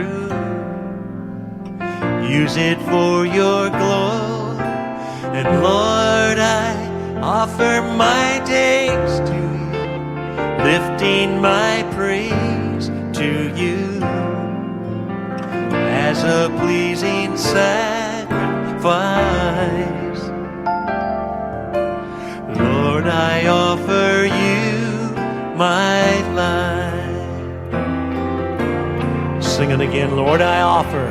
through. Use it for your glory. And Lord, I offer my days to you, lifting my praise to you as a pleasing sacrifice. Lord, I offer you my life. Sing it again. Lord, I offer.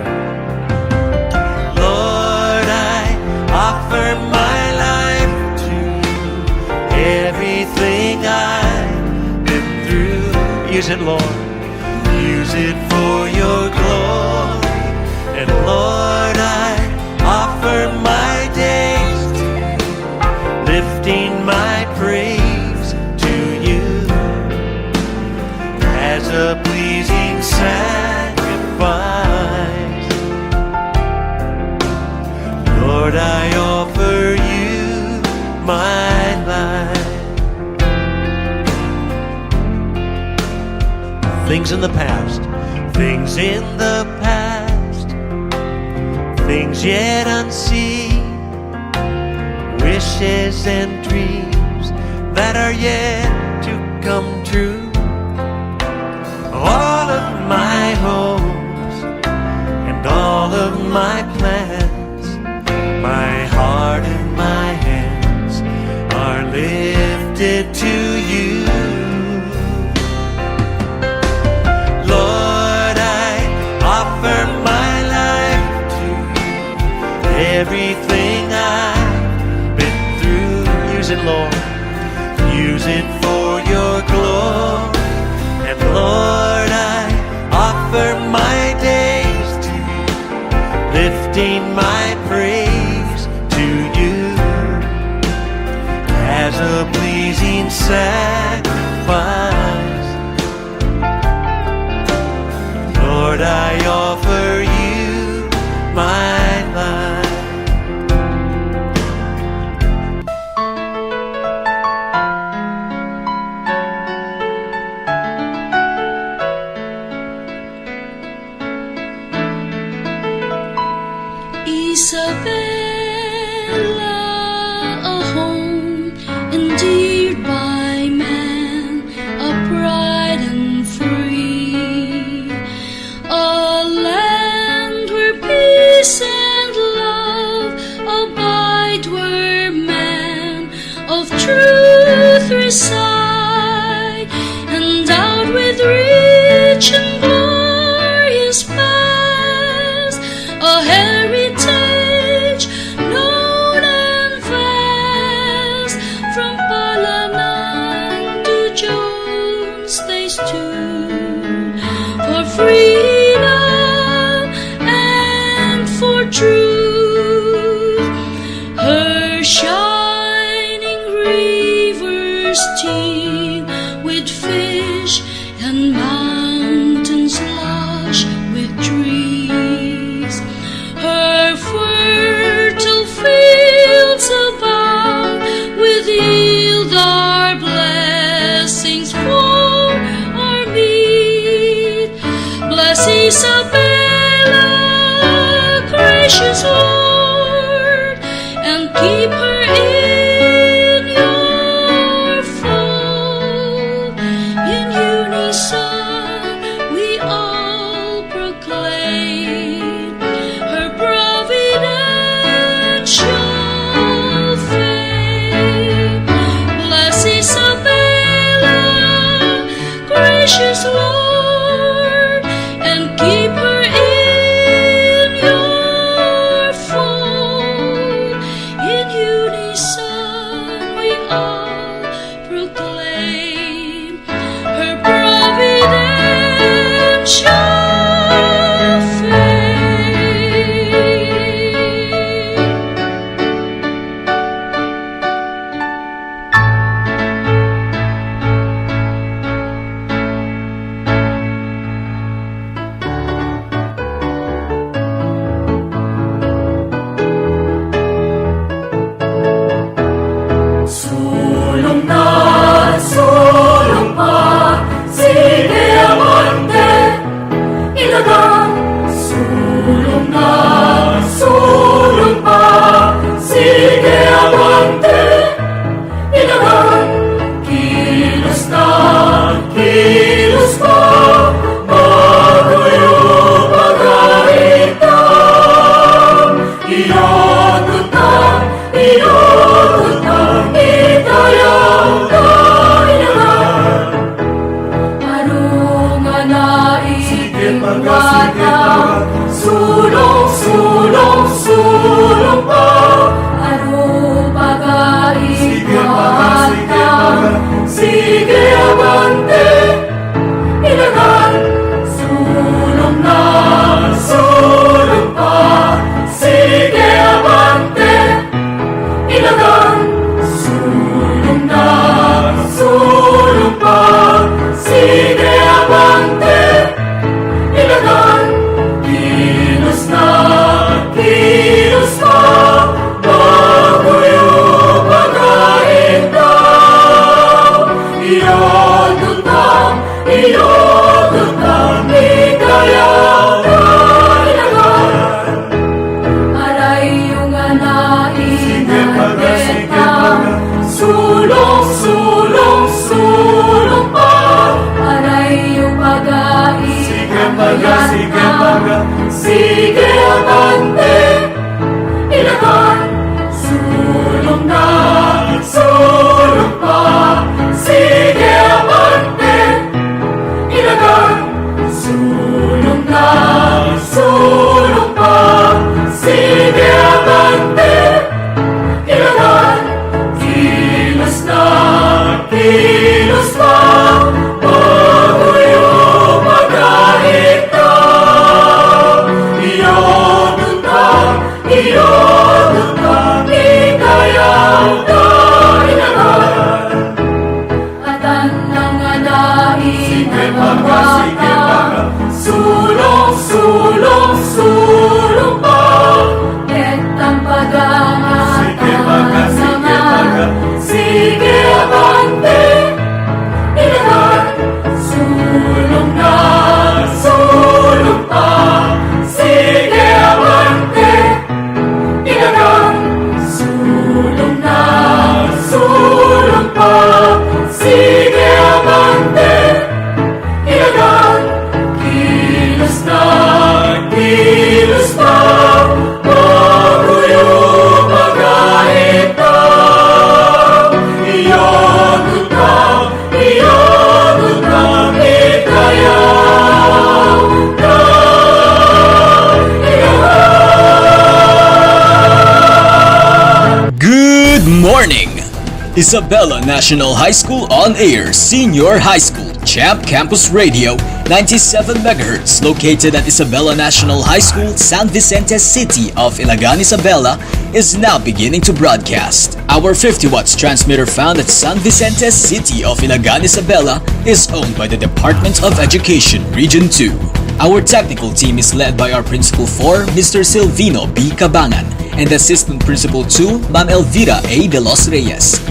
Lord, I offer my life to you. Everything I've been through. Use it, Lord. Use it for your glory. And Lord, I offer my days to you, lifting my praise to you as a pleasing sacrifice. Lord, I offer you my life. Things in the past, things in the past, things yet unseen, wishes and dreams that are yet to come true. All of my hopes and all of my plans, my heart and my hands are lifted to you. Lord, I offer my life to you. Everything I've been through. Use it, Lord. Use it for your glory. And Lord, I offer my days to you, lifting my praise to you as a pleasing sacrifice. Lord, I offer you my life. Isabella, a home endeared by man, upright and free, a land where peace and love abide, where man of truth reside, endowed with rich and glorious past, a heritage known and vast. From Palanan to Jones they stood for freedom and for truth. Her shining rivers teem with fish, and mountains lush with trees. Her fertile fields abound with yield our blessings for our meat. Bless Isabella, gracious Lord, and keep her in your fold. In unison we all proclaim her providential fame. Bless Isabella, gracious Lord, and keep her in your fold. In unison sulong pa, sige abante, ilagan, kilos na, kilos pa, bago yung pag-aitan, iyagutan, itayaw na ilagan. Arungan na iting bata, sulong, sulong, sulong pa, sige abante, ilagan, sulong na, sulong pa, sige abante, ilagan, sulong na, sulong pa, sige abante, ilagan, kilos na, kilos pa, bago yung pag-aitan, iyagutan, itayaw na ilagan. Aray yung anain na beta, sulong, sulong, sulong pa, aray yung pag-aitan, sige abante, ilagan, sulong na, sulong pa, sige abante, ilagan, sulong na, sulong pa, sige abante, ilagan, kilos na, kilos pa, bago yung pag-aitan, iyagutan, itayaw na ilagan. Atan ng anain ng bata, sulong, sulong, sulong pa, petang pag-aangan, sige abante, ilagan, sulong na, sulong pa, sige abante, ilagan, sulong na, sulong pa, sige abante, ilagan, kilos na, kilos pa, bago yung pag-aitan, iyagutan, itayaw na ilagan. Good morning! Isabela National High School on air, Senior High School, Champ Campus Radio, 97 MHz, located at Isabela National High School, San Vicente City of Ilagan, Isabela, is now beginning to broadcast. Our 50 watts transmitter found at San Vicente City of Ilagan, Isabela, is owned by the Department of Education, Region 2. Our technical team is led by our Principal 4, Mr. Silvino B. Cabangan, and Assistant Principal 2, Ma'am Elvira A. De Los Reyes.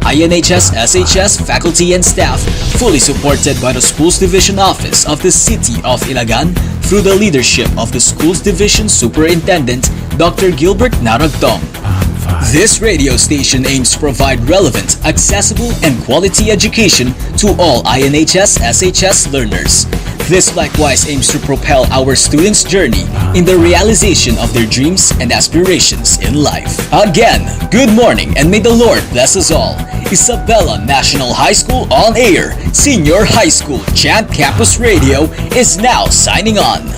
INHS SHS faculty and staff, fully supported by the Schools Division Office of the City of Ilagan through the leadership of the Schools Division Superintendent, Dr. Gilbert Naragtong. This radio station aims to provide relevant, accessible, and quality education to all INHS SHS learners. This likewise aims to propel our students' journey in the realization of their dreams and aspirations in life. Again, good morning and may the Lord bless us all. Isabela National High School on air, Senior High School, Champ Campus Radio is now signing on.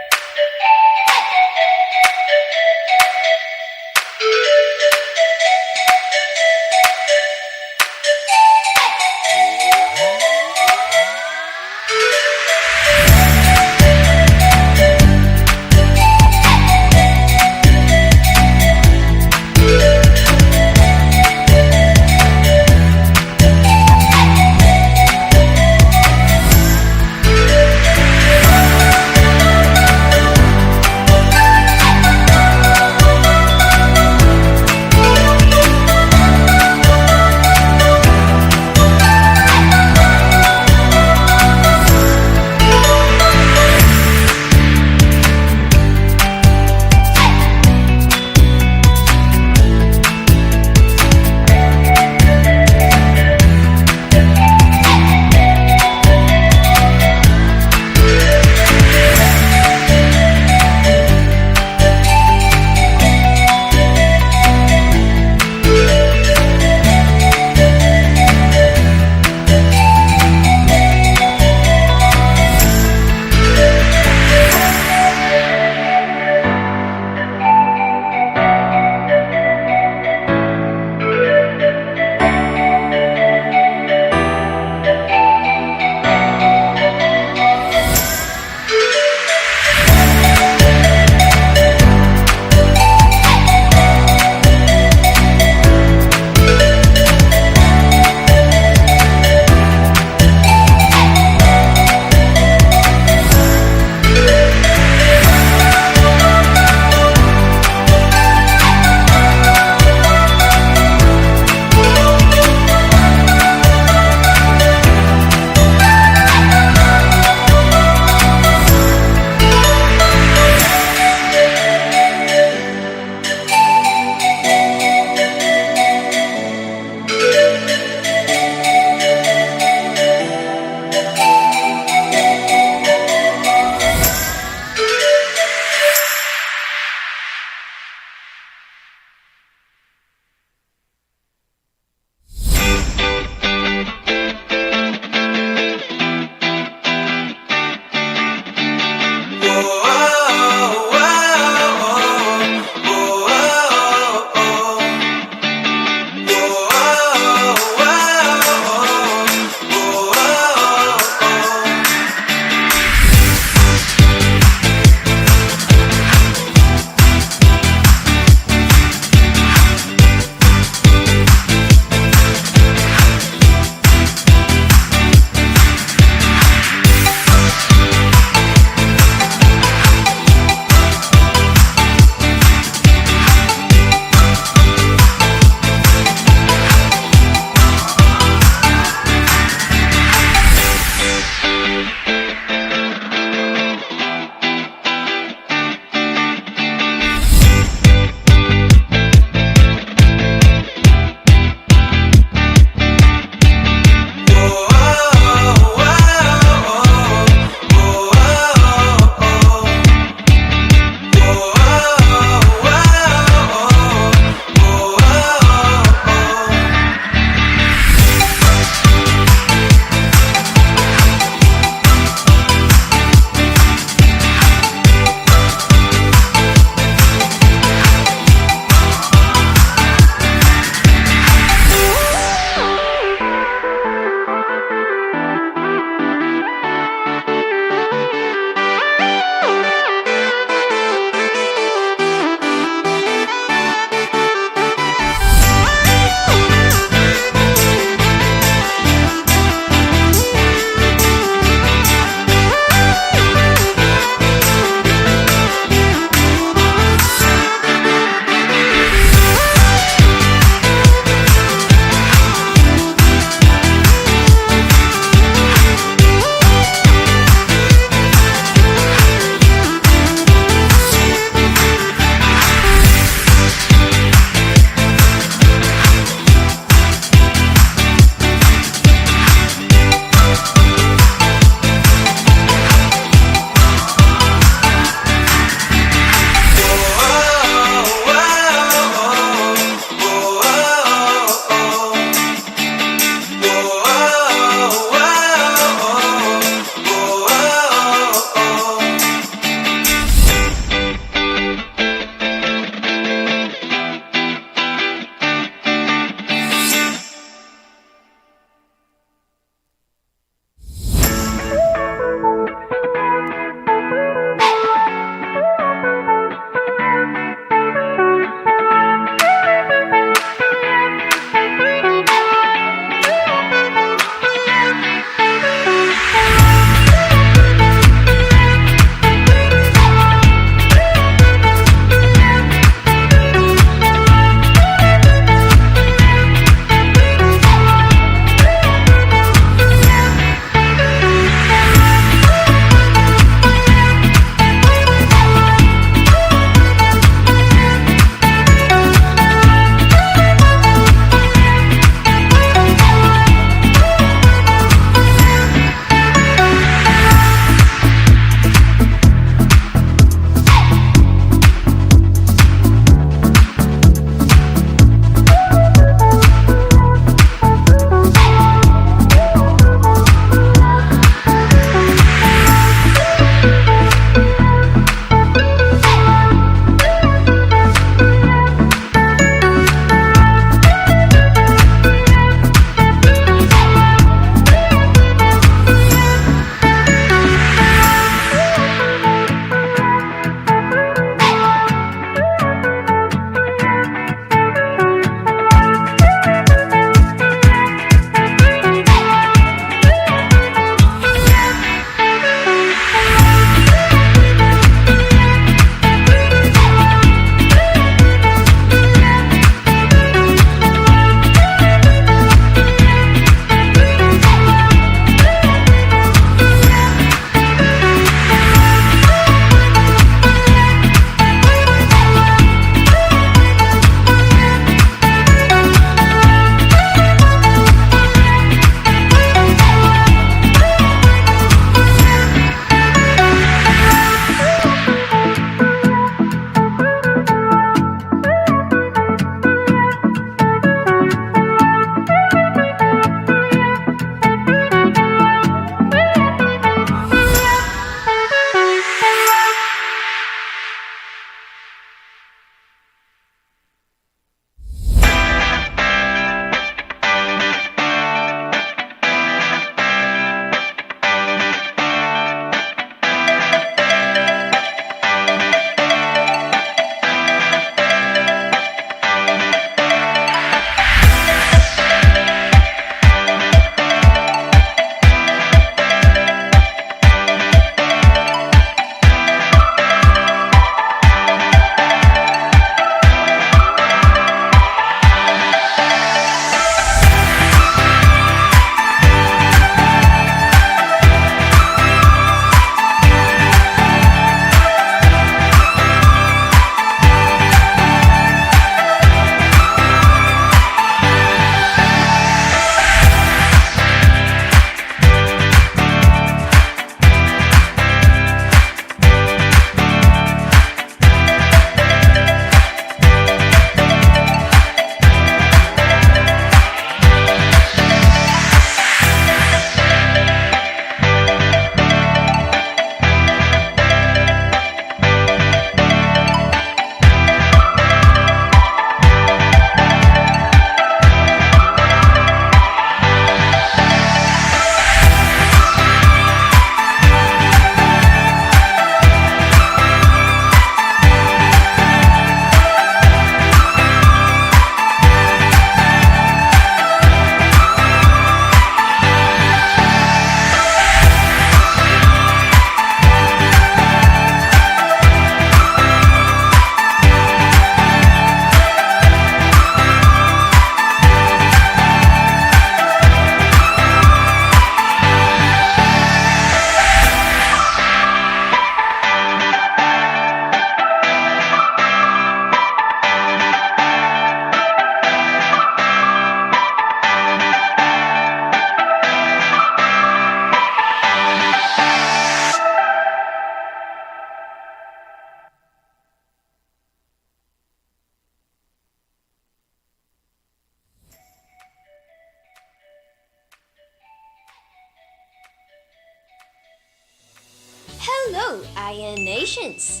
Hello, IN Nations!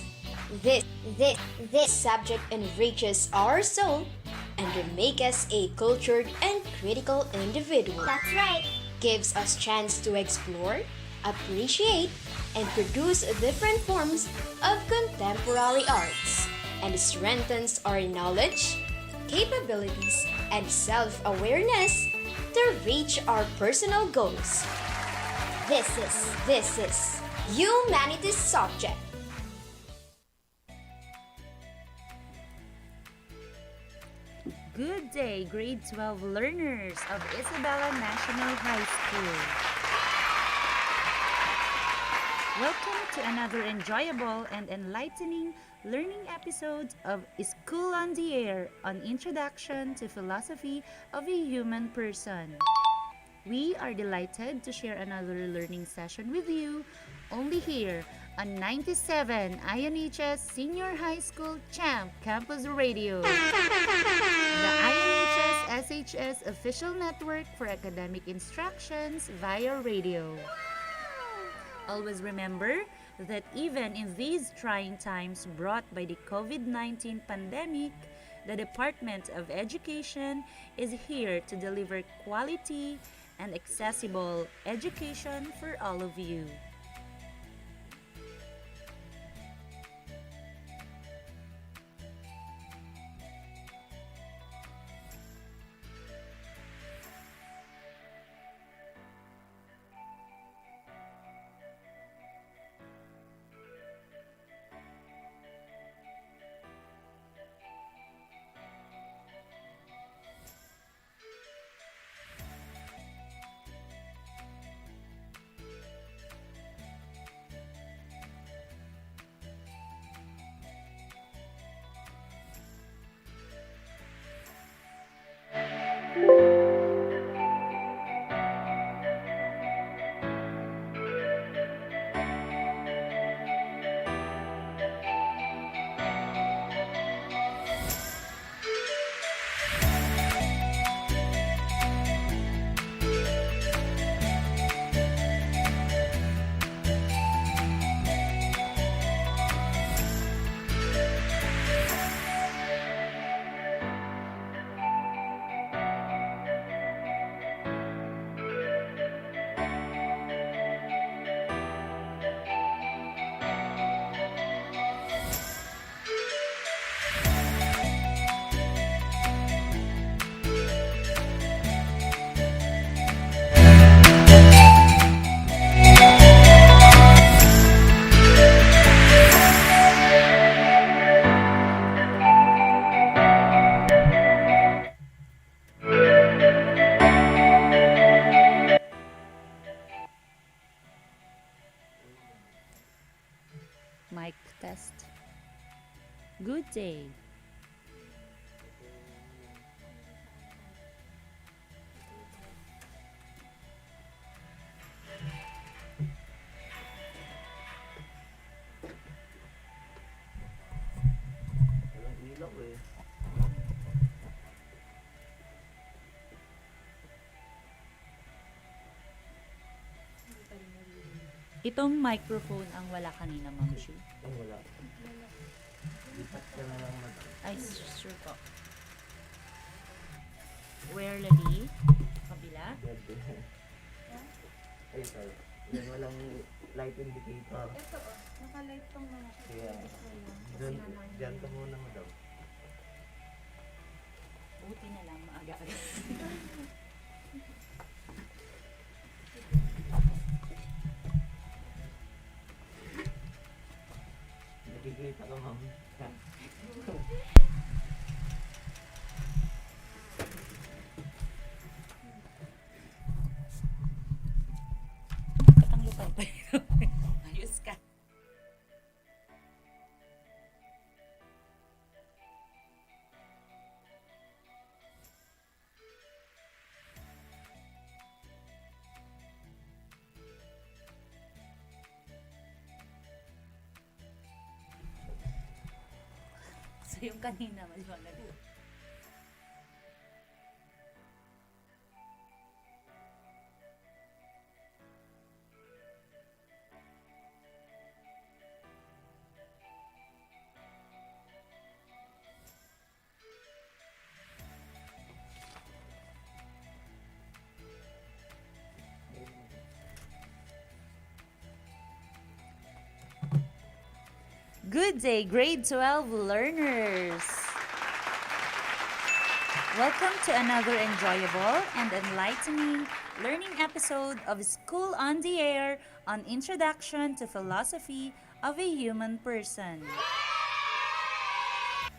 This subject enriches our soul and makes us a cultured and critical individual. That's right. Gives us chance to explore, appreciate, and produce different forms of contemporary arts, and strengthens our knowledge, capabilities, and self-awareness to reach our personal goals. This is Humanities Subject. Good day, grade 12 learners of Isabela National High School. Welcome to another enjoyable and enlightening learning episode of School on the Air on Introduction to Philosophy of a Human Person. We are delighted to share another learning session with you only here on 97 INHS Senior High School Champ Campus Radio, the INHS SHS official network for academic instructions via radio. Always remember that even in these trying times brought by the COVID-19 pandemic, the Department of Education is here to deliver quality and accessible education for all of you. Mic test. Good day. Itong microphone ang wala kanina, Ma'am Shu. Wala. Lipat ka na lang, madam. Ay, sure po. Where, Lali? Kabila? Pwede. Ay, sorry. Yan, walang light indicator. Ito nakalight tong mga Kaya, dyan ka muna, madam. Buti na lang, maaga-aga. Nakikita ka, ma'am. Ang lupad pa yun. Ayos ka. So yung kanina, maliwanag. Good day, grade 12 learners! Welcome to another enjoyable and enlightening learning episode of School on the Air on Introduction to Philosophy of a Human Person.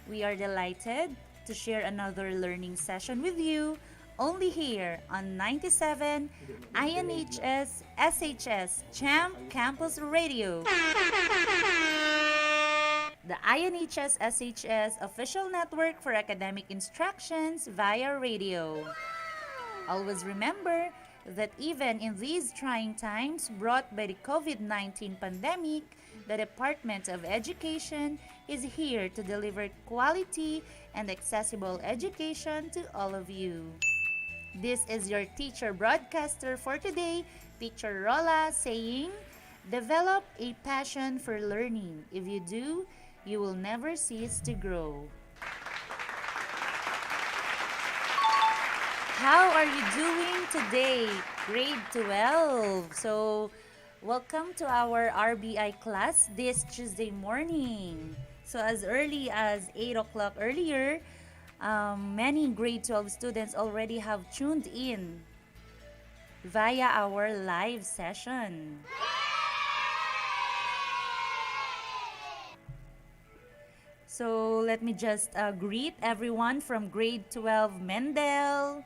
We are delighted to share another learning session with you only here on 97 INHS SHS Champ Campus Radio. The INHS SHS official network for academic instructions via radio. Always remember that even in these trying times brought by the COVID-19 pandemic, the Department of Education is here to deliver quality and accessible education to all of you. This is your teacher broadcaster for today, Teacher Rola, saying, develop a passion for learning. If you do, you will never cease to grow. How are you doing today, grade 12? So, welcome to our RBI class this Tuesday morning. So, as early as 8 o'clock earlier, many grade 12 students already have tuned in via our live session. So let me just greet everyone from grade 12 Mendel,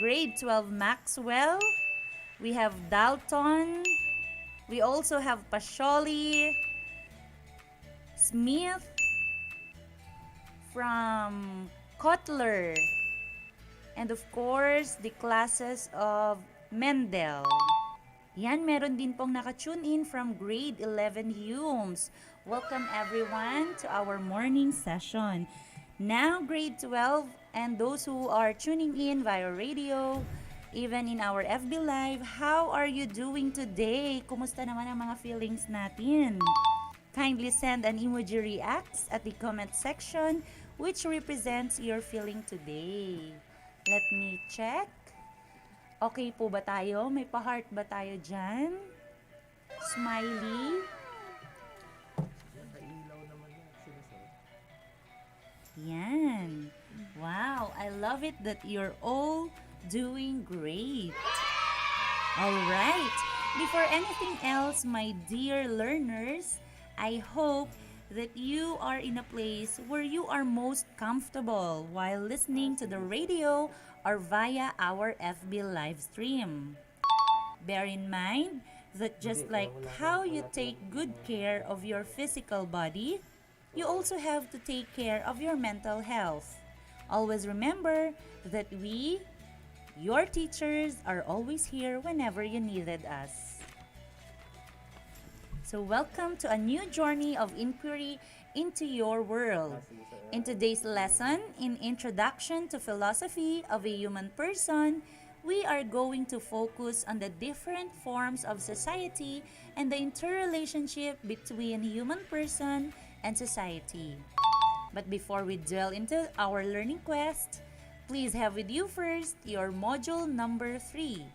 grade 12 Maxwell, we have Dalton, we also have Pasholi, Smith, from Kotler, and of course the classes of Mendel. Yan, meron din pong nakatune in from grade 11 Humes. Welcome everyone to our morning session. Now, grade 12 and those who are tuning in via radio, even in our FB Live, how are you doing today? Kumusta naman ang mga feelings natin? Kindly send an emoji reacts at the comment section which represents your feeling today. Let me check. Okay po ba tayo? May pa-heart ba tayo dyan? Smiley? Yan. Wow, I love it that you're all doing great. Alright, before anything else, my dear learners, I hope that you are in a place where you are most comfortable while listening to the radio or via our FB live stream. Bear in mind that just like how you take good care of your physical body, you also have to take care of your mental health. Always remember that we, your teachers, are always here whenever you needed us. So welcome to a new journey of inquiry into your world. In today's lesson, in Introduction to Philosophy of a Human Person, we are going to focus on the different forms of society and the interrelationship between human person and society. But before we delve into our learning quest, please have with you first your module number 3.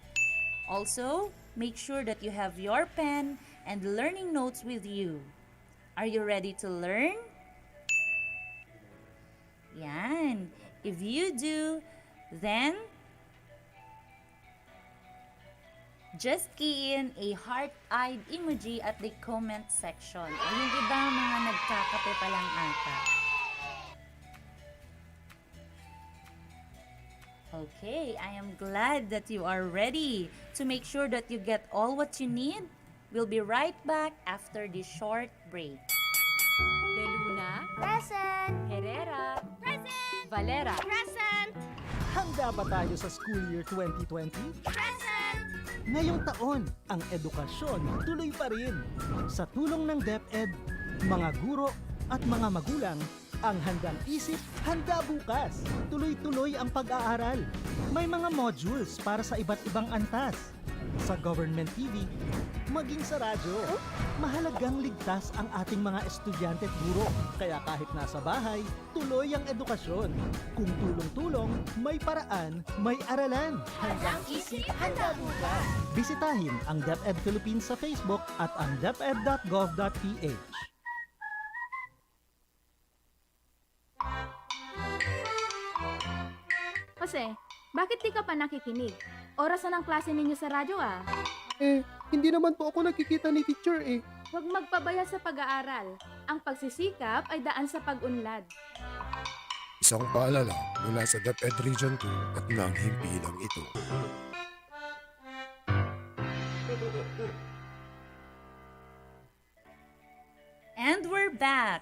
Also, make sure that you have your pen and learning notes with you. Are you ready to learn? Yan. If you do, then just key in a heart-eyed emoji at the comment section. O yung iba mga nagkakape pa lang ata. Okay, I am glad that you are ready to make sure that you get all what you need. We'll be right back after this short break. De Luna, Present! Herrera, Present! Valera, Present! Handa ba tayo sa school year 2020? Present! Ngayong taon, ang edukasyon tuloy pa rin. Sa tulong ng DepEd, mga guro at mga magulang, ang handang isip, handa bukas. Tuloy-tuloy ang pag-aaral. May mga modules para sa iba't ibang antas. Sa government TV, maging sa radyo. Mahalagang ligtas ang ating mga estudyante at guro. Kaya kahit nasa bahay, tuloy ang edukasyon. Kung tulong-tulong, may paraan, may aralan. Handang isip, handa bukas. Bisitahin ang DepEd Philippines sa Facebook at ang deped.gov.ph. Jose, bakit di ka pa nakikinig? Oras na ng klase ninyo sa radyo ah. Hindi naman po ako nakikita ni teacher eh. Huwag magpabaya sa pag-aaral. Ang pagsisikap ay daan sa pag-unlad. Isang paalala mula sa DepEd Region 2 at ng himpilang ito. And we're back.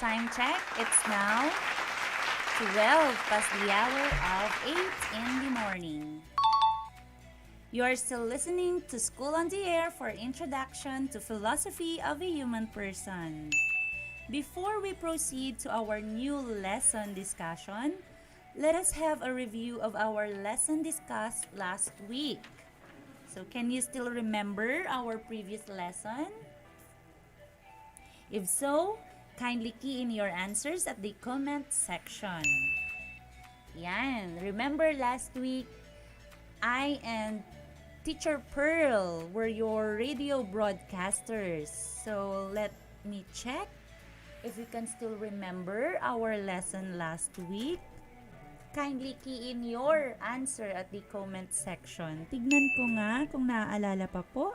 Time check, it's now 12 past the hour of 8 in the morning. You are still listening to School on the Air for Introduction to Philosophy of a Human Person. Before we proceed to our new lesson discussion, let us have a review of our lesson discussed last week. So can you still remember our previous lesson? If so, kindly key in your answers at the comment section. Yan. Remember last week, I and Teacher Pearl were your radio broadcasters. So let me check if you can still remember our lesson last week. Kindly key in your answer at the comment section. Tignan ko nga kung naaalala pa po.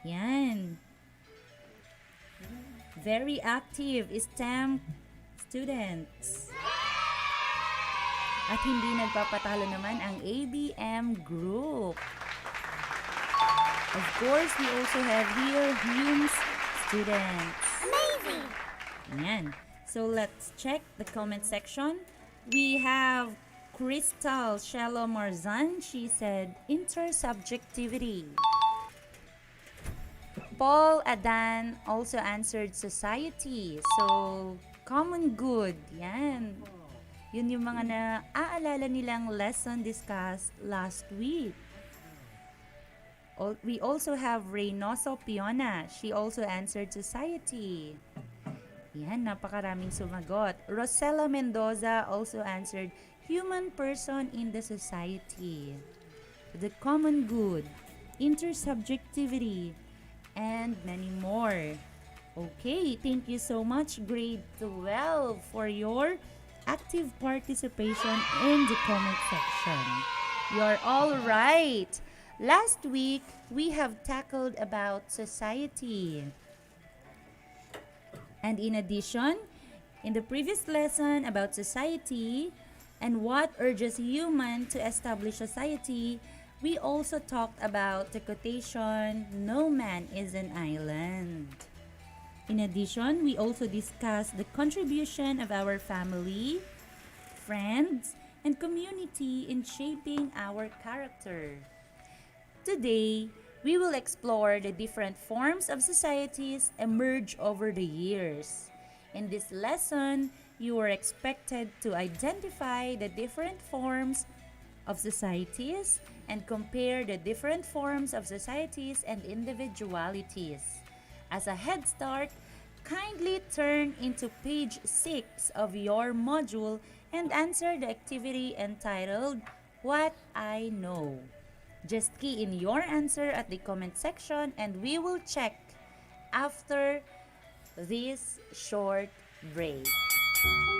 Yan. Very active STEM students. At hindi nagpapatalo naman ang ABM group. Of course, we also have here Humes students. Amazing! Yan. So let's check the comment section. We have Crystal Shelo Marzan. She said intersubjectivity. Paul Adan also answered society. So, common good. Yan. Yun yung mga naaalala nilang lesson discussed last week. We also have Reynoso Piona. She also answered society. Yan, napakaraming sumagot. Rosella Mendoza also answered human person in the society. The common good, intersubjectivity, and many more. Okay, thank you so much, grade 12, for your active participation in the comment section. You are all right. Last week, we have tackled about society. And in addition, in the previous lesson about society and what urges human to establish society, we also talked about the quotation, "No man is an island." In addition, we also discussed the contribution of our family, friends, and community in shaping our character. Today, we will explore the different forms of societies emerged over the years. In this lesson, you are expected to identify the different forms of societies and compare the different forms of societies and individualities. As a head start, kindly turn into page 6 of your module and answer the activity entitled, "What I Know." Just key in your answer at the comment section and we will check after this short break.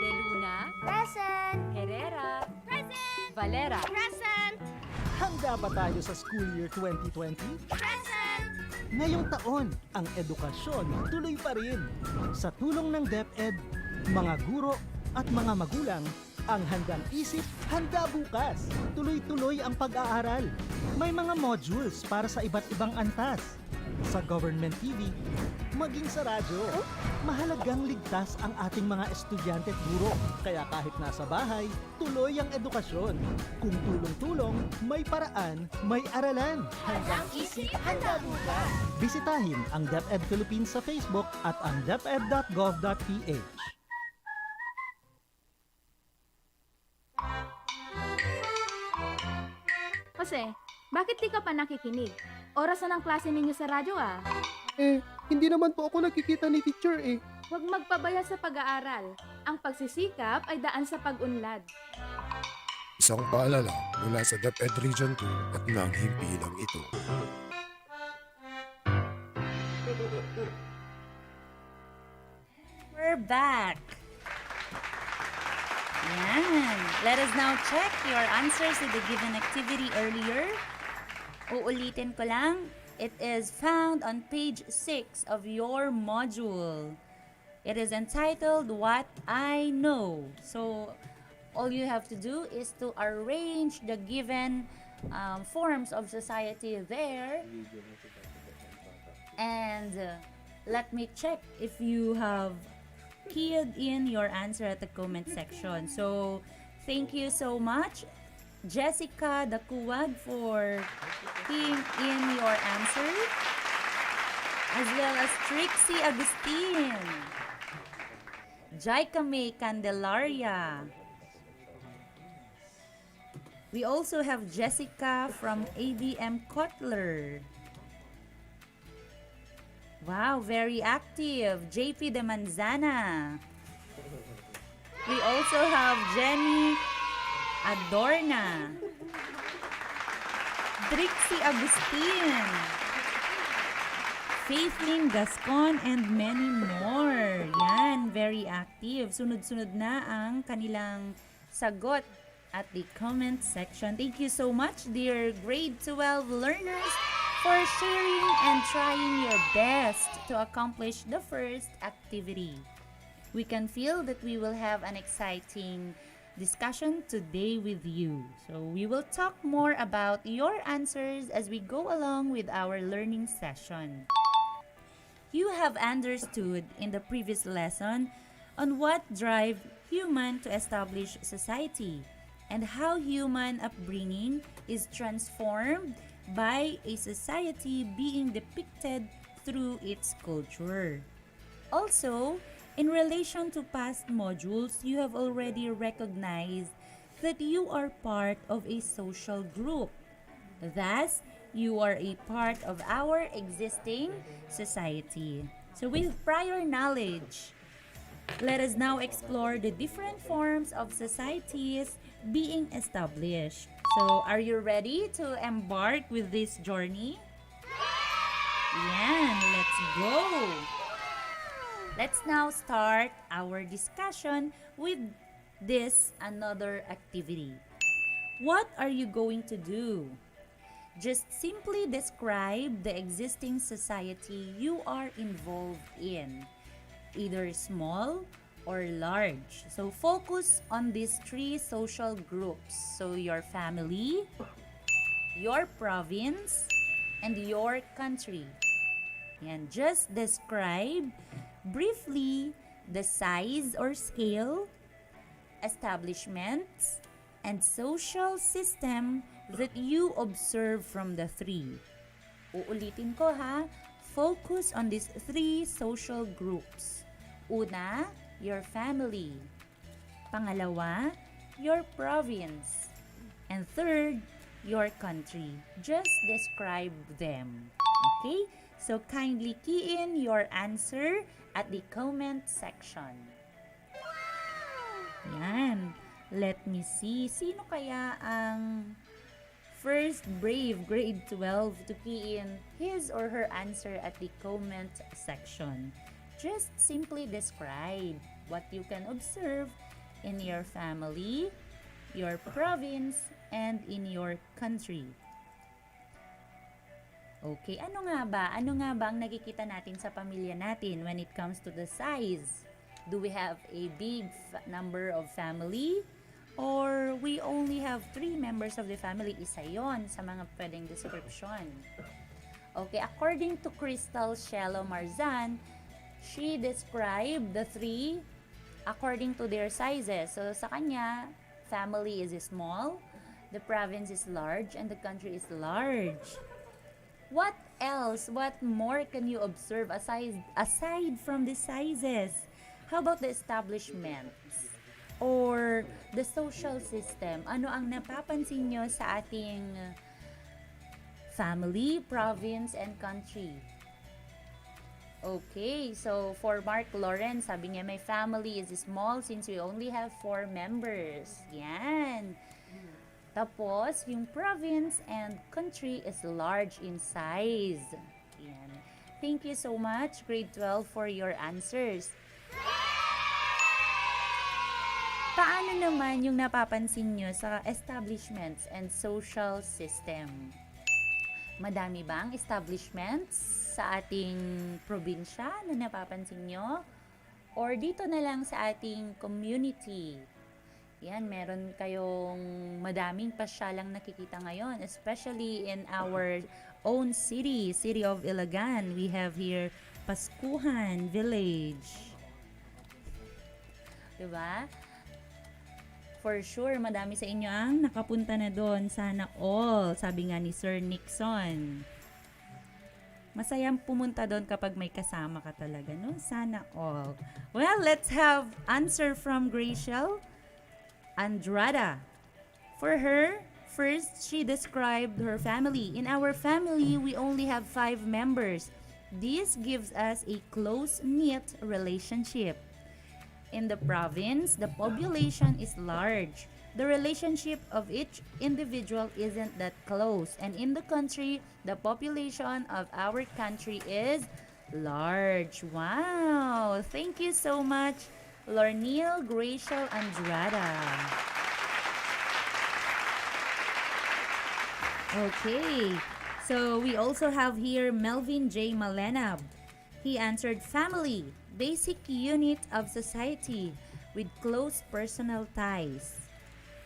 De Luna, Present! Herrera, Present! Valera. Present! Handa ba tayo sa school year 2020? Present! Ngayong taon, ang edukasyon tuloy pa rin. Sa tulong ng DepEd, mga guro at mga magulang, ang handang isip, handa bukas. Tuloy-tuloy ang pag-aaral. May mga modules para sa iba't ibang antas. Sa government TV, maging sa radyo. Mahalagang ligtas ang ating mga estudyante at guro. Kaya kahit nasa bahay, tuloy ang edukasyon. Kung tulong-tulong, may paraan, may aralan. Handang isip, handa bukas. Bisitahin ang DepEd Philippines sa Facebook at ang deped.gov.ph. Jose, bakit di ka pa nakikinig? Oras na ng klase ninyo sa radyo ah. Hindi naman po ako nakikita ni teacher eh. Huwag magpabaya sa pag-aaral. Ang pagsisikap ay daan sa pag-unlad. Isang paalala mula sa DepEd Region 2 at ng himpilang ito. We're back. Yan. Let us now check your answers to the given activity earlier. Uulitin ko lang. It is found on page 6 of your module. It is entitled What I Know. So, all you have to do is to arrange the given forms of society there. And let me check if you have keyed in your answer at the comment section. So, thank you so much, Jessica Dakuwag, for keying in your answer, as well as Trixie Agustin, Jaika May Candelaria. We also have Jessica from ABM Kotler. Wow, very active. JP De Manzana. We also have Jenny Adorna. Trixie Agustin. Faithlyn Gascon and many more. Yan, very active. Sunod-sunod na ang kanilang sagot at the comment section. Thank you so much, dear grade 12 learners, for sharing and trying your best to accomplish the first activity. We can feel that we will have an exciting discussion today with you. So we will talk more about your answers as we go along with our learning session. You have understood in the previous lesson on what drives human to establish society and how human upbringing is transformed by a society being depicted through its culture. Also, in relation to past modules, you have already recognized that you are part of a social group. Thus, you are a part of our existing society. So with prior knowledge, let us now explore the different forms of societies being established. So, are you ready to embark with this journey? Yan, let's go! Let's now start our discussion with this another activity. What are you going to do? Just simply describe the existing society you are involved in, either small or large. So focus on these three social groups. So your family, your province, and your country. And just describe briefly the size or scale, establishments, and social system that you observe from the three. Uulitin ko ha, focus on these three social groups. Una, your family. Pangalawa, your province. And third, your country. Just describe them. Okay? So kindly key in your answer at the comment section. Yan. Let me see. Sino kaya ang first brave grade 12 to key in his or her answer at the comment section? Just simply describe what you can observe in your family, your province, and in your country. Okay, ano nga ba? Ano nga ba ang nakikita natin sa pamilya natin when it comes to the size? Do we have a big number of family? Or we only have 3 members of the family? Isa yon sa mga pwedeng description. Okay, according to Crystal Shelo Marzan, she described the 3 according to their sizes. So sa kanya, family is small, the province is large, and the country is large. What else? What more can you observe aside from the sizes? How about the establishments? Or the social system? Ano ang napapansin nyo sa ating family, province, and country? Okay, so for Mark Lawrence, sabi niya, my family is small since we only have 4 members. Yan. Tapos, yung province and country is large in size. Yan. Thank you so much, grade 12, for your answers. Paano naman yung napapansin nyo sa establishments and social system? Madami ba ang establishments sa ating probinsya na napapansin nyo? Or dito na lang sa ating community? Yan, meron kayong madaming pasyalang nakikita ngayon, especially in our own city, City of Ilagan. We have here Paskuhan Village. Diba? For sure, madami sa inyo ang nakapunta na doon. Sana all, sabi nga ni Sir Nixon. Masayang pumunta doon kapag may kasama ka talaga, no? Sana all. Well, let's have answer from Graciel Andrada. For her, first, she described her family. In our family, we only have 5 members. This gives us a close-knit relationship. In the province, the population is large. The relationship of each individual isn't that close. And in the country, the population of our country is large. Wow! Thank you so much, Lorneal Graciel Andrada. Okay, so we also have here Melvin J. Malenab. He answered family, basic unit of society with close personal ties.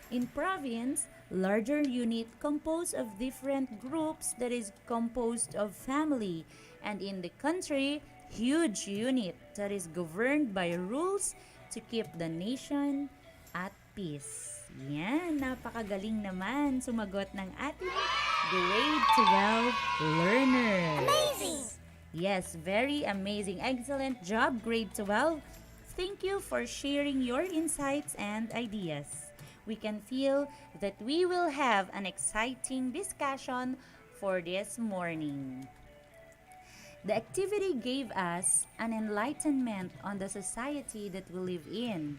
In province, larger unit composed of different groups that is composed of family. And in the country, huge unit that is governed by rules to keep the nation at peace. Yan, napakagaling naman sumagot ng ating grade 12 learner. Amazing! Yes, very amazing. Excellent job, grade 12. Thank you for sharing your insights and ideas. We can feel that we will have an exciting discussion for this morning. The activity gave us an enlightenment on the society that we live in,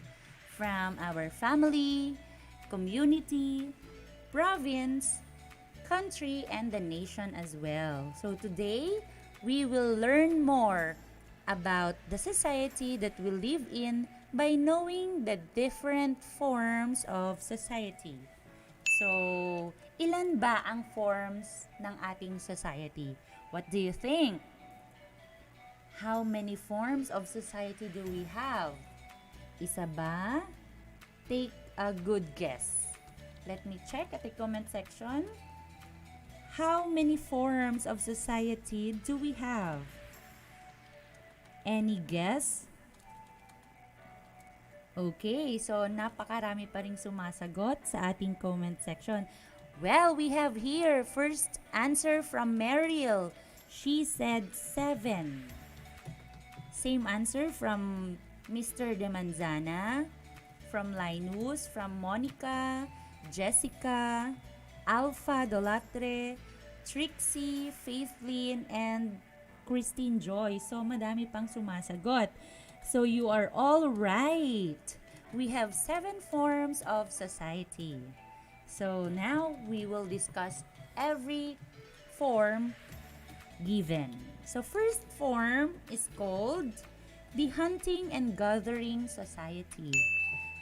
from our family, community, province, country, and the nation as well. So today, we will learn more about the society that we live in by knowing the different forms of society. So, ilan ba ang forms ng ating society? What do you think? How many forms of society do we have? Isa ba? Take a good guess. Let me check at the comment section. How many forms of society do we have? Any guess? Okay, so napakarami pa ring sumasagot sa ating comment section. Well, we have here first answer from Mariel. She said 7. Same answer from Mr. De Manzana, from Linus, from Monica, Jessica, Alpha Dolatre, Trixie, Faithlyn, and Christine Joy. So, madami pang sumasagot. So, you are all right. We have 7 forms of society. So, now we will discuss every form given. So, first form is called the hunting and gathering society.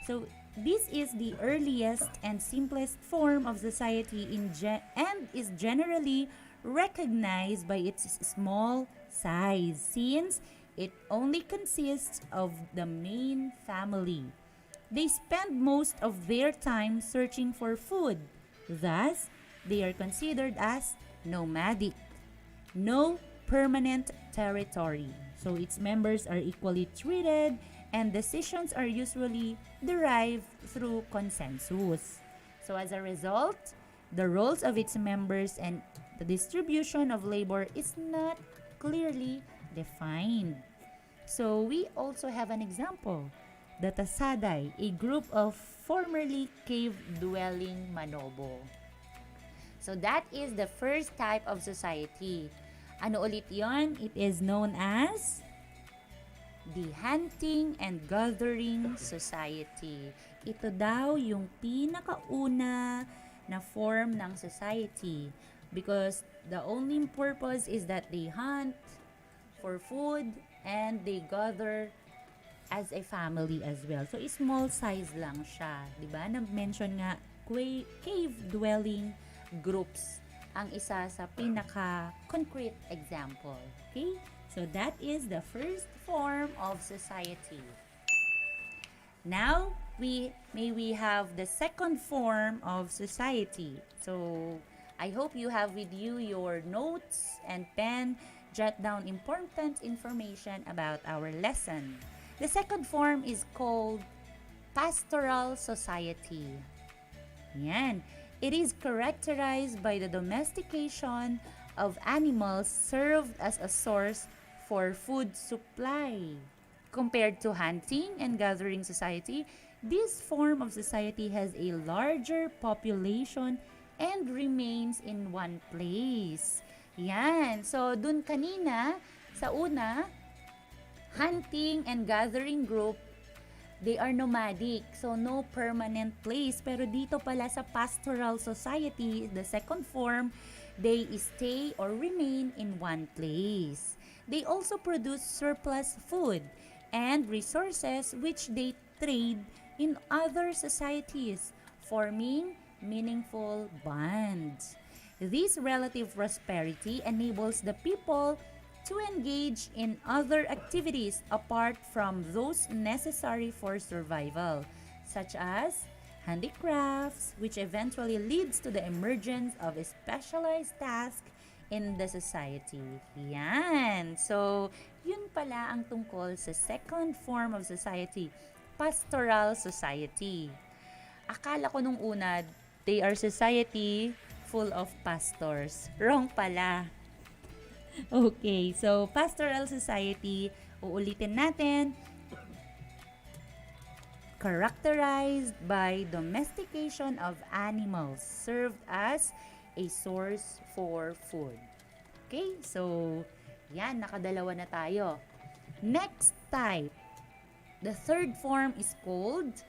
So, this is the earliest and simplest form of society and is generally recognized by its small size since it only consists of the main family. They spend most of their time searching for food. Thus, they are considered as nomadic. No permanent territory. So its members are equally treated and decisions are usually derived through consensus. So as a result, the roles of its members and the distribution of labor is not clearly defined. So we also have an example, the Tasaday, a group of formerly cave-dwelling Manobo. So that is the first type of society. Ano ulit yon? It is known as the hunting and gathering society. Ito daw yung pinakauna na form ng society because the only purpose is that they hunt for food and they gather as a family as well. So, small size lang siya. Diba? Na-mention nga, cave dwelling groups ang isa sa pinaka-concrete example. Okay? So, that is the first form of society. Now, we have the second form of society. So, I hope you have with you your notes and pen. Jot down important information about our lesson. The second form is called pastoral society. Yan. It is characterized by the domestication of animals served as a source for food supply. Compared to hunting and gathering society, this form of society has a larger population and remains in one place. Yan. So, dun kanina, sa una, hunting and gathering group, they are nomadic. So, no permanent place. Pero dito pala sa pastoral society, the second form, they stay or remain in one place. They also produce surplus food and resources which they trade in other societies, forming meaningful bonds. This relative prosperity enables the people to engage in other activities apart from those necessary for survival, such as handicrafts, which eventually leads to the emergence of a specialized task in the society. Yan. So, yun pala ang tungkol sa second form of society, pastoral society. Akala ko nung una, they are society full of pastors. Wrong pala. Okay, so pastoral society, uulitin natin, characterized by domestication of animals served as a source for food. Okay, so yan, nakadalawa na tayo. Next type, the third form is called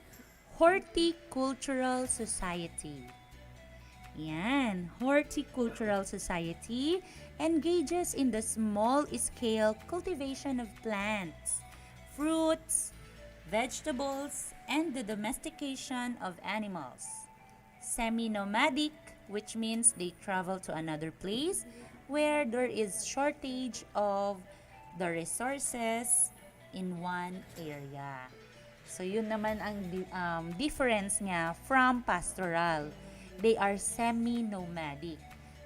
horticultural society. Yan, horticultural society engages in the small-scale cultivation of plants, fruits, vegetables, and the domestication of animals. Semi-nomadic, which means they travel to another place where there is shortage of the resources in one area. So, yun naman ang difference nga from pastoral. They are semi-nomadic.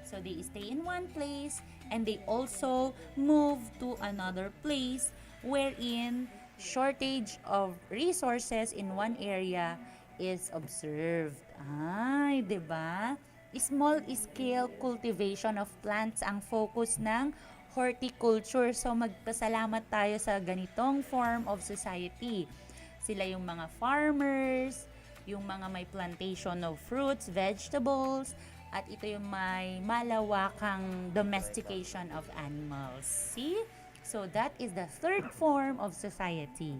So, they stay in one place and they also move to another place wherein shortage of resources in one area is observed. Ay, 'di ba? Small scale cultivation of plants ang focus ng horticulture. So, magpasalamat tayo sa ganitong form of society. Sila yung mga farmers, yung mga may plantation of fruits, vegetables, at ito yung may malawakang domestication of animals. See? So, that is the third form of society.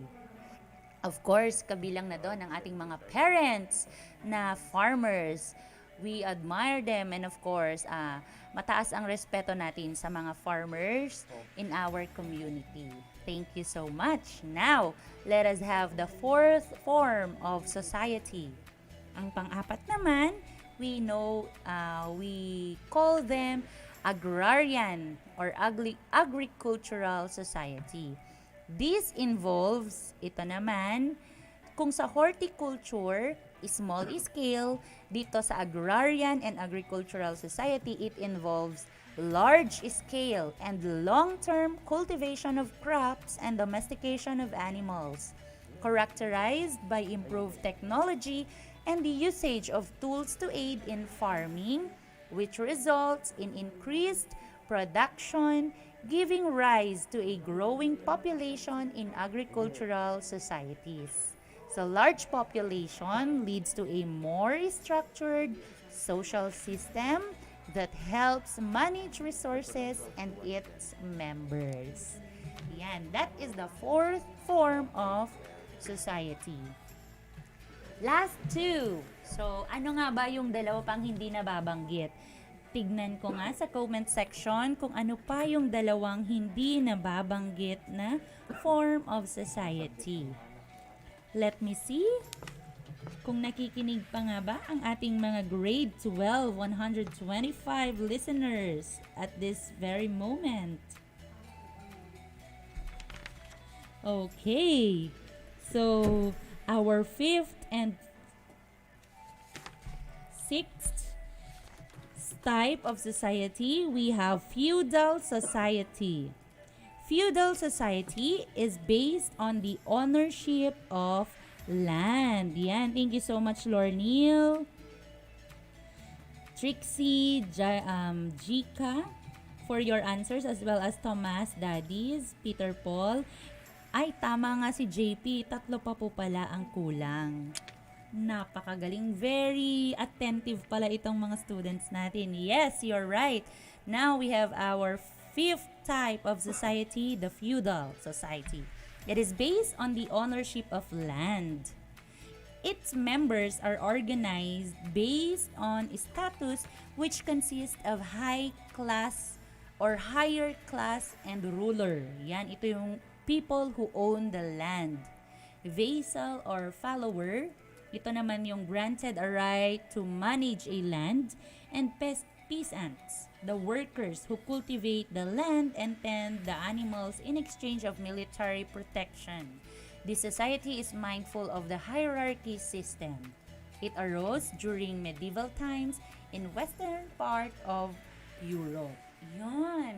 Of course, kabilang na doon ang ating mga parents na farmers. We admire them and of course, mataas ang respeto natin sa mga farmers in our community. Thank you so much. Now, let us have the fourth form of society. Ang pang-apat naman, we call them agrarian or agricultural society. This involves, ito naman, kung sa horticulture, small scale, dito sa agrarian and agricultural society, it involves large scale and long-term cultivation of crops and domestication of animals, characterized by improved technology and the usage of tools to aid in farming, which results in increased production, giving rise to a growing population in agricultural societies. So, large population leads to a more structured social system that helps manage resources and its members. Yan, that is the fourth form of society. Last two. So, ano nga ba yung dalawa pang hindi nababanggit? Tignan ko nga sa comment section kung ano pa yung dalawang hindi nababanggit na form of society. Let me see kung nakikinig pa nga ba ang ating mga grade 12, 125 listeners at this very moment. Okay, so our fifth and sixth type of society, we have feudal society. Feudal society is based on the ownership of land. Yan, thank you so much, Lorneil, Trixie, Jika, for your answers, as well as Thomas, Daddies, Peter Paul. Ay, tama nga si JP. 3 pa po pala ang kulang. Napakagaling. Very attentive pala itong mga students natin. Yes, you're right. Now we have our fifth type of society, the feudal society. It is based on the ownership of land. Its members are organized based on status, which consists of high class or higher class and ruler. Yan, ito yung people who own the land. Vassal or follower, ito naman yung granted a right to manage a land. And peasants, the workers who cultivate the land and tend the animals in exchange of military protection. This society is mindful of the hierarchy system. It arose during medieval times in western part of Europe.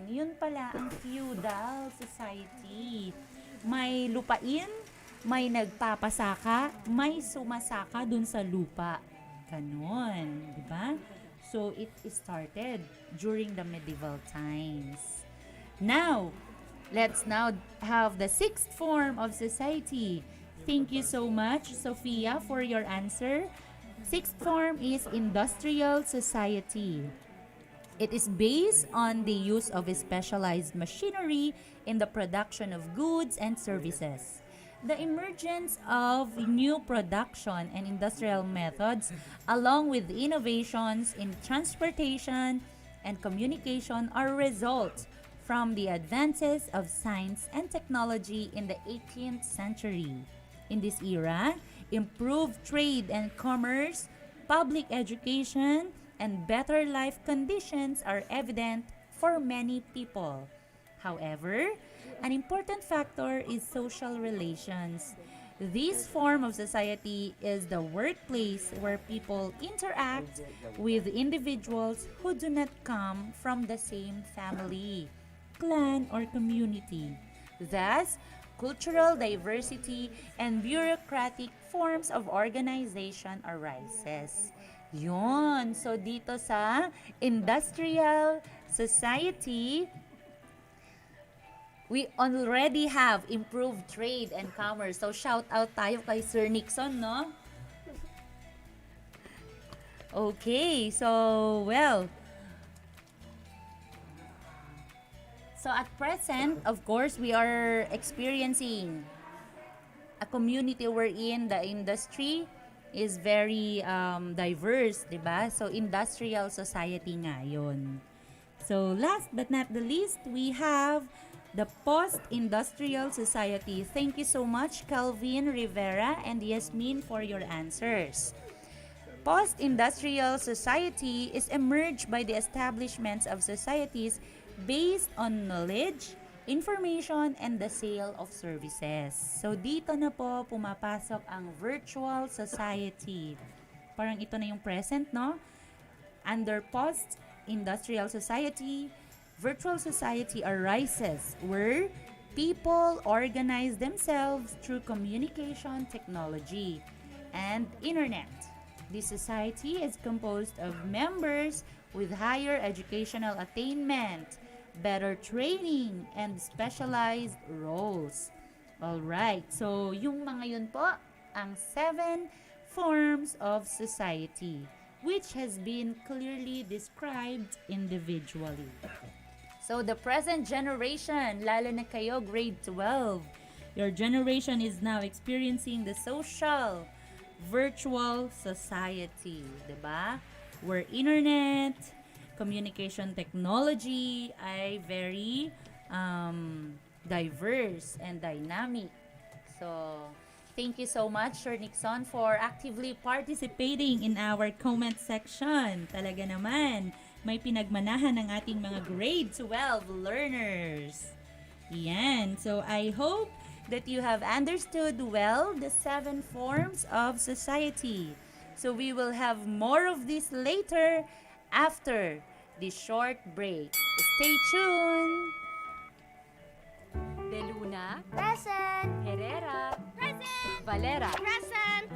Yun pala ang feudal society. May lupain, may nagpapasaka, may sumasaka dun sa lupa. Ganon, di ba? So, it started during the medieval times. Now, let's now have the sixth form of society. Thank you so much, Sophia, for your answer. Sixth form is industrial society. It is based on the use of specialized machinery in the production of goods and services. The emergence of new production and industrial methods, along with innovations in transportation and communication, are results from the advances of science and technology in the 18th century. In this era, improved trade and commerce, public education, and better life conditions are evident for many people. However, an important factor is social relations. This form of society is the workplace where people interact with individuals who do not come from the same family, clan, or community. Thus, cultural diversity and bureaucratic forms of organization arises. Yun. So, dito sa industrial society, we already have improved trade and commerce. So, shout out tayo kay Sir Nixon, no? Okay. So, well. So, at present, of course, we are experiencing a community wherein the industry is very diverse, di ba? So, industrial society nga yun. So, last but not the least, we have the post-industrial society. Thank you so much, Calvin Rivera and Yasmin, for your answers. Post-industrial society is emerged by the establishments of societies based on knowledge, information, and the sale of services. So, dito na po pumapasok ang virtual society. Parang ito na yung present, no? Under post-industrial society, virtual society arises where people organize themselves through communication technology and internet. This society is composed of members with higher educational attainment, better training, and specialized roles. Alright, so yung mga yun po, ang 7 forms of society, which has been clearly described individually. So the present generation, lalo na kayo, grade 12, your generation is now experiencing the social virtual society, diba? Where internet communication technology ay very diverse and dynamic. So, thank you so much, Sir Nixon, for actively participating in our comment section. Talaga naman, may pinagmanahan ng ating mga grade 12 learners. Yan. So, I hope that you have understood well the 7 forms of society. So, we will have more of this later after this short break. Stay tuned! De Luna, Present. Herrera, Present. Valera. Present.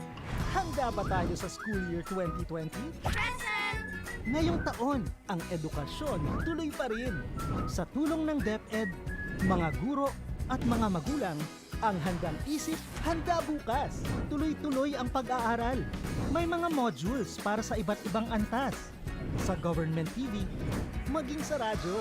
Handa ba tayo sa school year 2020? Present. Ngayong taon, ang edukasyon tuloy pa rin. Sa tulong ng DepEd, mga guro at mga magulang, ang handang isip, handa bukas. Tuloy-tuloy ang pag-aaral. May mga modules para sa iba't ibang antas. Sa government TV, maging sa radyo.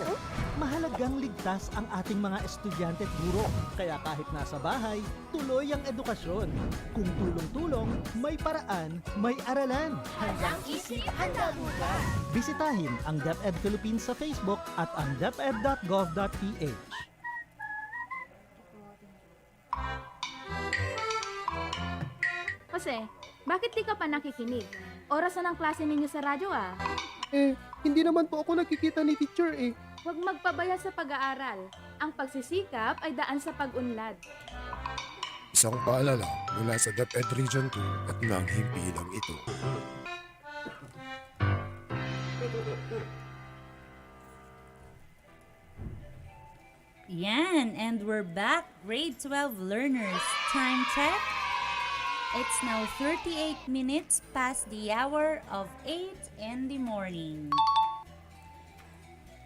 Mahalagang ligtas ang ating mga estudyante at guro. Kaya kahit nasa bahay, tuloy ang edukasyon. Kung tulong-tulong, may paraan, may aralan. Handang isip, handa bukas. Bisitahin ang DepEd Philippines sa Facebook at ang deped.gov.ph. Jose, bakit di ka pa nakikinig? Oras na ng klase ninyo sa radyo ah. Hindi naman po ako nakikita ni teacher eh. Huwag magpabaya sa pag-aaral. Ang pagsisikap ay daan sa pag-unlad. Isang paalala mula sa DepEd Region 2 at ng himpilang ito. Yan, and we're back, grade 12 learners. Time check. It's now 38 minutes past the hour of 8 in the morning.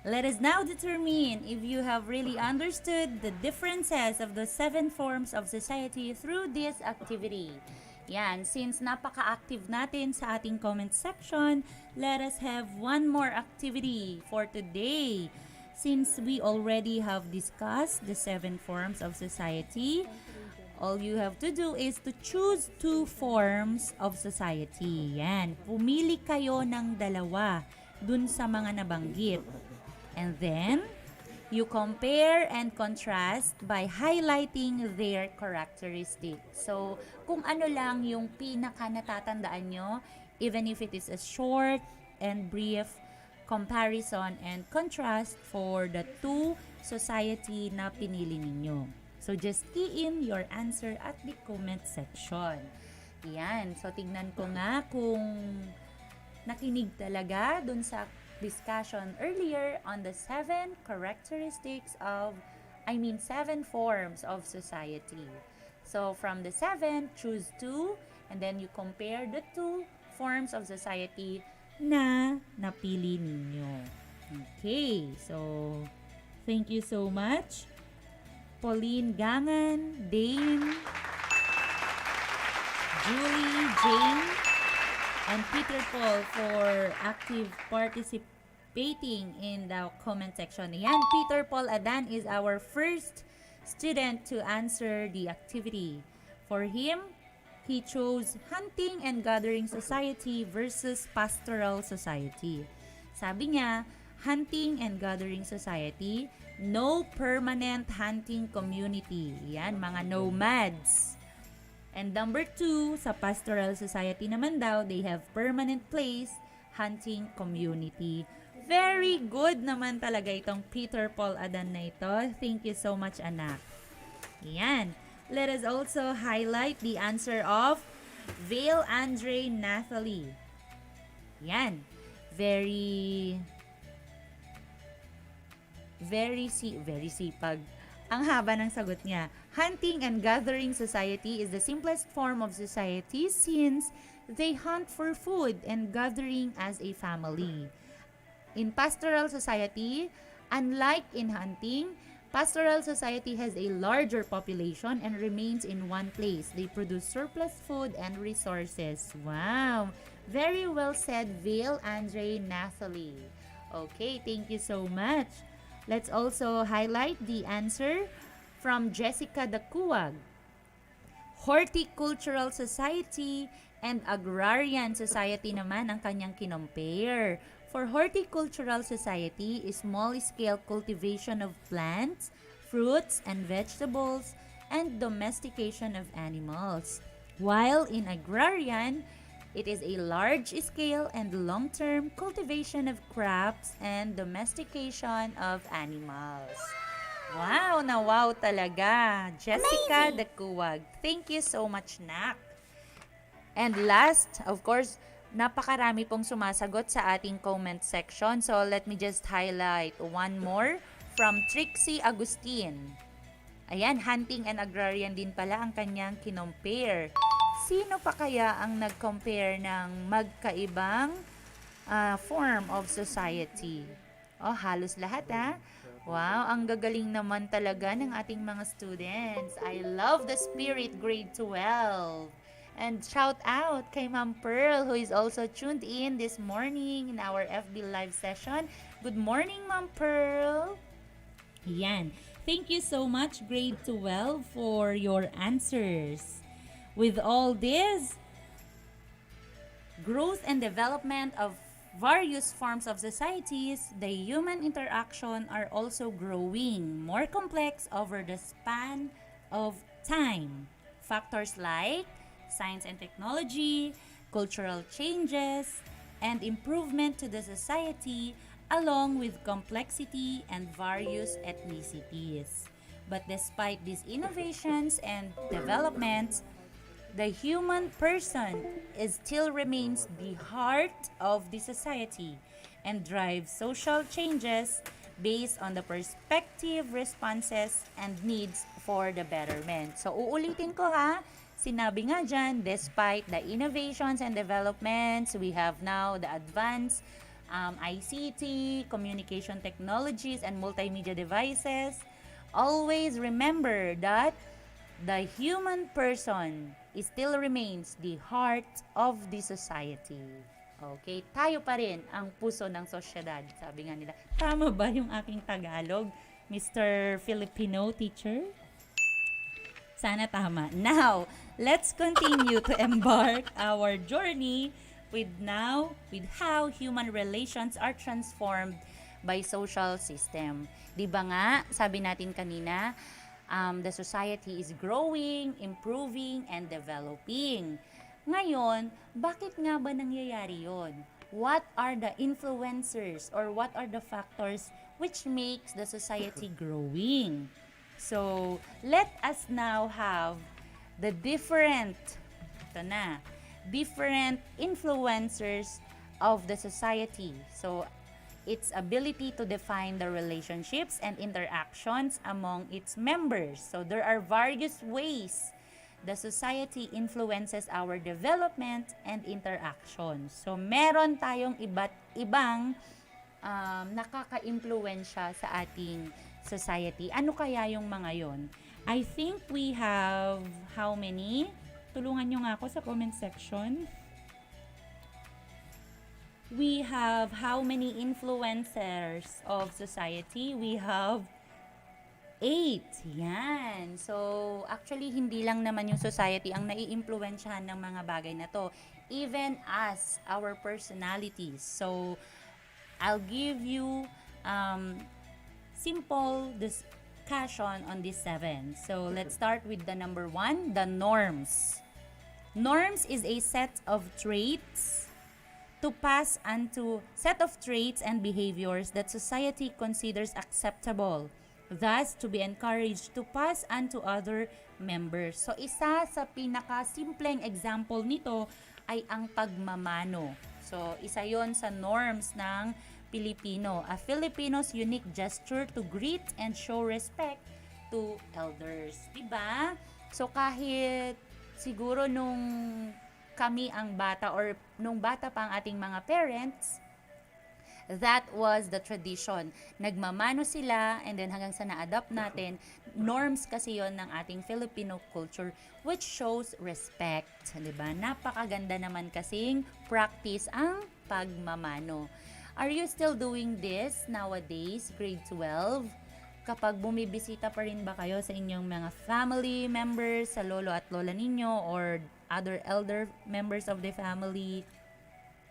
Let us now determine if you have really understood the differences of the 7 forms of society through this activity. Yan, since napaka-active natin sa ating comment section, let us have one more activity for today. Since we already have discussed the 7 forms of society, all you have to do is to choose 2 forms of society. Yan, pumili kayo ng dalawa dun sa mga nabanggit. And then, you compare and contrast by highlighting their characteristics. So, kung ano lang yung pinaka natatandaan nyo, even if it is a short and brief comparison and contrast for the 2 society na pinili ninyo. So, just key in your answer at the comment section. Yan. So, tignan ko nga kung nakinig talaga dun sa discussion earlier on the 7 characteristics of, 7 forms of society. So, from the 7, choose 2, and then you compare the 2 forms of society na napili ninyo. Okay, so, thank you so much, Pauline Gangan, Dane, Julie, Jane, and Peter Paul for active participating in the comment section. Yan, Peter Paul Adan is our first student to answer the activity. For him, he chose hunting and gathering society versus pastoral society. Sabi niya, hunting and gathering society, no permanent hunting community. Yan, mga nomads. And number 2, sa pastoral society naman daw, they have permanent place, hunting community. Very good naman talaga itong Peter Paul Adan na ito. Thank you so much, anak. Yan. Let us also highlight the answer of Vale Andre Nathalie. Yan. Very sipag. Ang haba ng sagot niya. Hunting and gathering society is the simplest form of society since they hunt for food and gathering as a family. In pastoral society, unlike in hunting, pastoral society has a larger population and remains in one place. They produce surplus food and resources. Wow! Very well said, Vale Andre Nathalie. Okay, thank you so much. Let's also highlight the answer from Jessica Dacuag. Horticultural Society and Agrarian Society naman ang kanyang kinompare. For horticultural society, small-scale cultivation of plants, fruits, and vegetables, and domestication of animals. While in agrarian, it is a large-scale and long-term cultivation of crops and domestication of animals. Wow, na wow talaga. Jessica Dakuwag. Thank you so much, Nak. And last, of course, napakarami pong sumasagot sa ating comment section. So let me just highlight one more from Trixie Agustin. Ayan, hunting and agrarian din pala ang kanyang kinompare. Sino pa kaya ang nag-compare ng magkaibang form of society? Oh, halos lahat Wow, ang gagaling naman talaga ng ating mga students. I love the spirit, grade 12. And shout out kay Ma'am Pearl who is also tuned in this morning in our FB live session. Good morning, Ma'am Pearl. Yan. Thank you so much, grade 12, for your answers. With all this, growth and development of various forms of societies, the human interaction are also growing more complex over the span of time. Factors like science and technology, cultural changes, and improvement to the society along with complexity and various ethnicities. But despite these innovations and developments, the human person still remains the heart of the society and drives social changes based on the perspective, responses, and needs for the betterment. So, uulitin ko sinabi nga dyan, despite the innovations and developments, we have now the advanced ICT, communication technologies, and multimedia devices. Always remember that the human person still remains the heart of the society. Okay, tayo pa rin ang puso ng sosyedad. Sabi nga nila, tama ba yung aking Tagalog, Mr. Filipino teacher? Sana tama. Now, let's continue to embark our journey with how human relations are transformed by social system. Di ba nga, sabi natin kanina, the society is growing, improving, and developing. Ngayon, bakit nga ba nangyayari yon? What are the influencers or what are the factors which makes the society growing? So, let us now have the different influencers of the society. So, its ability to define the relationships and interactions among its members. So there are various ways the society influences our development and interactions. So meron tayong iba't ibang nakaka-impluwensya sa ating society. Ano kaya yung mga yon? I think we have how many? Tulungan nyo nga ako sa comment section. We have how many influencers of society? We have 8. Yan. So, actually, hindi lang naman yung society ang nai-impluwensyahan ng mga bagay na to. Even us, our personalities. So, I'll give you simple discussion on these 7. So, let's start with the number 1, the norms. Norms is a set of traits and behaviors that society considers acceptable, thus to be encouraged to pass on to other members. So isa sa pinakasimpleng example nito ay ang pagmamano. So isa yon sa norms ng Pilipino. A Filipino's unique gesture to greet and show respect to elders. Diba? So kahit siguro nung kami ang bata or nung bata pa ang ating mga parents, that was the tradition. Nagmamano sila and then hanggang sa na-adapt natin, norms kasi yon ng ating Filipino culture which shows respect. Diba? Napakaganda naman kasing practice ang pagmamano. Are you still doing this nowadays, grade 12? Kapag bumibisita pa rin ba kayo sa inyong mga family members, sa lolo at lola ninyo or other elder members of the family,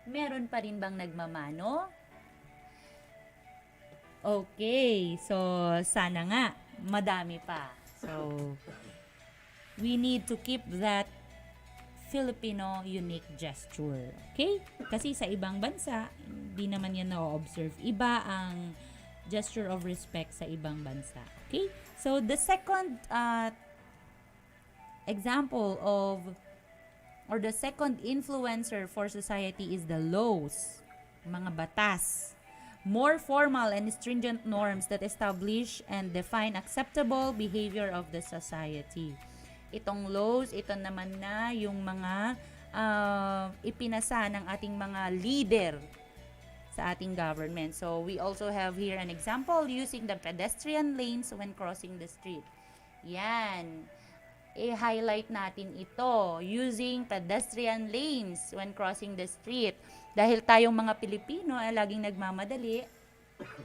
meron pa rin bang nagmamano? Okay, so sana nga madami pa. So we need to keep that Filipino unique gesture. Okay? Kasi sa ibang bansa, hindi naman yan na-observe. Iba ang gesture of respect sa ibang bansa. Okay? So the second example of or the second influencer for society is the laws, mga batas. More formal and stringent norms that establish and define acceptable behavior of the society. Itong laws, ito naman na yung mga ipinasa ng ating mga leader sa ating government. So, we also have here an example using the pedestrian lanes when crossing the street. Yan. I-highlight natin ito using pedestrian lanes when crossing the street. Dahil tayong mga Pilipino ay laging nagmamadali,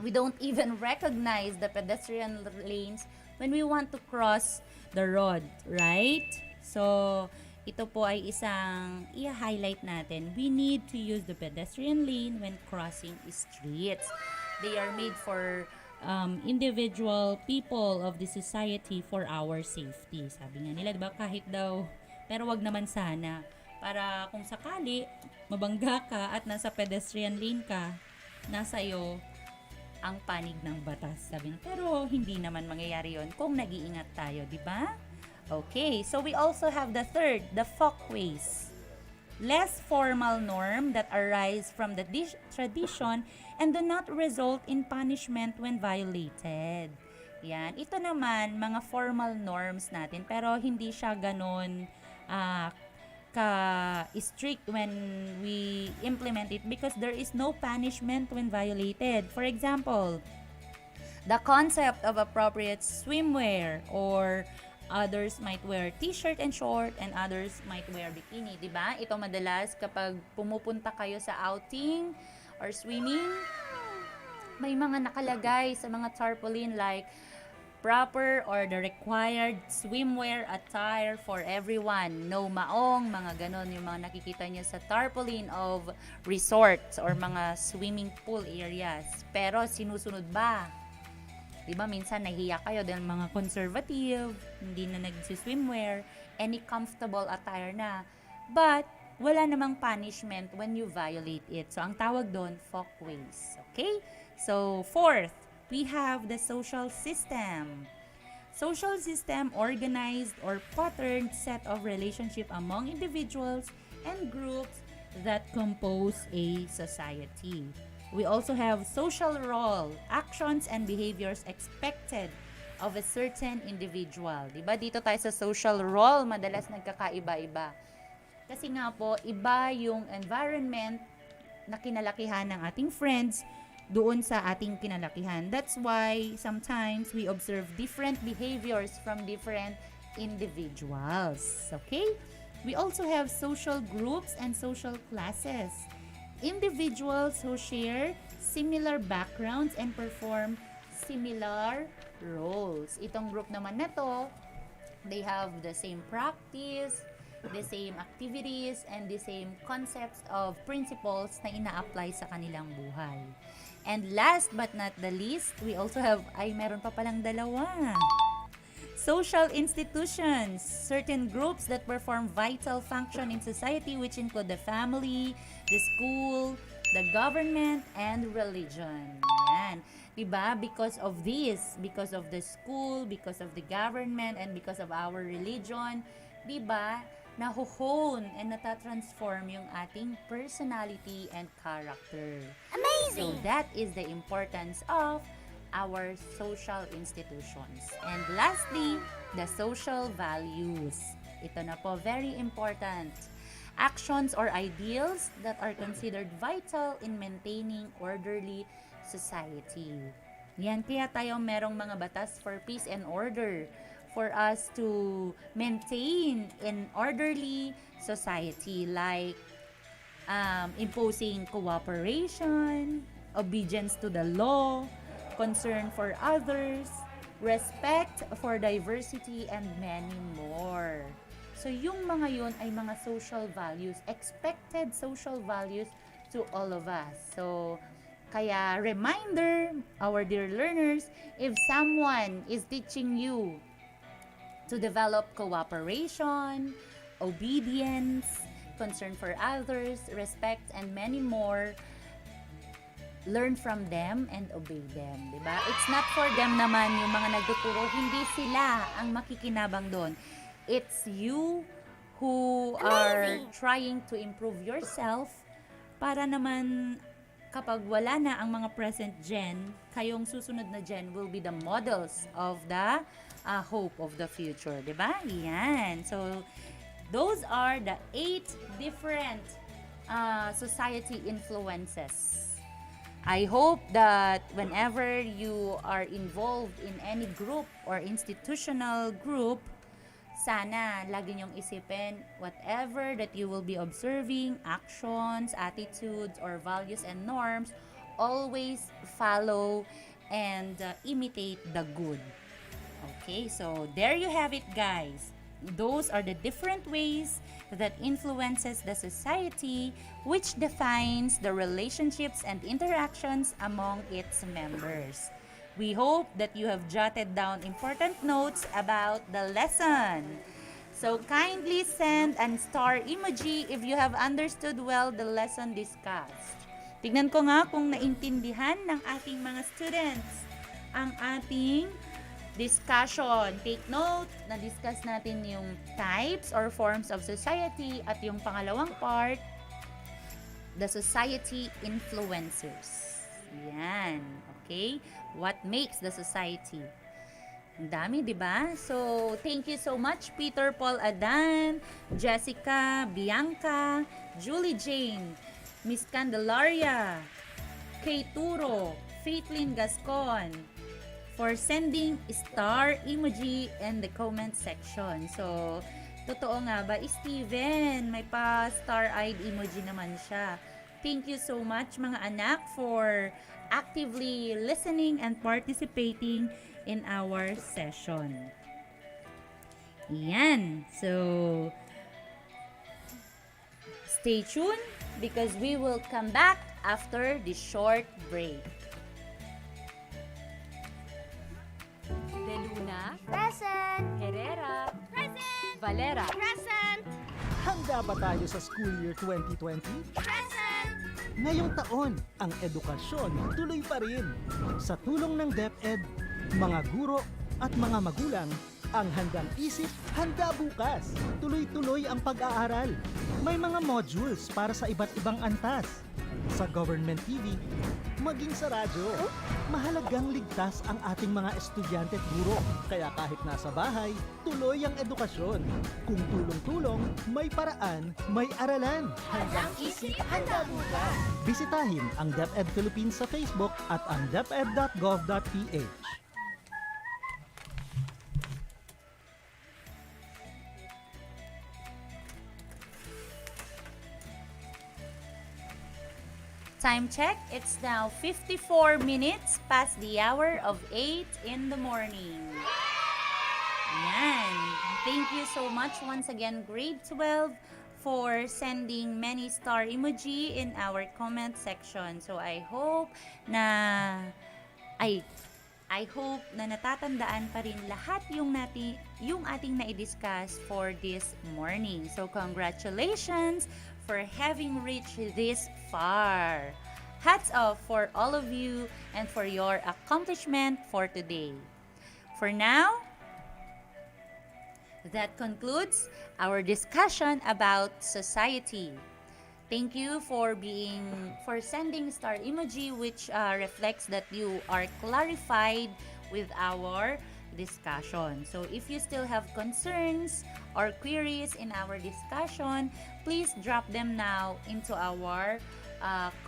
we don't even recognize the pedestrian lanes when we want to cross the road, right? So, ito po ay isang i-highlight natin. We need to use the pedestrian lane when crossing streets. They are made for individual people of the society for our safety. Sabi nga nila, diba, kahit daw, pero wag naman sana. Para kung sakali, mabangga ka at nasa pedestrian lane ka, nasa iyo ang panig ng batas. Sabi nga, pero hindi naman mangyayari yon kung nag-iingat tayo, di ba? Okay, so we also have the third, the folkways. Less formal norm that arise from the tradition and do not result in punishment when violated. Yan. Ito naman, mga formal norms natin, pero hindi siya ganon ka-strict when we implement it because there is no punishment when violated. For example, the concept of appropriate swimwear, or others might wear t-shirt and short and others might wear bikini, di ba? Ito madalas kapag pumupunta kayo sa outing or swimming, may mga nakalagay sa mga tarpaulin like proper or the required swimwear attire for everyone. No maong, mga ganon yung mga nakikita nyo sa tarpaulin of resorts or mga swimming pool areas. Pero sinusunod ba? Diba minsan nahiya kayo dahil mga conservative, hindi na nagsiswimwear, any comfortable attire na. But wala namang punishment when you violate it. So ang tawag doon, folkways. Okay? So fourth, we have the social system. Social system, organized or patterned set of relationship among individuals and groups that compose a society. We also have social role, actions and behaviors expected of a certain individual. Diba? Dito tayo sa social role, madalas nagkakaiba-iba. Kasi nga po, iba yung environment na kinalakihan ng ating friends doon sa ating kinalakihan. That's why sometimes we observe different behaviors from different individuals. Okay? We also have social groups and social classes. Individuals who share similar backgrounds and perform similar roles. Itong group naman na to, they have the same practice, the same activities, and the same concepts of principles na ina-apply sa kanilang buhay. And last but not the least, we also have, meron pa palang dalawa. Social institutions, certain groups that perform vital function in society which include the family, the school, the government, and religion. Yan. Diba? Because of this, because of the school, because of the government, and because of our religion, diba? Nahuhone and natatransform yung ating personality and character. Amazing! So that is the importance of our social institutions. And lastly, the social values. Ito na po, very important. Actions or ideals that are considered vital in maintaining orderly society. Yan, kaya tayo merong mga batas for peace and order for us to maintain an orderly society, like imposing cooperation, obedience to the law, concern for others, respect for diversity, and many more. So yung mga yun ay mga social values, expected social values to all of us. So Kaya reminder, our dear learners, if someone is teaching you to develop cooperation, obedience, concern for others, respect, and many more, learn from them and obey them, di ba? It's not for them naman yung mga nagtuturo, hindi sila ang makikinabang doon. It's you who are trying to improve yourself para naman kapag wala na ang mga present gen, kayong susunod na gen will be the models of the hope of the future, di ba? Yan. So, those are the 8 different society influences. I hope that whenever you are involved in any group or institutional group, sana lagi niyong isipin whatever that you will be observing, actions, attitudes, or values and norms, always follow and imitate the good. Okay, so there you have it, guys. Those are the different ways that influences the society, which defines the relationships and interactions among its members. We hope that you have jotted down important notes about the lesson. So kindly send an star emoji if you have understood well the lesson discussed. Tignan ko nga kung naintindihan ng ating mga students ang ating discussion. Take note, na-discuss natin yung types or forms of society at yung pangalawang part, the society influencers. Yan. Okay? What makes the society? Ang dami, di ba? So, thank you so much, Peter Paul Adan, Jessica, Bianca, Julie Jane, Miss Candelaria, Kay Turo, Faithlyn Gascon, for sending star emoji in the comment section. So, totoo nga ba? Steven, may pa star-eyed emoji naman siya. Thank you so much mga anak for actively listening and participating in our session. Yan. So, stay tuned because we will come back after this short break. De Luna, Present! Herrera, Present! Valera, Present! Handa ba tayo sa school year 2020? Present! Ngayong taon, ang edukasyon tuloy pa rin. Sa tulong ng DepEd, mga guro at mga magulang, ang handang isip, handa bukas. Tuloy-tuloy ang pag-aaral. May mga modules para sa iba't ibang antas. Sa government TV, maging sa radyo. Mahalagang ligtas ang ating mga estudyante at guro. Kaya kahit nasa bahay, tuloy ang edukasyon. Kung tulong-tulong, may paraan, may aralan. Handang isip, handa bukas. Bisitahin ang DepEd Philippines sa Facebook at ang deped.gov.ph. Time check, it's now 54 minutes past the hour of 8 in the morning. Yan. Thank you so much once again, grade 12, for sending many star emoji in our comment section. So I hope na natatandaan pa rin lahat yung ating na-discuss for this morning. So congratulations for having reached this far. Hats off for all of you and for your accomplishment for today. For now, that concludes our discussion about society. Thank you for sending star emoji, which reflects that you are clarified with our discussion. So if you still have concerns or queries in our discussion, please drop them now into our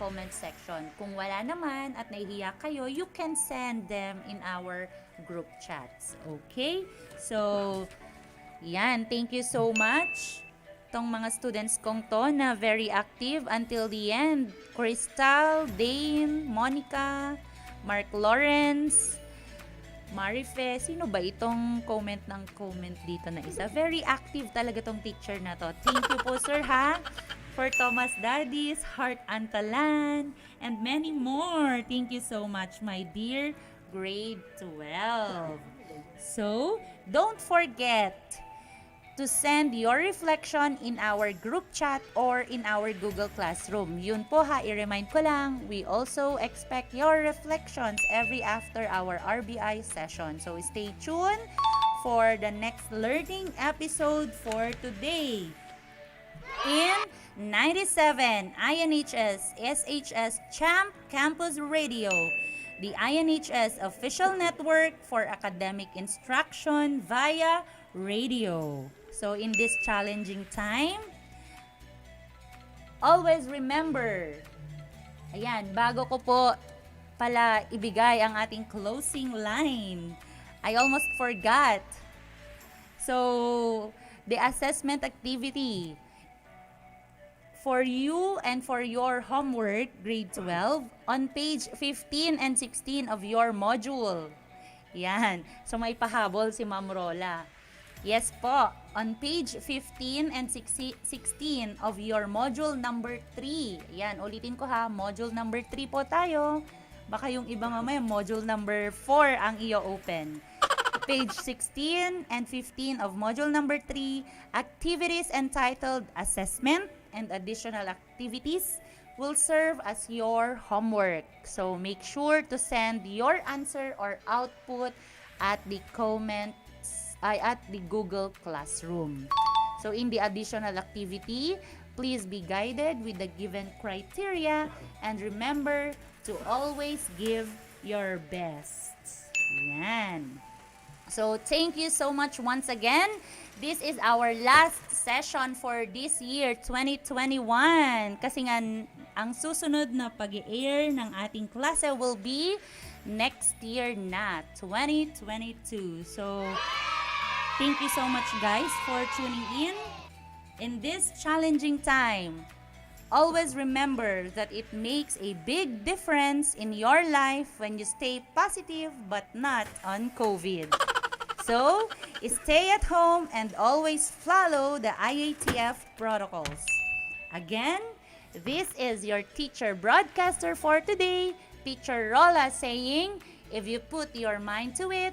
comment section. Kung wala naman at nahihiya kayo, you can send them in our group chats. Okay? So, yan. Thank you so much. Tong mga students kong to na very active until the end. Crystal, Dane, Monica, Mark Lawrence, Marife, sino ba itong comment dito na isa? Very active talaga tong teacher na to. Thank you po, sir, ha? for Thomas Daddy's, Heart Antalan, and many more. Thank you so much, my dear grade 12. So, don't forget to send your reflection in our group chat or in our Google Classroom. Yun po ha, i-remind ko lang, we also expect your reflections every after our RBI session. So stay tuned for the next learning episode for today. In 97 INHS SHS Champ Campus Radio, the INHS official network for academic instruction via radio. So in this challenging time, always remember, ayan, bago ko po pala ibigay ang ating closing line, I almost forgot. So, the assessment activity for you and for your homework, grade 12, on page 15 and 16 of your module. Yan. So, may pahabol si Ma'am Rola. Yes po, on page 15 and 16 of your module number 3. Yan, ulitin ko ha, module number 3 po tayo. Baka yung iba mamaya, module number 4 ang i-open. Page 16 and 15 of module number 3, activities entitled Assessment and Additional Activities will serve as your homework. So make sure to send your answer or output at the at the Google Classroom. So in the additional activity, please be guided with the given criteria and remember to always give your best. Yan. So thank you so much once again. This is our last session for this year, 2021. Kasi nga, ang susunod na pag-i-air ng ating klase will be next year na, 2022. So, thank you so much guys for tuning in this challenging time. Always remember that it makes a big difference in your life when you stay positive but not on COVID. So, stay at home and always follow the IATF protocols. Again, this is your teacher broadcaster for today, Teacher Rola, saying, if you put your mind to it,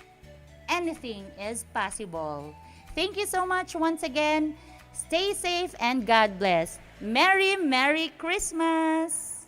anything is possible. Thank you so much once again. Stay safe and God bless. Merry, Merry Christmas!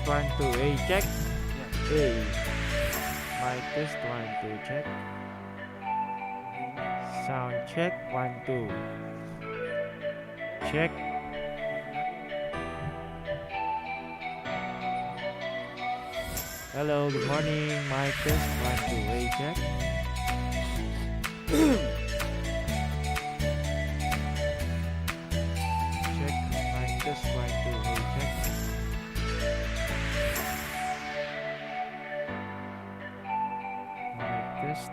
1 2 A check. A. Mic test 1 2 check. Sound check 1 2. Check. Hello, good morning. Mic test 1 2 A check. Check. Mic test 1 2 A check. Mic test.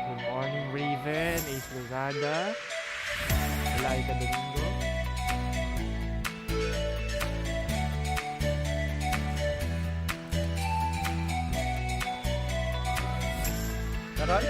Good morning, Raven. Ace Lozada. Laika Domingo. Carol?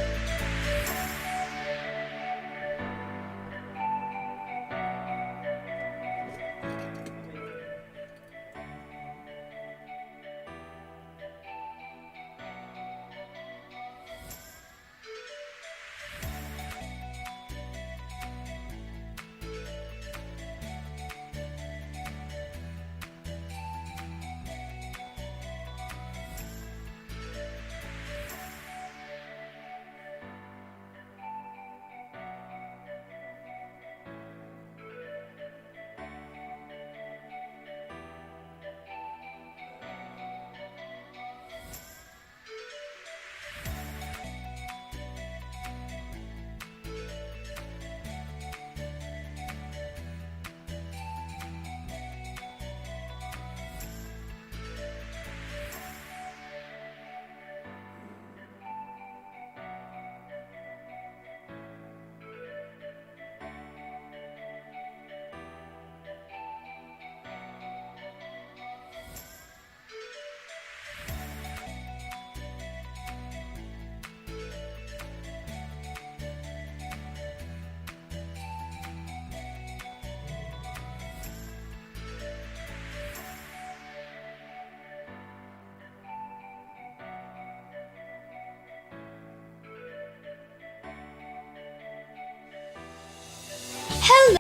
Hello.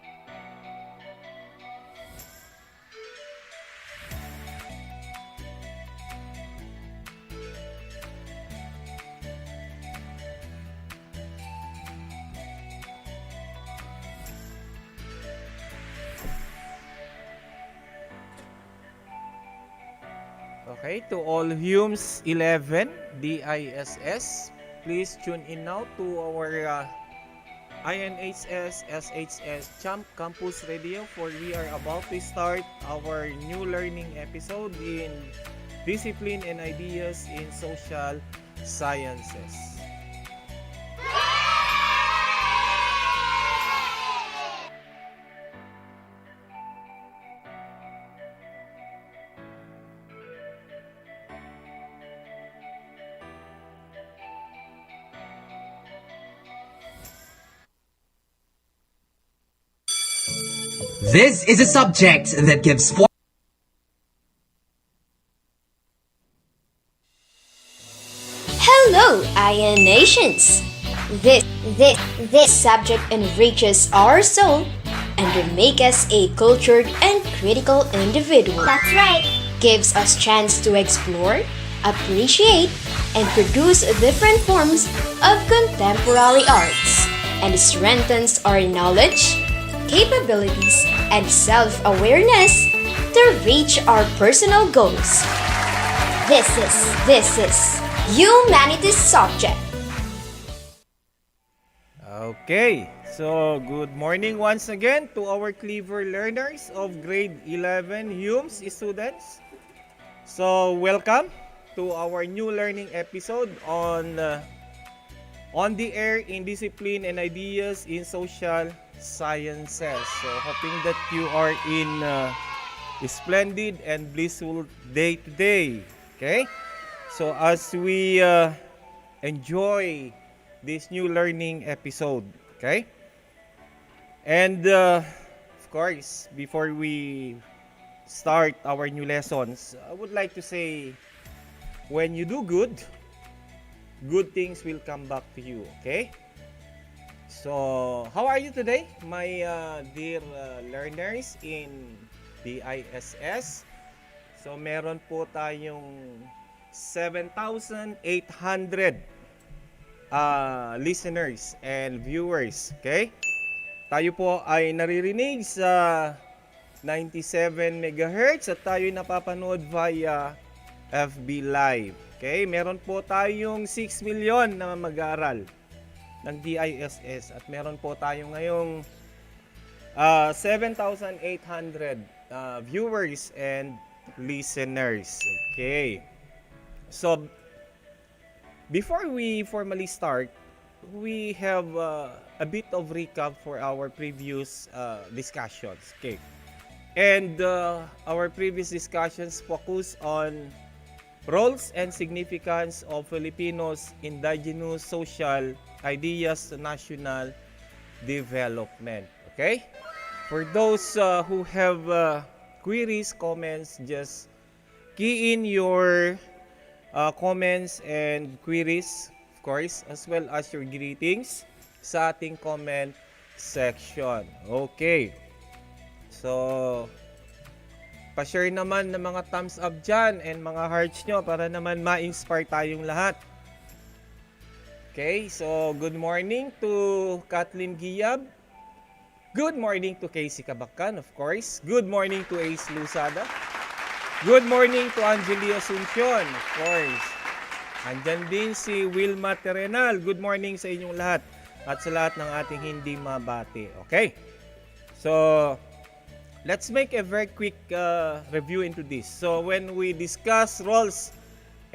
Okay, to all Humes 11 DISS, please tune in now to our INHS SHS Champ Campus Radio, for we are about to start our new learning episode in Discipline and Ideas in Social Sciences. This is a subject that gives form. Hello, IN Nations! This subject enriches our soul and will make us a cultured and critical individual. That's right. Gives us chance to explore, appreciate, and produce different forms of contemporary arts, and strengthens our knowledge, capabilities, and self-awareness to reach our personal goals. This is Humanities subject. Okay, so good morning once again to our clever learners of grade 11 Humes students. So welcome to our new learning episode on the air in Discipline and Ideas in Social Sciences. So hoping that you are in a splendid and blissful day today. Okay? So as we enjoy this new learning episode, okay? And of course, before we start our new lessons, I would like to say, when you do good, good things will come back to you, okay? So, how are you today, my dear learners in the ISS? So, meron po tayong 7,800 listeners and viewers. Okay? Tayo po ay naririnig sa 97 MHz at tayo napapanood via FB Live. Okay? Meron po tayong 6 million na mag-aaral ng DISS at meron po tayo ngayong 7,800 viewers and listeners. Okay. So, before we formally start, we have a bit of recap for our previous discussions. Okay. And our previous discussions focus on roles and significance of Filipinos' indigenous social ideas to national development. Okay? For those who have queries, comments, just key in your comments and queries, of course, as well as your greetings sa ating comment section. Okay. So, pa-share naman ng mga thumbs up dyan and mga hearts nyo para naman ma-inspire tayong lahat. Okay, so good morning to Kathleen Giyab. Good morning to Casey Kabakan, of course. Good morning to Ace Lusada. Good morning to Angelie Asuncion, of course. Andyan din si Wilma Terenal. Good morning sa inyong lahat at sa lahat ng ating hindi mabati. Okay, so let's make a very quick review into this. So when we discuss roles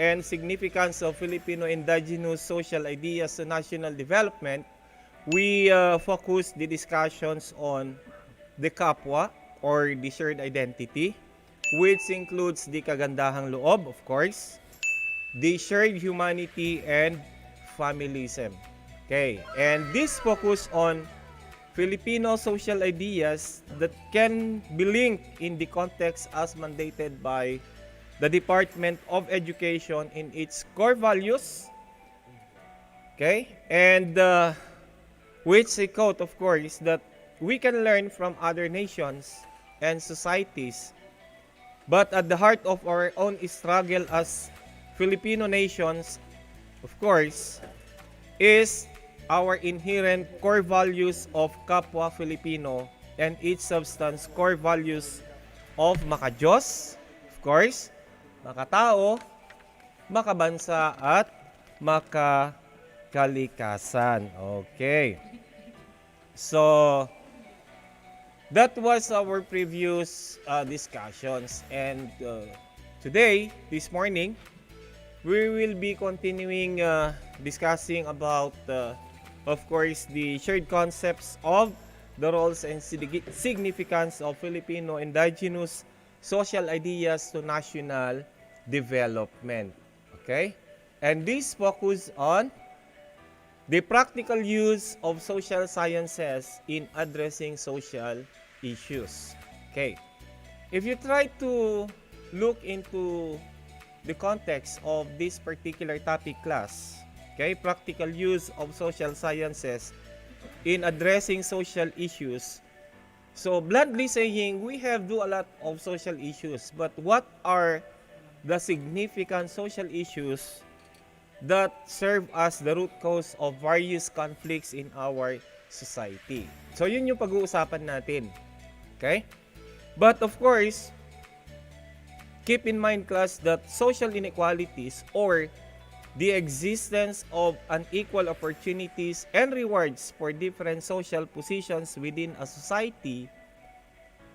and significance of Filipino indigenous social ideas to national development, we focus the discussions on the kapwa or the shared identity, which includes the kagandahang loob, of course, the shared humanity and familism. Okay, and this focus on Filipino social ideas that can be linked in the context as mandated by the Department of Education in its core values. Okay, and which a quote, of course, that we can learn from other nations and societies. But at the heart of our own struggle as Filipino nations, of course, is our inherent core values of kapwa Filipino and its substance core values of makadiyos, of course, makatao, makabansa at makakalikasan. Okay. So that was our previous discussions, and today, this morning, we will be continuing discussing about of course, the shared concepts of the roles and significance of Filipino indigenous social ideas to national development. Okay? And this focus on the practical use of social sciences in addressing social issues. Okay. If you try to look into the context of this particular topic class, okay, practical use of social sciences in addressing social issues. So, bluntly saying, we have do a lot of social issues, but what are the significant social issues that serve as the root cause of various conflicts in our society? So, yun yung pag-uusapan natin. Okay? But of course, keep in mind, class, that social inequalities or the existence of unequal opportunities and rewards for different social positions within a society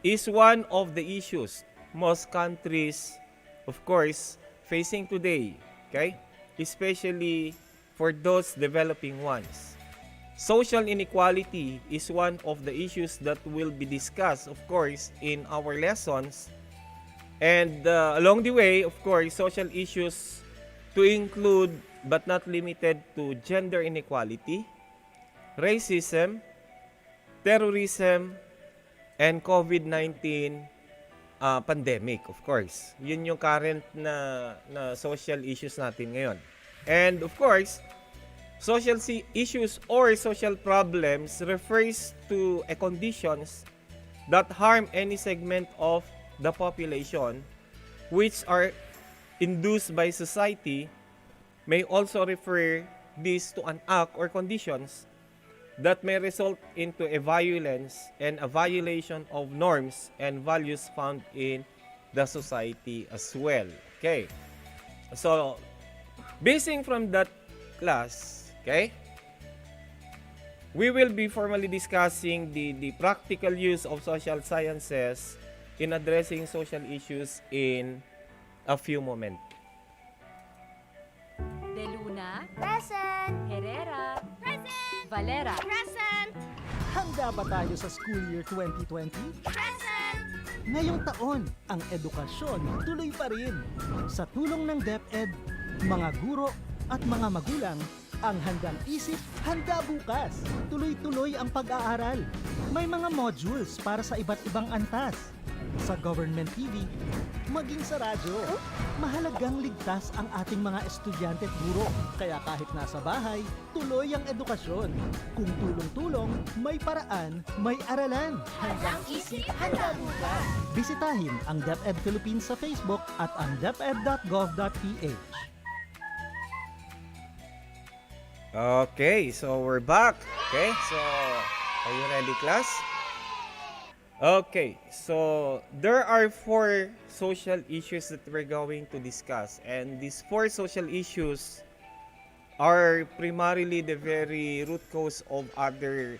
is one of the issues most countries, of course, facing today, okay? Especially for those developing ones. Social inequality is one of the issues that will be discussed, of course, in our lessons. And along the way, of course, social issues to include but not limited to gender inequality, racism, terrorism, and COVID-19 pandemic, of course. Yun yung current na social issues natin ngayon. And of course, Issues or social problems refers to a conditions that harm any segment of the population which are induced by society. May also refer this to an act or conditions that may result into a violence and a violation of norms and values found in the society as well. Okay. So, basing from that class, okay, we will be formally discussing the practical use of social sciences in addressing social issues in a few moments. De Luna, Present. Herrera, Present. Valera, Present. Handa ba tayo sa school year 2020? Present. Ngayong taon, ang edukasyon tuloy pa rin. Sa tulong ng DepEd, mga guro at mga magulang, ang handang isip, handa bukas. Tuloy-tuloy ang pag-aaral. May mga modules para sa iba't ibang antas. Sa government TV, maging sa radyo. Mahalagang ligtas ang ating mga estudyante at guro. Kaya kahit nasa bahay, tuloy ang edukasyon. Kung tulong-tulong, may paraan, may aralan. Handang isip, handa bukas. Bisitahin ang DepEd Philippines sa Facebook at ang deped.gov.ph. Okay, so we're back. Okay, so are you ready, class? Okay, so there are 4 social issues that we're going to discuss, and these 4 social issues are primarily the very root cause of other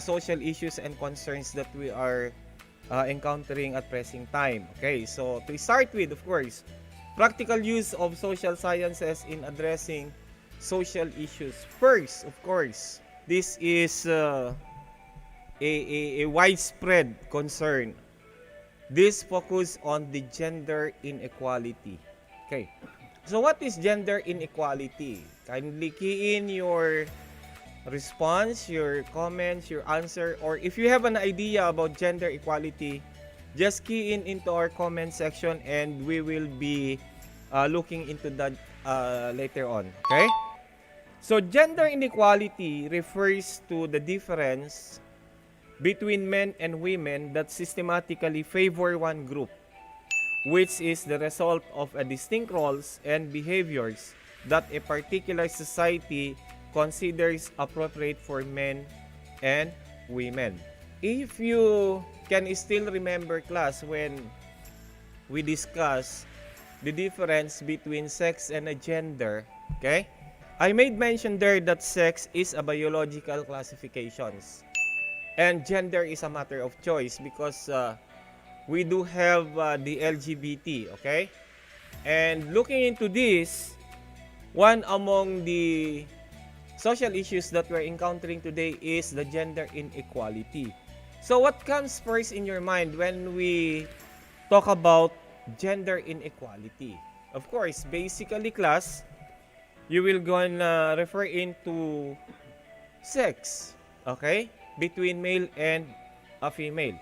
social issues and concerns that we are encountering at present time. Okay, so to start with, of course, practical use of social sciences in addressing social issues. First, of course, this is a widespread concern. This focus on the gender inequality. Okay. So what is gender inequality? Kindly key in your response, your comments, your answer, or if you have an idea about gender equality, just key in into our comment section and we will be looking into that later on. Okay? So gender inequality refers to the difference between men and women that systematically favor one group, which is the result of a distinct roles and behaviors that a particular society considers appropriate for men and women. If you can still remember, class, when we discuss the difference between sex and a gender, okay? I made mention there that sex is a biological classifications. And gender is a matter of choice because we do have the LGBT, okay? And looking into this, one among the social issues that we're encountering today is the gender inequality. So what comes first in your mind when we talk about gender inequality? Of course, basically, class, you will gonna refer into sex, okay? Between male and a female.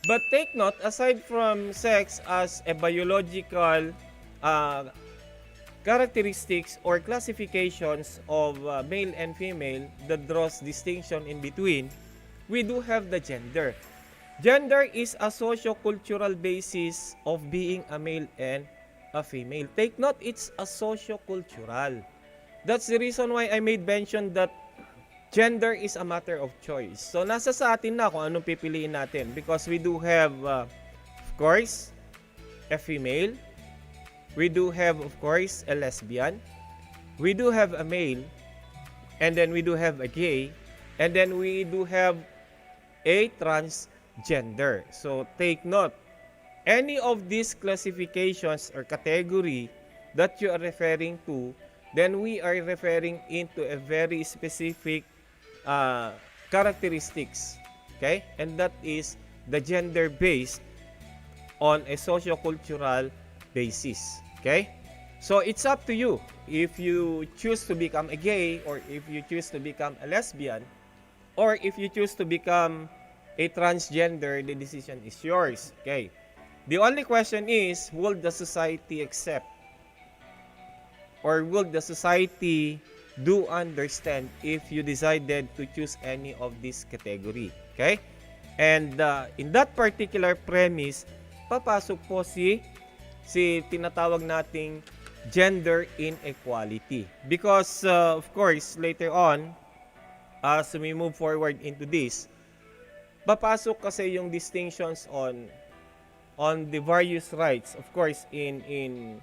But take note, aside from sex as a biological characteristics or classifications of male and female that draws distinction in between, we do have the gender. Gender is a socio-cultural basis of being a male and a female. Take note, it's a socio-cultural. That's the reason why I made mention that gender is a matter of choice. So, nasa sa atin na kung anong pipiliin natin because we do have, of course, a female. We do have, of course, a lesbian. We do have a male. And then we do have a gay. And then we do have a transgender. So, take note. Any of these classifications or category that you are referring to, then we are referring into a very specific characteristics, okay? And that is the gender based on a socio-cultural basis, okay? So it's up to you if you choose to become a gay or if you choose to become a lesbian or if you choose to become a transgender, the decision is yours, okay? The only question is, will the society accept or will the society do understand if you decided to choose any of this category. Okay? And in that particular premise, papasok po si tinatawag nating gender inequality. Because, of course, later on, as we move forward into this, papasok kasi yung distinctions on the various rights, of course, in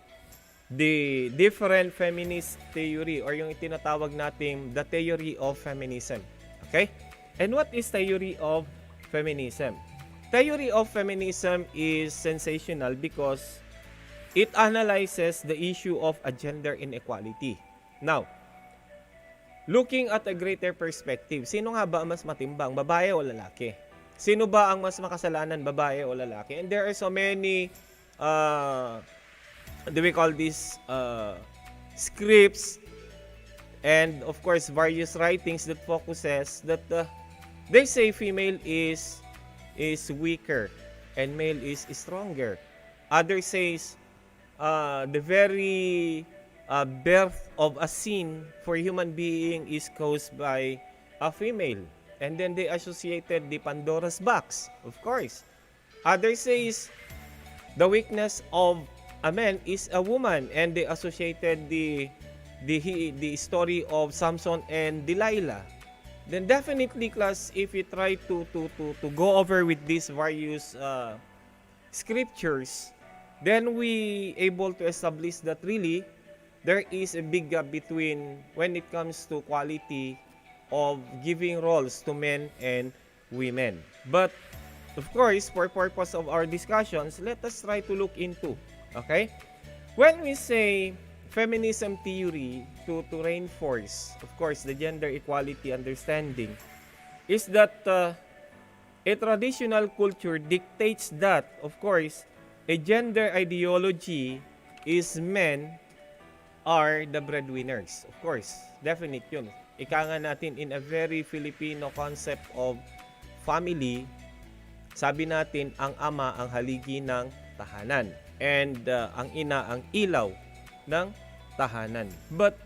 the different feminist theory or yung tinatawag nating the theory of feminism. Okay? And what is theory of feminism? Theory of feminism is sensational because it analyzes the issue of a gender inequality. Now, looking at a greater perspective, sino nga ba ang mas matimbang, babae o lalaki? Sino ba ang mas makasalanan, babae o lalaki? And there are so many, do we call this, scripts and of course various writings that focuses that they say female is weaker and male is stronger. Others says the very birth of a sin for human being is caused by a female. And then they associated the Pandora's box, of course. Others says the weakness of a man is a woman, and they associated the story of Samson and Delilah. Then definitely, class, if you try to go over with these various scriptures, then we able to establish that really there is a big gap between when it comes to quality of giving roles to men and women. But of course, for purpose of our discussions, let us try to look into, okay? When we say feminism theory to reinforce, of course, the gender equality understanding, is that a traditional culture dictates that, of course, a gender ideology is men are the breadwinners. Of course, definite yun. Ika nga natin in a very Filipino concept of family, sabi natin ang ama ang haligi ng tahanan and ang ina ang ilaw ng tahanan. But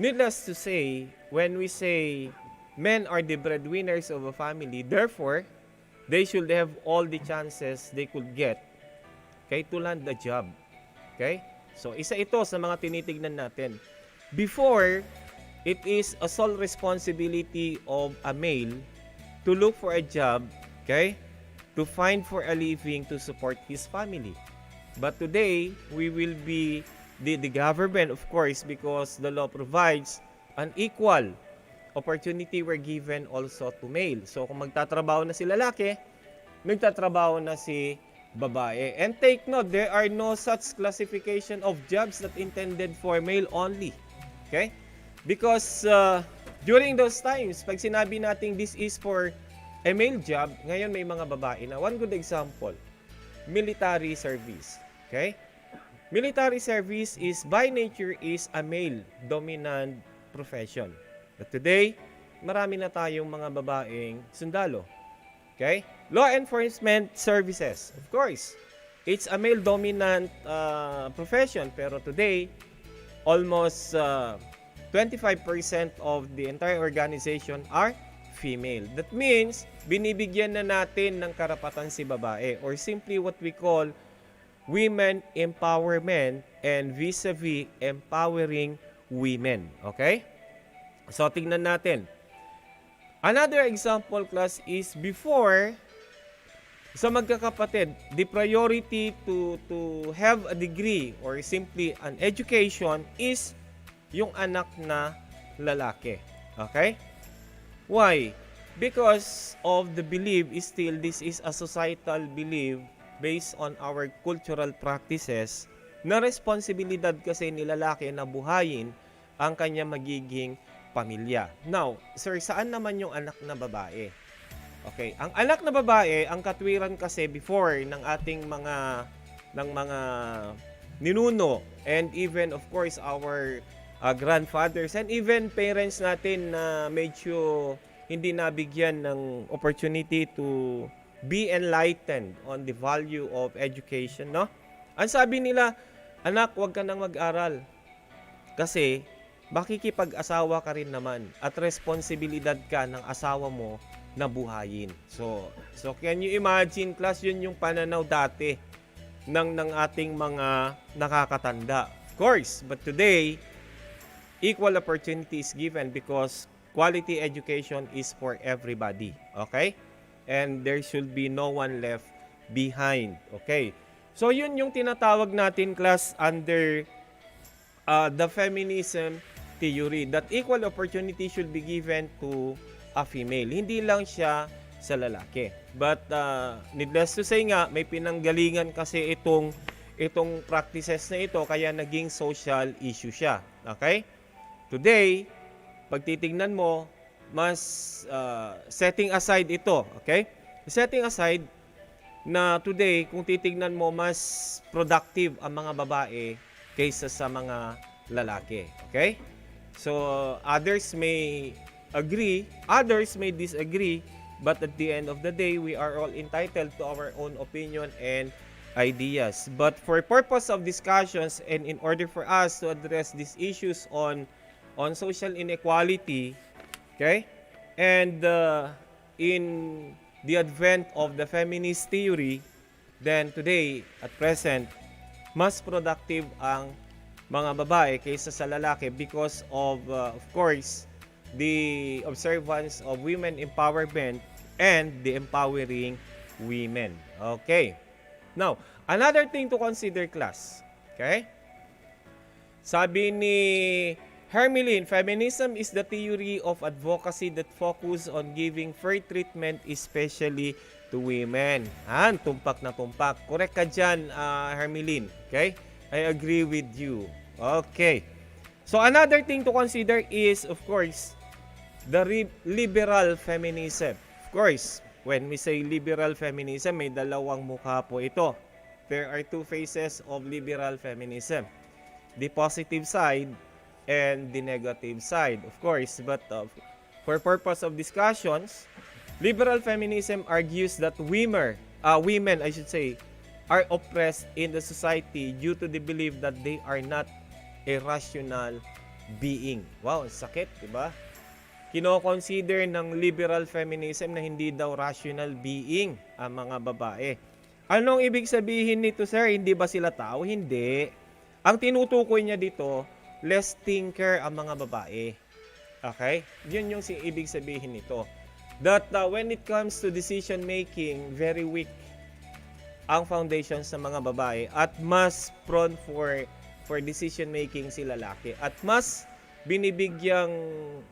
needless to say, when we say men are the breadwinners of a family, therefore, they should have all the chances they could get, okay, to land a job. Okay? So, isa ito sa mga tinitignan natin. Before, it is a sole responsibility of a male to look for a job, okay, to find for a living to support his family. But today, we will be the government, of course, because the law provides an equal opportunity were given also to male. So, kung magtatrabaho na si lalaki, nagtatrabaho na si babae. And take note, there are no such classification of jobs that intended for male only. Okay? Because during those times, pag sinabi natin this is for a male job, ngayon may mga babae na. One good example, military service. Okay? Military service is by nature is a male dominant profession. But today, marami na tayong mga babaeng sundalo. Okay? Law enforcement services. Of course, it's a male dominant profession, pero today almost 25% of the entire organization are female. That means, binibigyan na natin ng karapatan si babae or simply what we call women empowerment and vis-a-vis empowering women. Okay? So, tingnan natin. Another example, class, is before, sa magkakapatid, the priority to have a degree or simply an education is yung anak na lalaki. Okay? Why? Because of the belief is still this is a societal belief based on our cultural practices na responsibilidad kasi ni lalaki na buhayin ang kanya magiging pamilya. Now, sir, saan naman yung anak na babae? Okay, ang anak na babae, ang katwiran kasi before ng ating mga ninuno and even of course our grandfathers and even parents natin na medyo hindi nabigyan ng opportunity to be enlightened on the value of education, no? Ang sabi nila, anak, huwag ka nang mag-aral kasi makikipag-asawa ka rin naman at responsibilidad ka ng asawa mo na buhayin. So can you imagine, class, yun yung pananaw dati ng ating mga nakakatanda. Of course, but today, equal opportunity is given because quality education is for everybody. Okay? And there should be no one left behind. Okay? So yun yung tinatawag natin, class, under the feminism theory, that equal opportunity should be given to a female. Hindi lang siya sa lalaki. But needless to say nga, may pinanggalingan kasi itong practices na ito, kaya naging social issue siya. Okay? Today, pag titingnan mo, mas setting aside ito. Okay? Setting aside na today, kung titingnan mo, mas productive ang mga babae kaysa sa mga lalaki. Okay? So, others may agree, others may disagree, but at the end of the day, we are all entitled to our own opinion and ideas. But for purpose of discussions and in order for us to address these issues on social inequality, okay, and in the advent of the feminist theory, then today, at present, mas productive ang mga babae kaysa sa lalaki because of course, the observance of women empowerment and the empowering women. Okay. Now, another thing to consider, class. Okay? Sabi ni Hermelin, feminism is the theory of advocacy that focus on giving fair treatment especially to women. Tumpak na tumpak. Correct ka dyan, Hermelin. Okay? I agree with you. Okay. So another thing to consider is, of course, the liberal feminism. Of course, when we say liberal feminism, may dalawang mukha po ito. There are two faces of liberal feminism. The positive side and the negative side, of course. But for purpose of discussions, liberal feminism argues that women, are oppressed in the society due to the belief that they are not a rational being. Wow, sakit, diba? Kino-consider ng liberal feminism na hindi daw rational being ang mga babae. Anong ibig sabihin nito, sir? Hindi ba sila tao? Hindi. Ang tinutukoy niya dito, less thinker ang mga babae. Okay? Yun yung ibig sabihin nito. That when it comes to decision making, very weak ang foundation sa mga babae at mas prone for decision making si lalaki at mas binibigyang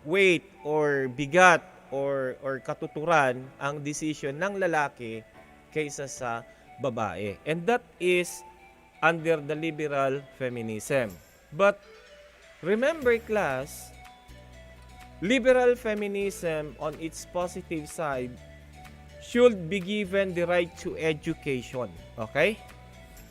weight or bigat or katuturan ang decision ng lalaki kaysa sa babae. And that is under the liberal feminism. But remember, class, liberal feminism on its positive side should be given the right to education. Okay?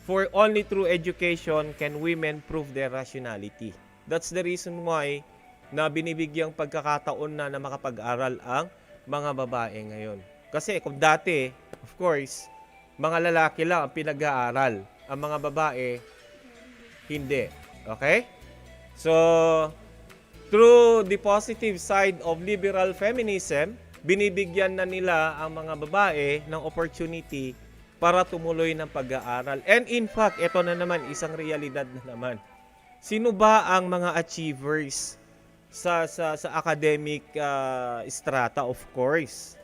For only through education can women prove their rationality. That's the reason why na binibigyang pagkakataon na makapag-aral ang mga babae ngayon. Kasi kung dati, of course, mga lalaki lang ang pinag-aaral. Ang mga babae, hindi. Okay? So, through the positive side of liberal feminism, binibigyan na nila ang mga babae ng opportunity para tumuloy ng pag-aaral. And in fact, ito na naman, isang realidad na naman. Sino ba ang mga achievers sa academic strata? Of course,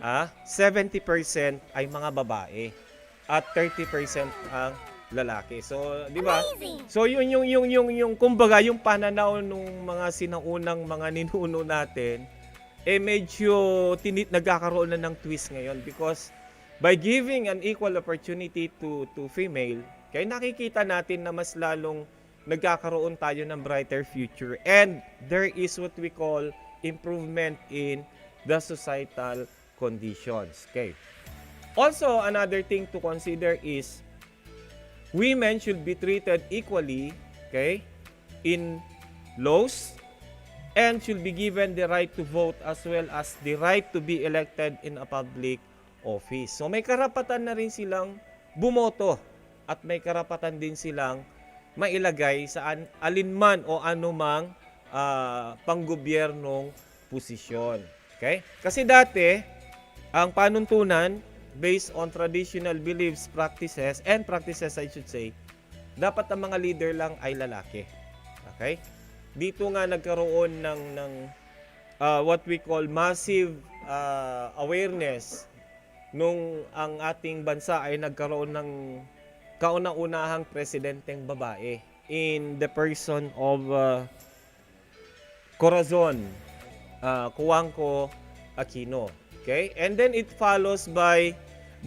70% ay mga babae at 30% ang lalaki. So, di ba? So, yung kumbaga, yung pananaw ng mga sinaunang mga ninuno natin, medyo nagkakaroon na ng twist ngayon because by giving an equal opportunity to female, kaya nakikita natin na mas lalong nagkakaroon tayo ng brighter future and there is what we call improvement in the societal conditions. Okay. Also, another thing to consider is women should be treated equally, okay, in laws and should be given the right to vote as well as the right to be elected in a public office. So may karapatan na rin silang bumoto at may karapatan din silang mailagay sa alinman o anumang panggobyernong posisyon. Okay? Kasi dati, ang panuntunan based on traditional beliefs, practices I should say, dapat ang mga leader lang ay lalaki. Okay? Dito nga nagkaroon ng what we call massive awareness nung ang ating bansa ay nagkaroon ng kauna-unahang presidenteng babae in the person of Corazon Cuangco Aquino. Okay? And then it follows by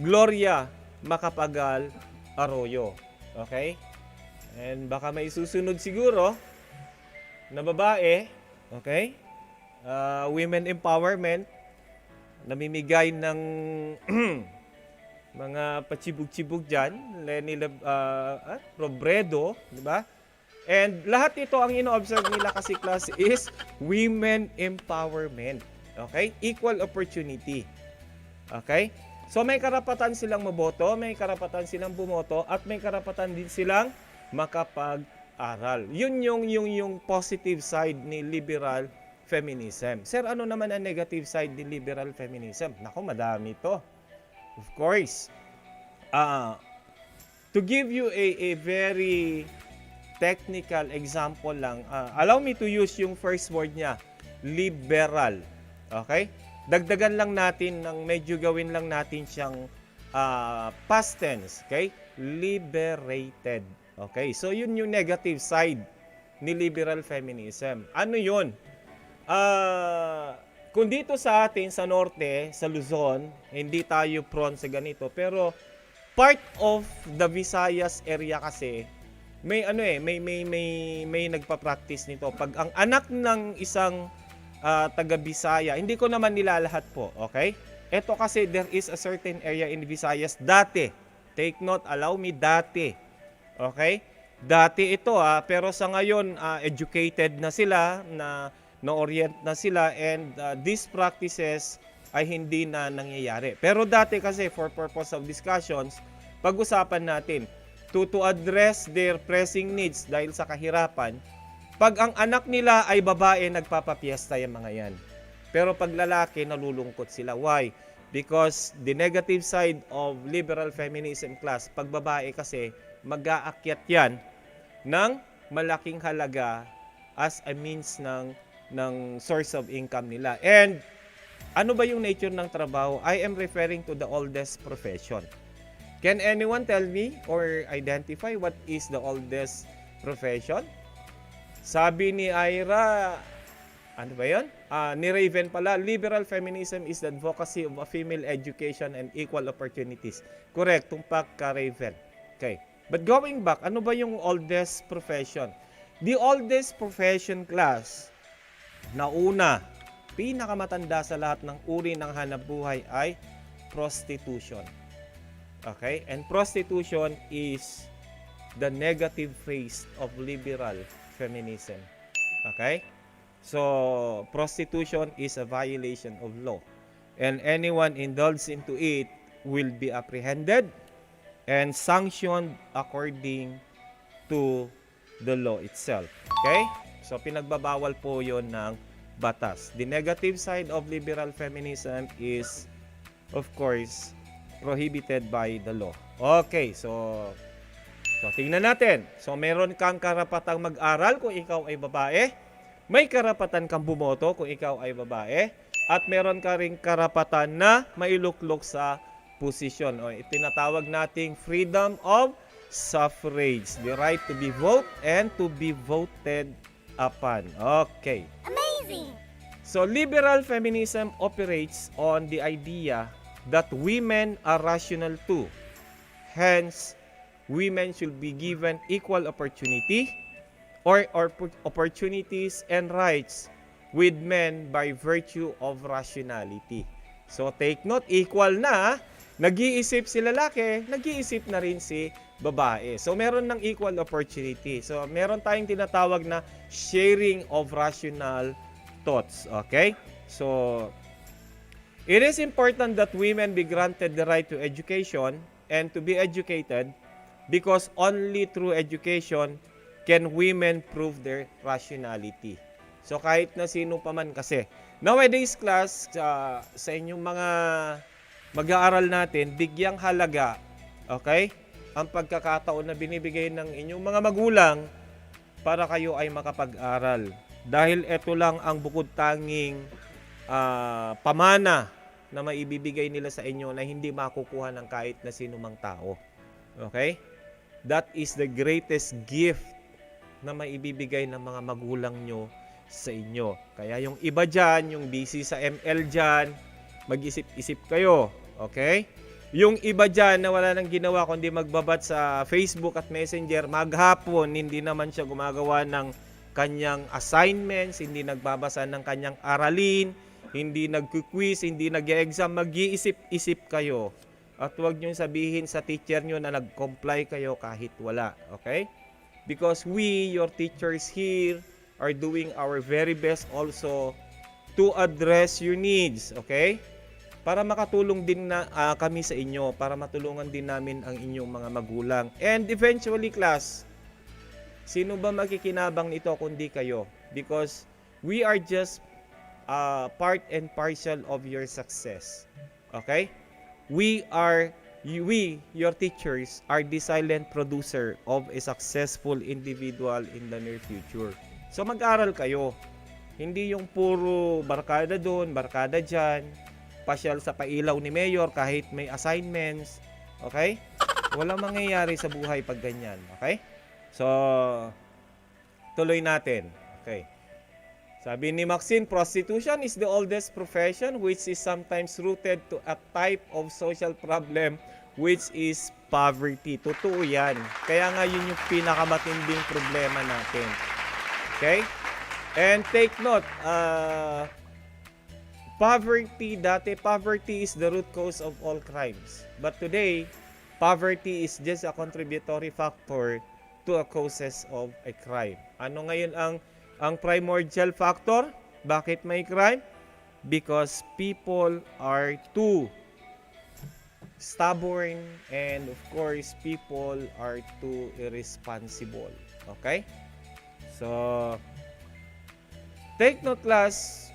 Gloria Macapagal Arroyo. Okay? And baka may susunod siguro na babae, okay? Women empowerment, namimigay ng mga pachibog-chibog dyan, Lenny Robredo, di ba? And lahat ito ang ino-observe nila kasi class is women empowerment. Okay? Equal opportunity. Okay? So may karapatan silang maboto, may karapatan silang bumoto, at may karapatan din silang makapag-aral. Yun yung positive side ni liberal feminism. Sir, ano naman ang negative side ni liberal feminism? Nako, madami to. Of course. To give you a very technical example lang, allow me to use yung first word niya, liberal. Okay? Dagdagan lang natin, medyo gawin lang natin siyang past tense. Okay? Liberated. Okay? So, yun yung negative side ni liberal feminism. Ano yun? Kung dito sa atin, sa norte, sa Luzon, hindi tayo prone sa ganito. Pero, part of the Visayas area kasi, may nagpa-practice nito. Pag ang anak ng isang taga-Bisaya, hindi ko naman nilalahat po, okay? Ito kasi there is a certain area in Visayas dati. Take note, allow me, dati. Okay? Dati ito pero sa ngayon educated na sila, na-orient na sila, and these practices ay hindi na nangyayari. Pero dati kasi for purpose of discussions, pag-usapan natin to address their pressing needs dahil sa kahirapan. Pag ang anak nila ay babae, nagpapapiesta yung mga yan. Pero pag lalaki, nalulungkot sila. Why? Because the negative side of liberal feminism class, pag babae kasi, mag-aakyat yan ng malaking halaga as a means ng source of income nila. And ano ba yung nature ng trabaho? I am referring to the oldest profession. Can anyone tell me or identify what is the oldest profession? Sabi ni Ira, ano ba yun? Ni Raven pala, liberal feminism is the advocacy of a female education and equal opportunities. Correct, tumpak ka Raven. Okay. But going back, ano ba yung oldest profession? The oldest profession class na una, pinakamatanda sa lahat ng uri ng hanapbuhay ay prostitution. Okay? And prostitution is the negative face of liberal feminism. Okay? So, prostitution is a violation of law. And anyone indulged into it will be apprehended and sanctioned according to the law itself. Okay? So, pinagbabawal po yon ng batas. The negative side of liberal feminism is, of course, prohibited by the law. Okay, so tingnan natin. So, meron kang karapatang mag-aral kung ikaw ay babae. May karapatan kang bumoto kung ikaw ay babae. At meron ka ring karapatan na mailuklok sa posisyon. O, itinatawag nating freedom of suffrage. The right to be vote and to be voted upon. Okay. Amazing! So, liberal feminism operates on the idea that women are rational too. Hence, women should be given equal opportunity or opportunities and rights with men by virtue of rationality. So, take note, equal na. Nag-iisip si lalaki, nag-iisip na rin si babae. So, meron ng equal opportunity. So, meron tayong tinatawag na sharing of rational thoughts. Okay? So, it is important that women be granted the right to education and to be educated because only through education can women prove their rationality? So kahit na sino pa man kasi. Nowadays class, sa inyong mga mag-aaral natin, bigyang halaga, okay, ang pagkakataon na binibigay ng inyong mga magulang para kayo ay makapag-aral. Dahil ito lang ang bukod tanging pamana na maibibigay nila sa inyo na hindi makukuha ng kahit na sino mang tao. Okay? That is the greatest gift na maibibigay ng mga magulang nyo sa inyo. Kaya yung iba dyan, yung busy sa ML dyan, mag-isip-isip kayo. Okay? Yung iba dyan na wala nang ginawa kundi magbabat sa Facebook at Messenger, maghapon, hindi naman siya gumagawa ng kanyang assignments, hindi nagbabasa ng kanyang aralin, hindi nagku-quiz, hindi nag-exam, mag-iisip-isip kayo. At huwag nyo sabihin sa teacher nyo na nag-comply kayo kahit wala. Okay? Because we, your teachers here, are doing our very best also to address your needs. Okay? Para makatulong din na kami sa inyo, para matulungan din namin ang inyong mga magulang. And eventually, class, sino ba makikinabang nito kundi kayo? Because we are just part and parcel of your success. Okay? We, your teachers, are the silent producer of a successful individual in the near future. So mag-aral kayo. Hindi yung puro barkada doon, barkada dyan, pasyal sa pailaw ni Mayor kahit may assignments. Okay? Walang mangyayari sa buhay pag ganyan. Okay? So, tuloy natin. Okay. Sabi ni Maxine, prostitution is the oldest profession which is sometimes rooted to a type of social problem which is poverty. Totoo yan. Kaya nga yun yung pinakamatinding problema natin. Okay? And take note, poverty is the root cause of all crimes. But today, poverty is just a contributory factor to a causes of a crime. Ano ngayon ang primordial factor? Bakit may crime? Because people are too stubborn and of course people are too irresponsible. Okay? So, take note class,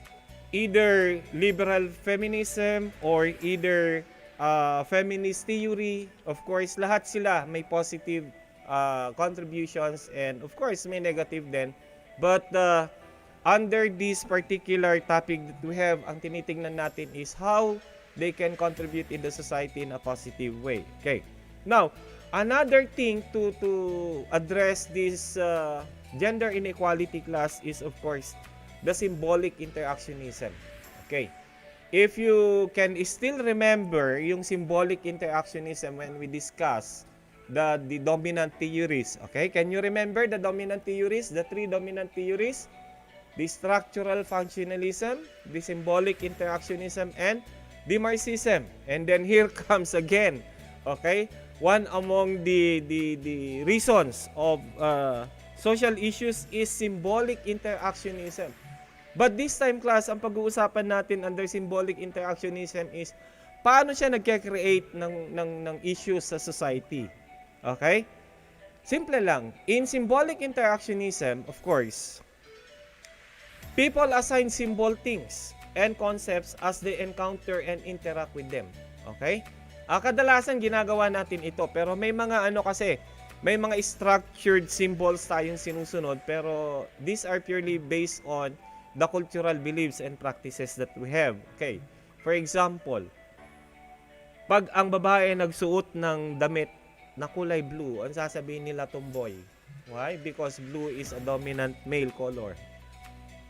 either liberal feminism or either feminist theory, of course lahat sila may positive contributions and of course may negative din. But under this particular topic that we have, ang tinitingnan natin is how they can contribute in the society in a positive way. Okay. Now, another thing to address this gender inequality class is of course the symbolic interactionism. Okay. If you can still remember yung symbolic interactionism when we discuss the dominant theories. Okay? Can you remember the dominant theories? The three dominant theories? The structural functionalism, the symbolic interactionism, and the Marxism. And then here comes again, okay? One among the reasons of social issues is symbolic interactionism. But this time, class, ang pag-uusapan natin under symbolic interactionism is paano siya nagke-create ng issues sa society. Okay? Simple lang. In symbolic interactionism, of course, people assign symbol things and concepts as they encounter and interact with them. Okay? Kadalasan ginagawa natin ito, pero may mga may mga structured symbols tayong sinusunod, pero these are purely based on the cultural beliefs and practices that we have. Okay? For example, pag ang babae nagsuot ng damit na kulay blue, ang sasabihin nila tomboy. Why? Because blue is a dominant male color.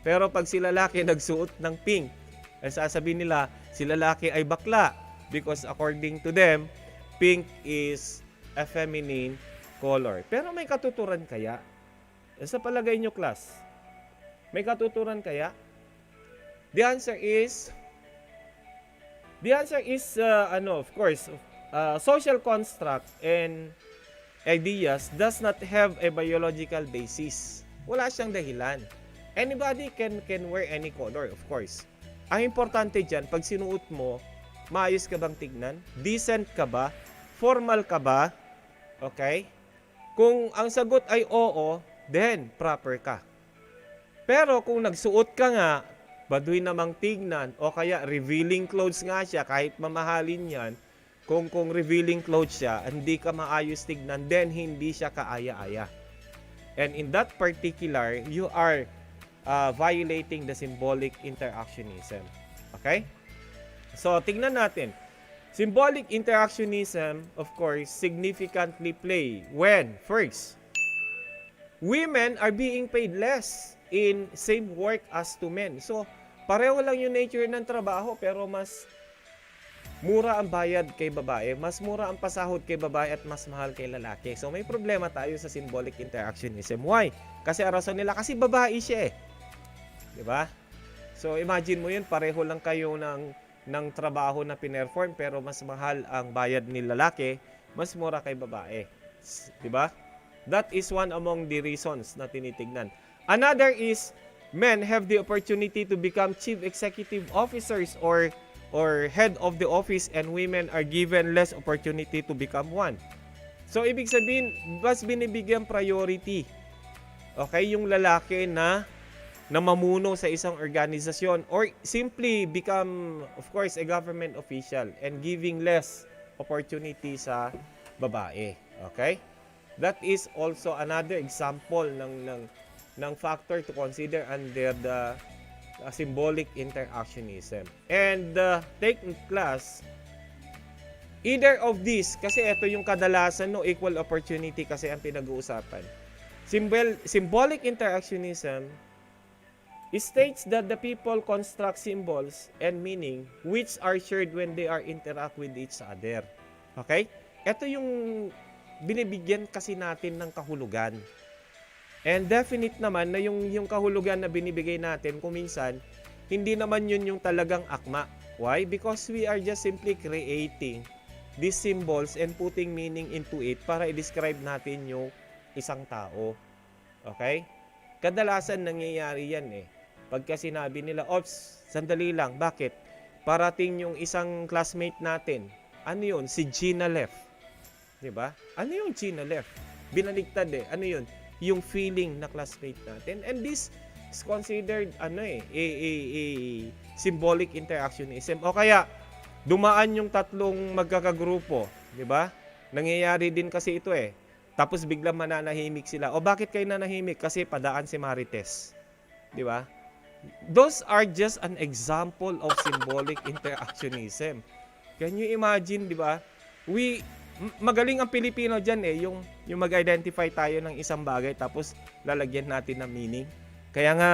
Pero pag si lalaki nagsuot ng pink, ang sasabihin nila si lalaki ay bakla. Because according to them, pink is a feminine color. Pero may katuturan kaya? Sa palagay nyo, class, may katuturan kaya? The answer is of course, social construct and ideas does not have a biological basis. Wala siyang dahilan. Anybody can wear any color, of course. Ang importante dyan, pag sinuot mo, maayos ka bang tignan? Decent ka ba? Formal ka ba? Okay? Kung ang sagot ay oo, then proper ka. Pero kung nagsuot ka nga, baduy namang tignan, o kaya revealing clothes nga siya, kahit mamahalin yan, kung revealing clothes siya, hindi ka maayos tignan, then hindi siya kaaya-aya. And in that particular, you are violating the symbolic interactionism. Okay? So, tignan natin. Symbolic interactionism, of course, significantly play when, first, women are being paid less in same work as to men. So, pareho lang yung nature ng trabaho, pero mas mura ang bayad kay babae, mas mura ang pasahod kay babae, at mas mahal kay lalaki. So, may problema tayo sa symbolic interactionism. Why? Kasi ang rason nila, kasi babae siya eh. Diba? So, imagine mo yun, pareho lang kayo ng trabaho na pinerform, pero mas mahal ang bayad ni lalaki, mas mura kay babae. Diba? That is one among the reasons na tinitignan. Another is, men have the opportunity to become chief executive officers or head of the office, and women are given less opportunity to become one. So, ibig sabihin, mas binibigyan priority, okay, yung lalaki na mamuno sa isang organisasyon or simply become, of course, a government official, and giving less opportunity sa babae. Okay? That is also another example ng factor to consider under the symbolic interactionism. And take class, either of these, kasi ito yung kadalasan, no, equal opportunity kasi ang pinag-uusapan. Symbolic interactionism states that the people construct symbols and meaning which are shared when they are interact with each other. Okay? Ito yung binibigyan kasi natin ng kahulugan. And definite naman na yung kahulugan na binibigay natin kung minsan, hindi naman yun yung talagang akma. Why? Because we are just simply creating these symbols and putting meaning into it para i-describe natin yung isang tao. Okay? Kadalasan nangyayari yan eh. Pagka sinabi nila, ops, sandali lang, bakit? Parating yung isang classmate natin. Ano yun? Si Gina left. Diba? Ano yung Gina left? Binaligtad eh. Ano yun? Yung feeling na classmate natin. And this is considered a symbolic interactionism. O kaya, dumaan yung tatlong magkakagrupo. Diba? Nangyayari din kasi ito eh. Tapos biglang mananahimik sila. O bakit kayo nanahimik? Kasi padaan si Marites. Diba? Those are just an example of symbolic interactionism. Can you imagine, di ba? Magaling ang Pilipino dyan eh, yung mag-identify tayo ng isang bagay tapos lalagyan natin ng meaning. Kaya nga,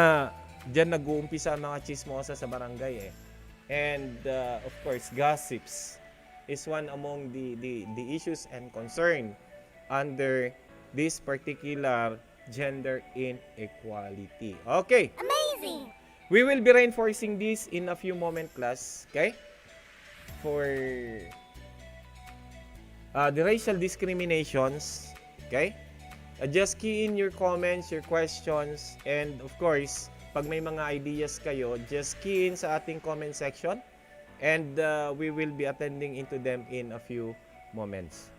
dyan nag-uumpisa ang mga chismosa sa barangay eh. And of course, gossips is one among the issues and concern under this particular gender inequality. Okay. Amazing! We will be reinforcing this in a few moments, class. Okay? For the racial discriminations. Okay? Just key in your comments, your questions, and of course, pag may mga ideas kayo, just key in sa ating comment section, and we will be attending into them in a few moments.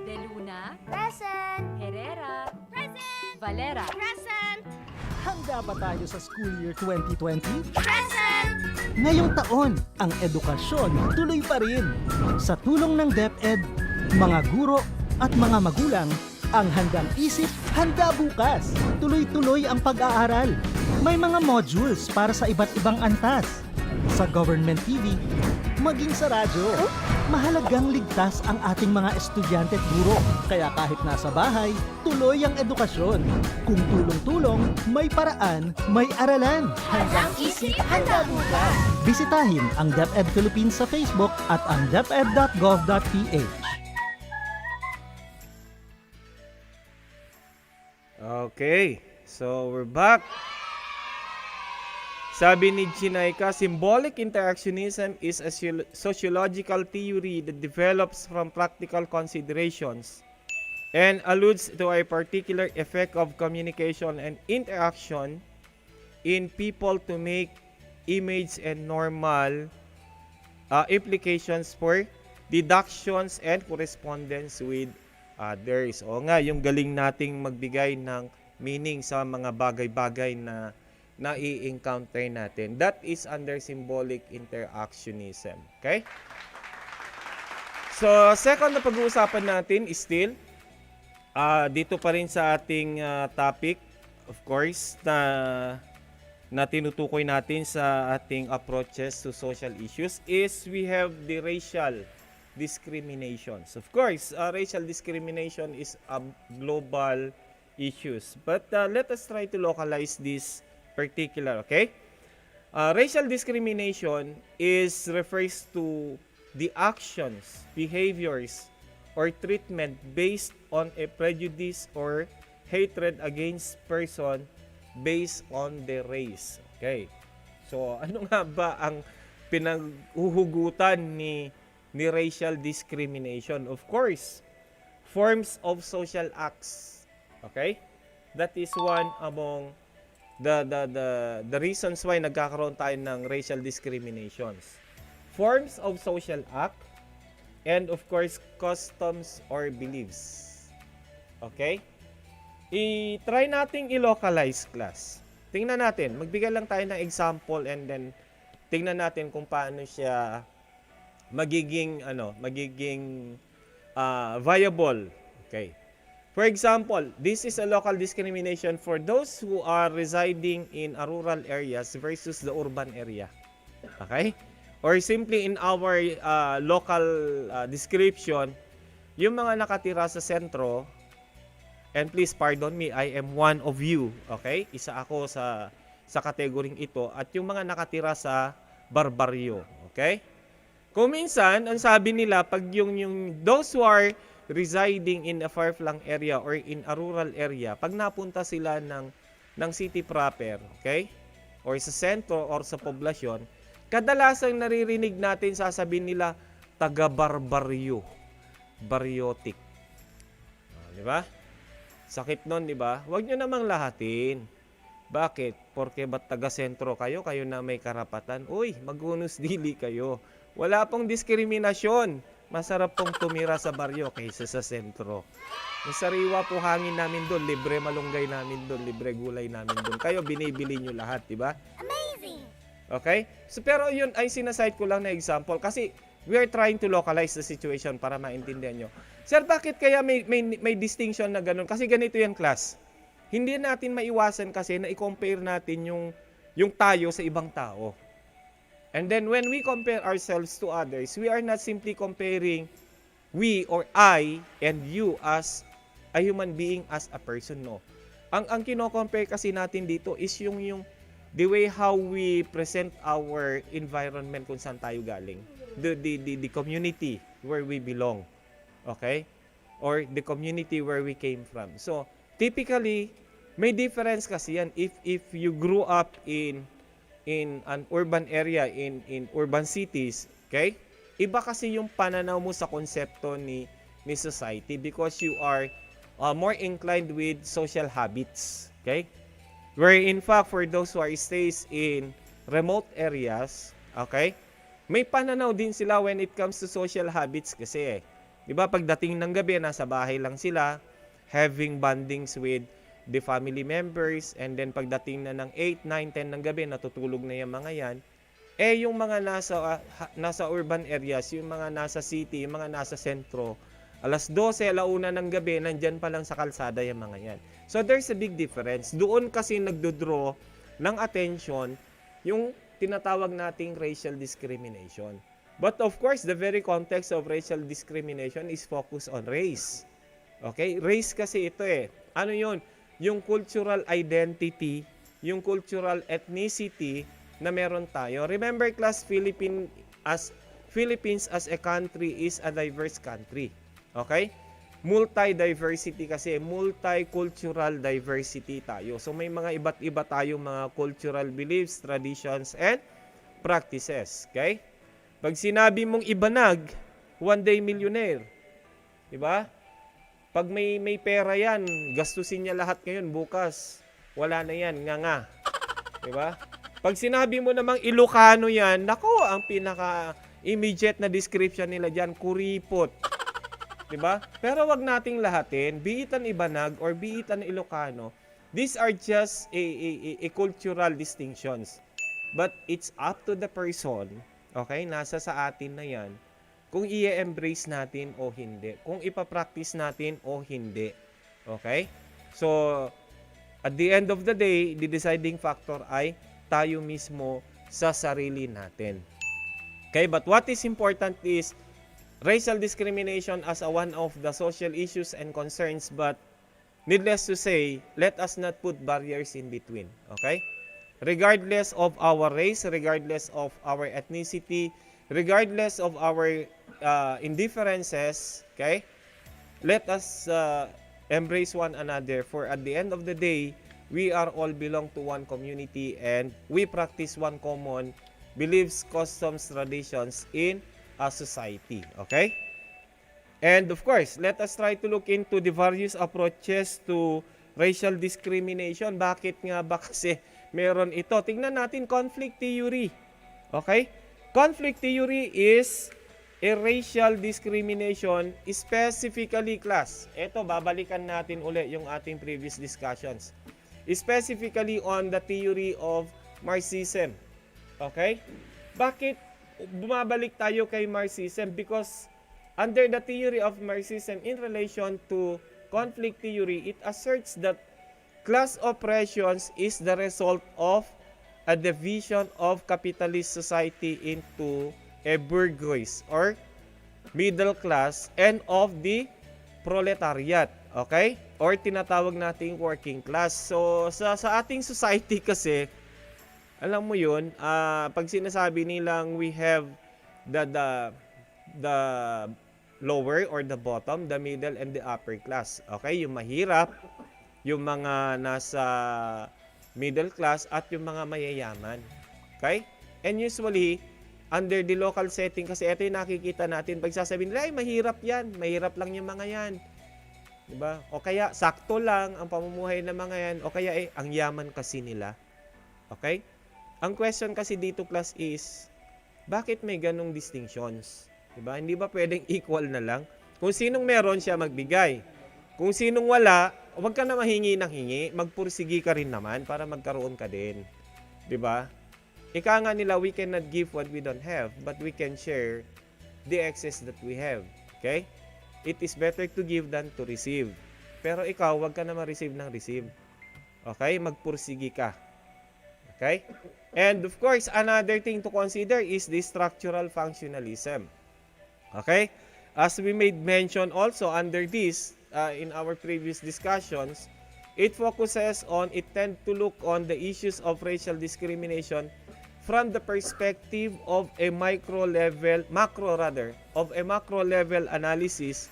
De Luna, Present! Herrera, Present! Valera, Present! Handa ba tayo sa school year 2020? Present! Ngayong taon, ang edukasyon tuloy pa rin. Sa tulong ng DepEd, mga guro at mga magulang, ang handang isip, handa bukas. Tuloy-tuloy ang pag-aaral. May mga modules para sa iba't ibang antas. Sa government TV, maging sa radyo. Mahalagang ligtas ang ating mga estudyante at guro. Kaya kahit nasa bahay, tuloy ang edukasyon. Kung tulong-tulong, may paraan, may aralan. Handang isip, handa bukas! Bisitahin ang DepEd Philippines sa Facebook at ang deped.gov.ph. Okay, so we're back. Sabi ni Chinaika, symbolic interactionism is a sociological theory that develops from practical considerations and alludes to a particular effect of communication and interaction in people to make image and normal implications for deductions and correspondence with others. O nga, yung galing nating magbigay ng meaning sa mga bagay-bagay na nai-encounter natin. That is under symbolic interactionism. Okay? So, second na pag-uusapan natin is still dito pa rin sa ating topic, of course, na tinutukoy natin sa ating approaches to social issues is we have the racial discriminations. Of course, racial discrimination is a global issues. But let us try to localize this particular, okay? Racial discrimination refers to the actions, behaviors, or treatment based on a prejudice or hatred against person based on their race. Okay. So, ano nga ba ang pinaghuhugutan ni racial discrimination? Of course, forms of social acts. Okay? That is one among the reasons why nagkakaroon tayo ng racial discriminations. Forms of social act and of course customs or beliefs. Okay? I-try nating i-localize, class. Tingnan natin, magbigay lang tayo ng example and then tingnan natin kung paano siya magiging viable. Okay. For example, this is a local discrimination for those who are residing in a rural areas versus the urban area. Okay? Or simply in our local description, yung mga nakatira sa sentro, and please pardon me, I am one of you. Okay? Isa ako sa kategoring ito. At yung mga nakatira sa barbaryo. Okay? Kung minsan, ang sabi nila, pag yung those who are residing in a far-flung area or in a rural area, pag napunta sila ng city proper, okay? Or sa sentro or sa poblasyon, kadalasang naririnig natin sasabihin nila, taga-barbaryo. Baryotic. Di ba? Sakit nun, di ba? Huwag nyo namang lahatin. Bakit? Porque ba't taga-sentro kayo? Kayo na may karapatan. Uy, magunus dili kayo. Wala pong diskriminasyon. Masarap pong tumira sa baryo kaysa sa sentro. May sariwa po hangin namin doon. Libre malunggay namin doon. Libre gulay namin doon. Kayo, binibili nyo lahat, di ba? Amazing! Okay? So, pero yun ay sinasite ko lang na example kasi we are trying to localize the situation para maintindihan nyo. Sir, bakit kaya may distinction na ganun? Kasi ganito yan, class. Hindi natin maiwasan kasi na i-compare natin yung tayo sa ibang tao. And then when we compare ourselves to others, we are not simply comparing we or I and you as a human being, as a person, no. Ang kino-compare kasi natin dito is yung the way how we present our environment kung saan tayo galing. The community where we belong. Okay? Or the community where we came from. So, typically, may difference kasi yan if you grew up in an urban area, in urban cities, okay? Iba kasi yung pananaw mo sa konsepto ni society because you are more inclined with social habits, okay? Where in fact, for those who are stays in remote areas, okay? May pananaw din sila when it comes to social habits kasi di ba pagdating ng gabi, nasa bahay lang sila, having bondings with the family members, and then pagdating na ng 8, 9, 10 ng gabi, natutulog na yung mga yan. Yung mga nasa urban areas, yung mga nasa city, yung mga nasa sentro, alas 12, alauna ng gabi, nandyan pa lang sa kalsada yung mga yan. So there's a big difference. Doon kasi nagdodraw ng attention yung tinatawag nating racial discrimination. But of course, the very context of racial discrimination is focused on race. Okay? Race kasi ito eh. Ano yun? Yung cultural identity, yung cultural ethnicity na meron tayo. Remember, class, Philippines as a country is a diverse country. Okay? Multi-diversity kasi, multicultural diversity tayo. So may mga iba't iba tayong mga cultural beliefs, traditions, and practices. Okay? Pag sinabi mong ibanag, one day millionaire. Diba? Pag may pera yan, gastusin niya lahat ngayon, bukas. Wala na yan, nga. Diba? Pag sinabi mo namang Ilocano yan, nako, ang pinaka-immediate na description nila dyan, kuripot. 'Diba? Pero wag nating lahatin, be it an Ibanag or be it an Ilocano. These are just a cultural distinctions. But it's up to the person, okay? Nasa sa atin na 'yan. Kung i-embrace natin o hindi, kung ipa-practice natin o hindi. Okay? So, at the end of the day, the deciding factor ay tayo mismo sa sarili natin. Okay? But what is important is racial discrimination as one of the social issues and concerns, but needless to say, let us not put barriers in between. Okay? Regardless of our race, regardless of our ethnicity, regardless of our indifferences, okay? Let us embrace one another, for at the end of the day, we are all belong to one community and we practice one common beliefs, customs, traditions in a society, okay? And of course, let us try to look into the various approaches to racial discrimination. Bakit nga ba kasi meron ito? Tingnan natin conflict theory. Okay? Conflict theory is a racial discrimination, specifically class. Ito, babalikan natin uli yung ating previous discussions. Specifically on the theory of Marxism. Okay? Bakit bumabalik tayo kay Marxism? Because under the theory of Marxism in relation to conflict theory, it asserts that class oppressions is the result of a division of capitalist society into a bourgeois or middle class and of the proletariat, okay? Or tinatawag nating working class. So sa ating society kasi, alam mo 'yun, pag sinasabi nilang we have the lower or the bottom, the middle and the upper class. Okay? Yung mahirap, yung mga nasa middle class at yung mga mayayaman. Okay? And usually, under the local setting, kasi ito yung nakikita natin, pag sasabihin nila, ay mahirap yan, mahirap lang yung mga yan. Diba? O kaya, sakto lang ang pamumuhay ng mga yan, o kaya ang yaman kasi nila. Okay? Ang question kasi dito, class, is, bakit may ganong distinctions? Diba? Hindi ba pwedeng equal na lang? Kung sinong meron siya magbigay. Kung sinong wala, huwag ka na mahingi ng hingi, magpursigi ka rin naman para magkaroon ka din. 'Di ba? Ika nga nila, we cannot give what we don't have, but we can share the excess that we have. Okay? It is better to give than to receive. Pero ikaw, huwag ka na ma-receive ng receive. Okay? Magpursigi ka. Okay? And of course, another thing to consider is the structural functionalism. Okay? As we made mention also under this, in our previous discussions, it tend to look on the issues of racial discrimination from the perspective of a macro level analysis,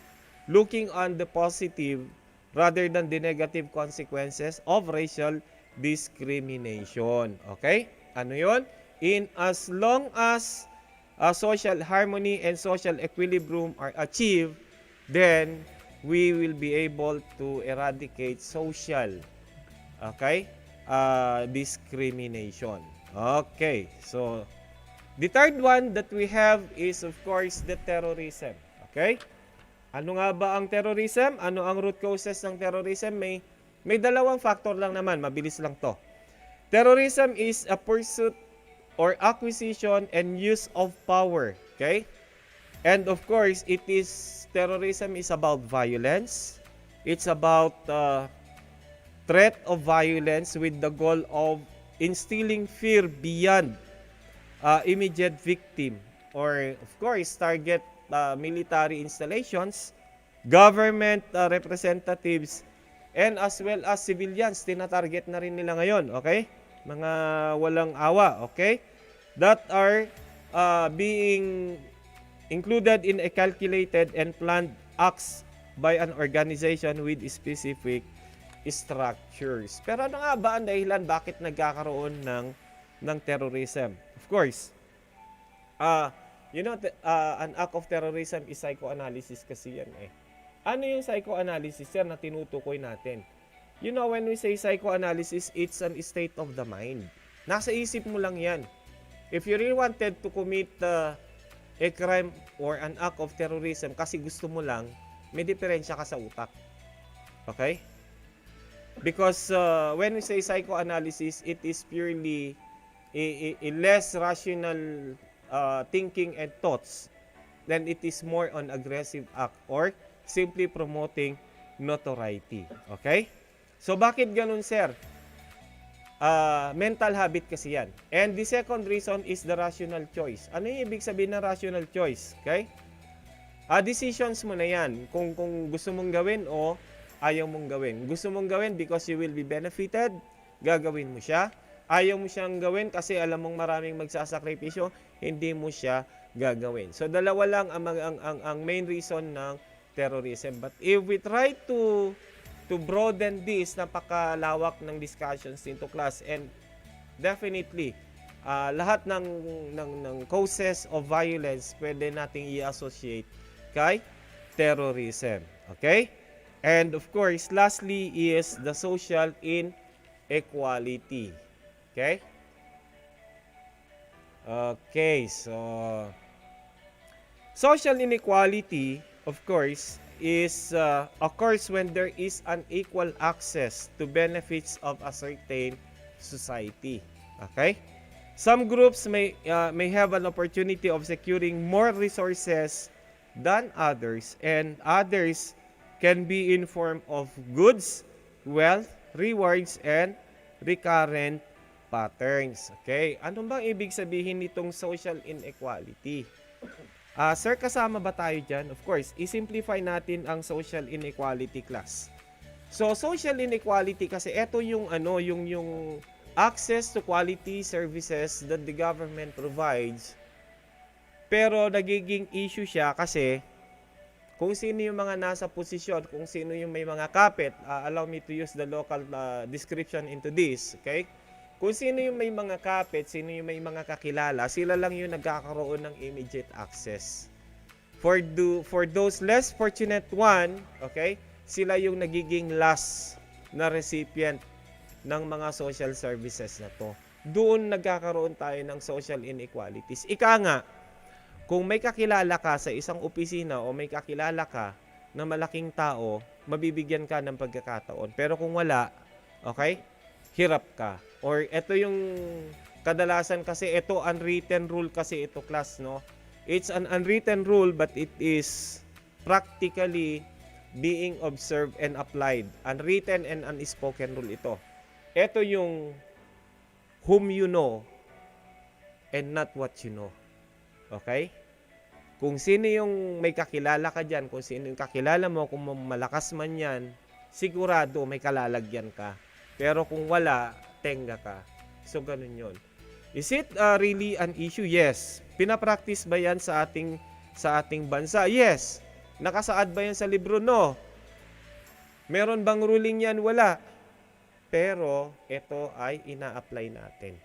looking on the positive rather than the negative consequences of racial discrimination. Okay? Ano yun? In as long as social harmony and social equilibrium are achieved, then we will be able to eradicate social discrimination. Okay, so the third one that we have is of course the terrorism. Okay? Ano nga ba ang terrorism? Ano ang root causes ng terrorism? May dalawang factor lang naman, mabilis lang to. Terrorism is a pursuit or acquisition and use of power. Okay? And of course, terrorism is about violence. It's about threat of violence with the goal of instilling fear beyond immediate victim, or of course, target military installations, government representatives, and as well as civilians. Tinatarget na rin nila ngayon, okay? Mga walang awa, okay? That are being included in a calculated and planned acts by an organization with specific structures. Pero ano nga ba ang dahilan bakit nagkakaroon ng terrorism? Of course, an act of terrorism is psychoanalysis kasi yan eh. Ano yung psychoanalysis yan na tinutukoy natin? You know, when we say psychoanalysis, it's an state of the mind. Nasa isip mo lang yan. If you really wanted to commit a crime or an act of terrorism kasi gusto mo lang, may diferensya ka sa utak. Okay? Because when we say psychoanalysis, it is purely a less rational thinking and thoughts, then it is more on aggressive act or simply promoting notoriety. Okay? So bakit ganun, sir? Mental habit kasi yan. And the second reason is the rational choice. Ano yung ibig sabihin ng rational choice? Okay? Decisions mo na yan. Kung gusto mong gawin o ayaw mong gawin. Gusto mong gawin because you will be benefited, gagawin mo siya. Ayaw mo siyang gawin kasi alam mong maraming magsasakripisyo, hindi mo siya gagawin. So dalawa lang ang main reason ng terrorism. But if we try to broaden this, napakalawak ng discussions into class, and definitely lahat ng causes of violence pwede nating i-associate kay terrorism. Okay? And of course, lastly is the social inequality. Okay? Okay, so social inequality, of course, is occurs when there is unequal access to benefits of a certain society. Okay? Some groups may have an opportunity of securing more resources than others, and others can be in form of goods, wealth, rewards, and recurrent patterns. Okay? Ano bang ibig sabihin nitong social inequality? Sir, kasama ba tayo dyan? Of course, i-simplify natin ang social inequality class. So, social inequality kasi ito yung yung access to quality services that the government provides. Pero nagiging issue siya kasi kung sino yung mga nasa posisyon, kung sino yung may mga kapit, allow me to use the local description into this, okay? Kung sino yung may mga kapit, sino yung may mga kakilala, sila lang yung nagkakaroon ng immediate access. For those less fortunate one, okay, sila yung nagiging last na recipient ng mga social services na to. Doon nagkakaroon tayo ng social inequalities. Ika nga, kung may kakilala ka sa isang opisina o may kakilala ka na malaking tao, mabibigyan ka ng pagkakataon. Pero kung wala, okay, hirap ka. Or ito yung kadalasan kasi, ito unwritten rule kasi ito class, no? It's an unwritten rule but it is practically being observed and applied. Unwritten and unspoken rule ito. Ito yung whom you know and not what you know. Okay? Kung sino yung may kakilala ka dyan, kung sino yung kakilala mo, kung malakas man yan, sigurado may kalalagyan ka. Pero kung wala, tenga ka. So, ganun yun. Is it really an issue? Yes. Pinapractice ba yan sa ating bansa? Yes. Nakasaad ba yan sa libro? No. Meron bang ruling yan? Wala. Pero, ito ay ina-apply natin.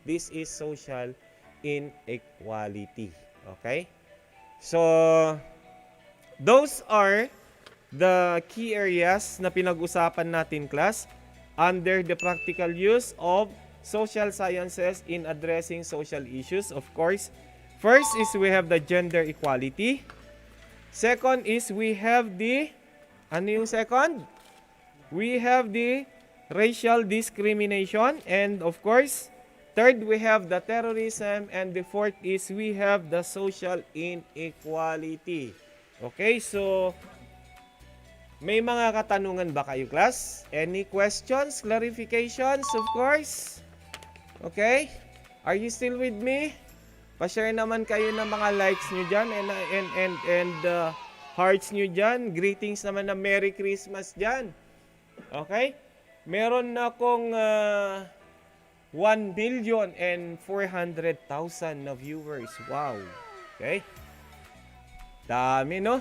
This is social inequality. Okay? So, those are the key areas na pinag-usapan natin, class, under the practical use of social sciences in addressing social issues. Of course, first is we have the gender equality. Second is we have the, ano yung second? We have the racial discrimination. And of course, third, we have the terrorism. And the fourth is we have the social inequality. Okay, so may mga katanungan ba kayo, class? Any questions, clarifications, of course? Okay? Are you still with me? Pa-share naman kayo ng mga likes nyo dyan and hearts nyo dyan. Greetings naman na Merry Christmas dyan. Okay? Meron na akong 1,400,000 na viewers. Wow. Okay? Dami, no?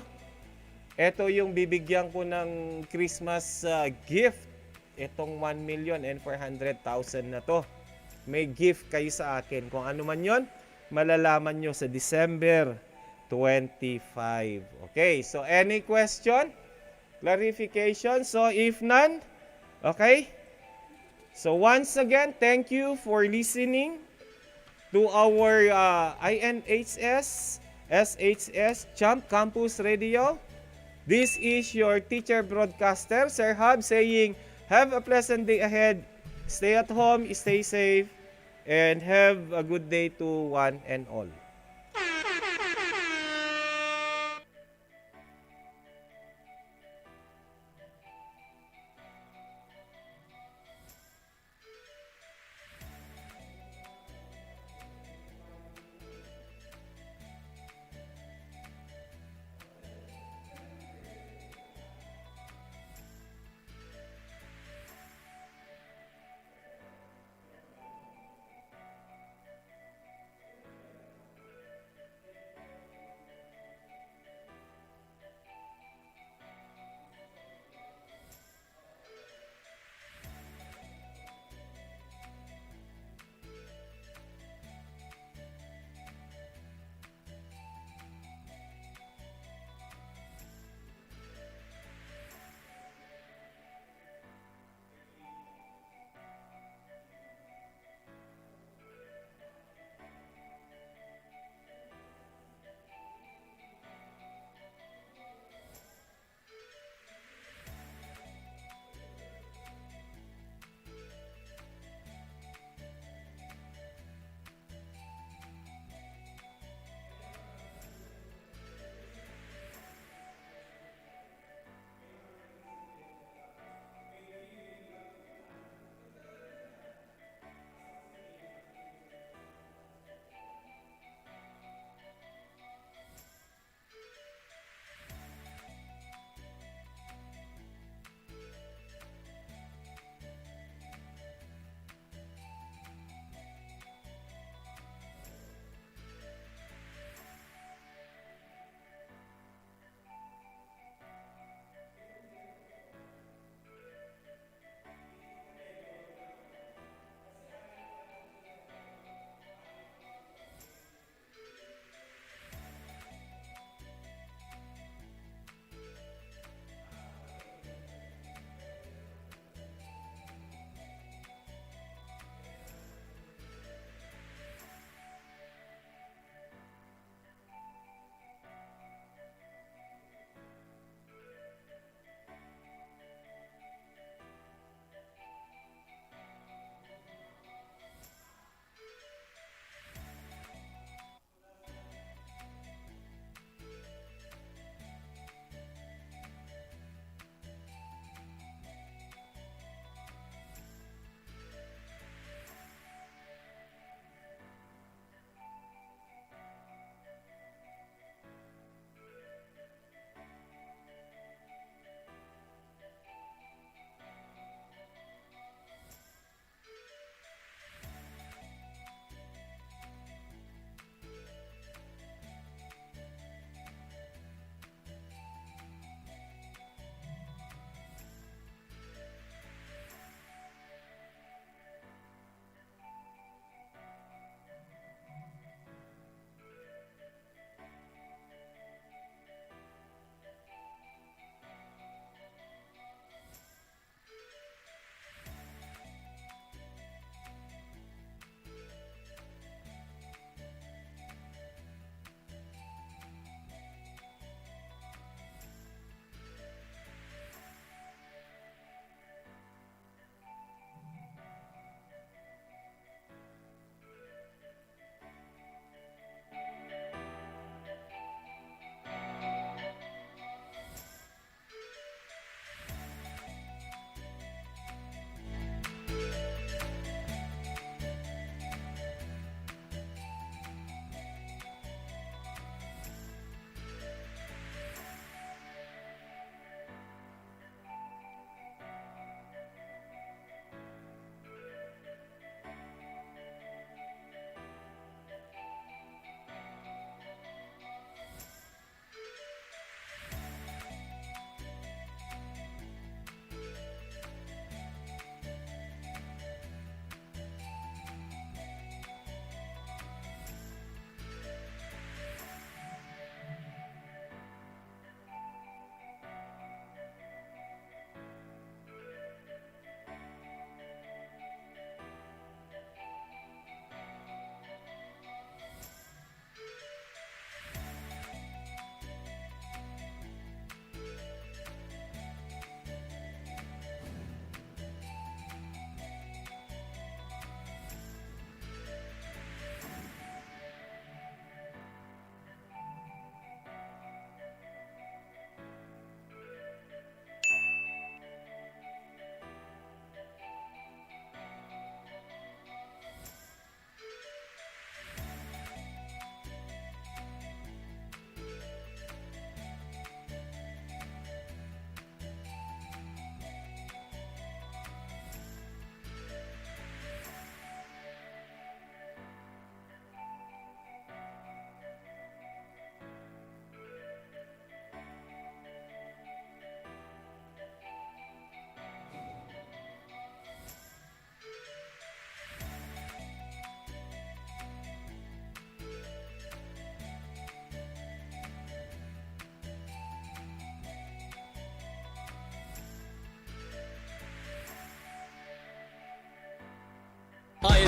Ito yung bibigyan ko ng Christmas gift. Itong 1,400,000 na to. May gift kayo sa akin. Kung ano man yon, malalaman nyo sa December 25. Okay, so any question? Clarification? So if none, okay? So once again, thank you for listening to our INHS SHS Champ Campus Radio. This is your teacher broadcaster, Sir Hub, saying, have a pleasant day ahead. Stay at home, stay safe, and have a good day to one and all.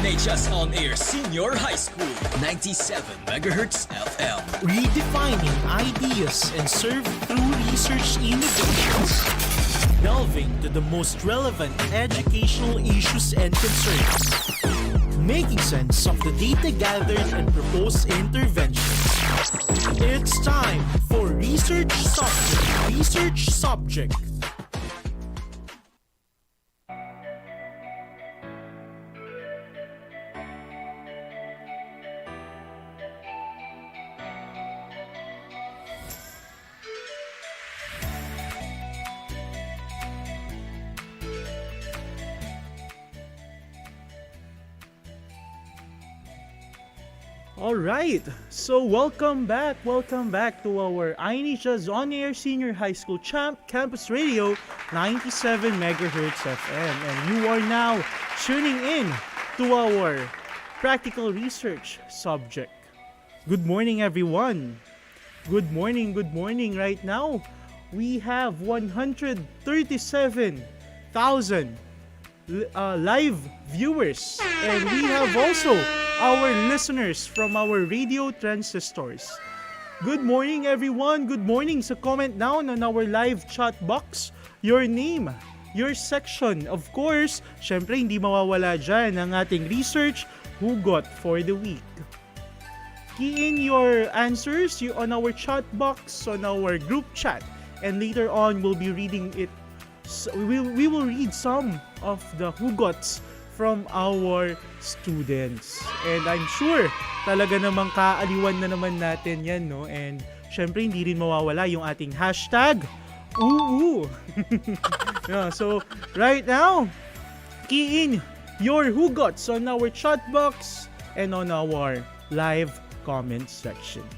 INHS On Air Senior High School, 97 MHz FM. Redefining ideas and served through research innovations. Delving to the most relevant educational issues and concerns. Making sense of the data gathered and proposed interventions. It's time for Research Subject. Research Subject. Alright, so welcome back to our INHS On Air Senior High School Campus Radio 97 MHz FM, and you are now tuning in to our practical research subject. Good morning, everyone. Good morning. Right now, we have 137,000 live viewers, and we have also our listeners from our radio transistors. Good morning, everyone. Good morning. So comment down on our live chat box your name, your section. Of course, syempre hindi mawawala dyan ang ating research hugot for the week. Key in your answers on our chat box, on our group chat, and later on we'll be reading it. So we will read some of the hugots from our students. And I'm sure talaga namang kaaliwan na naman natin yan, no? And syempre hindi rin mawawala yung ating hashtag UU. Yeah, so right now, key in your hugots on our chat box and on our live comment section.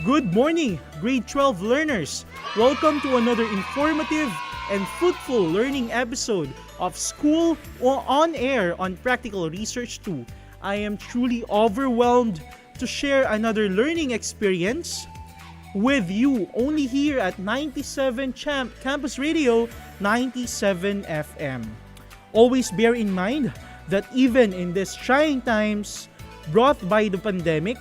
Good morning, grade 12 learners. Welcome to another informative and fruitful learning episode of School On Air on Practical Research 2. I am truly overwhelmed to share another learning experience with you only here at 97 Campus Radio 97 FM. Always bear in mind that even in these trying times brought by the pandemic,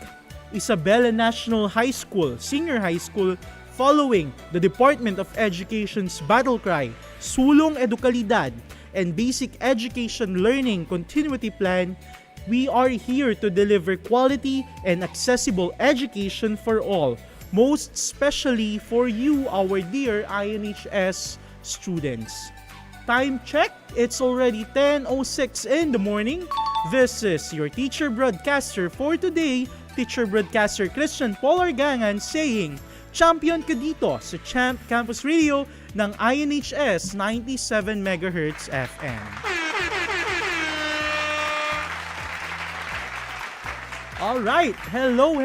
Isabela National High School, Senior High School, following the Department of Education's battle cry, Sulong Edukalidad, and Basic Education Learning Continuity Plan, we are here to deliver quality and accessible education for all, most especially for you, our dear INHS students. Time check, it's already 10:06 in the morning. This is your teacher broadcaster for today, Teacher Broadcaster Christian Paul Argangan, saying, champion ka dito sa Campus Radio ng INHS 97 MHz FM. Alright, hello!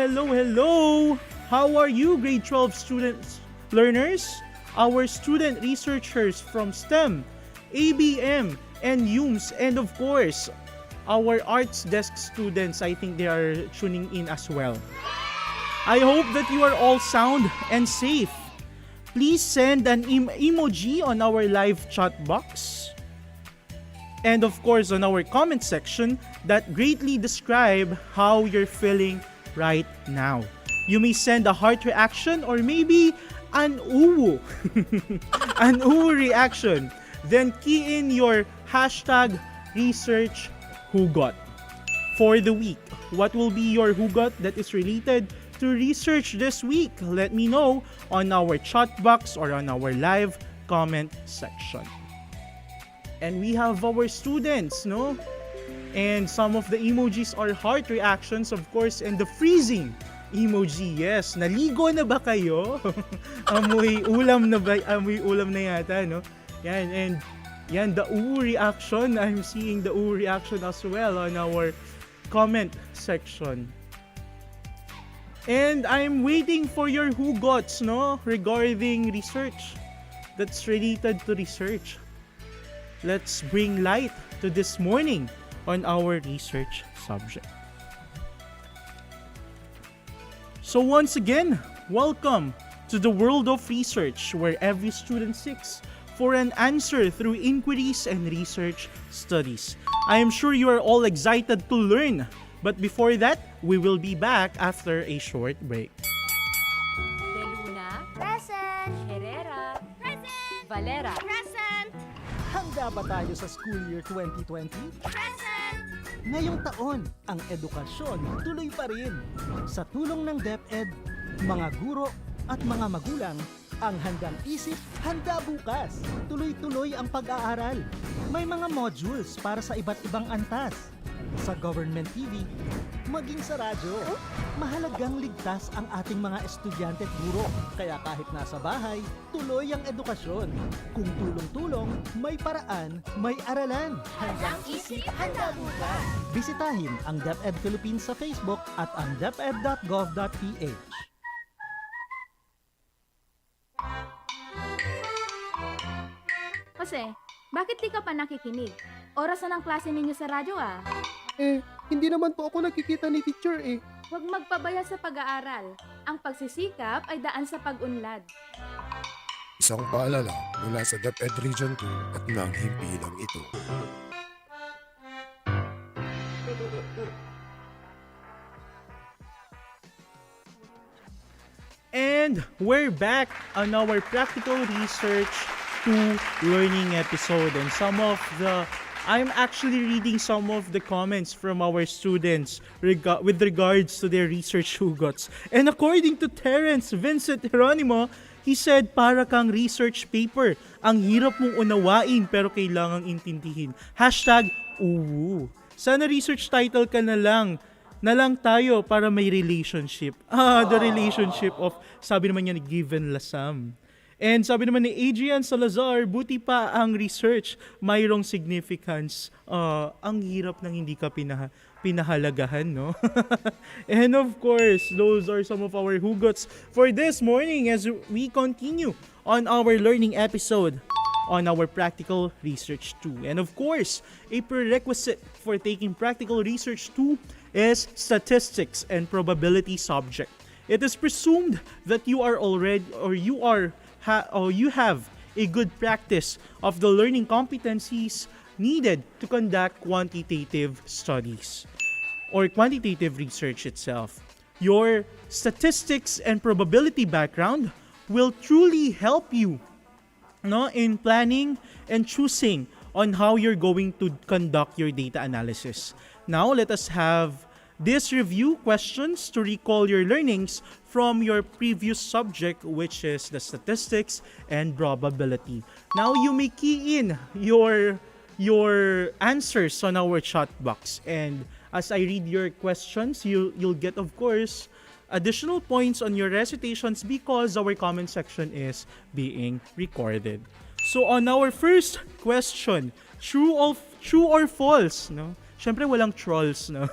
How are you, grade 12 students, learners? Our student researchers from STEM, ABM, and UMS, and of course, our arts desk students, I think they are tuning in as well. I hope that you are all sound and safe. Please send an emoji on our live chat box. And of course, on our comment section that greatly describe how you're feeling right now. You may send a heart reaction or maybe an uwu. An uwu reaction. Then key in your hashtag research hugot for the week. What will be your hugot that is related to research this week? Let me know on our chat box or on our live comment section. And we have our students, no? And some of the emojis are heart reactions, of course, and the freezing emoji. Yes, naligo na ba kayo? Amoy ulam na yata, no? Yan, and yan, the uwu reaction. I'm seeing the uwu reaction as well on our comment section. And I'm waiting for your hugots, no? Regarding research that's related to research. Let's bring light to this morning on our research subject. So once again, welcome to the world of research, where every student seeks for an answer through inquiries and research studies. I am sure you are all excited to learn. But before that, we will be back after a short break. De Luna, Present. Herrera, Present. Valera, Present. Handa ba tayo sa school year 2020? Present. Ngayong taon, ang edukasyon tuloy pa rin. Sa tulong ng DepEd, mga guro at mga magulang, ang handang isip, handa bukas. Tuloy-tuloy ang pag-aaral. May mga modules para sa iba't ibang antas. Sa government TV, maging sa radyo. Mahalagang ligtas ang ating mga estudyante at guro. Kaya kahit nasa bahay, tuloy ang edukasyon. Kung tulong-tulong, may paraan, may aralan. Handang isip, handa bukas. Bisitahin ang DepEd Philippines sa Facebook at ang deped.gov.ph. Jose, bakit di ka pa nakikinig? Oras na ng klase ninyo sa radyo ah. Hindi naman po ako nakikita ni teacher eh. Huwag magpabaya sa pag-aaral. Ang pagsisikap ay daan sa pag-unlad. Isang paalala mula sa DepEd Region 2 at ng himpilang ito. And we're back on our practical research to learning episode, and I'm actually reading some of the comments from our students with regards to their research hugots. And according to Terence Vincent Geronimo, he said, para kang research paper. Ang hirap mong unawain pero kailangang intindihin. #uwu. Sana research title ka na lang tayo para may relationship. The relationship of, sabi naman niya ni Given Lasam. And sabi naman ni Adrian Salazar, buti pa ang research, mayroong significance. Ang hirap nang hindi ka pinahalagahan, no? And of course, those are some of our hugots for this morning as we continue on our learning episode on our practical research 2. And of course, a prerequisite for taking practical research 2 is statistics and probability subject. It is presumed that you have a good practice of the learning competencies needed to conduct quantitative studies or quantitative research itself. Your statistics and probability background will truly help you in planning and choosing on how you're going to conduct your data analysis. Now, let us have these review questions to recall your learnings from your previous subject, which is the statistics and probability. Now, you may key in your answers on our chat box, and as I read your questions, you'll get, of course, additional points on your recitations because our comment section is being recorded. So on our first question, true or false, no? Syempre walang trolls, no?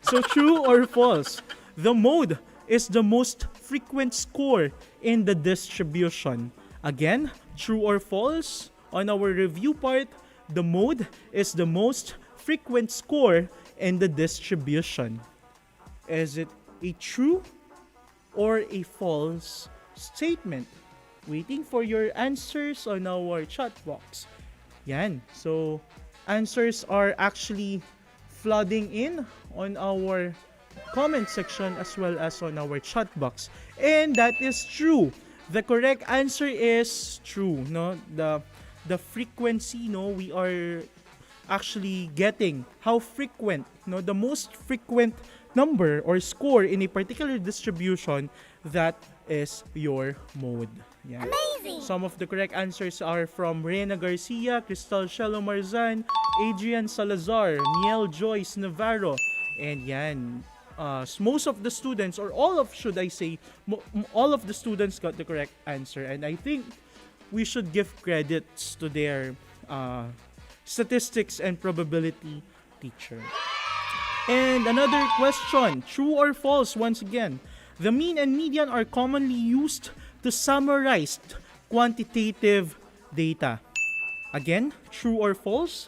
So true or false, the mode is the most frequent score in the distribution. Again, true or false, on our review part, the mode is the most frequent score in the distribution. Is it a true or a false statement? Waiting for your answers on our chat box. Yan. So, answers are actually flooding in on our comment section as well as on our chat box. And that is true. The correct answer is true, no? The frequency, no, we are actually getting how frequent, no, the most frequent number or score in a particular distribution, that is your mode. Yeah. Amazing! Some of the correct answers are from Rena Garcia, Cristal Shelo Marzan, Adrian Salazar, Miel Joyce Navarro, and yan. Most of the students, or all of, should I say, all of the students got the correct answer, and I think we should give credits to their statistics and probability teacher. And another question, true or false once again. The mean and median are commonly used to summarize quantitative data. Again, true or false?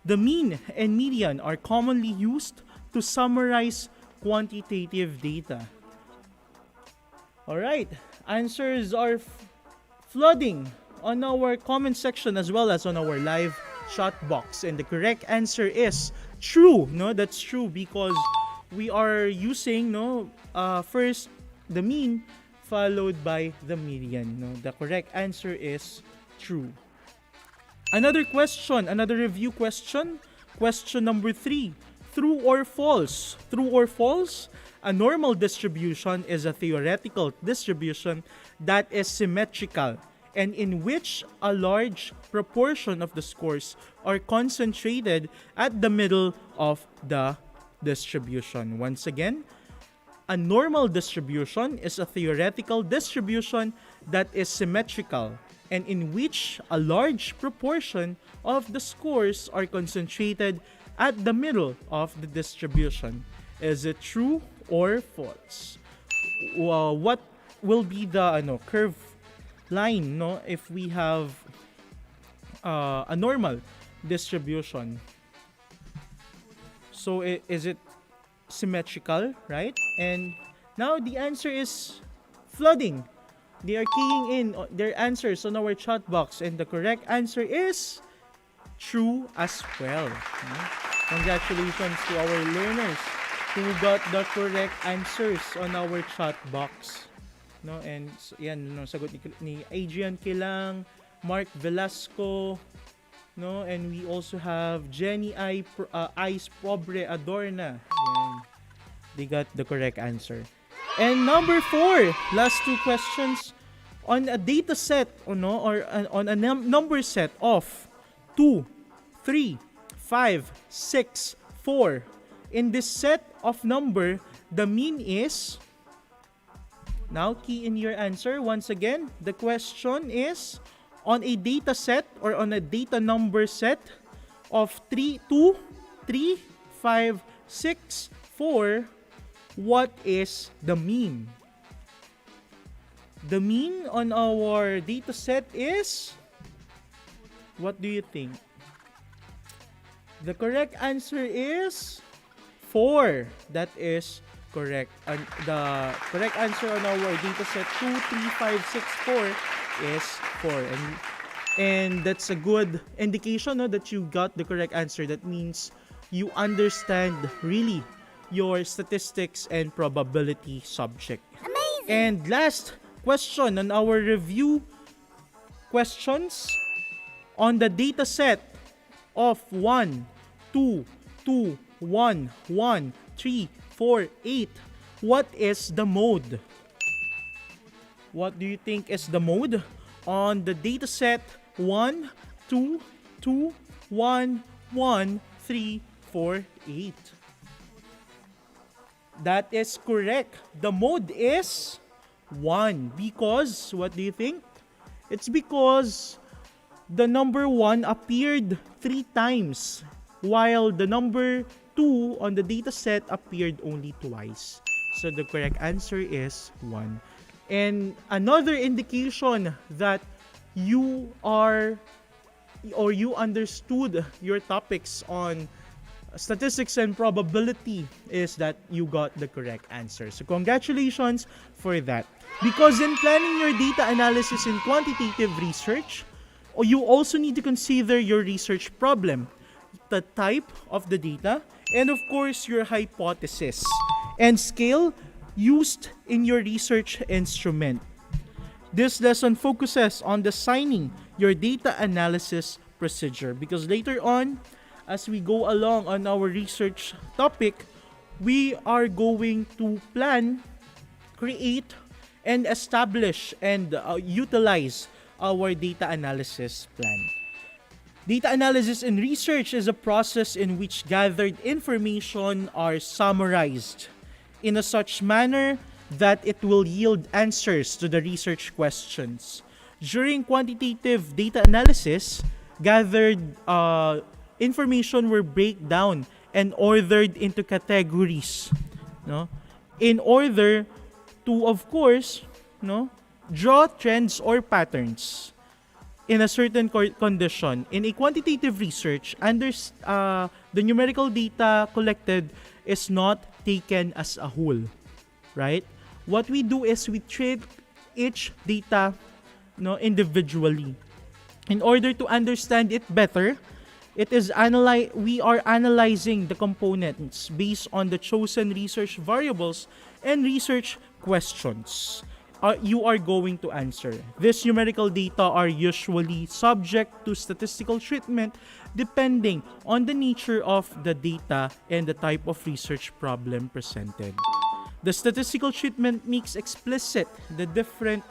The mean and median are commonly used to summarize quantitative data. Alright, answers are flooding on our comment section as well as on our live chat box. And the correct answer is true. No, that's true because we are using first the mean followed by the median. No, the correct answer is true. Another question, another review question. Question number 3. True or false? True or false? A normal distribution is a theoretical distribution that is symmetrical and in which a large proportion of the scores are concentrated at the middle of the distribution. Once again, a normal distribution is a theoretical distribution that is symmetrical and in which a large proportion of the scores are concentrated at the middle of the distribution. Is it true or false? What will be the curve line if we have a normal distribution? So is it symmetrical, right? And now the answer is flooding. They are keying in their answers on our chat box and the correct answer is true as well. Congratulations to our learners who got the correct answers on our chat box. And yan, sagot ni Adrian Kilang, Mark Velasco, and we also have Jenny Ice Pobre Adorna. Yan. They got the correct answer. And number 4, last 2 questions on a data set on a number set of 2, 3, 5, 6, 4. In this set of number, the mean is, now key in your answer. Once again, the question is on a data set or on a data number set of 2, 3, 5, 6, 4. What is the mean? The mean on our data set is, what do you think? The correct answer is 4. That is correct. And the correct answer on our data set 2, 3, 5, 6, 4 is 4. And that's a good indication that you got the correct answer. That means you understand really your statistics and probability subject. Amazing! And last question on our review questions on the data set of 1, 2, 2, 1, 1, 3, 4, 8. What is the mode? What do you think is the mode on the data set 1, 2, 2, 1, 1, 3, 4, 8? That is correct. The mode is 1 because, what do you think? It's because the number 1 appeared 3 times while the number 2 on the data set appeared only twice. So the correct answer is 1. And another indication that you are or you understood your topics on statistics and probability is that you got the correct answer. So congratulations for that. Because in planning your data analysis in quantitative research, you also need to consider your research problem, the type of the data, and of course your hypothesis and scale used in your research instrument. This lesson focuses on designing your data analysis procedure because later on, as we go along on our research topic, we are going to plan, create, and establish and utilize our data analysis plan. Data analysis in research is a process in which gathered information are summarized in a such manner that it will yield answers to the research questions. During quantitative data analysis, gathered information were break down and ordered into categories, in order to, of course, draw trends or patterns in a certain condition. In a quantitative research, the numerical data collected is not taken as a whole, right? What we do is we treat each data individually in order to understand it better We are analyzing the components based on the chosen research variables and research questions you are going to answer. These numerical data are usually subject to statistical treatment depending on the nature of the data and the type of research problem presented. The statistical treatment makes explicit the different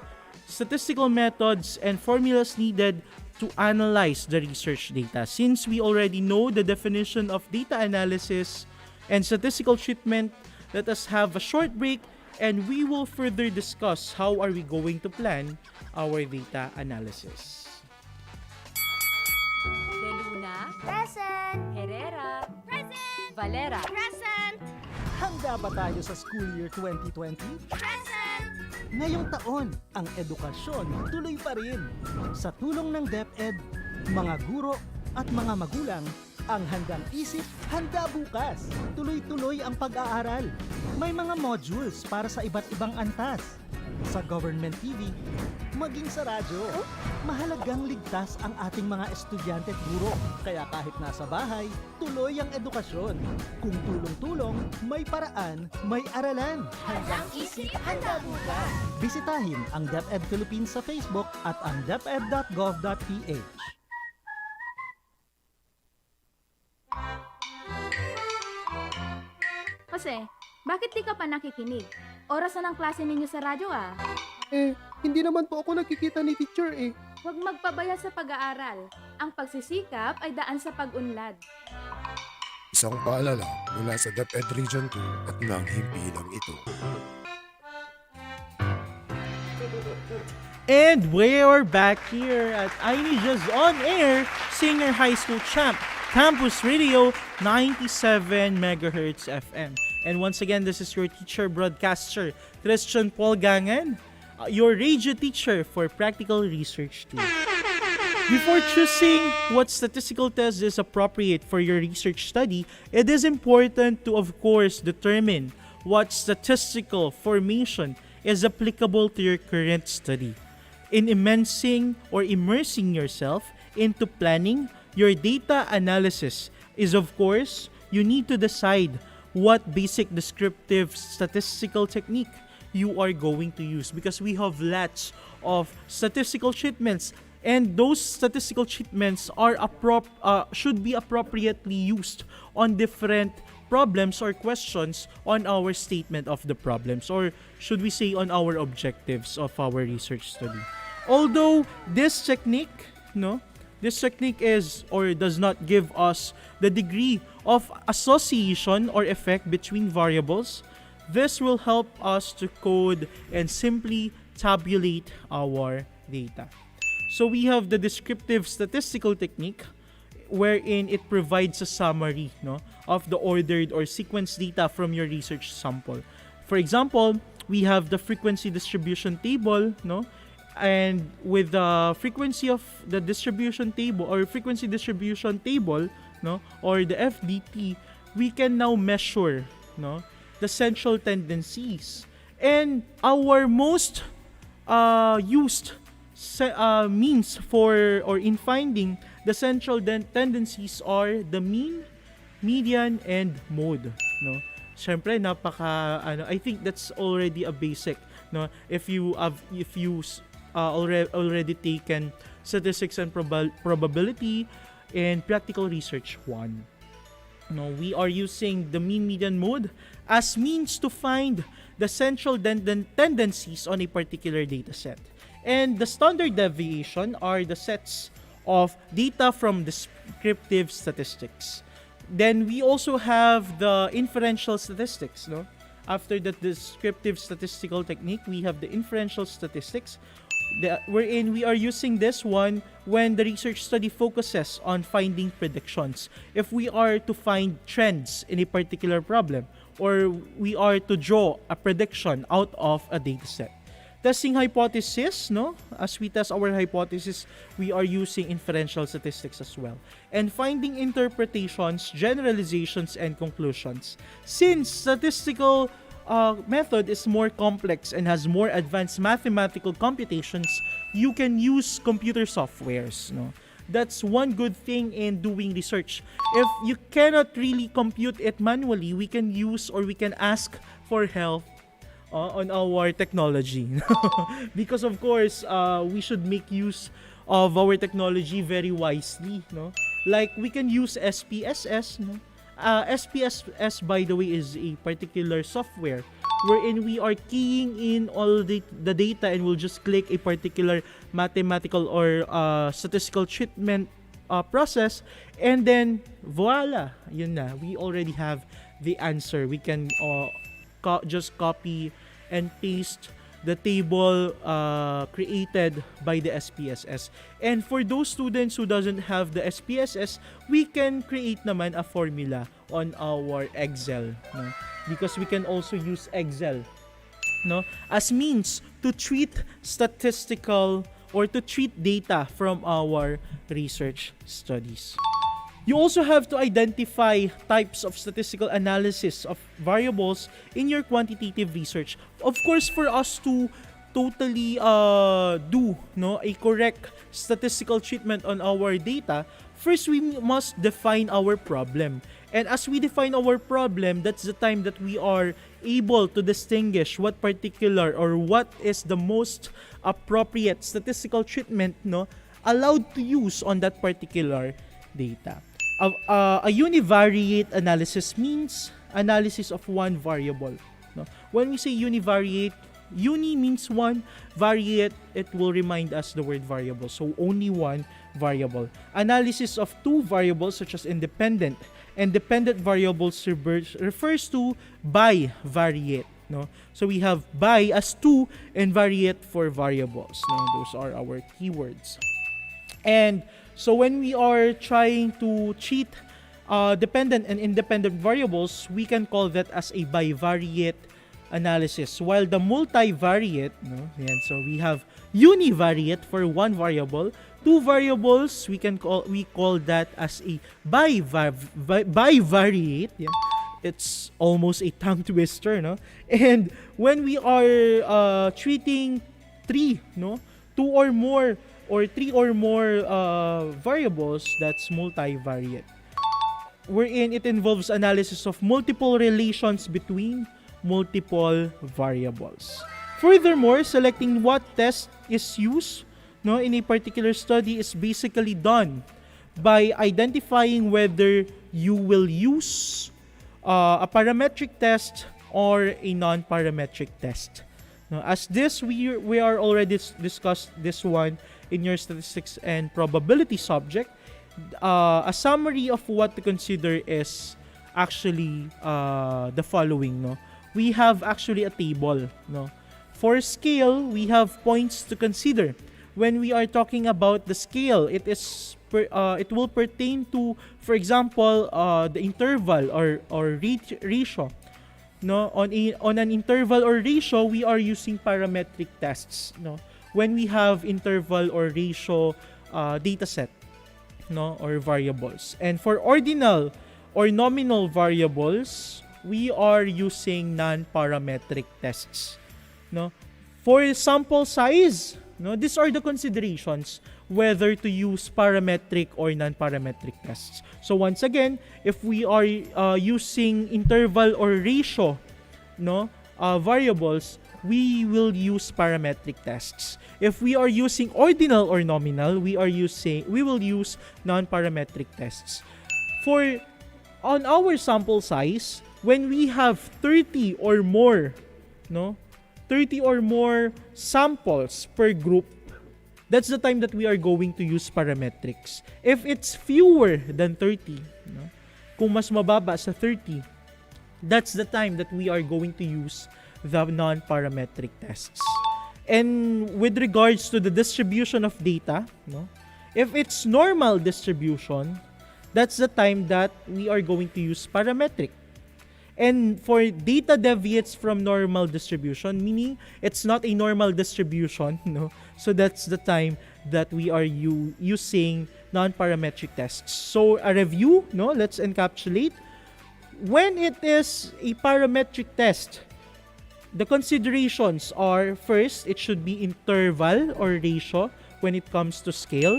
statistical methods and formulas needed to analyze the research data. Since we already know the definition of data analysis and statistical treatment, let us have a short break and we will further discuss how are we going to plan our data analysis. De Luna, Present. Herrera, Present. Valera, Present. Handa ba tayo sa school year 2020? Present. Ngayong taon, ang edukasyon tuloy pa rin. Sa tulong ng DepEd, mga guro at mga magulang, ang handang isip, handa bukas. Tuloy-tuloy ang pag-aaral. May mga modules para sa iba't ibang antas. Sa government TV, maging sa radyo. Mahalagang ligtas ang ating mga estudyante at guro. Kaya kahit nasa bahay, tuloy ang edukasyon. Kung tulong-tulong, may paraan, may aralan. Handang isip, handa bukas. Bisitahin ang DepEd Philippines sa Facebook at ang deped.gov.ph. Jose, bakit di ka pa nakikinig? Oras na ng klase ninyo sa radyo ah. Hindi naman po ako nakikita ni teacher eh. Huwag magpabaya sa pag-aaral. Ang pagsisikap ay daan sa pag-unlad. Isang paalala mula sa DepEd Region 2 at ng himpilang ito. And we're back here at INHS On Air, Senior High School Champ, Campus Radio 97 MHz FM. And once again, this is your teacher broadcaster, Christian Paul Gangan, your radio teacher for practical research too. Before choosing what statistical test is appropriate for your research study, it is important to, of course, determine what statistical formation is applicable to your current study. In immersing yourself into planning your data analysis is, of course, you need to decide what basic descriptive statistical technique you are going to use, because we have lots of statistical treatments, and those statistical treatments are should be appropriately used on different problems or questions on our statement of the problems, or should we say on our objectives of our research study. Although this technique is or does not give us the degree of association or effect between variables, this will help us to code and simply tabulate our data. So we have the descriptive statistical technique, wherein it provides a summary of the ordered or sequenced data from your research sample. For example, we have the frequency distribution table, and with the frequency of the distribution table or frequency distribution table, or the FDT, we can now measure the central tendencies. And our most used means for or in finding the central tendencies are the mean, median, and mode. Syempre, I think that's already a basic. If you already taken statistics and probability in practical research 1. We are using the mean, median, mode as means to find the central tendencies on a particular data set. And the standard deviation are the sets of data from descriptive statistics. Then we also have the inferential statistics. After the descriptive statistical technique, we have the inferential statistics, wherein we are using this one when the research study focuses on finding predictions. If we are to find trends in a particular problem, or we are to draw a prediction out of a data set. Testing hypothesis, as we test our hypothesis, we are using inferential statistics as well. And finding interpretations, generalizations, and conclusions. Since statistical method is more complex and has more advanced mathematical computations, you can use computer softwares. That's one good thing in doing research. If you cannot really compute it manually, we can use or we can ask for help on our technology. Because of course, we should make use of our technology very wisely. No? Like we can use SPSS. No? SPSS, by the way, is a particular software wherein we are keying in all the data and we'll just click a particular mathematical or statistical treatment process, and then voila, yun na, we already have the answer. We can just copy and paste the table created by the SPSS. And for those students who doesn't have the SPSS, we can create naman a formula on our Excel, no? Because we can also use Excel, no, as means to treat statistical or to treat data from our research studies. You also have to identify types of statistical analysis of variables in your quantitative research. Of course, for us to totally do a correct statistical treatment on our data, first we must define our problem. And as we define our problem, that's the time that we are able to distinguish what particular or what is the most appropriate statistical treatment allowed to use on that particular data. A univariate analysis means analysis of one variable. No? When we say univariate, uni means one, variate, it will remind us the word variable. So only one variable. Analysis of two variables such as independent and dependent variables refers to bivariate. No? So we have bi as two and variate for variables. No? Those are our keywords. And so when we are trying to treat dependent and independent variables, we can call that as a bivariate analysis. While the multivariate, so we have univariate for one variable, two variables, we call that as a bivariate. Yeah. It's almost a tongue twister, no? And when we are treating two or more variables, that's multivariate, wherein it involves analysis of multiple relations between multiple variables. Furthermore, selecting what test is used in a particular study is basically done by identifying whether you will use a parametric test or a non-parametric test. Now, as this, we are already discussed this one in your statistics and probability subject. A summary of what to consider is actually the following. We have actually a table. For scale, we have points to consider. When we are talking about the scale, it will pertain to, for example, the interval or ratio. On an interval or ratio, we are using parametric tests. When we have interval or ratio data set, or variables. And for ordinal or nominal variables, we are using non-parametric tests. For sample size, these are the considerations whether to use parametric or non-parametric tests. So once again, if we are using interval or ratio variables, we will use parametric tests. If we are using ordinal or nominal, we will use non-parametric tests. On our sample size, when we have 30 or more samples per group, that's the time that we are going to use parametrics. If it's fewer than 30, kung mas mababa sa 30, that's the time that we are going to use the non-parametric tests. And with regards to the distribution of data, if it's normal distribution, that's the time that we are going to use parametric. And for data deviates from normal distribution, meaning it's not a normal distribution, so that's the time that we are using non-parametric tests. So a review, let's encapsulate. When it is a parametric test, the considerations are, first, it should be interval or ratio when it comes to scale.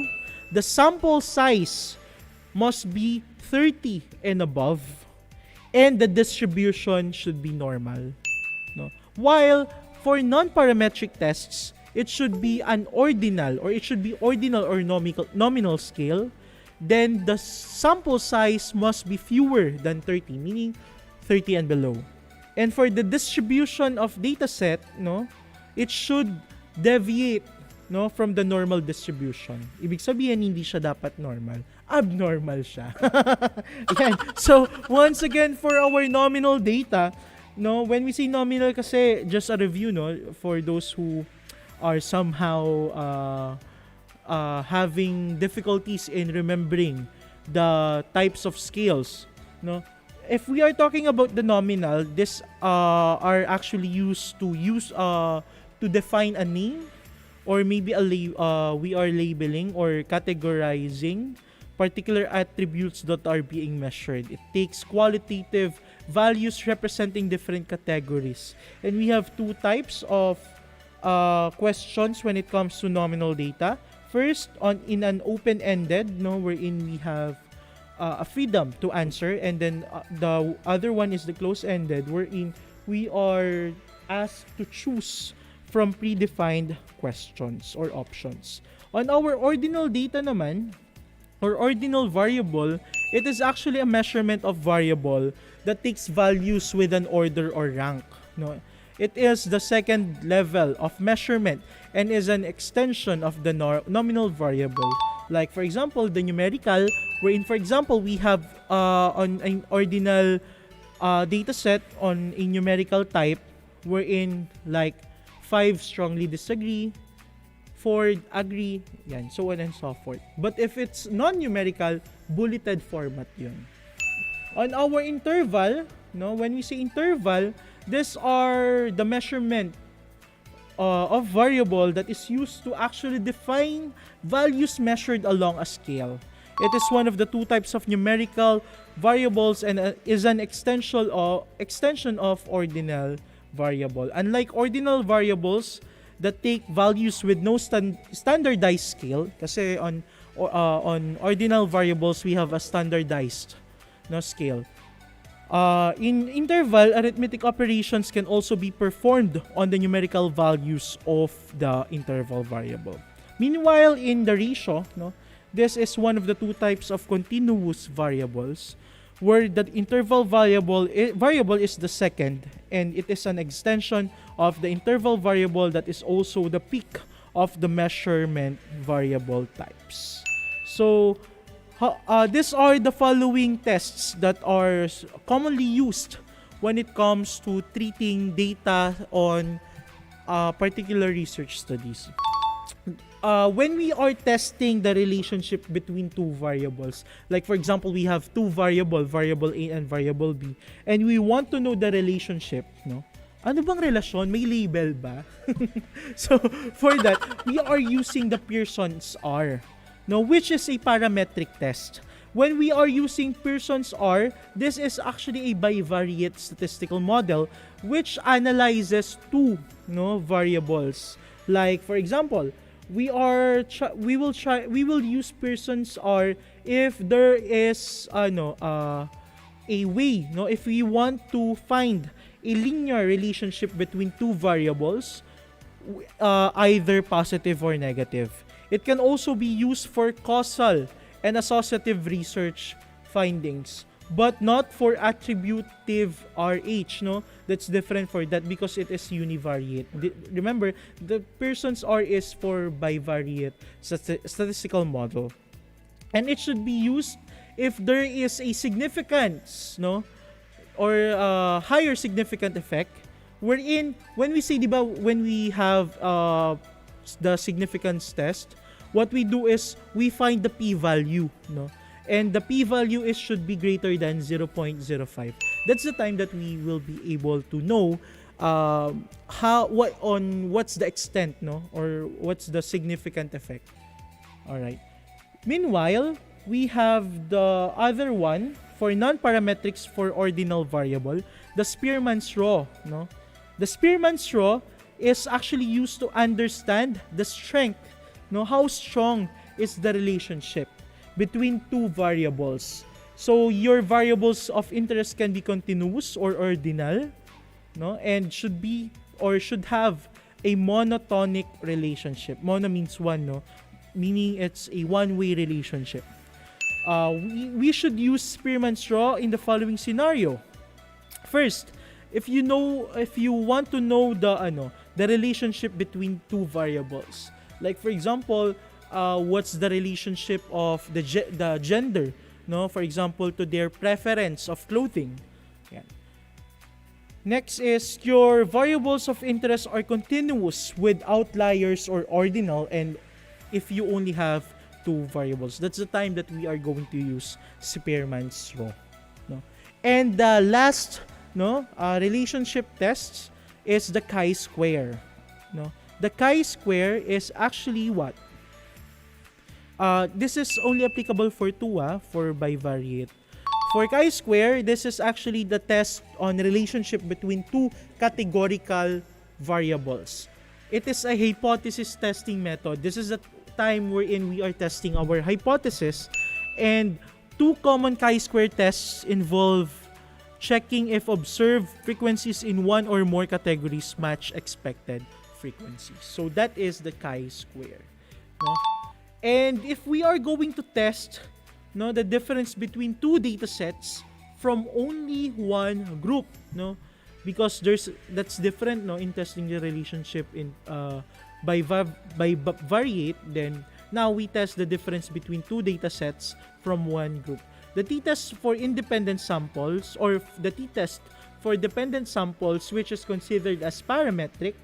the sample size must be 30 and above, and the distribution should be normal. No? While for non-parametric tests, it should be an ordinal, or it should be ordinal or nominal scale. Then the sample size must be fewer than 30, meaning 30 and below. And for the distribution of data set, no, it should deviate, no, from the normal distribution. Ibig sabihin, hindi siya dapat normal. Abnormal siya. Ayan. So, once again, for our nominal data, no, when we say nominal kasi, just a review, no, for those who are somehow having difficulties in remembering the types of scales, no. If we are talking about the nominal, this are actually used to define a name, or maybe we are labeling or categorizing particular attributes that are being measured. It takes qualitative values representing different categories. And we have two types of questions when it comes to nominal data. First, in an open-ended, no, wherein we have a freedom to answer, and then the other one is the closed-ended, wherein we are asked to choose from predefined questions or options. On our ordinal data naman, or ordinal variable, it is actually a measurement of variable that takes values with an order or rank. No? It is the second level of measurement and is an extension of the nominal variable. Like, for example, the numerical, wherein, for example, we have on an ordinal data set on a numerical type, wherein like 5 strongly disagree, 4 agree, yan, so on and so forth. But if it's non-numerical, bulleted format yun. On our interval, no, when we say interval, these are the measurement of variable that is used to actually define values measured along a scale. It is one of the two types of numerical variables and is an extension of ordinal variable. Unlike ordinal variables that take values with no standardized scale, kasi on ordinal variables we have a standardized scale. In interval, arithmetic operations can also be performed on the numerical values of the interval variable. Meanwhile, in the ratio, this is one of the two types of continuous variables, where the interval variable is the second, and it is an extension of the interval variable that is also the peak of the measurement variable types. So, these are the following tests that are commonly used when it comes to treating data on particular research studies. When we are testing the relationship between two variables, like for example, we have two variable A and variable B, and we want to know the relationship, no? Ano bang relasyon? May label ba? So, for that, we are using the Pearson's R, no, which is a parametric test. When we are using Pearson's R, this is actually a bivariate statistical model which analyzes two variables. Like for example, we will use Pearson's R if there is a way, if we want to find a linear relationship between two variables, either positive or negative. It can also be used for causal and associative research findings, but not for attributive RH, That's different for that because it is univariate. Remember, the Pearson's R is for bivariate statistical model. And it should be used if there is a significance, or higher significant effect, wherein when we say, when we have the significance test, what we do is we find the p-value, and the p-value should be greater than 0.05. That's the time that we will be able to know what's the extent, or what's the significant effect. All right. Meanwhile, we have the other one for non-parametrics for ordinal variable, the Spearman's Law, The Spearman's Law is actually used to understand the strength, how strong is the relationship between two variables. So your variables of interest can be continuous or ordinal, no, and should be or should have a monotonic relationship. Mono means one, no, meaning it's a one-way relationship. We should use Spearman's law in the following scenario. First, if you want to know the relationship between two variables, like for example, what's the relationship of the gender, no, for example, to their preference of clothing. Yan. Next is your variables of interest are continuous with outliers or ordinal, and if you only have two variables, that's the time that we are going to use Spearman's law. No? And the last relationship test is the chi-square. No? The chi-square is actually what? This is only applicable for two, for bivariate. For chi-square, this is actually the test on relationship between two categorical variables. It is a hypothesis testing method. This is the time wherein we are testing our hypothesis, and two common chi-square tests involve checking if observed frequencies in one or more categories match expected frequencies. So that is the chi-square. No? And if we are going to test the difference between two data sets from only one group, because that's different in testing the relationship in by variate, then now we test the difference between two data sets from one group. The t-test for independent samples, or the t-test for dependent samples, which is considered as parametric,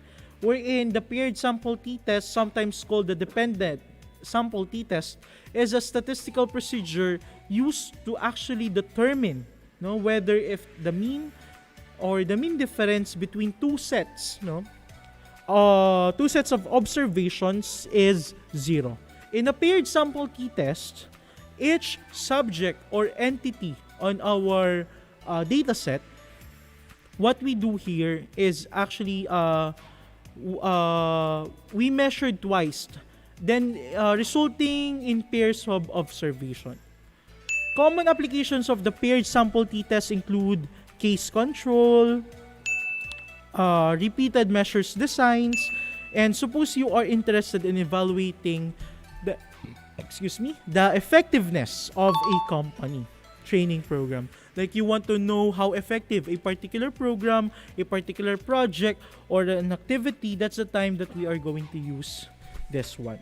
wherein the paired sample t-test, sometimes called the dependent sample t-test, is a statistical procedure used to actually determine whether if the mean or the mean difference between two sets of observations is 0. In a paired sample t-test, each subject or entity on our data set, what we do here is actually we measured twice, then resulting in pairs of observation. Common applications of the paired sample t-test include case control, repeated measures designs, and suppose you are interested in evaluating the effectiveness of a company training program. Like you want to know how effective a particular program, a particular project, or an activity, that's the time that we are going to use this one.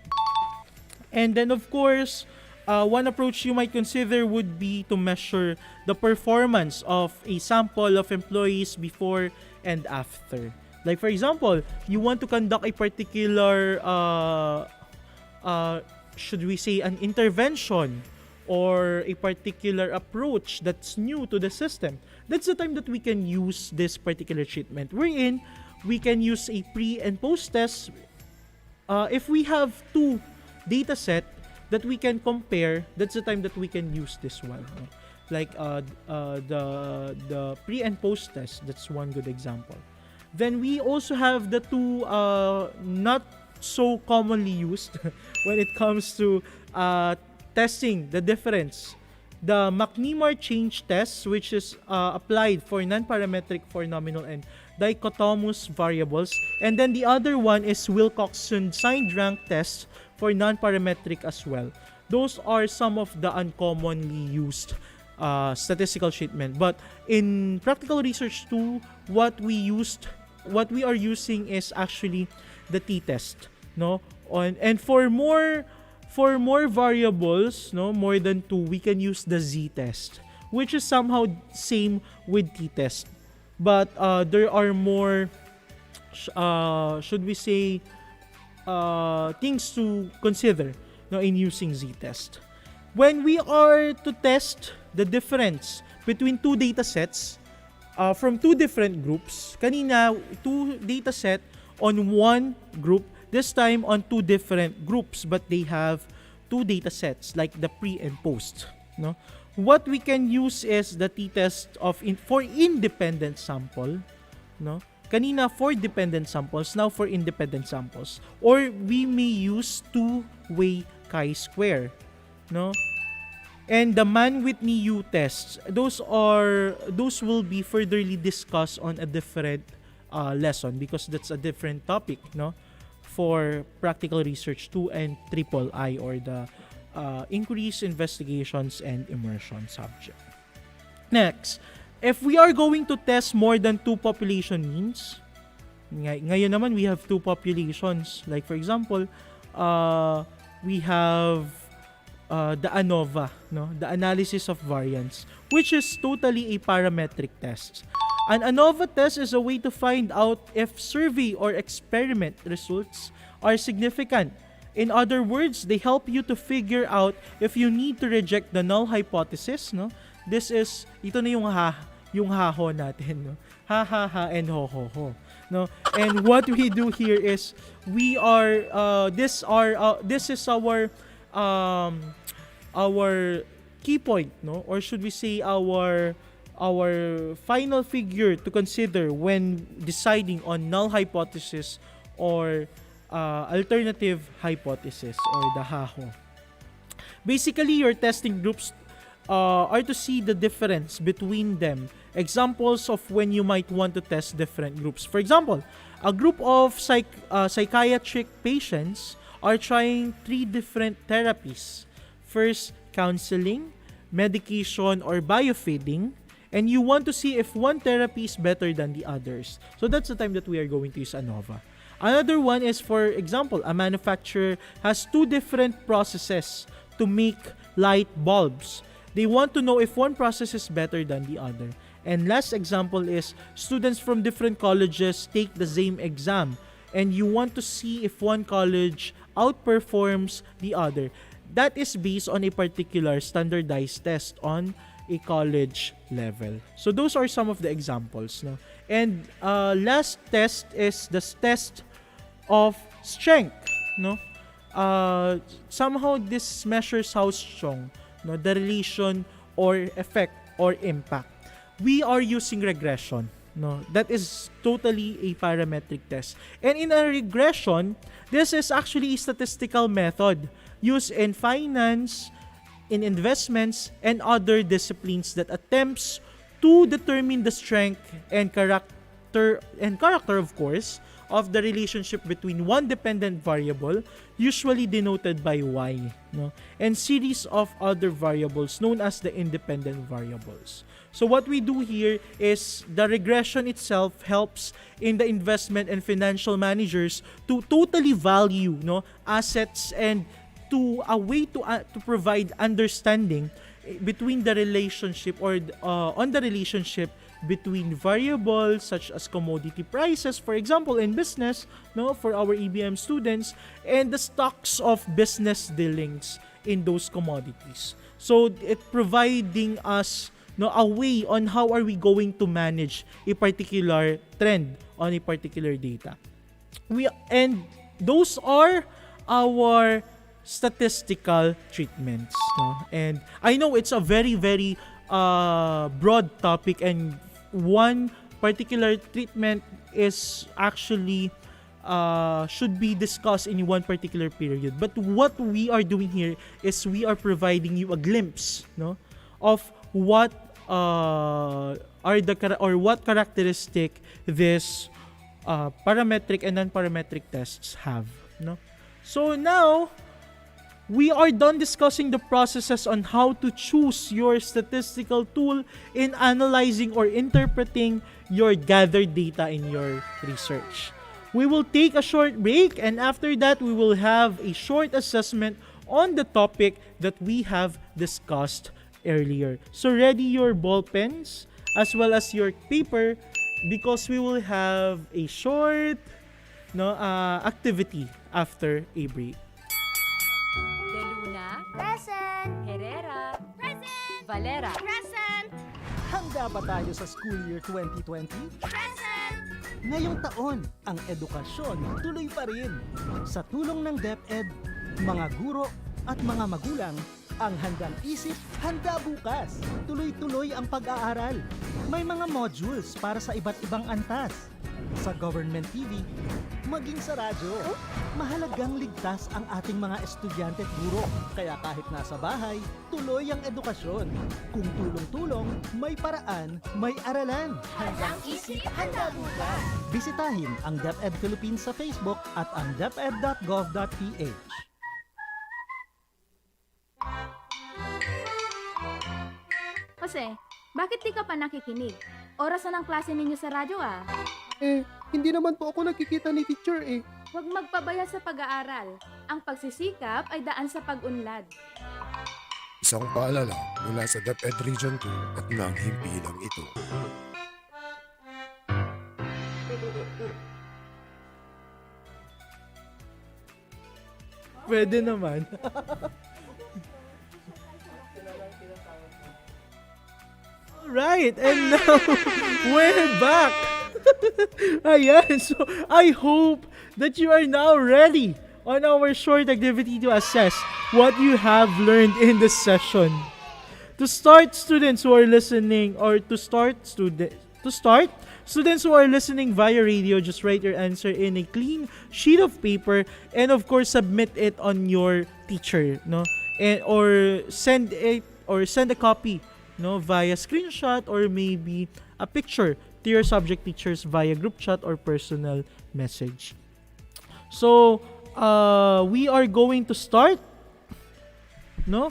And then of course, one approach you might consider would be to measure the performance of a sample of employees before and after. Like for example, you want to conduct a particular should we say an intervention or a particular approach that's new to the system. That's the time that we can use this particular treatment, wherein we can use a pre and post test. If we have two data set that we can compare, that's the time that we can use this one. Like the pre and post test, that's one good example. Then we also have the two not so commonly used when it comes to testing the difference. The McNemar change test, which is applied for non-parametric for nominal and dichotomous variables. And then the other one is Wilcoxon signed rank test for non-parametric as well. Those are some of the uncommonly used statistical treatment. But in practical research too, what we are using is actually the t-test, and for more variables, more than two, we can use the z-test, which is somehow same with t-test, but there are more should we say things to consider in using z-test. When we are to test the difference between two data sets from two different groups, kanina two data set on one group, this time on two different groups, but they have two data sets like the pre and post. What we can use is the t-test for independent sample. Kanina for dependent samples, now for independent samples. Or we may use two-way chi-square, no? And the Mann-Whitney-U tests, those will be furtherly discussed on a different lesson because that's a different topic, no? For Practical Research 2 and III, or the Inquiries, Investigations, and Immersion subject. Next, if we are going to test more than 2 population means, ngayon naman we have 2 populations. Like for example, we have the ANOVA, no? The analysis of variance, which is totally a parametric test. An ANOVA test is a way to find out if survey or experiment results are significant. In other words, they help you to figure out if you need to reject the null hypothesis, no? Ito na yung haho natin, no? Ha ha ha and ho ho ho, no? And what we do here is this is our key point, no? Or should we say our final figure to consider when deciding on null hypothesis or alternative hypothesis, or the HAHO. Basically, your testing groups are to see the difference between them. Examples of when you might want to test different groups. For example, a group of psychiatric patients are trying 3 different therapies. First, counseling, medication, or biofeeding, and you want to see if one therapy is better than the others. So that's the time that we are going to use ANOVA. Another one is, for example, a manufacturer has 2 different processes to make light bulbs. They want to know if one process is better than the other. And last example is, students from different colleges take the same exam, and you want to see if one college outperforms the other. That is based on a particular standardized test on a college level. So those are some of the examples, no? And last test is the test of strength, no? Somehow this measures how strong, no, the relation or effect or impact. We are using regression, no? That is totally a parametric test. And in a regression, this is actually a statistical method used in finance, in investments, and other disciplines that attempts to determine the strength and character, of course, of the relationship between one dependent variable, usually denoted by y, no, and series of other variables known as the independent variables. So what we do here is the regression itself helps in the investment and financial managers to totally value, no, assets, and to a way to provide understanding between the relationship or on the relationship between variables such as commodity prices, for example, in business, no, for our EBM students, and the stocks of business dealings in those commodities. So it providing us, no, a way on how are we going to manage a particular trend on a particular data. And those are our statistical treatments, no? And I know it's a very, very broad topic, and one particular treatment is actually should be discussed in one particular period. But what we are doing here is we are providing you a glimpse, no, of what what characteristic this parametric and non-parametric tests have, no? So now we are done discussing the processes on how to choose your statistical tool in analyzing or interpreting your gathered data in your research. We will take a short break, and after that we will have a short assessment on the topic that we have discussed earlier. So ready your ball pens as well as your paper, because we will have a short activity after a break. Present! Herrera, Present! Valera, Present! Handa ba tayo sa school year 2020? Present! Ngayong taon, ang edukasyon tuloy pa rin. Sa tulong ng DepEd, mga guro at mga magulang, ang handang isip, handa bukas. Tuloy-tuloy ang pag-aaral. May mga modules para sa iba't ibang antas. Sa Government TV, maging sa radyo. Mahalagang ligtas ang ating mga estudyante at guro. Kaya kahit nasa bahay, tuloy ang edukasyon. Kung tulong-tulong, may paraan, may aralan. Handang isip, handa bukas. Bisitahin ang DepEd Philippines sa Facebook at ang deped.gov.ph. Jose, bakit di ka pa nakikinig? Oras na ng klase ninyo sa radyo ah. Hindi naman po ako nakikita ni teacher eh. Huwag magpabaya sa pag-aaral. Ang pagsisikap ay daan sa pag-unlad. Isang paalala mula sa DepEd Region 2 at ng himpilang ito. Pwede naman. Alright, and now, we're back! Ayan, so I hope that you are now ready on our short activity to assess what you have learned in this session. To start, students who are listening, or students who are listening via radio, just write your answer in a clean sheet of paper and of course submit it on your teacher, no? And or send a copy, no, via screenshot or maybe a picture to your subject teachers via group chat or personal message. So, we are going to start, no?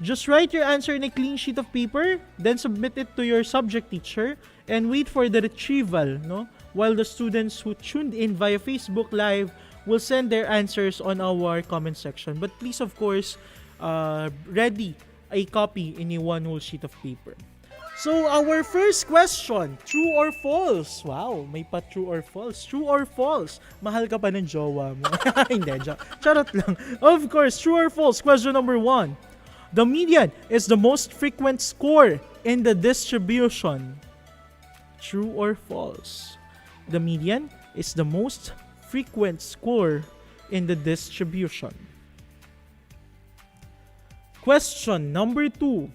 Just write your answer in a clean sheet of paper, then submit it to your subject teacher and wait for the retrieval, no? While the students who tuned in via Facebook Live will send their answers on our comment section. But please, of course, ready a copy in a one whole sheet of paper. So, our first question, true or false? Wow, may pa true or false. True or false? Mahal ka pa ng jowa mo. Hindi, charot lang. Of course, true or false? Question number 1. The median is the most frequent score in the distribution. True or false? The median is the most frequent score in the distribution. Question number 2.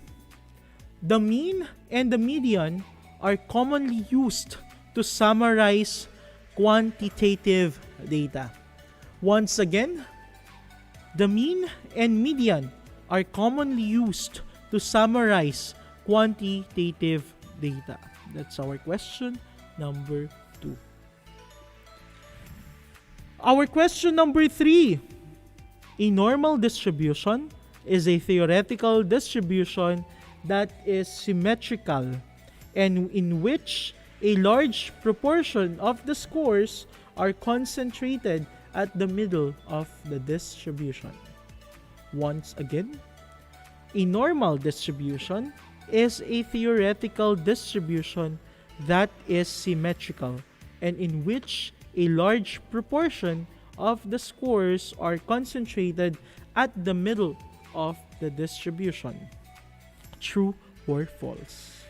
The mean and the median are commonly used to summarize quantitative data. Once again, the mean and median are commonly used to summarize quantitative data. That's our question number 2. Our question number 3. A normal distribution is a theoretical distribution that is symmetrical and in which a large proportion of the scores are concentrated at the middle of the distribution. Once again, a normal distribution is a theoretical distribution that is symmetrical and in which a large proportion of the scores are concentrated at the middle of the distribution. True or false?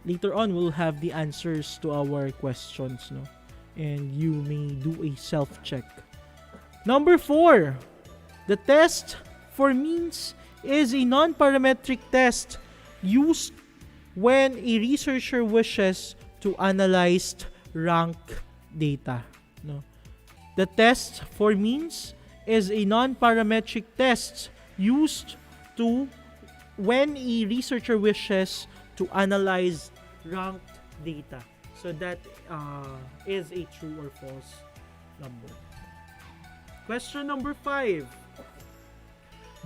Later on, we'll have the answers to our questions, no? And you may do a self-check. Number 4. The test for means is a non-parametric test used when a researcher wishes to analyze rank data. No? The test for means is a non-parametric test used to when a researcher wishes to analyze ranked data. So that is a true or false number. Question number 5.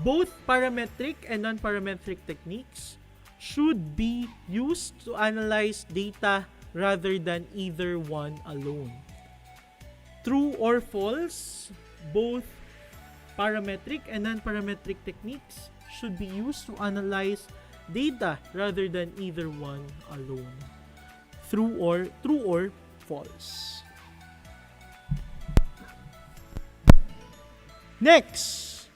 Both parametric and non-parametric techniques should be used to analyze data rather than either one alone. True or false? Both parametric and non-parametric techniques should be used to analyze data rather than either one alone. True or false? Next.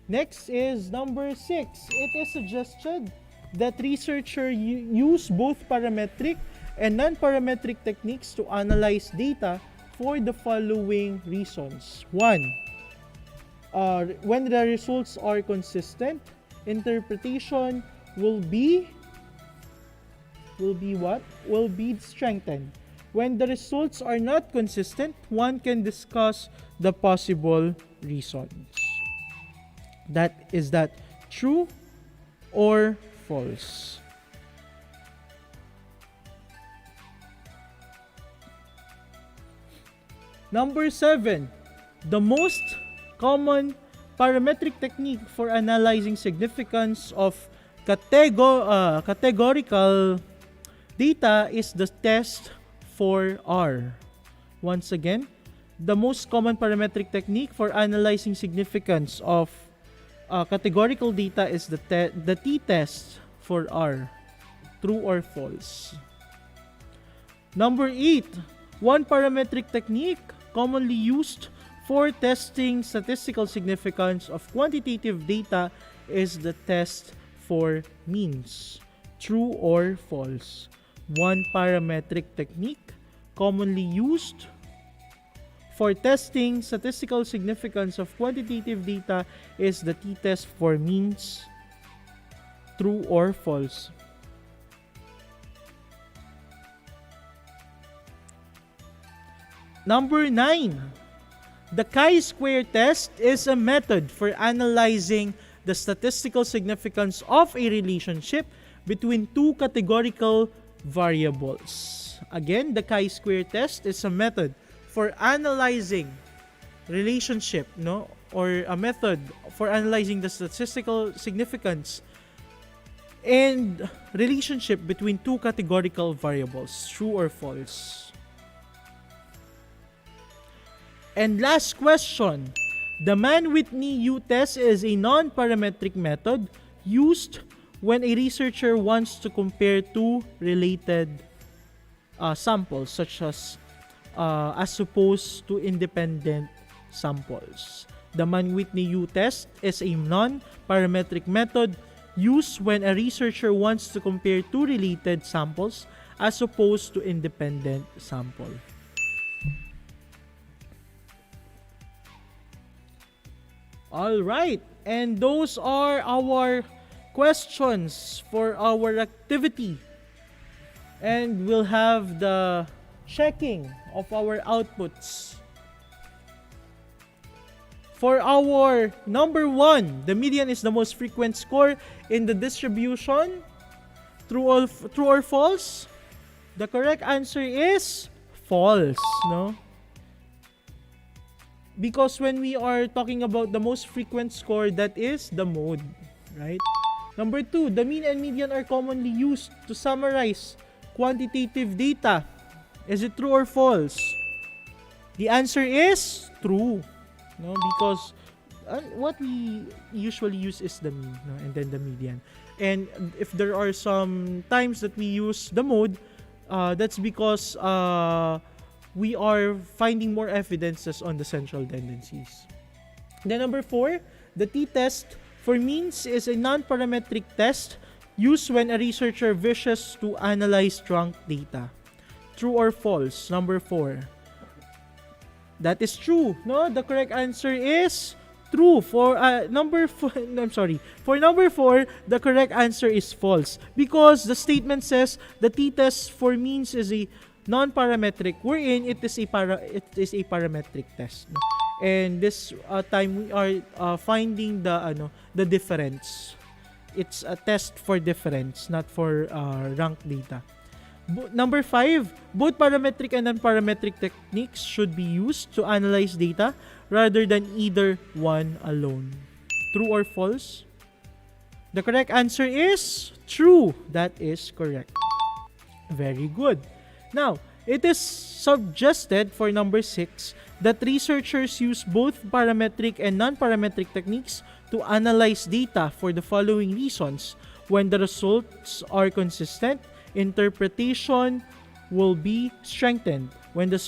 Next is number 6. It is suggested that researchers use both parametric and non-parametric techniques to analyze data for the following reasons. 1. When the results are consistent, interpretation will be what? Will be strengthened. When the results are not consistent, one can discuss the possible reasons. Is that true or false? Number 7, the most common parametric technique for analyzing significance of categorical data is the test for R. Once again, the most common parametric technique for analyzing significance of categorical data is the t-test for R. True or false? Number 8, one parametric technique commonly used for testing statistical significance of quantitative data is the test for means. True or false? One parametric technique commonly used for testing statistical significance of quantitative data is the t-test for means. True or false? Number 9, the chi-square test is a method for analyzing the statistical significance of a relationship between two categorical variables. Again, the chi-square test is a method for analyzing relationship, or a method for analyzing the statistical significance and relationship between two categorical variables. True or false? And last question, the Mann-Whitney U-test is a non-parametric method used when a researcher wants to compare two related samples, such as opposed to independent samples. The Mann-Whitney U-test is a non-parametric method used when a researcher wants to compare two related samples as opposed to independent sample. All right, and those are our questions for our activity. And we'll have the checking of our outputs. For our number 1, the median is the most frequent score in the distribution. True or false? The correct answer is false, no? Because when we are talking about the most frequent score, that is the mode, right? Number 2, the mean and median are commonly used to summarize quantitative data. Is it true or false? The answer is true, no? Because what we usually use is the mean, no? And then the median. And if there are some times that we use the mode, that's because we are finding more evidences on the central tendencies. Then number 4, the t-test for means is a non-parametric test used when a researcher wishes to analyze trunk data. True or false? Number 4. That is true. No, the correct answer is true. For number 4, For number 4, the correct answer is false because the statement says the t-test for means is a non-parametric, wherein it is a parametric test. No? And this time we are finding the difference. It's a test for difference, not for rank data. Number 5, both parametric and non-parametric techniques should be used to analyze data rather than either one alone. True or false? The correct answer is true. That is correct. Very good. Now, it is suggested for number 6 that researchers use both parametric and non-parametric techniques to analyze data for the following reasons. When the results are consistent, interpretation will be strengthened. When the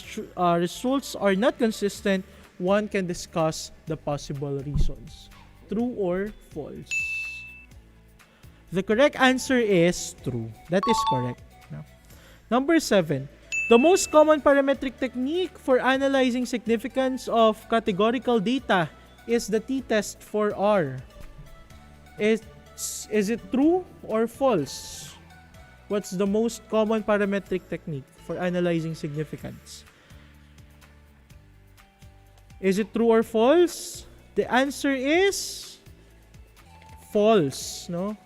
results are not consistent, one can discuss the possible reasons. True or false? The correct answer is true. That is correct. Number 7, the most common parametric technique for analyzing significance of categorical data is the t-test for R. Is it true or false? What's the most common parametric technique for analyzing significance? Is it true or false? The answer is false, no?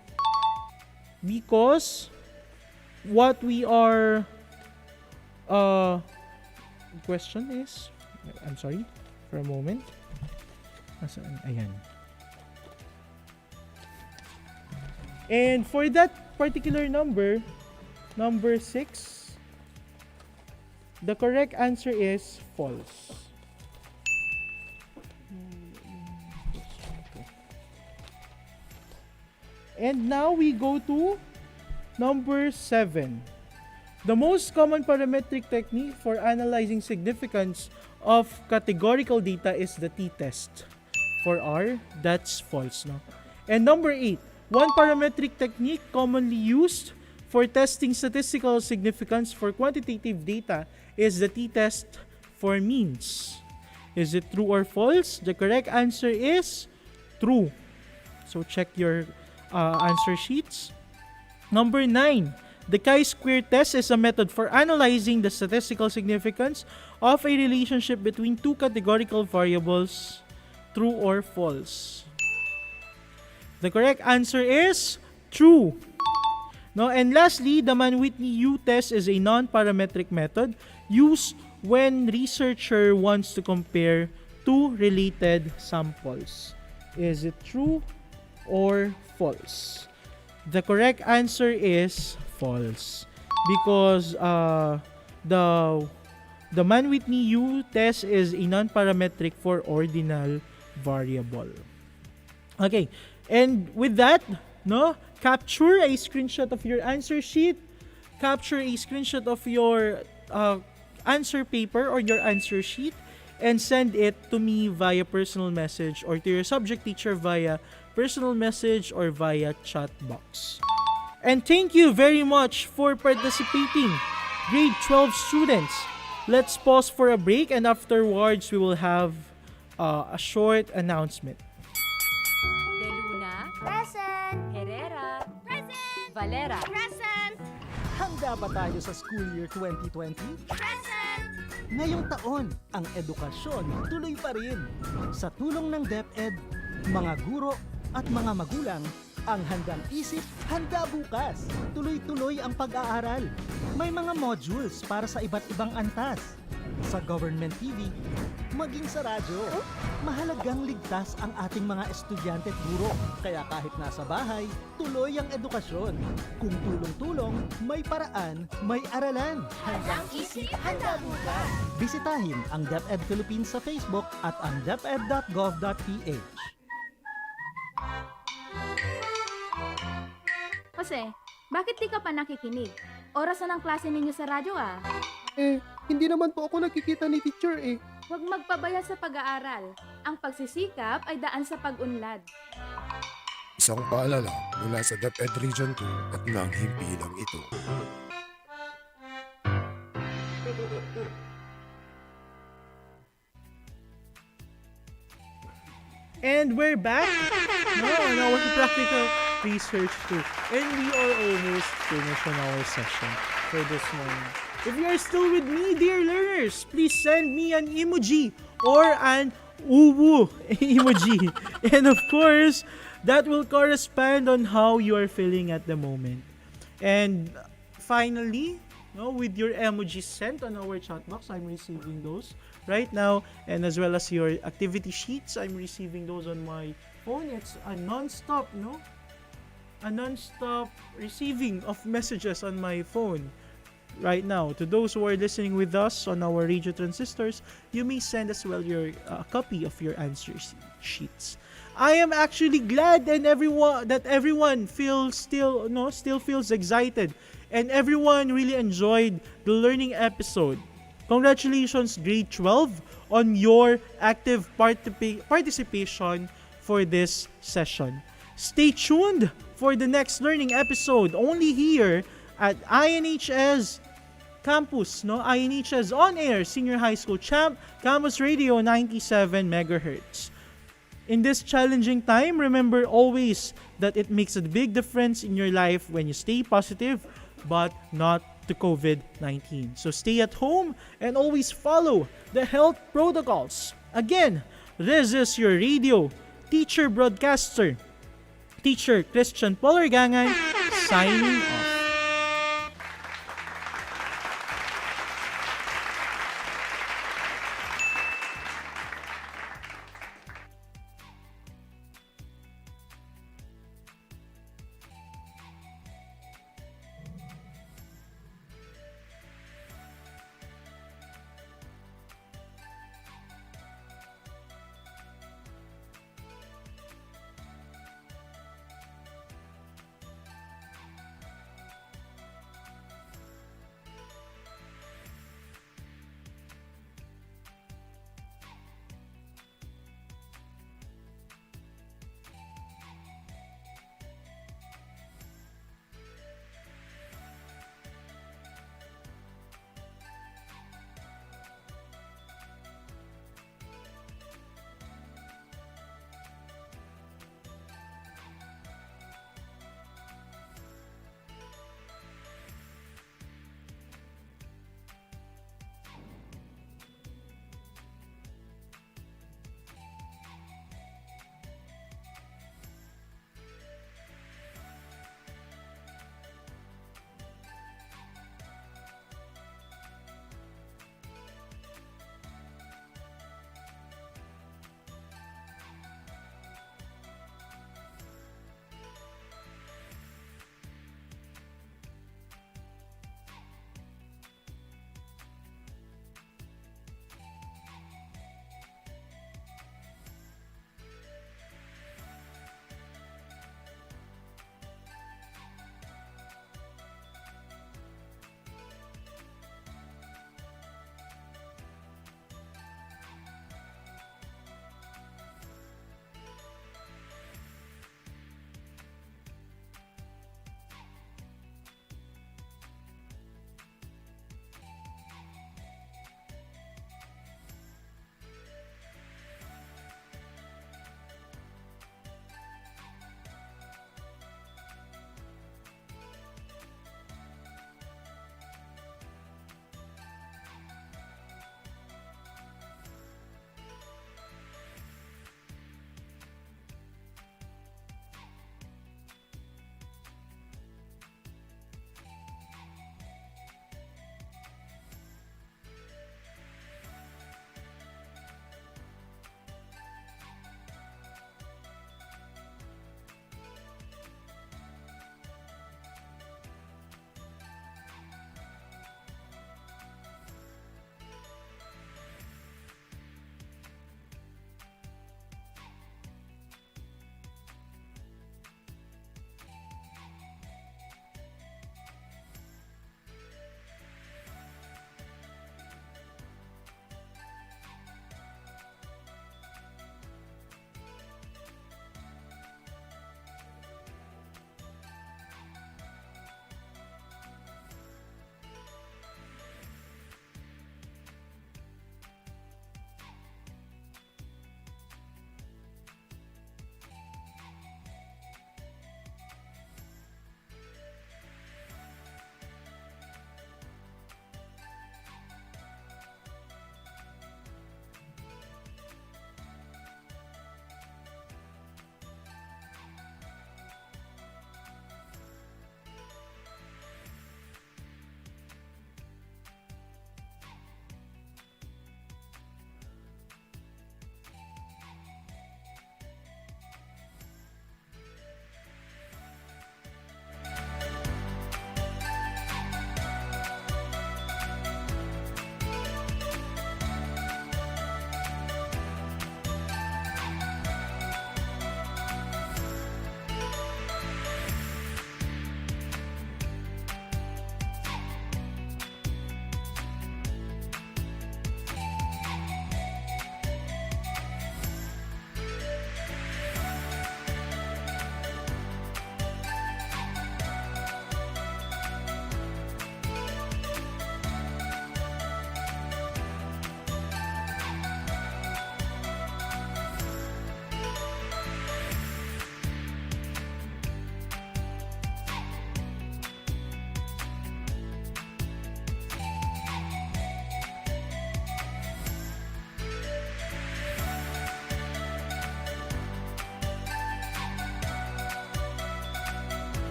Because what we are question is, I'm sorry for a moment. Ayan. And for that particular number 6, the correct answer is false. And now we go to number 7. The most common parametric technique for analyzing significance of categorical data is the t-test. For R, that's false, no? And number 8, one parametric technique commonly used for testing statistical significance for quantitative data is the t-test for means. Is it true or false? The correct answer is true. So check your answer sheets. Number 9, the chi-square test is a method for analyzing the statistical significance of a relationship between two categorical variables. True or false? The correct answer is true. No, and lastly, the Mann-Whitney U test is a non-parametric method used when researcher wants to compare two related samples. Is it true or false? The correct answer is false because the Mann-Whitney U test is a non-parametric for ordinal variable. Okay, and with that, no, capture a screenshot of your answer sheet, capture a screenshot of your answer paper or your answer sheet, and send it to me via personal message or to your subject teacher via personal message or via chat box. And thank you very much for participating, grade 12 students. Let's pause for a break, and afterwards we will have a short announcement. De Luna, Present. Herrera, Present. Valera, Present. Handa ba tayo sa school year 2020? Present. Ngayong taon, ang edukasyon tuloy pa rin. Sa tulong ng DepEd, mga guro at mga magulang, ang handang isip, handa bukas. Tuloy-tuloy ang pag-aaral. May mga modules para sa iba't ibang antas. Sa government TV, maging sa radyo. Mahalagang ligtas ang ating mga estudyante at guro. Kaya kahit nasa bahay, tuloy ang edukasyon. Kung tulong-tulong, may paraan, may aralan. Handang isip, handa bukas. Bisitahin ang DepEd Philippines sa Facebook at ang deped.gov.ph. Jose, bakit di ka pa nakikinig? Oras na ng klase ninyo sa radyo ah. Hindi naman po ako nakikita ni teacher eh. Huwag magpabaya sa pag-aaral. Ang pagsisikap ay daan sa pag-unlad. Isang paalala mula sa DepEd Region 2 at ng himpilang ito. And we're back on our practical research too. And we are almost finished on our session for this morning. If you are still with me, dear learners, please send me an emoji or an uwu emoji. And of course, that will correspond on how you are feeling at the moment. And finally, with your emojis sent on our chat box, I'm receiving those right now, and as well as your activity sheets, I'm receiving those on my phone. It's a non-stop, a non-stop receiving of messages on my phone right now. To those who are listening with us on our radio transistors, you may send as well your copy of your answer sheets. I am actually glad that everyone still feels excited, and everyone really enjoyed the learning episode. Congratulations, grade 12, on your active participation for this session. Stay tuned for the next learning episode only here at INHS Campus, INHS On Air Senior High School Champ Campus Radio 97 MHz. In this challenging time, remember always that it makes a big difference in your life when you stay positive, but not to COVID-19. So stay at home and always follow the health protocols. Again, this is your radio teacher broadcaster, Teacher Christian Polargangan, signing off.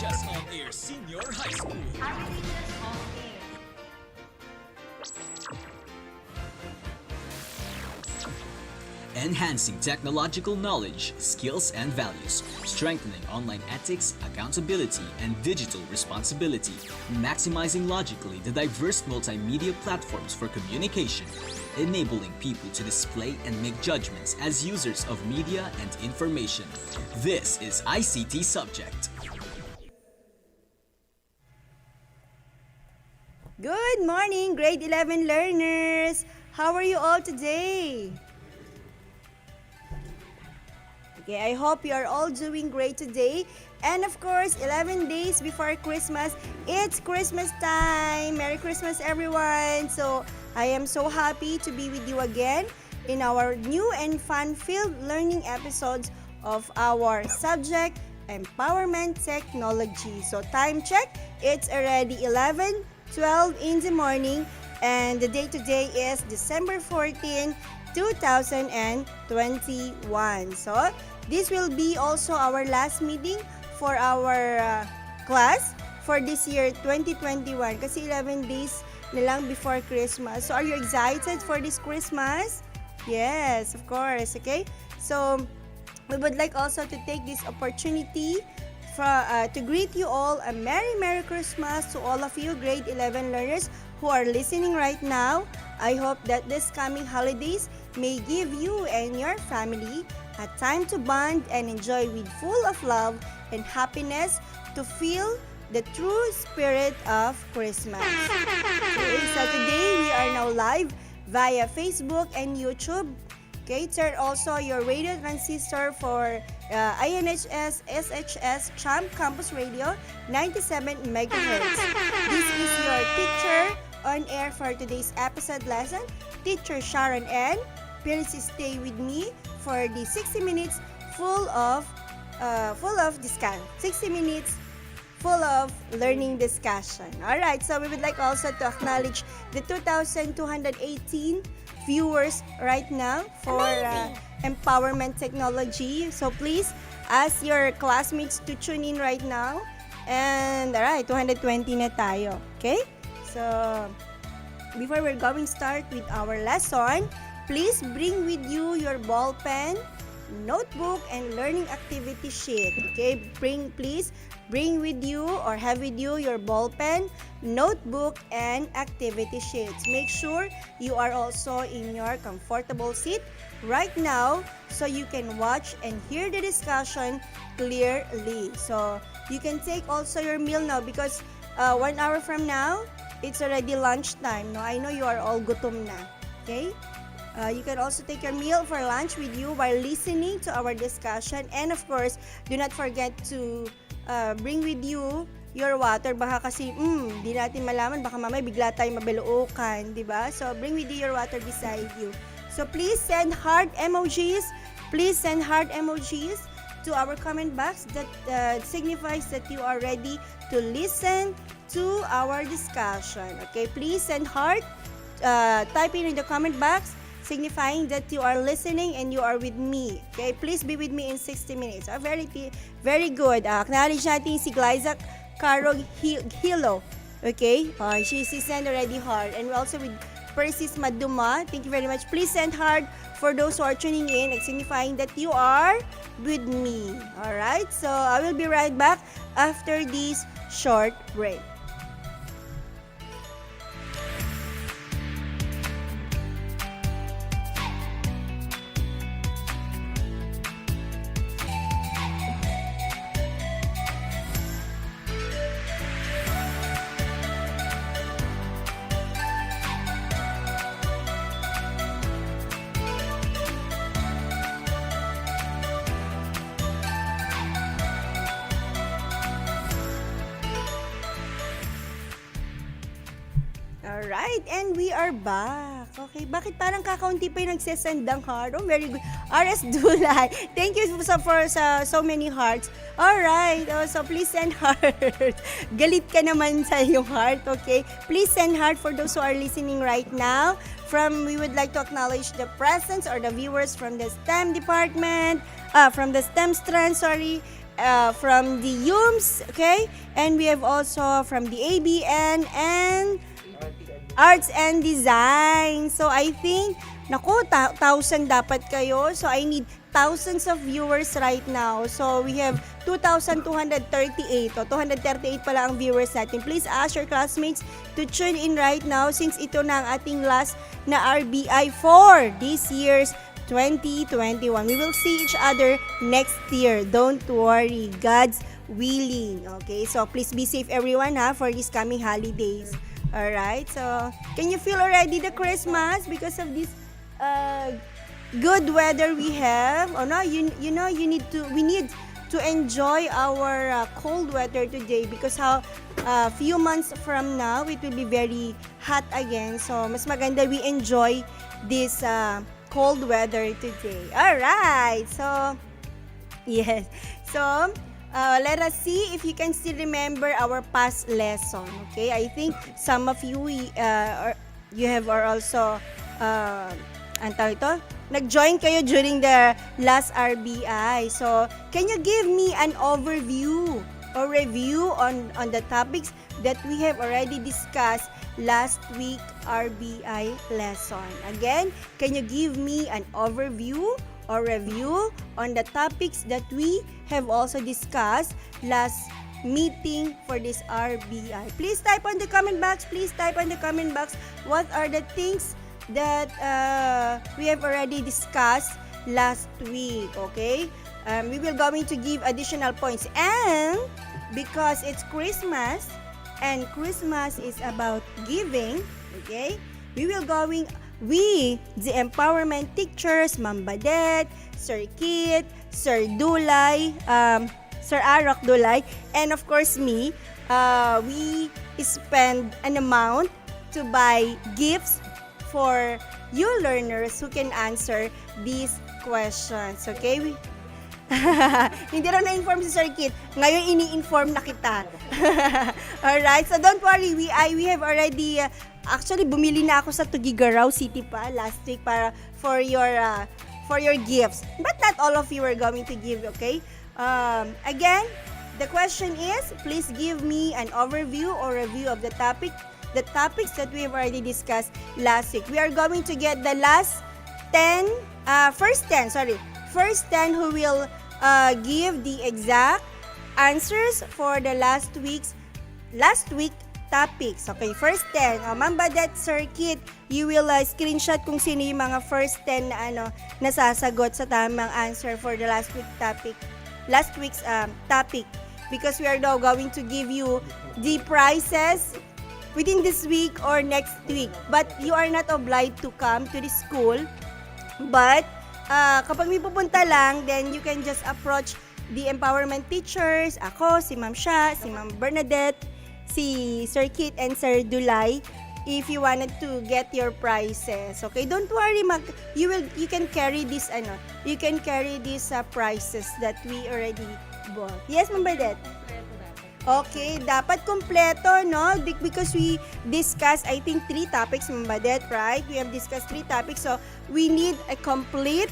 INHS On Air Senior High School. Enhancing technological knowledge, skills, and values, strengthening online ethics, accountability, and digital responsibility, maximizing logically the diverse multimedia platforms for communication, enabling people to display and make judgments as users of media and information. This is ICT Subject. Good morning, grade 11 learners! How are you all today? Okay, I hope you are all doing great today. And of course, 11 days before Christmas, it's Christmas time! Merry Christmas, everyone! So, I am so happy to be with you again in our new and fun-filled learning episodes of our subject, Empowerment Technology. So, time check, it's already 11:12 in the morning, and the day today is December 14, 2021. So, this will be also our last meeting for our class for this year 2021 kasi 11 days na lang before Christmas. So, are you excited for this Christmas? Yes, of course, okay? So, we would like also to take this opportunity to greet you all a Merry Christmas to all of you grade 11 learners who are listening right now. I hope that this coming holidays may give you and your family a time to bond and enjoy with full of love and happiness to feel the true spirit of Christmas. Okay, so today we are now live via Facebook and YouTube. Okay, turn also your radio transistor for INHS SHS Champ Campus Radio 97 MHz. This is your teacher on air for today's episode lesson, Teacher Sharon N. Please stay with me for the 60 minutes full of discussion. 60 minutes full of learning discussion. Alright, so we would like also to acknowledge the 2,218 viewers right now for Empowerment Technology. So please ask your classmates to tune in right now. And alright, 220 na tayo. Okay? So, before we're going to start with our lesson, please bring with you your ball pen, notebook, and learning activity sheet. Okay? Please bring with you or have with you your ball pen, notebook, and activity sheets. Make sure you are also in your comfortable seat right now so you can watch and hear the discussion clearly. So, you can take also your meal now because 1 hour from now, it's already lunchtime. No, I know you are all gutom na. Okay? You can also take your meal for lunch with you while listening to our discussion. And of course, do not forget to bring with you your water. Baka kasi, di natin malaman. Baka mamaya bigla tayo mabeluukan. Diba? So, bring with you your water beside you. So, please send heart emojis. Please send heart emojis to our comment box that signifies that you are ready to listen to our discussion. Okay, please send heart, type in the comment box signifying that you are listening and you are with me. Okay, please be with me in 60 minutes. Very good. Acknowledge natin si Glyza Caro Hilo. Okay, she sent already heart. And also with Persis Maduma, thank you very much. Please send heart for those who are tuning in, signifying that you are with me. Alright, so I will be right back after this short break. Alright, and we are back. Okay, bakit parang kakaunti pa yung nagsesend ng heart? Oh, very good. RS Dulay, thank you for so many hearts. Alright, so please send heart. Galit ka naman sa yung heart, okay? Please send heart for those who are listening right now. We would like to acknowledge the presence or the viewers from the STEM department, from the STEM strand, from the UMS, okay? And we have also from the ABN and Arts and Design. So I think, naku, 1,000 dapat kayo. So I need thousands of viewers right now. So we have 2,238. O, 238 pala ang viewers natin. Please ask your classmates to tune in right now since ito na ang ating last na RBI for this year's 2021. We will see each other next year. Don't worry. God's willing. Okay, so please be safe everyone for these coming holidays. Alright, so can you feel already the Christmas because of this good weather we have? Oh no, we need to enjoy our cold weather today because few months from now it will be very hot again. So mas maganda we enjoy this cold weather today. Alright, so yes. So let us see if you can still remember our past lesson. Okay, I think some of you you have also nag-join kayo during the last RBI. So can you give me an overview or review on the topics that we have already discussed last week RBI lesson? Again, can you give me an overview or review on the topics that we have also discussed last meeting for this RBI? Please type on the comment box. What are the things that we have already discussed last week? Okay, we will going to give additional points, and because it's Christmas and Christmas is about giving, okay, we, the empowerment teachers, Ma'am Badet, Sir Kit, Sir Dulay, Sir Arok Dulay, and of course me, we spend an amount to buy gifts for you learners who can answer these questions. Okay? Hindi raw na-inform si Sir Kit. Ngayon, ini-inform na kita. Alright, so don't worry. We have already, actually, bumili na ako sa Tugigaraw City pa last week for your gifts. But not all of you are going to give, okay? Again, the question is, please give me an overview or review of the topics that we have already discussed last week. We are going to get the first 10 who will give the exact answers for the last week topics. Okay, first 10. Ma'am Badet, Sir Kit, you will screenshot kung sino yung mga first 10 na nasasagot sa tamang answer for the last week's topic, because we are now going to give you the prizes within this week or next week. But you are not obliged to come to the school. But kapag may pupunta lang, then you can just approach the empowerment teachers, ako, si Ma'am Sha, si Ma'am Bernadette, si Sir Kit, and Sir Dulay, if you wanted to get your prizes. Okay, don't worry, you can carry this prizes that we already bought. Yes, Ma'am Bernadette? Okay, dapat kompleto, no? Because we discussed, I think, 3 topics, Ma'am Badet, right? We have discussed 3 topics, so we need a complete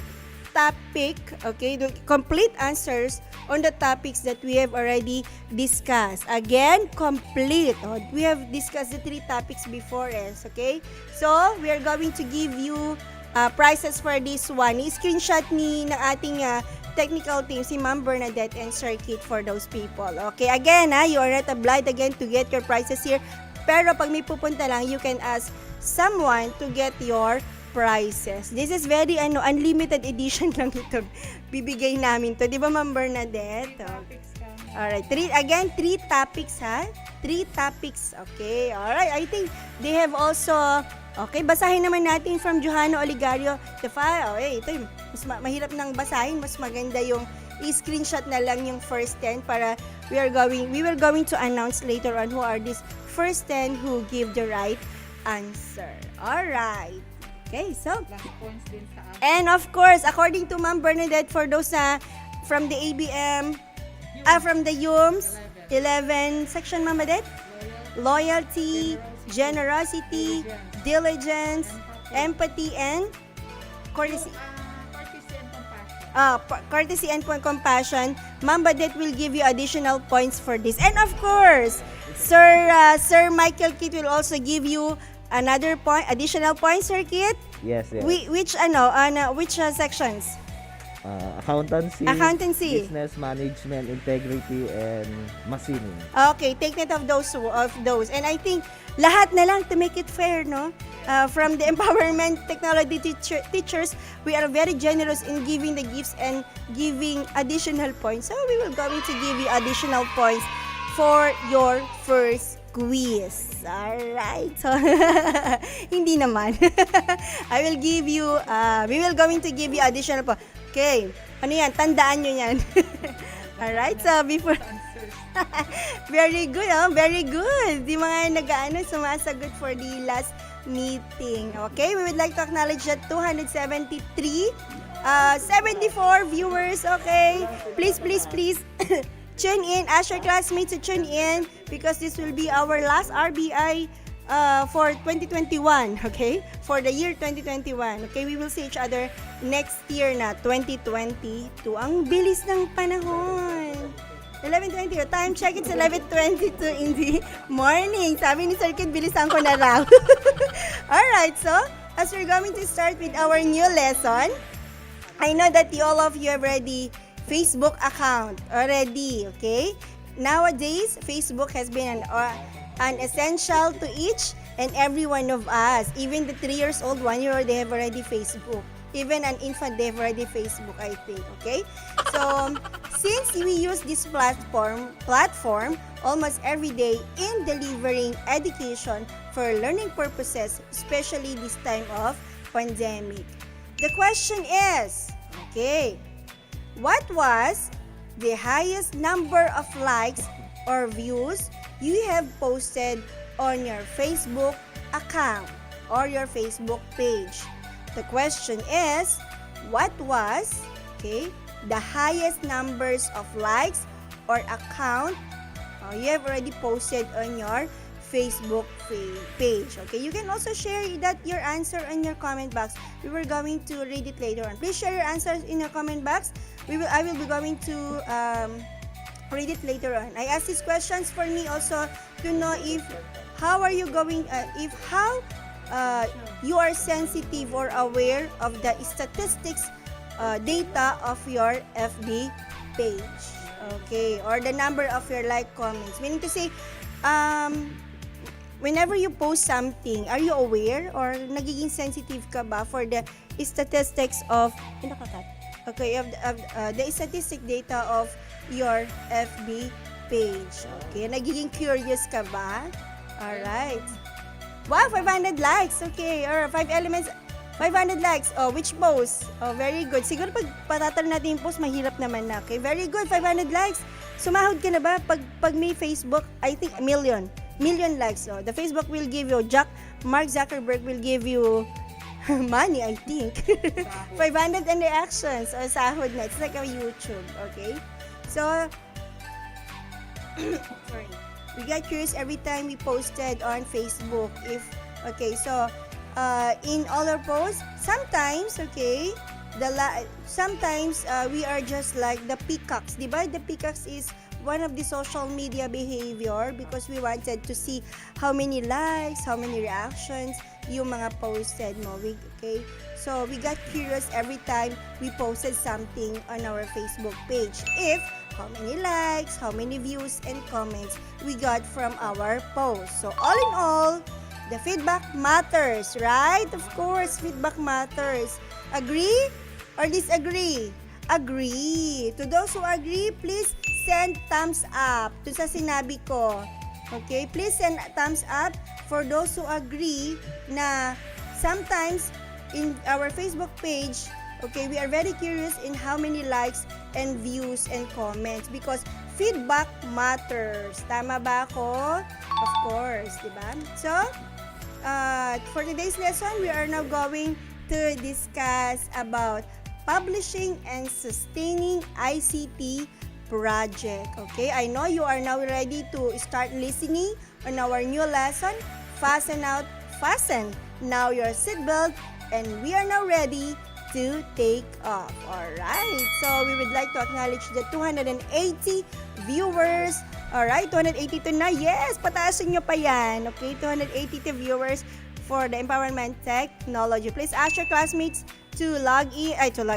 topic, okay? The complete answers on the topics that we have already discussed. Again, complete. We have discussed the 3 topics before us, okay? So, we are going to give you prizes for this one. I-screenshot ng ating technical team, si Ma'am Bernadette and Sir Kit, for those people. Okay, again, you are not obliged again to get your prizes here. Pero pag may pupunta lang, you can ask someone to get your prizes. This is very unlimited edition lang ito. Bibigay namin to. Di ba, Ma'am Bernadette? Alright, 3 topics, 3 topics. Okay, alright. I think they have also... Okay, basahin naman natin from Johanna Oligario. The file, ito yung mas mahirap nang basahin. Mas maganda yung i-screenshot na lang yung first 10 para we will going to announce later on who are these first 10 who give the right answer. Alright. Okay, so. And of course, according to Ma'am Bernadette, for those from the ABM, from the UMS, 11 section, Ma'am Bernadette? Loyalty, generosity, diligence, empathy, and courtesy. courtesy and compassion, Ma'am Badet will give you additional points for this. And of course, Sir Michael Kit will also give you another additional points, Sir Kit. Yes, yes. Which sections? Accountancy, business management, integrity, and machining. Okay, take note of those. And I think lahat na lang to make it fair, no? From the empowerment technology teachers, we are very generous in giving the gifts and giving additional points. So we will going to give you additional points for your first quiz. Alright. So, hindi naman. We will going to give you additional points. Okay. Ano yan? Tandaan nyo yan. Alright. So, before... Very good, oh. Very good. Di mga sumasagot for the last meeting. Okay. We would like to acknowledge that 273, 74 viewers. Okay. Please tune in. Ask your classmates to tune in because this will be our last RBI for 2021, okay? For the year 2021. Okay, we will see each other next year na 2022. Ang bilis ng panahon. 11:20. Time check, it's 11:22 in the morning. Sabi ni Sir Kid, bilisan ko na raw. Alright, so as we're going to start with our new lesson, I know that all of you have already Facebook account already, okay? Nowadays, Facebook has been an essential to each and every one of us. Even the 3 years old, 1 year old, they have already Facebook. Even an infant, they have already Facebook, I think, okay? So, since we use this platform almost every day in delivering education for learning purposes, especially this time of pandemic. The question is, okay, what was the highest number of likes or views you have posted on your Facebook account or your Facebook page? The question is, what was, okay, the highest numbers of likes or account you have already posted on your Facebook page? Okay, you can also share your answer in your comment box. We were going to read it later on. Please share your answers in your comment box. I will be going to read it later on. I ask these questions for me also to know how you are sensitive or aware of the statistics data of your FB page. Okay, or the number of your like comments. Meaning to say, whenever you post something, are you aware or nagiging sensitive ka ba for the statistics of the statistic data of your FB page? Okay, nagiging curious ka ba? Alright. Wow, 500 likes. Okay, or 500 likes. Oh, which post? Oh, very good. Siguro pag patatal natin yung post, mahirap naman na. Okay, very good. 500 likes. Sumahod ka na ba? Pag may Facebook, I think million likes. Oh, the Facebook will give you, Mark Zuckerberg will give you money, I think. 500 and reactions. O, sahod na. It's like a YouTube. Okay? So, sorry. We got curious every time we posted on Facebook. In all our posts, sometimes, okay, sometimes we are just like the peacocks. Diba? The peacocks is one of the social media behavior because we wanted to see how many likes, how many reactions yung mga posted mo. Okay? So, we got curious every time we posted something on our Facebook page. How many likes, how many views, and comments we got from our post. So, all in all, the feedback matters, right? Of course, feedback matters. Agree or disagree? Agree. To those who agree, please send thumbs up to sa sinabi ko. Okay? Please send thumbs up for those who agree na sometimes in our Facebook page, okay, we are very curious in how many likes and views and comments because feedback matters. Tama ba ako? Of course, di ba? So, for today's lesson, we are now going to discuss about publishing and sustaining ICT project. Okay, I know you are now ready to start listening on our new lesson. Fasten now your seatbelt, and we are now ready to take off. Alright, so we would like to acknowledge the 280 viewers. Alright, 282 na. Yes, pataasin nyo pa yan. Okay, 282 viewers for the Empowerment Technology. Please ask your classmates to tune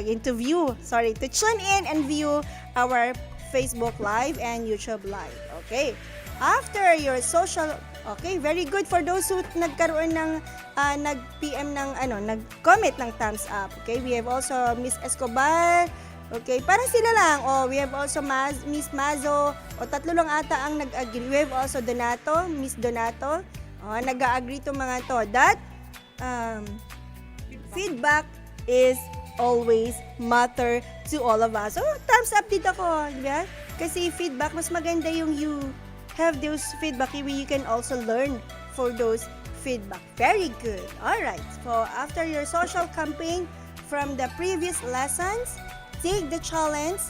in and view our Facebook Live and YouTube Live. Okay, after your social, okay, very good for those who nagkaroon ng nag-PM ng nag-comment ng thumbs up. Okay, we have also Miss Escobar. Okay, parang sila lang. Oh, we have also Miss Mazo. O tatlo lang ata ang nag-agree. We have also Donato, Miss Donato. Oh, nag-agree to mga to that feedback is always matter to all of us. So, thumbs up dito ko, di ba? Kasi feedback, mas maganda yung you have those feedback, you can also learn for those feedback. Very good. Alright, so after your social campaign from the previous lessons, take the challenge,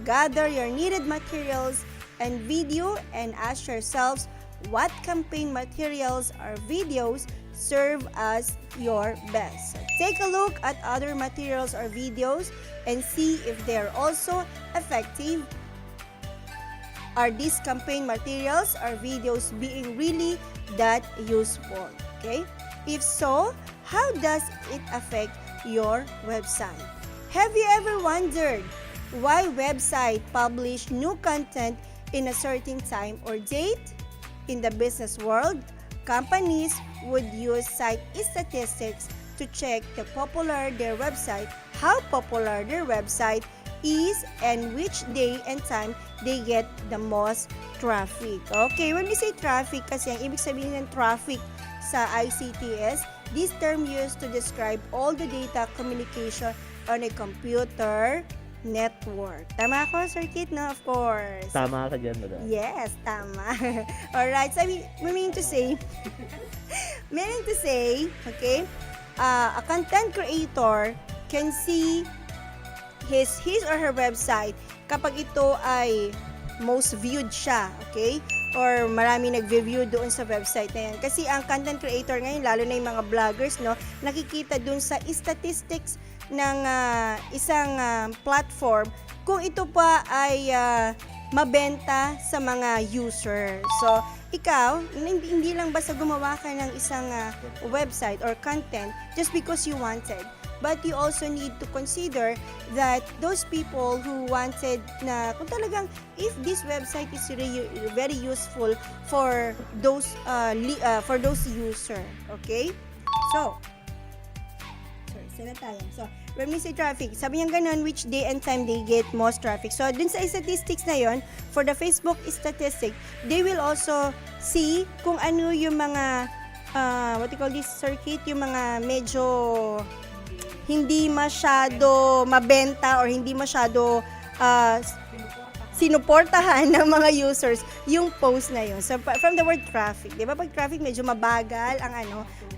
gather your needed materials and video, and ask yourselves what campaign materials or videos serve as your best. So take a look at other materials or videos and see if they are also effective. Are these campaign materials or videos being really that useful? Okay? If so, how does it affect your website? Have you ever wondered why website publish new content in a certain time or date? In the business world, companies would use site statistics to check how popular their website is and which day and time they get the most traffic. Okay, when we say traffic, kasi ang ibig sabihin ng traffic sa ICTS, this term used to describe all the data communication on a computer network. Tama ako, Sir Kit, no? Of course. Tama ka dyan, madam. Yes, tama. Alright, so meaning to say, okay, a content creator can see his or her website kapag ito ay most viewed siya, okay? Or marami nag-view doon sa website na yan. Kasi ang content creator ngayon, lalo na yung mga vloggers, no, nakikita doon sa statistics ng isang platform kung ito pa ay mabenta sa mga user. So, ikaw, hindi lang basta gumawa ka ng isang website or content just because you wanted. But you also need to consider that those people who wanted na kung talagang if this website is really very useful for those user, okay? So, when we say traffic, sabi niya ganun, which day and time they get most traffic. So, dun sa statistics na yon, for the Facebook statistic, they will also see kung ano yung mga, what you call this circuit, yung mga medyo hindi masyado mabenta or hindi masyado sinuportahan ng mga users yung post na yun. So, from the word traffic, di ba? Pag traffic, medyo mabagal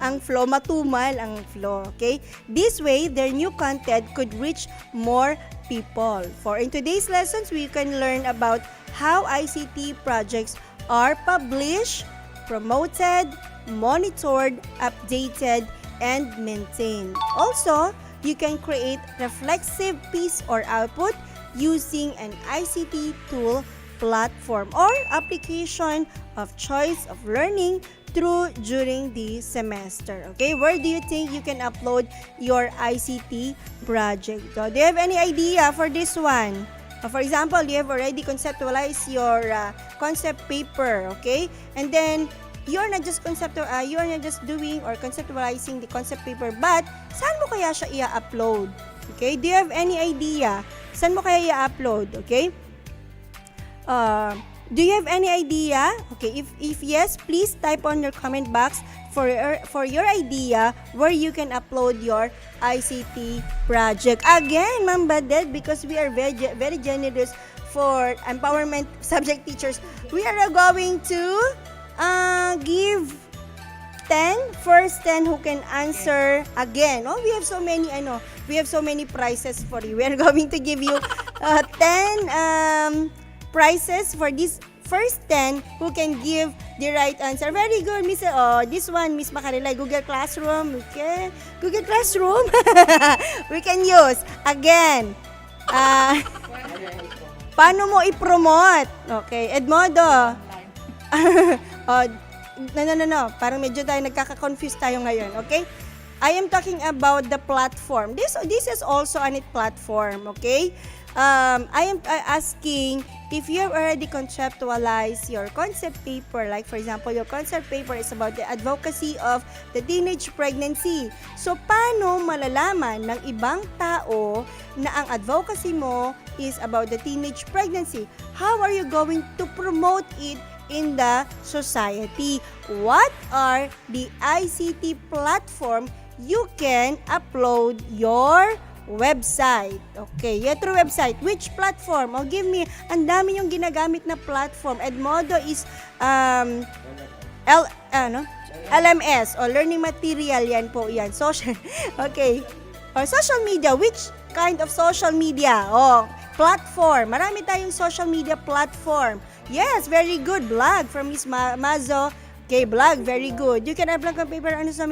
ang flow, matumal ang flow, okay? This way, their new content could reach more people. For in today's lessons, we can learn about how ICT projects are published, promoted, monitored, updated, and maintained. Also, you can create reflexive piece or output using an ICT tool, platform, or application of choice of learning during the semester. Okay, where do you think you can upload your ICT project? So, do you have any idea for this one? For example, you have already conceptualized your concept paper, okay? And then, you're not just doing or conceptualizing the concept paper, but saan mo kaya siya i-upload? Okay? Do you have any idea? Saan mo kaya i-upload? Okay? Do you have any idea? Okay, if yes, please type on your comment box for your idea where you can upload your ICT project. Again, Ma'am Baded, because we are very, very generous for empowerment subject teachers, we are going to give 10, first 10 who can answer again. Oh, we have so many prizes for you. We are going to give you 10 prizes for this first 10 who can give the right answer. Very good, Miss. Oh, this one, Miss Macarilay, Google Classroom. Okay, Google Classroom. We can use. Again, paano mo i-promote? Okay, Edmodo. Oh, no. Parang medyo tayo nagkaka-confuse tayo ngayon, okay? I am talking about the platform. This is also a neat platform, okay? I am asking if you have already conceptualized your concept paper. Like for example, your concept paper is about the advocacy of the teenage pregnancy. So, paano malalaman ng ibang tao na ang advocacy mo is about the teenage pregnancy? How are you going to promote it in the society? What are the ICT platform you can upload your website? Okay, through website. Which platform? Oh, give me. Ang dami yung ginagamit na platform. Edmodo is LMS o learning material, yan po yan. Social. Okay. Or social media. Which kind of social media? Oh, platform. Marami tayong social media platform. Yes, very good. Blog from Miss Mazo. Okay, blog, very good. You can upload ang paper, sa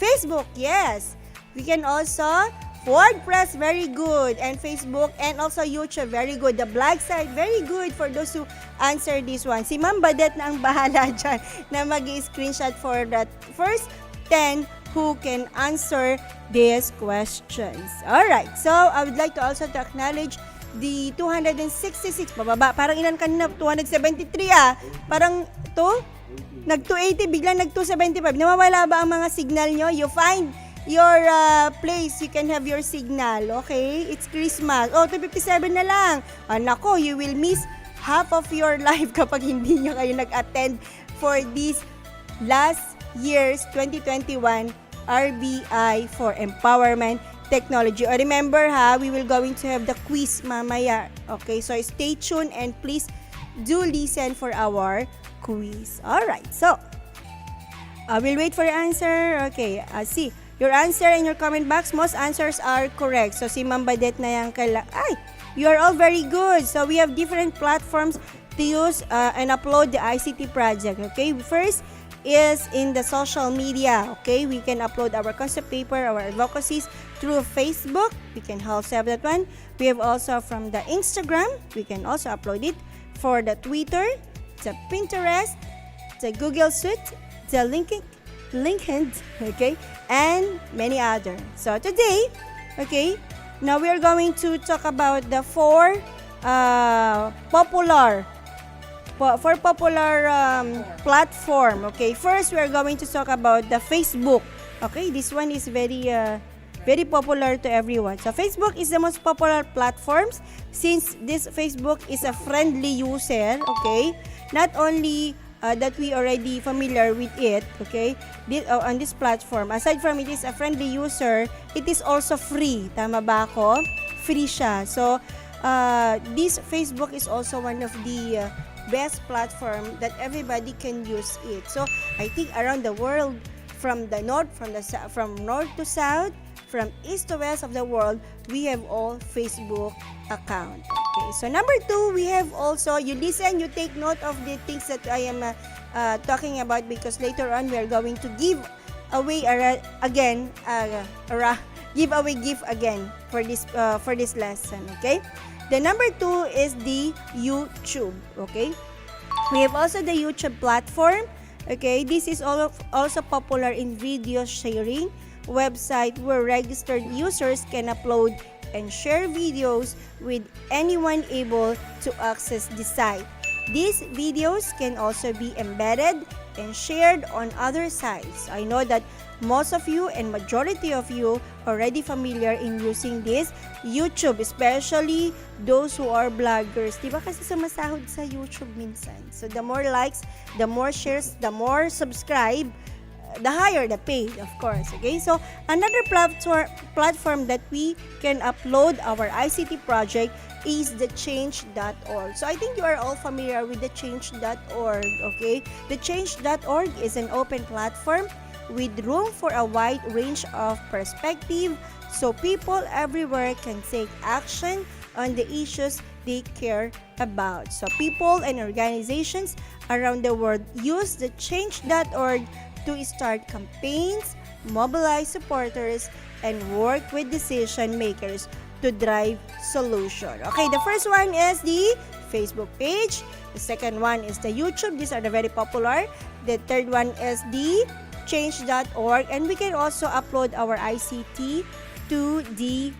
Facebook, yes. We can also, WordPress, very good. And Facebook, and also YouTube, very good. The blog site, very good for those who answer this one. Si Ma'am Badet na ang bahala dyan na mag-screenshot for that first 10 who can answer these questions. Alright, so I would like to also to acknowledge the 266, pababa. Parang ilan kanina? 273 Parang nag-280, biglang nag-275. Nawawala ba ang mga signal nyo? You find your place, you can have your signal. Okay? It's Christmas. 257 na lang. Nako, you will miss half of your life kapag hindi nyo kayo nag-attend for this last year's 2021 RBI for Empowerment Technology. Remember we will going to have the quiz mamaya. Okay? So, stay tuned and please do listen for our quiz. Alright, so I will wait for your answer. Okay, see, your answer in your comment box, most answers are correct. So si Ma'am Badet na yan you are all very good. So we have different platforms to use and upload the ICT project. Okay, first is in the social media. Okay, we can upload our concept paper, our advocacies through Facebook. We can also have that one. We have also from the Instagram. We can also upload it for the Twitter, the Pinterest, the Google Suite, the LinkedIn, okay, and many other. So today, okay, now we are going to talk about the four popular platform. Okay, first we are going to talk about the Facebook. Okay, this one is very popular to everyone. So Facebook is the most popular platforms since this Facebook is a friendly user. Okay, not only that we already familiar with it, okay, on this platform, aside from it is a friendly user, it is also free. Tama ba ako? Free siya. So this Facebook is also one of the best platform that everybody can use it. So I think around the world, from north to south, from east to west of the world, we have all Facebook account. Okay, so number 2, we have also, you listen, you take note of the things that I am talking about, because later on we are going to give away gift again for this lesson. Okay, the number 2 is the YouTube. Okay, we have also the YouTube platform. Okay, this is also popular in video sharing website where registered users can upload and share videos with anyone able to access the site. These videos can also be embedded and shared on other sites. I know that most of you and majority of you already familiar in using this YouTube, especially those who are bloggers. Diba kasi sumasahod sa YouTube minsan? So the more likes, the more shares, the more subscribe, the higher the pay, of course. Okay, so another platform that we can upload our ICT project is the change.org. So I think you are all familiar with the change.org. Okay, the change.org is an open platform with room for a wide range of perspective, so people everywhere can take action on the issues they care about. So people and organizations around the world use the change.org to start campaigns, mobilize supporters, and work with decision makers to drive solution. Okay, the first one is the Facebook page. The second one is the YouTube. These are the very popular. The third one is the change.org, and we can also upload our ICT to the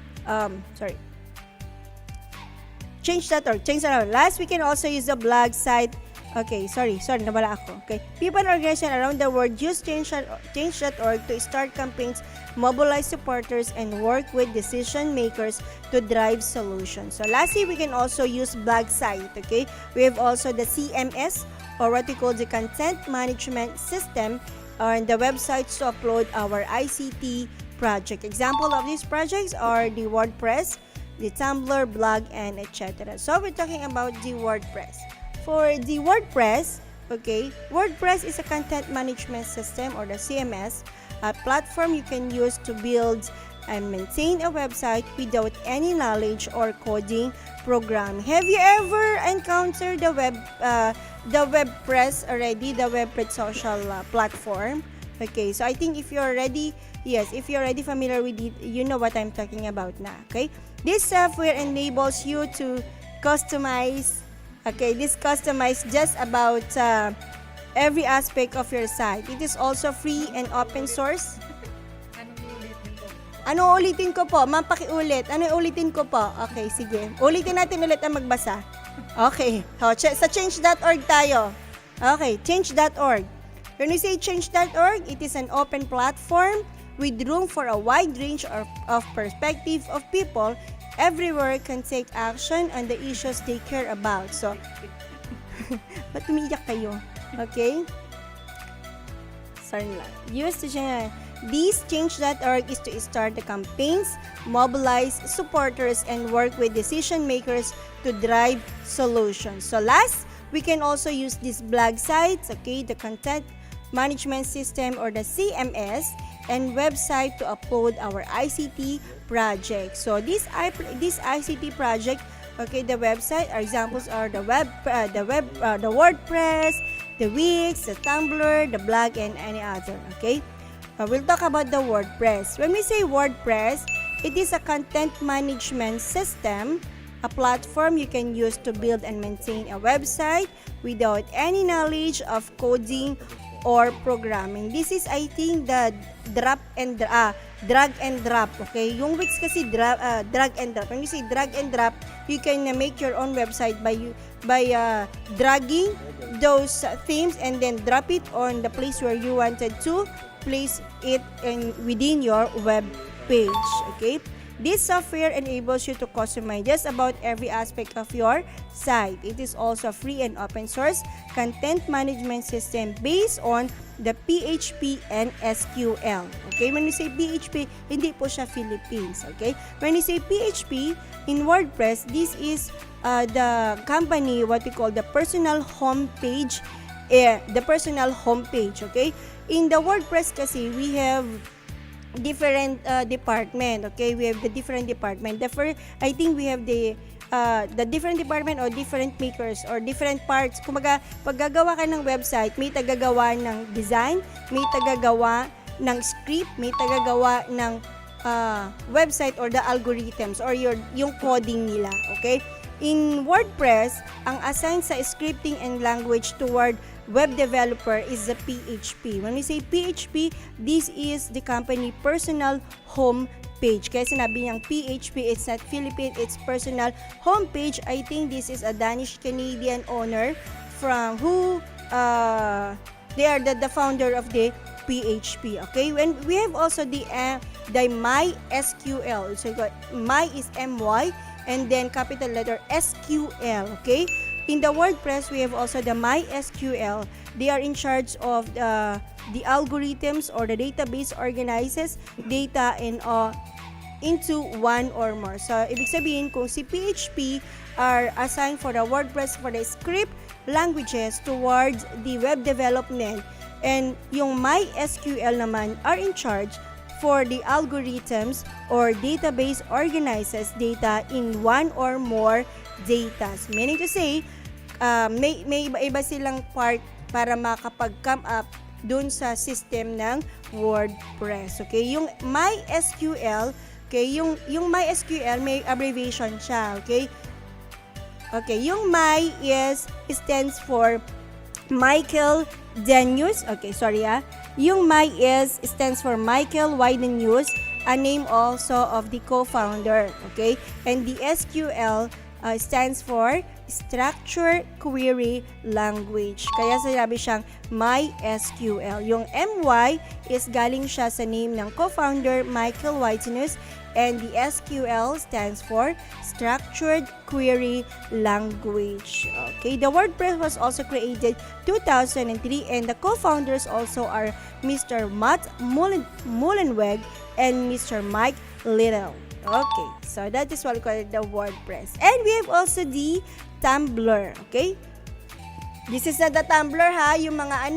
change.org. Last, we can also use the blog site. Okay, sorry, nawala ako. Okay, people and organizations around the world use change.org to start campaigns, mobilize supporters, and work with decision makers to drive solutions. So lastly, we can also use blog site. Okay, we have also the CMS, or what we call the content management system, on the websites to upload our ICT project. Example of these projects are the WordPress, the Tumblr, blog, and etc. So we're talking about the WordPress. For the WordPress, okay, WordPress is a content management system, or the CMS, a platform you can use to build and maintain a website without any knowledge or coding program. Have you ever encountered the WordPress already, the WordPress social platform? Okay, so I think if you're already familiar with it, you know what I'm talking about now. Okay, this software enables you to customize. Okay, this customize just about every aspect of your site. It is also free and open source. Ano ulitin ko po? Ma'am, pakiulit. Ano ulitin ko po? Okay, sige. Ulitin natin ulit ang magbasa. Okay. Sa change.org tayo. Okay, change.org. When we say change.org, it is an open platform with room for a wide range of perspective of people everywhere can take action on the issues they care about. So, ba't umiiyak kayo? Okay? Sorry lang. This change.org is to start the campaigns, mobilize supporters, and work with decision makers to drive solutions. So last, we can also use these blog sites, okay, the content management system, or the CMS, and website to upload our ICT project. So this ICT project, okay, the website, our examples are the WordPress, the Wix, the Tumblr, the blog, and any other. Okay, we'll talk about the WordPress. When we say WordPress, it is a content management system, a platform you can use to build and maintain a website without any knowledge of coding or programming. This is, I think, the drag and drop. Okay, yung Wix kasi drag and drop. When you say drag and drop, you can make your own website by dragging those themes and then drop it on the place where you wanted to place it within your web page. Okay, this software enables you to customize just about every aspect of your site. It is also free and open source content management system based on the PHP and SQL. Okay, when you say PHP, hindi po siya Philippines. Okay, when you say PHP in WordPress, this is the company, what we call the personal homepage. The personal homepage. Okay, in the WordPress kasi we have different department. Okay, we have the different department. I think we have the different department or different makers or different parts. Kumaga, pag gagawa ka ng website, may tagagawa ng design, may tagagawa ng script, may tagagawa ng website or the algorithms or yung coding nila. Okay? In WordPress, ang assigned sa scripting and language toward web developer is the PHP. When we say PHP, this is the company personal home page. Kaya sinabi niyang PHP, it's not Philippine, it's personal home page. I think this is a Danish-Canadian owner from who they are the founder of the PHP. Okay, when we have also the MySQL. So My is MY and then capital letter SQL. Okay. In the WordPress, we have also the MySQL. They are in charge of the algorithms or the database organizes data into one or more. So, ibig sabihin, kung si PHP are assigned for the WordPress for the script languages towards the web development, and yung MySQL naman are in charge for the algorithms or database organizes data in one or more datas. Meaning to say, may iba-iba silang part para makapag-come up dun sa system ng WordPress. Okay, yung MySQL, okay, yung MySQL may abbreviation siya, okay? Okay, yung My stands for Michael Denius. Okay, sorry Yung My stands for Michael Widenius, a name also of the co-founder, okay? And the SQL stands for Structured Query Language. Kaya sinabi siyang MySQL. Yung MY is galing siya sa name ng co-founder Michael Widenius, and the SQL stands for Structured Query Language. Okay, the WordPress was also created 2003, and the co-founders also are Mr. Matt Mullenweg and Mr. Mike Little. Okay, so that is what we call the WordPress. And we have also the Tumblr, okay? This is not the Tumblr yung mga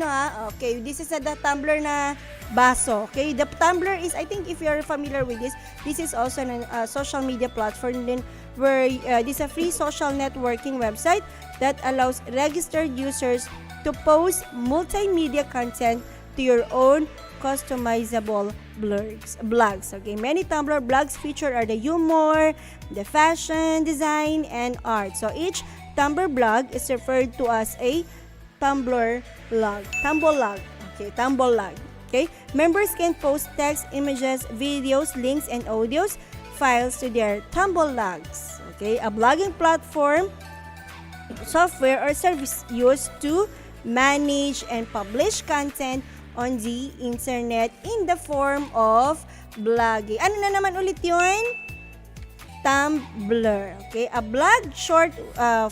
okay, this is not the Tumblr na baso, okay? The Tumblr is, I think if you're familiar with this is also a social media platform din where this is a free social networking website that allows registered users to post multimedia content to your own customizable blogs. Okay, many Tumblr blogs featured are the humor, the fashion, design, and art. So each Tumblr blog is referred to as a Tumblr log. Okay, members can post text, images, videos, links, and audios files to their Tumblr logs. Okay, a blogging platform, software, or service used to manage and publish content on the internet in the form of blogging. Ano na naman ulit yun? Tumblr. Okay, a blog short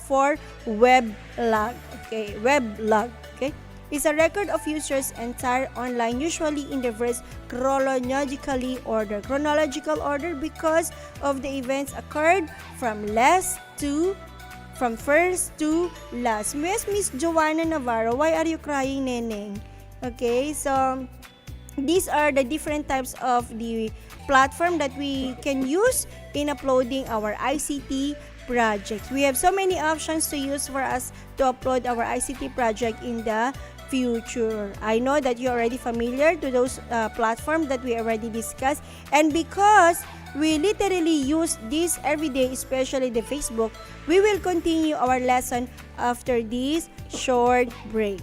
for weblog. Okay, weblog. Okay, is a record of users' entire online, usually in reverse chronological order because of the events occurred from first to last. Miss Joanna Navarro, why are you crying, neneng? Okay, so these are the different types of the platform that we can use in uploading our ICT projects. We have so many options to use for us to upload our ICT project in the future. I know that you're already familiar to those platforms that we already discussed, and because we literally use this every day, especially the Facebook, we will continue our lesson after this short break.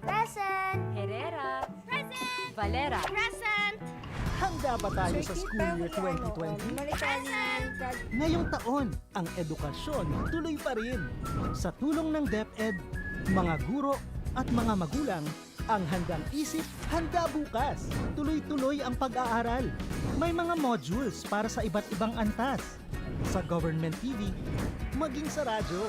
Present. Herrera. Present. Valera. Present. Handa ba tayo sa school year 2020? Ngayong taon, ang edukasyon tuloy pa rin. Sa tulong ng DepEd, mga guro at mga magulang, ang handang isip, handa bukas. Tuloy-tuloy ang pag-aaral. May mga modules para sa iba't ibang antas. Sa government TV, maging sa radyo.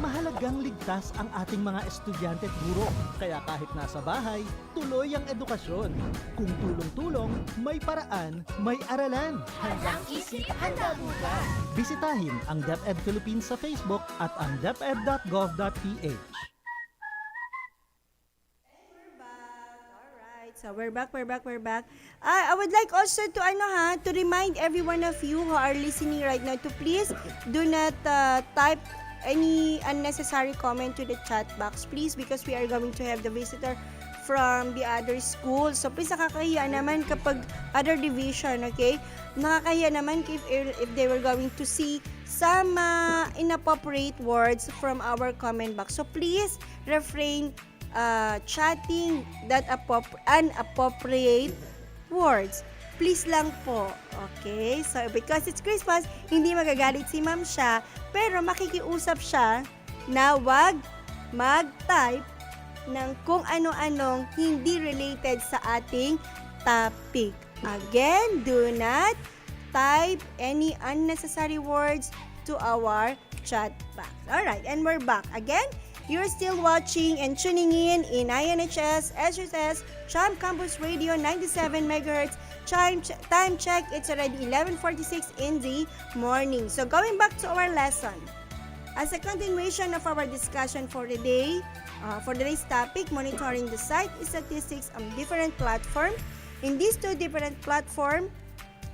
Mahalagang ligtas ang ating mga estudyante at guro. Kaya kahit nasa bahay, tuloy ang edukasyon. Kung tulong-tulong, may paraan, may aralan. Handang isip, handa bukas. Bisitahin ang DepEd Philippines sa Facebook at ang deped.gov.ph. So we're back. I would like also to to remind every one of you who are listening right now to please do not type any unnecessary comment to the chat box, please, because we are going to have the visitor from the other school. So please, nakakahiya naman kapag other division, okay? Nakakahiya naman if they were going to see some inappropriate words from our comment box. So please refrain chatting that inappropriate words. Please lang po. Okay? So, because it's Christmas, hindi magagalit si Ma'am siya, pero makikiusap siya na wag mag-type ng kung ano-anong hindi related sa ating topic. Again, do not type any unnecessary words to our chat box. Alright, and we're back. Again, you're still watching and tuning in INHS SHS Champ Campus Radio 97 MHz. Time check, it's already 11:46 in the morning. So going back to our lesson. As a continuation of our discussion for today's topic, monitoring the site statistics on different platforms. In these two different platforms,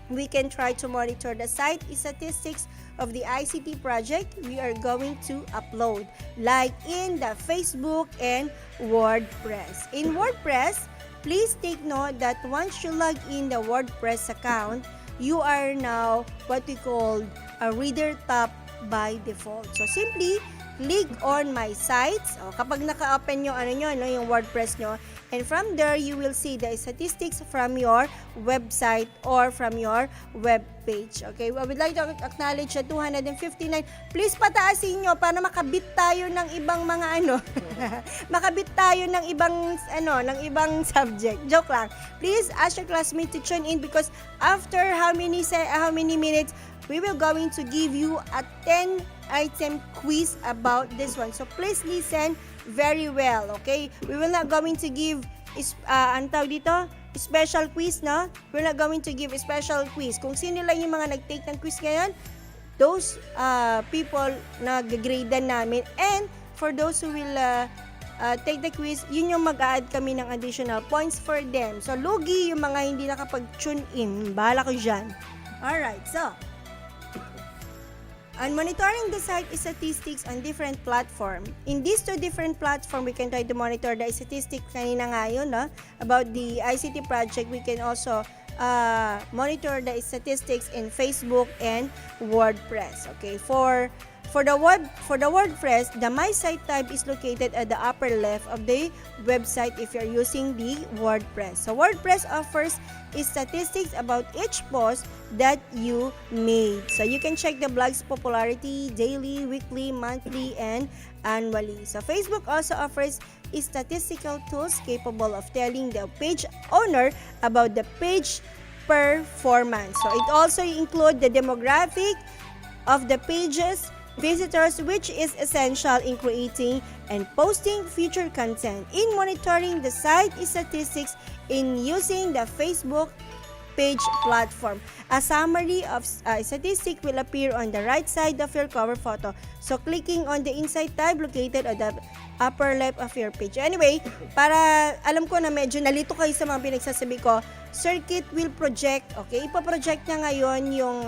we can try to monitor the site statistics of the ICT project we are going to upload, like in the Facebook and WordPress. In WordPress, please take note that once you log in the WordPress account, you are now what we call a reader tab by default. So simply click on my sites. Kapag naka-open yung yung WordPress nyo, and from there you will see the statistics from your website or from your web page. Okay, I would like to acknowledge na 259. Please pataasin nyo para makabit tayo ng ibang mga makabit tayo ng ibang subject. Joke lang. Please ask your classmates to tune in because after how many minutes we will going to give you a 10-item quiz about this one. So please listen very well, okay? We will not going to give special quiz, no? We're not going to give a special quiz. Kung sino lang yung mga nag-take ng quiz ngayon, those people na gagradean namin. And for those who will take the quiz, yun yung mag-add kami ng additional points for them. So lugi yung mga hindi nakapag-tune in. Bahala ko dyan. Alright, so on monitoring the site statistics on different platforms. In these two different platforms, we can try to monitor the statistics kanina nga yun, no? About the ICT project. We can also monitor the statistics in Facebook and WordPress. Okay, for the WordPress, the My Site tab is located at the upper left of the website if you're using the WordPress. So WordPress offers statistics about each post that you made. So you can check the blog's popularity daily, weekly, monthly, and annually. So Facebook also offers statistical tools capable of telling the page owner about the page performance. So it also includes the demographic of the pages visitors, which is essential in creating and posting future content. In monitoring the site statistics in using the Facebook page platform, a summary of statistics will appear on the right side of your cover photo. So clicking on the Insight tab located at the upper left of your page. Anyway, para alam ko na medyo nalito kayo sa mga pinagsasabi ko, Circuit will project, okay? Ipo-project niya ngayon yung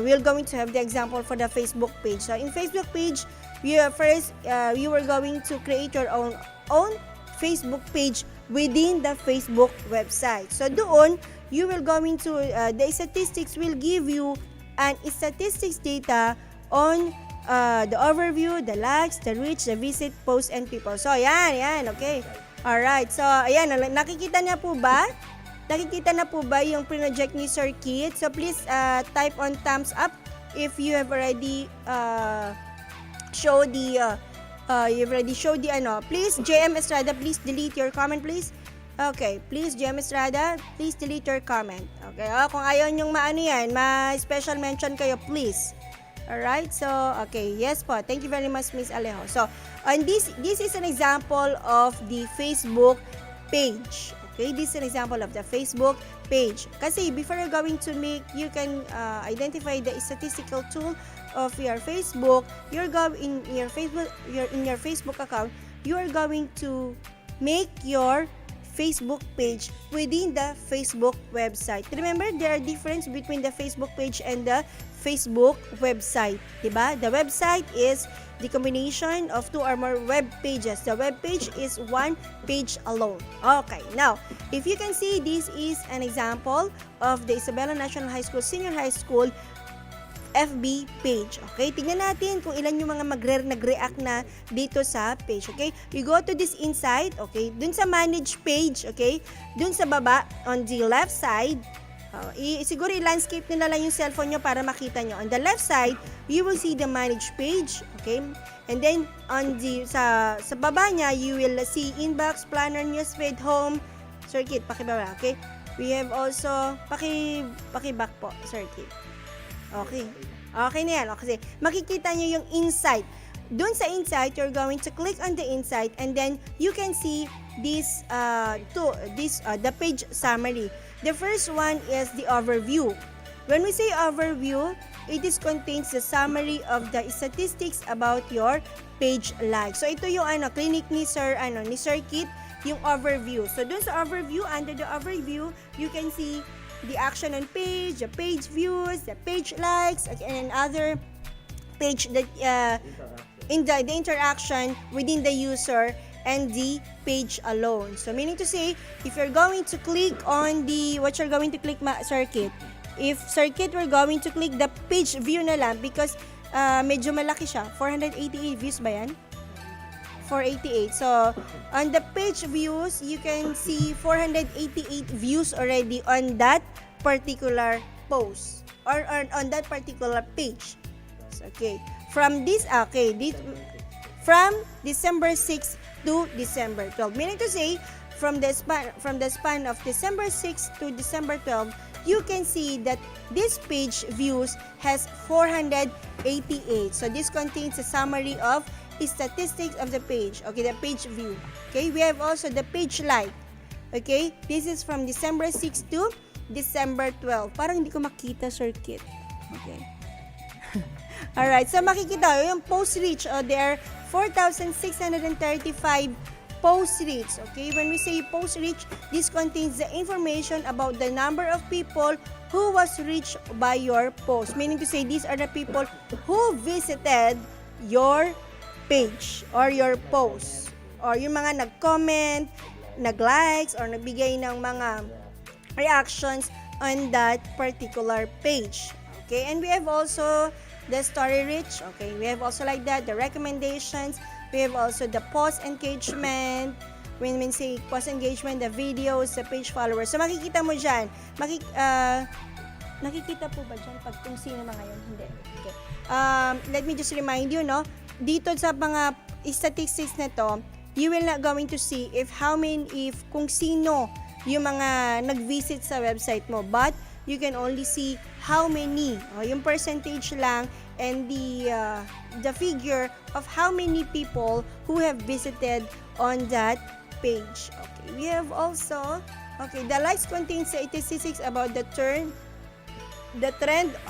we're going to have the example for the Facebook page. So in Facebook page, you are going to create your own Facebook page within the Facebook website. So doon, you will going to the statistics will give you an statistics data on the overview, the likes, the reach, the visit, posts, and people. So yan, okay. Alright, so ayan, nakikita niya po ba? Nakikita na po ba yung project ni Sir Kit? So please type on thumbs up if you have already showed the Please JM Estrada, please delete your comment please. Okay, please JM Estrada, please delete your comment. Okay, kung ayaw nyong ma-special mention kayo please. Alright, so okay, yes po. Thank you very much Miss Alejo. So, and this is an example of the Facebook page. Okay, this is an example of the Facebook page. Kasi before you're going to make, you can identify the statistical tool of your Facebook. In your Facebook account, you are going to make your Facebook page within the Facebook website. Remember, there are difference between the Facebook page and the Facebook website, diba? The website is the combination of two or more web pages. The web page is one page alone. Okay, now, if you can see, this is an example of the Isabela National High School, Senior High School FB page. Okay, tingnan natin kung ilan yung mga nag-react na dito sa page. Okay, you go to this insight. Okay, dun sa manage page. Okay, dun sa baba, on the left side, siguro i-landscape nila lang yung cellphone nyo para makita nyo. On the left side, you will see the manage page. Okay, and then on the sa baba niya, you will see inbox, planner, newsfeed, home, circuit. Pakibaba. Okay, we have also paki-back po, circuit. Okay. Okay na yan. Okay. Makikita nyo yung insight. Doon sa insight, you're going to click on the insight and then you can see this the page summary. The first one is the overview. When we say overview, it is contains the summary of the statistics about your page like. So ito yung clinic ni Sir Kit, yung overview. So dun sa overview, under the overview, you can see the action on page, the page views, the page likes, and other page that in the interaction within the user and the page alone. So meaning to say, if you're going to click on what you're going to click, circuit, if circuit, we're going to click the page view na lang because medyo malaki siya. 488 views ba yan? 488. So, on the page views, you can see 488 views already on that particular post or on that particular page. Okay. From December 6 to December 12. Meaning to say, from the span of December 6 to December 12, you can see that this page views has 488. So this contains a summary of the statistics of the page. Okay, the page view. Okay, we have also the page like. Okay, this is from December 6 to December 12. Parang hindi ko makita, circuit. Okay. Alright, so makikita yung post reach. There are 4,635 post reach. Okay, when we say post reach, this contains the information about the number of people who was reached by your post. Meaning to say, these are the people who visited your page or your post. Or yung mga nag-comment, nag-likes, or nagbigay ng mga reactions on that particular page. Okay, and we have also the story reach. Okay, we have also like that, the recommendations. We have also the post engagement. When we say post engagement, the videos, the page followers. So makikita mo dyan. Nakikita po ba dyan pag kung sino mga yun? Hindi. Okay. Let me just remind you, no? Dito sa mga statistics na to, you will not going to see kung sino yung mga nag-visit sa website mo. But you can only see how many, yung percentage lang, and the figure of how many people who have visited on that page. Okay, we have also, the likes contains statistics about the trend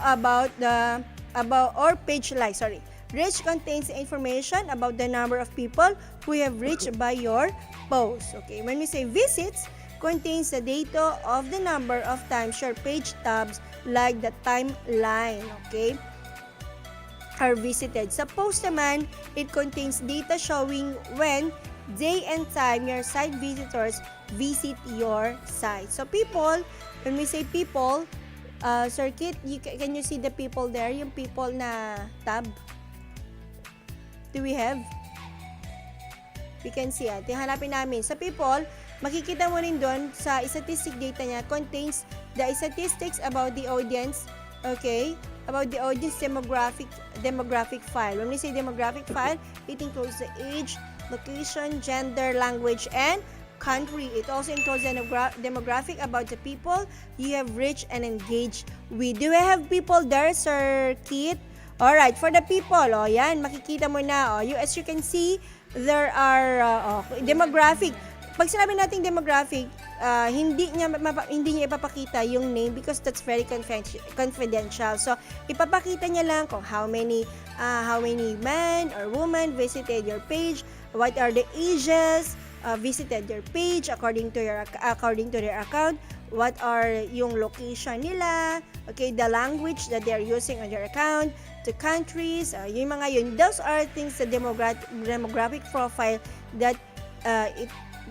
about page likes, sorry. Reach contains information about the number of people who have reached by your post. Okay, when we say visits, contains the data of the number of times your page tabs, like the timeline, okay, are visited. Sa post naman, it contains data showing when, day and time your site visitors visit your site. So people, when we say people, circuit, can you see the people there? Yung people na tab? Do we have? We can see it. Hanapin namin. Sa people, makikita mo rin doon sa statistic data niya, contains the statistics about the audience, okay, about the audience demographic file. When we say demographic file, it includes the age, location, gender, language, and country. It also includes the demographic about the people you have reached and engaged with. Do we have people there, Sir Kit? Alright, for the people, yan, makikita mo na. As you can see, there are demographic. Pag sinabi nating demographic, hindi niya ipapakita yung name because that's very confidential. So, ipapakita niya lang kung how many men or women visited your page, what are the ages visited your page according to their account, what are yung location nila, okay, the language that they are using on your account, the countries, yung mga yun. Those are things, the demographic profile that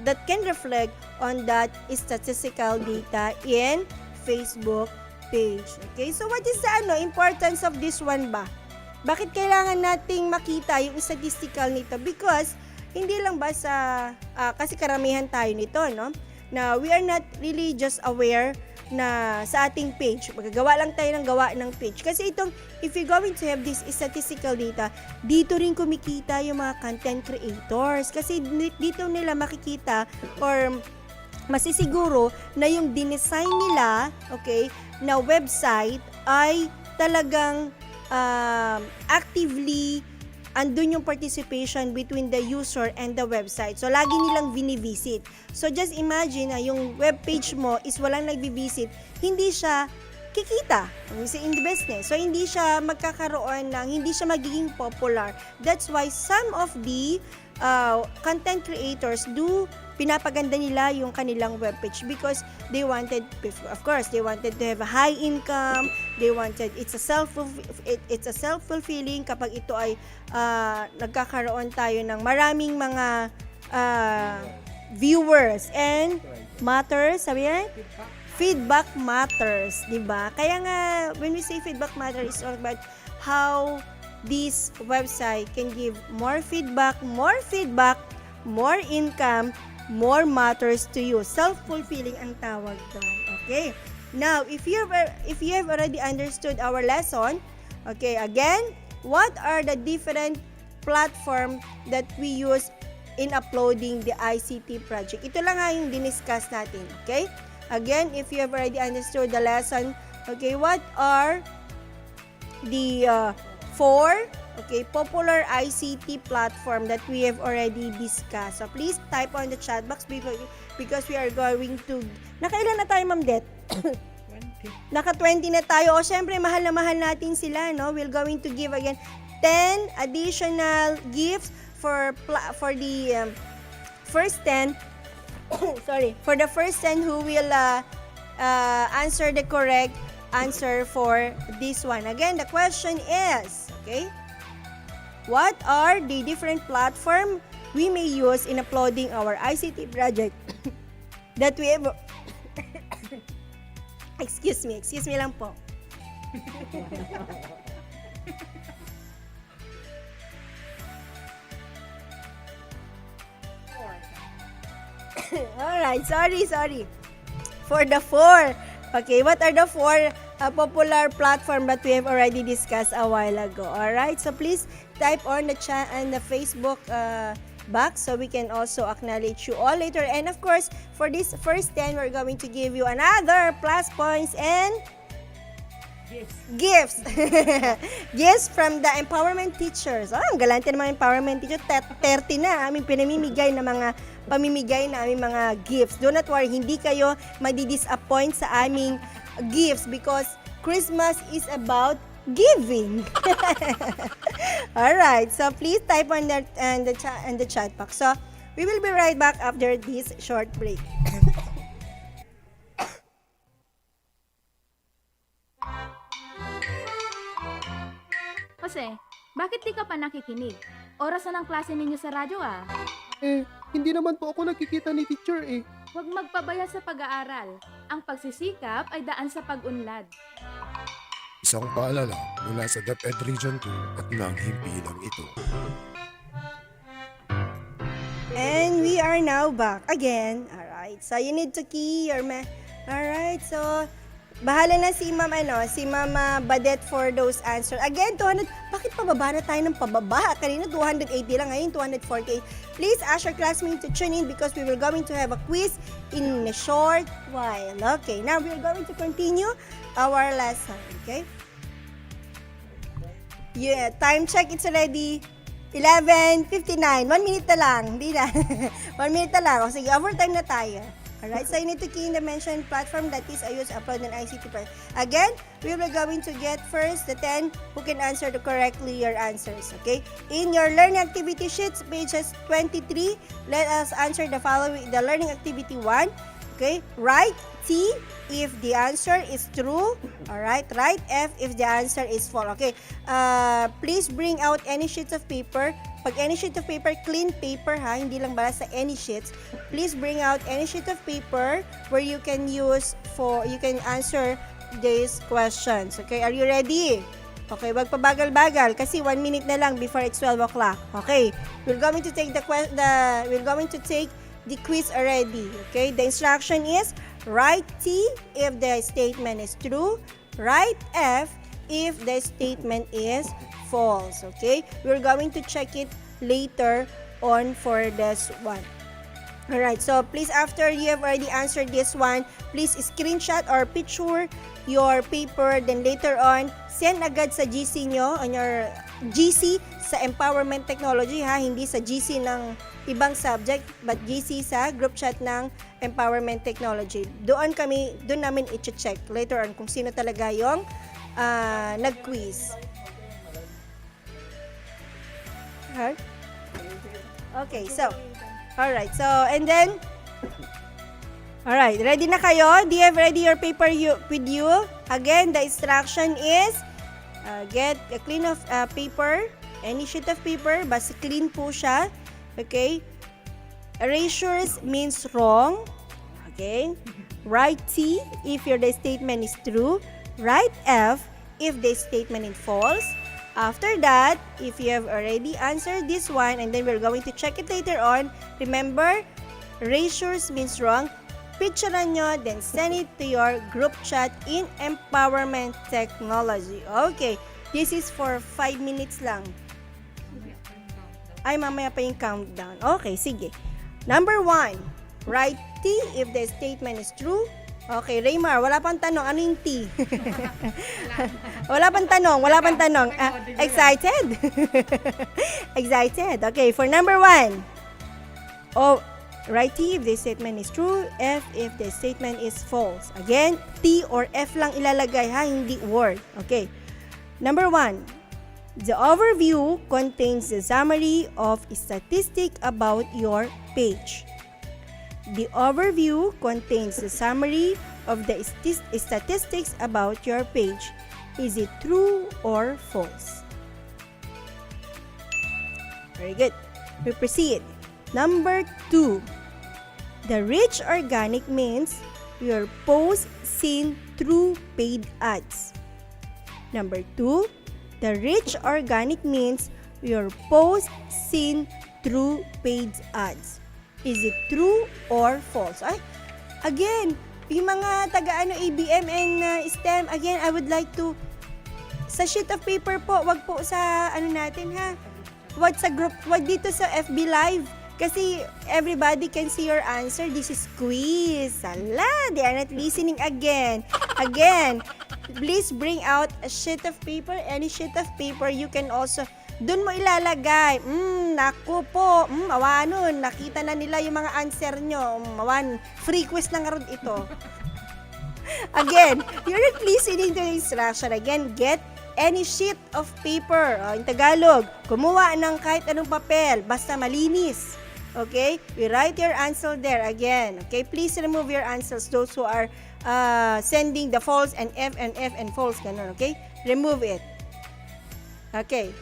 that can reflect on that statistical data in Facebook page. Okay, so what is the importance of this one ba? Bakit kailangan nating makita yung statistical nito? Because hindi lang ba kasi karamihan tayo nito, no? Na we are not really just aware na sa ating page, magagawa lang tayo ng page. Kasi itong, if you're going to have this statistical data, dito rin kumikita yung mga content creators. Kasi dito nila makikita or masisiguro na yung dinesign nila, okay, na website ay talagang actively andun yung participation between the user and the website. So, lagi nilang binivisit. So, just imagine na yung web page mo is walang nagbivisit. Hindi siya kikita in the business. So, hindi siya hindi siya magiging popular. That's why some of the content creators pinapaganda nila yung kanilang webpage because they wanted to have a high income, it's a self-fulfilling kapag ito ay nagkakaroon tayo ng maraming mga viewers and feedback matters, di ba? Kaya nga, when we say feedback matters, it's all about how this website can give more feedback, more income, more matters to you. Self-fulfilling ang tawag doon. Okay? Now, if you have already understood our lesson, okay, again, what are the different platform that we use in uploading the ICT project? Ito lang nga yung diniscuss natin, okay? Again, if you have already understood the lesson, okay, what are the four popular ICT platform that we have already discussed? So, please type on the chat box because we are going to... Nakailan na tayo, Ma'am Det? 20. Naka-20 na tayo. O, syempre, mahal na mahal natin sila, no? We're going to give again 10 additional gifts for the first 10 for the first 10 who will answer the correct answer for this one. Again, the question is, okay, what are the different platform we may use in uploading our ICT project that we have... excuse me lang po. Alright, sorry. For the 4. Okay, what are the 4 popular platform that we have already discussed a while ago? Alright, so please type on the chat and the Facebook box so we can also acknowledge you all later. And of course, for this first 10, we're going to give you another plus points and gifts. Gifts from the empowerment teachers. Ang galante ng mga empowerment teachers. 30 na aming pamimigay na aming mga gifts. Do not worry, hindi kayo madi-disappoint sa aming gifts because Christmas is about giving. Alright, so please type on the chat box. So, we will be right back after this short break. Jose, bakit di ka pa nakikinig? Oras na ng klase ninyo sa radyo Hindi naman po ako nakikita ni teacher eh. Huwag magpabaya sa pag-aaral. Ang pagsisikap ay daan sa pag-unlad. Isang paalala mula sa DepEd Region 2 at ng himpilang ito. And we are now back again. Alright, so you need to key your Alright, so bahala na si Ma'am Badet for those answers. Again, 200, bakit pababa na tayo ng pababa? Kanina 280 lang, ngayon 248. Please ask your classmates to tune in because we will going to have a quiz in a short while. Okay, now we are going to continue our lesson, okay? Yeah, time check, it's already 11:59. 1 minute na lang, hindi na. 1 minute na lang. O sige, overtime na tayo. Alright, so you need to key in the mentioned platform that is I use upload an ICT project. Again, we will going to get first the 10 who can answer correctly your answers, okay? In your learning activity sheets, pages 23, let us answer the learning activity 1, okay? Write T if the answer is true, alright? Write F if the answer is false, okay? Please bring out any sheets of paper. Pag any sheet of paper, clean paper ha, hindi lang bala sa any sheets. Please bring out any sheet of paper where you can answer these questions. Okay, are you ready? Okay, wag pabagal-bagal kasi 1 minute na lang before it's 12 o'clock. Okay, we're going to take the quiz already. Okay, the instruction is write T if the statement is true, write F if the statement is false. Okay, we're going to check it later on for this one. Alright, so please after you have already answered this one, please screenshot or picture your paper. Then later on, send agad sa GC nyo, on your GC sa Empowerment Technology ha, hindi sa GC ng ibang subject, but GC sa group chat ng Empowerment Technology. Doon namin i-check later on kung sino talaga yung nag-quiz. Right? Okay, so alright, so and then alright, ready na kayo? Do you have ready your paper with you? Again, the instruction is get a clean of paper, any sheet of paper, basta clean po siya. Okay? Erasures means wrong. Okay? Write T if your statement is true. Write F if the statement is false. After that, if you have already answered this one, and then we're going to check it later on, remember, erasures means wrong. Picturean nyo, then send it to your group chat in Empowerment Technology. Okay, this is for 5 minutes lang. Ay, mamaya pa yung countdown. Okay, sige. Number 1, write T if the statement is true. Okay, Raymar, wala pang tanong. Ano yung T? Wala pang tanong. Excited? Excited. Okay, for number 1. Write T if the statement is true, F if the statement is false. Again, T or F lang ilalagay ha, hindi word. Okay. Number 1. The overview contains the summary of statistics about your page. The overview contains the summary of the statistics about your page. Is it true or false? Very good. We proceed. Number 2. The rich organic means your post seen through paid ads. Number 2. The rich organic means your post seen through paid ads. Is it true or false? Ay, again, yung mga ABM and STEM, again, I would like to, sa sheet of paper po, wag po sa, natin ha, wag sa group, wag dito sa FB Live. Kasi everybody can see your answer. This is quiz. Sala, they are not listening again. Again, please bring out a sheet of paper. Any sheet of paper, you can also, doon mo ilalagay. Naku po. Awanon, nakita na nila yung mga answer nyo. Awan, free quiz na nga rin ito. Again, you're not listening to the instruction. Again, get any sheet of paper. In Tagalog, kumuha ng kahit anong papel, basta malinis. Okay? We write your answer there again. Okay? Please remove your answers, those who are sending the false and F and false. Ganun, okay? Remove it. Okay.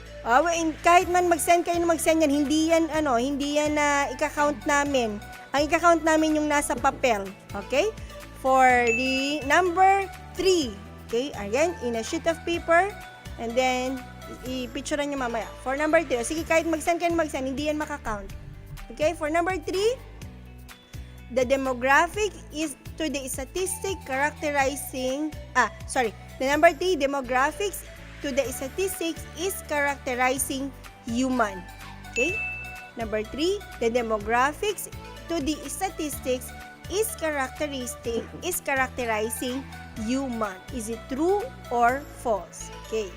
Kahit man mag-send kayo na mag-send yan, hindi yan ika-count namin. Ang ika-count namin yung nasa papel. Okay? For the number 3. Okay? Again, in a sheet of paper, and then, i-picturean nyo mamaya. For number 3, sige, kahit mag-send kayo na mag-send, hindi yan makakount. Okay? For number 3, the demographic is to the statistic characterizing, the number 3, demographics to the statistics is characterizing human. Okay? Number 3, the demographics to the statistics is characterizing human. Is it true or false? Okay.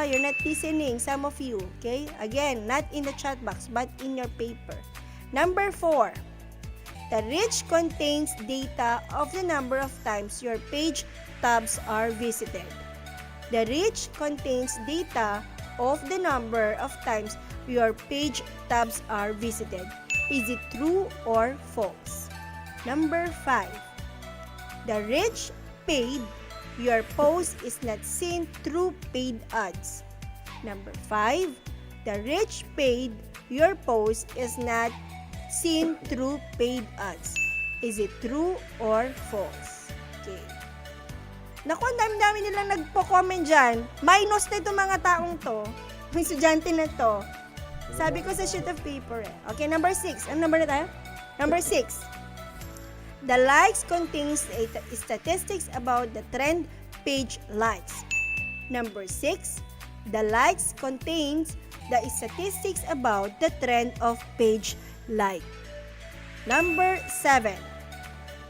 You're not listening, some of you. Okay? Again, not in the chat box, but in your paper. Number 4, the rich contains data of the number of times your page tabs are visited. The rich contains data of the number of times your page tabs are visited. Is it true or false? Number 5. The rich paid your post is not seen through paid ads. Number 5. The rich paid your post is not seen through paid ads. Is it true or false? Okay. Naku, ang dami-dami nilang nagpo-comment dyan. Minus na itong mga taong to. May estudyante na to. Sabi ko sa sheet of paper eh. Okay, number 6. Ano number na tayo? Number 6. The likes contains statistics about the trend page likes. Number 6. The likes contains the statistics about the trend of page like. Number 7.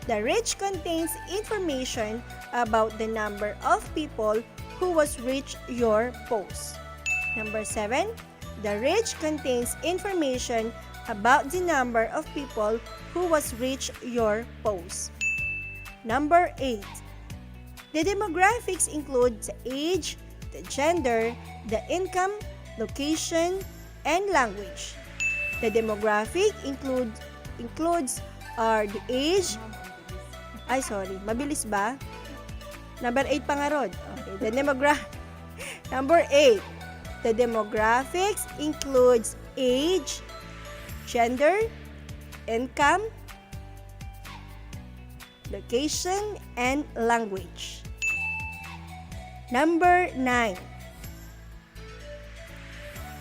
The reach contains information about the number of people who was reached your post. Number 7. The reach contains information about the number of people who was reached your post. Number 8. The demographics include the age, the gender, the income, location, and language. The demographic includes are the age. Mabilis ba? Number 8 pa nga rod. Okay, Number 8. The demographics includes age, gender, income, location, and language. Number 9.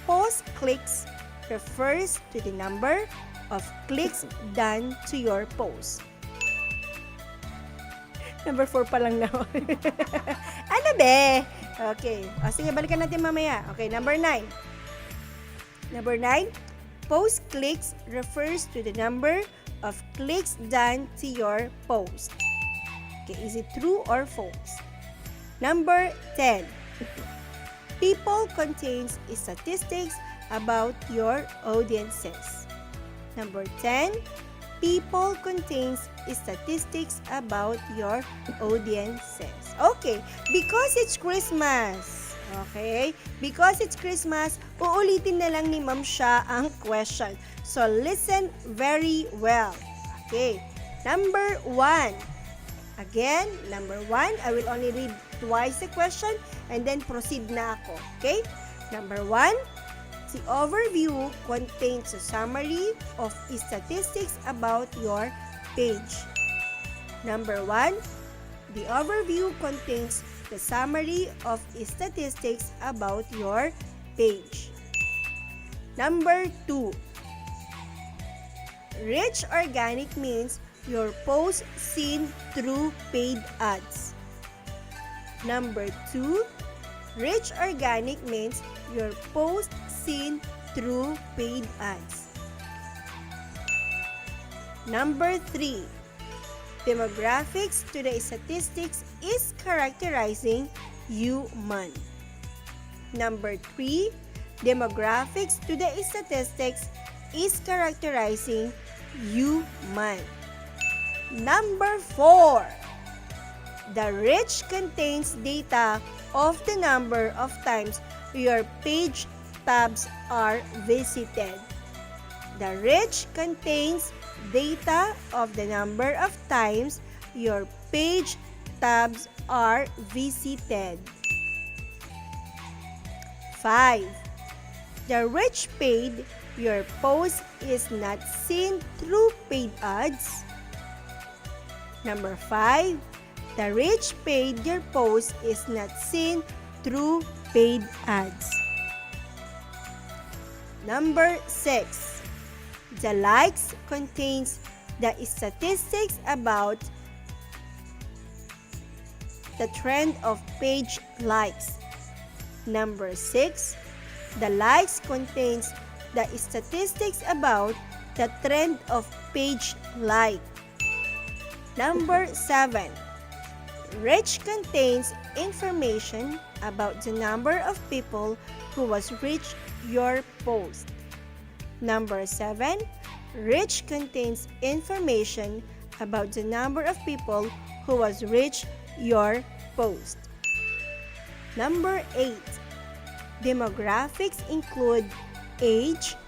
Post clicks refers to the number of clicks done to your post. Number 4 pa lang na. Ano be? Okay. Sige, balikan natin mamaya. Okay, number 9. Number 9. Post clicks refers to the number of clicks done to your post. Okay, is it true or false? Number 10. People contains statistics about your audiences. Number 10. People contains statistics about your audiences. Okay, because it's Christmas. Okay? Because it's Christmas, uulitin na lang ni Ma'am Sha ang question. So, listen very well. Okay. Number 1. Again, number 1, I will only read twice the question and then proceed na ako. Okay? Number 1, the overview contains a summary of statistics about your page. Number 1, the overview contains the summary of statistics about your page. Number 2, rich organic means your post seen through paid ads. Number 2, rich organic means your post seen through paid ads. Number 3, demographics to the statistics is characterizing human. Number 3, demographics to the statistics is characterizing human. Number 4, the rich contains data of the number of times your page tabs are visited. The rich contains data of the number of times your page tabs are visited. 5. The rich paid your post is not seen through paid ads. Number 5. The rich paid your post is not seen through paid ads. Number 6. The likes contains the statistics about the trend of page likes. Number 6. The likes contains the statistics about the trend of page like. Number 7. Rich contains information about the number of people who was reached your post. Number 7. Rich contains information about the number of people who was reached your post. Number 8. Demographics include age,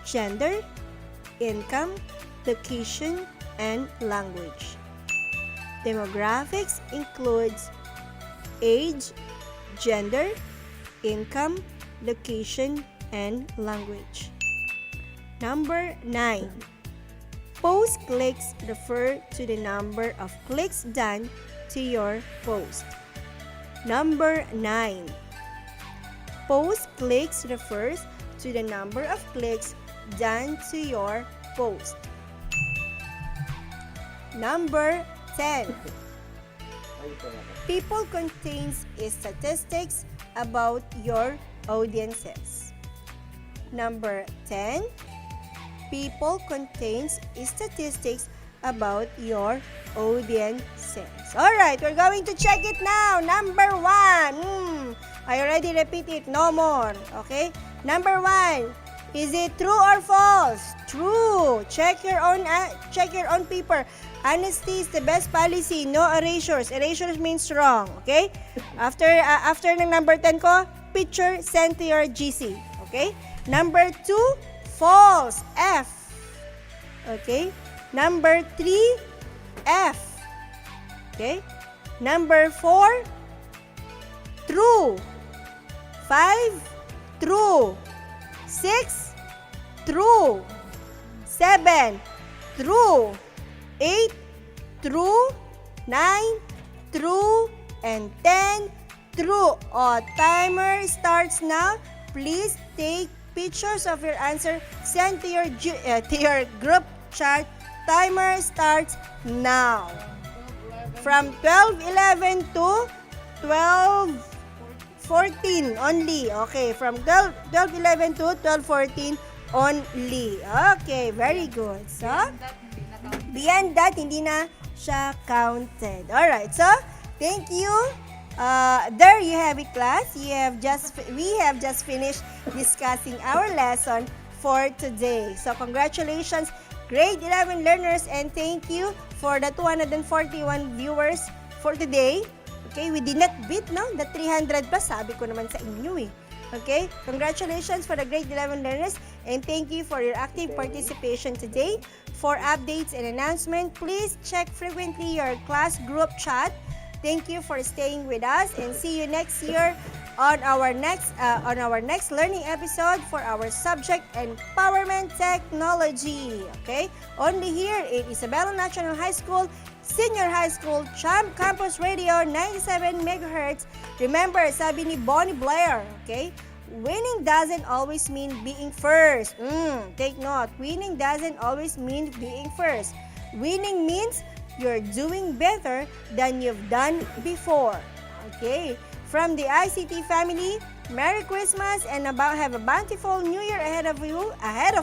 gender, income, location, and language. Demographics includes age, gender, income, location, and language. Number 9. Post clicks refer to the number of clicks done to your post. Number 9. Post clicks refers to the number of clicks done to your post. Number 10. People contains statistics about your audiences. Number 10. people contains statistics about your audiences. Alright, we're going to check it now. Number 1. I already repeat it. No more. Okay? Number 1. Is it true or false? True. Check your own paper. Honesty is the best policy. No erasures. Erasures means wrong. Okay? After ng number 10 ko, picture sent to your GC. Okay? Number 2, false. F. Okay? Number 3, F. Okay? Number 4, true. 5, true. 6, true. 7, true. 8, true. 9, true. And 10, true. Timer starts now. Please take pictures of your answer. Send to your group chat. Timer starts now. From 12:11 to 12:14 only. Okay, from 12:11 to 12:14 only. Okay, very good. So, beyond that, hindi na siya counted. Alright, so, thank you. There you have it, class. We have just finished discussing our lesson for today. So, congratulations, grade 11 learners, and thank you for the 241 viewers for today. Okay, we did not beat, no? The 300 plus, sabi ko naman sa inyo eh. Okay, congratulations for the grade 11 learners, and thank you for your active participation today. For updates and announcement, please check frequently your class group chat. Thank you for staying with us, and see you next year on our next learning episode for our subject Empowerment Technology. Okay? Only here in Isabela National High School, Senior High School, Champ Campus Radio 97 MHz. Remember, sabi ni Bonnie Blair, okay? Winning doesn't always mean being first. Take note. Winning doesn't always mean being first. Winning means you're doing better than you've done before. Okay? From the ICT family, Merry Christmas and have a bountiful New Year ahead of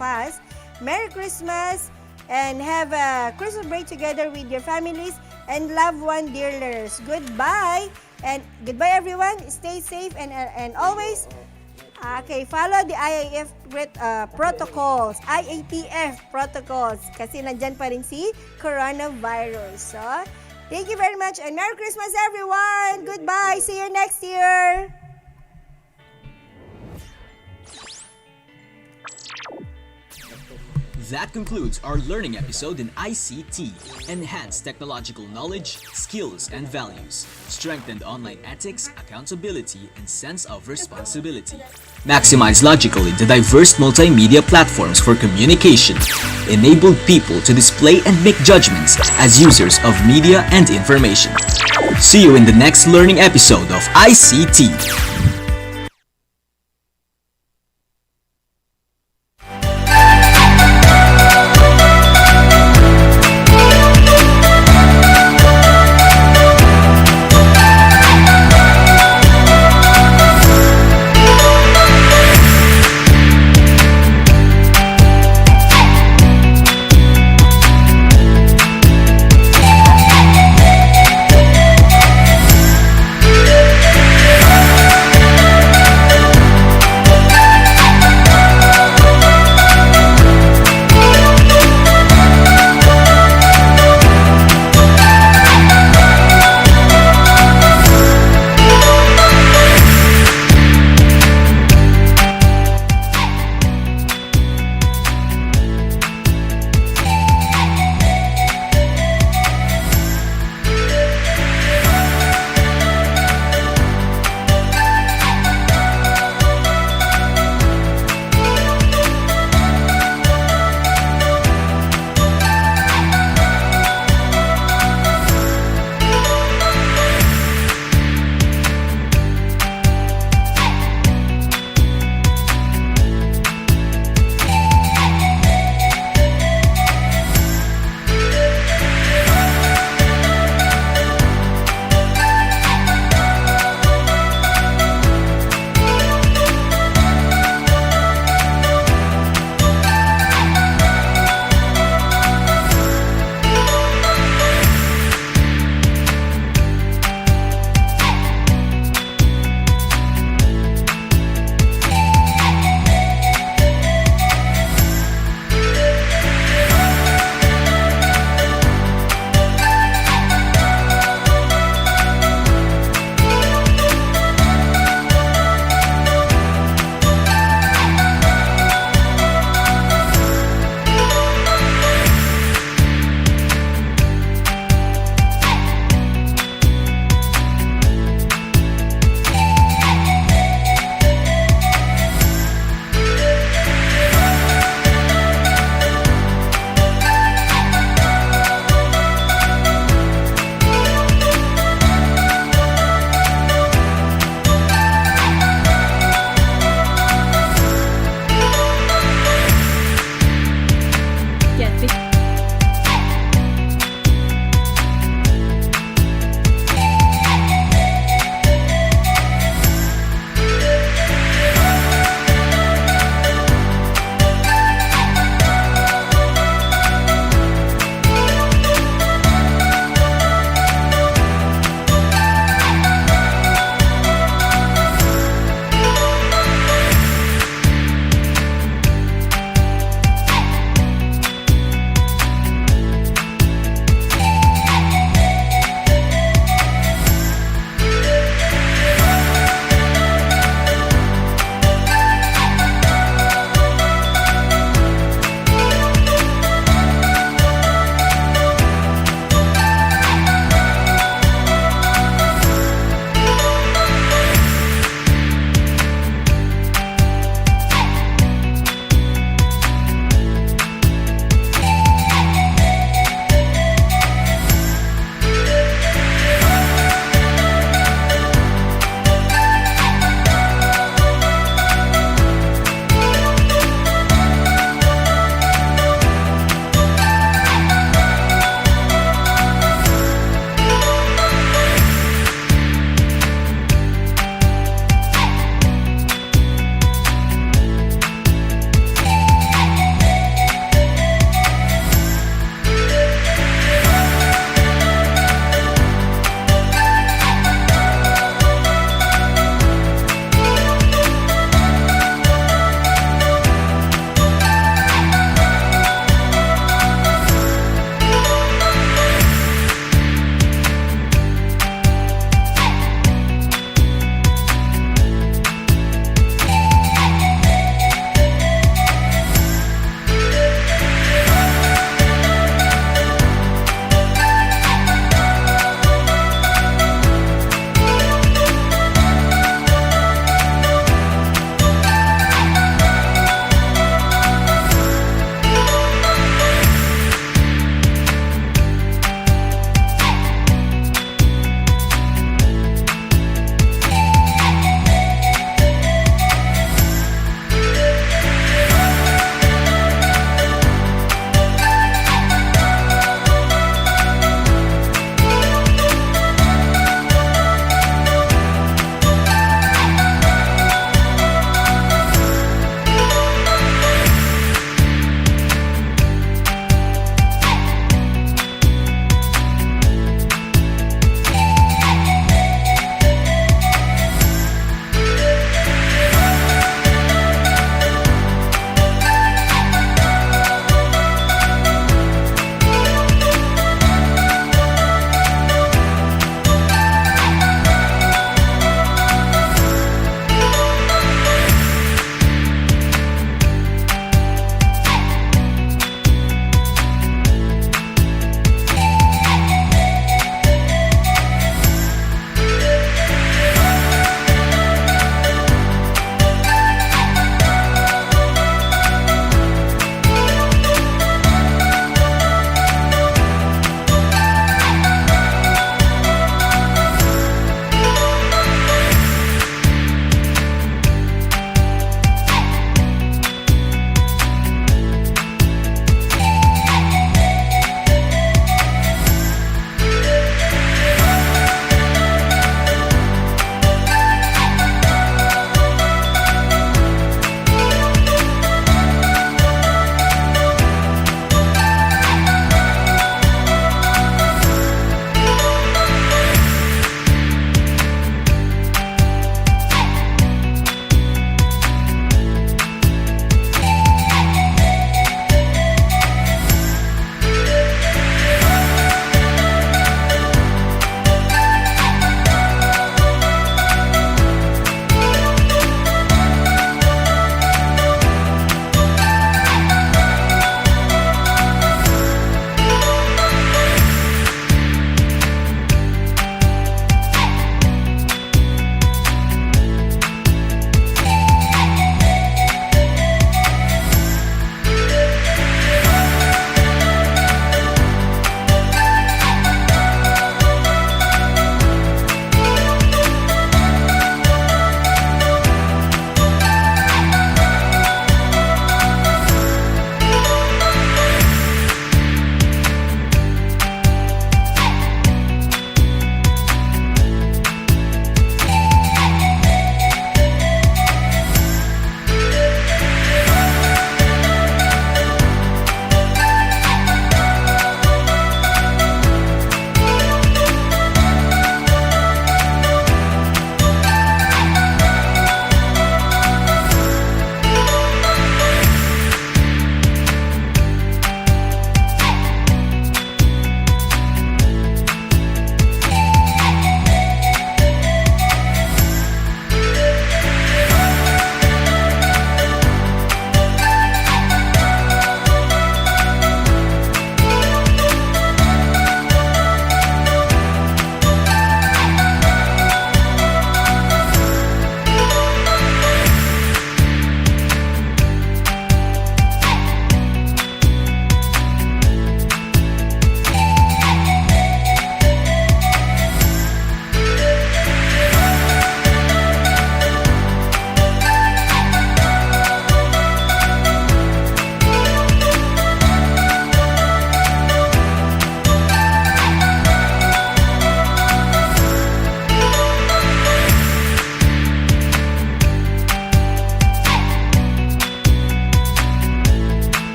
us. Merry Christmas and have a Christmas break together with your families and loved one, dear learners. Goodbye and goodbye everyone. Stay safe and always follow the IATF protocols kasi nandyan pa rin si coronavirus. So, thank you very much and Merry Christmas everyone! Goodbye! See you next year! That concludes our learning episode in ICT. Enhanced technological knowledge, skills, and values. Strengthened online ethics, accountability, and sense of responsibility. Maximize logically the diverse multimedia platforms for communication. Enabled people to display and make judgments as users of media and information. See you in the next learning episode of ICT.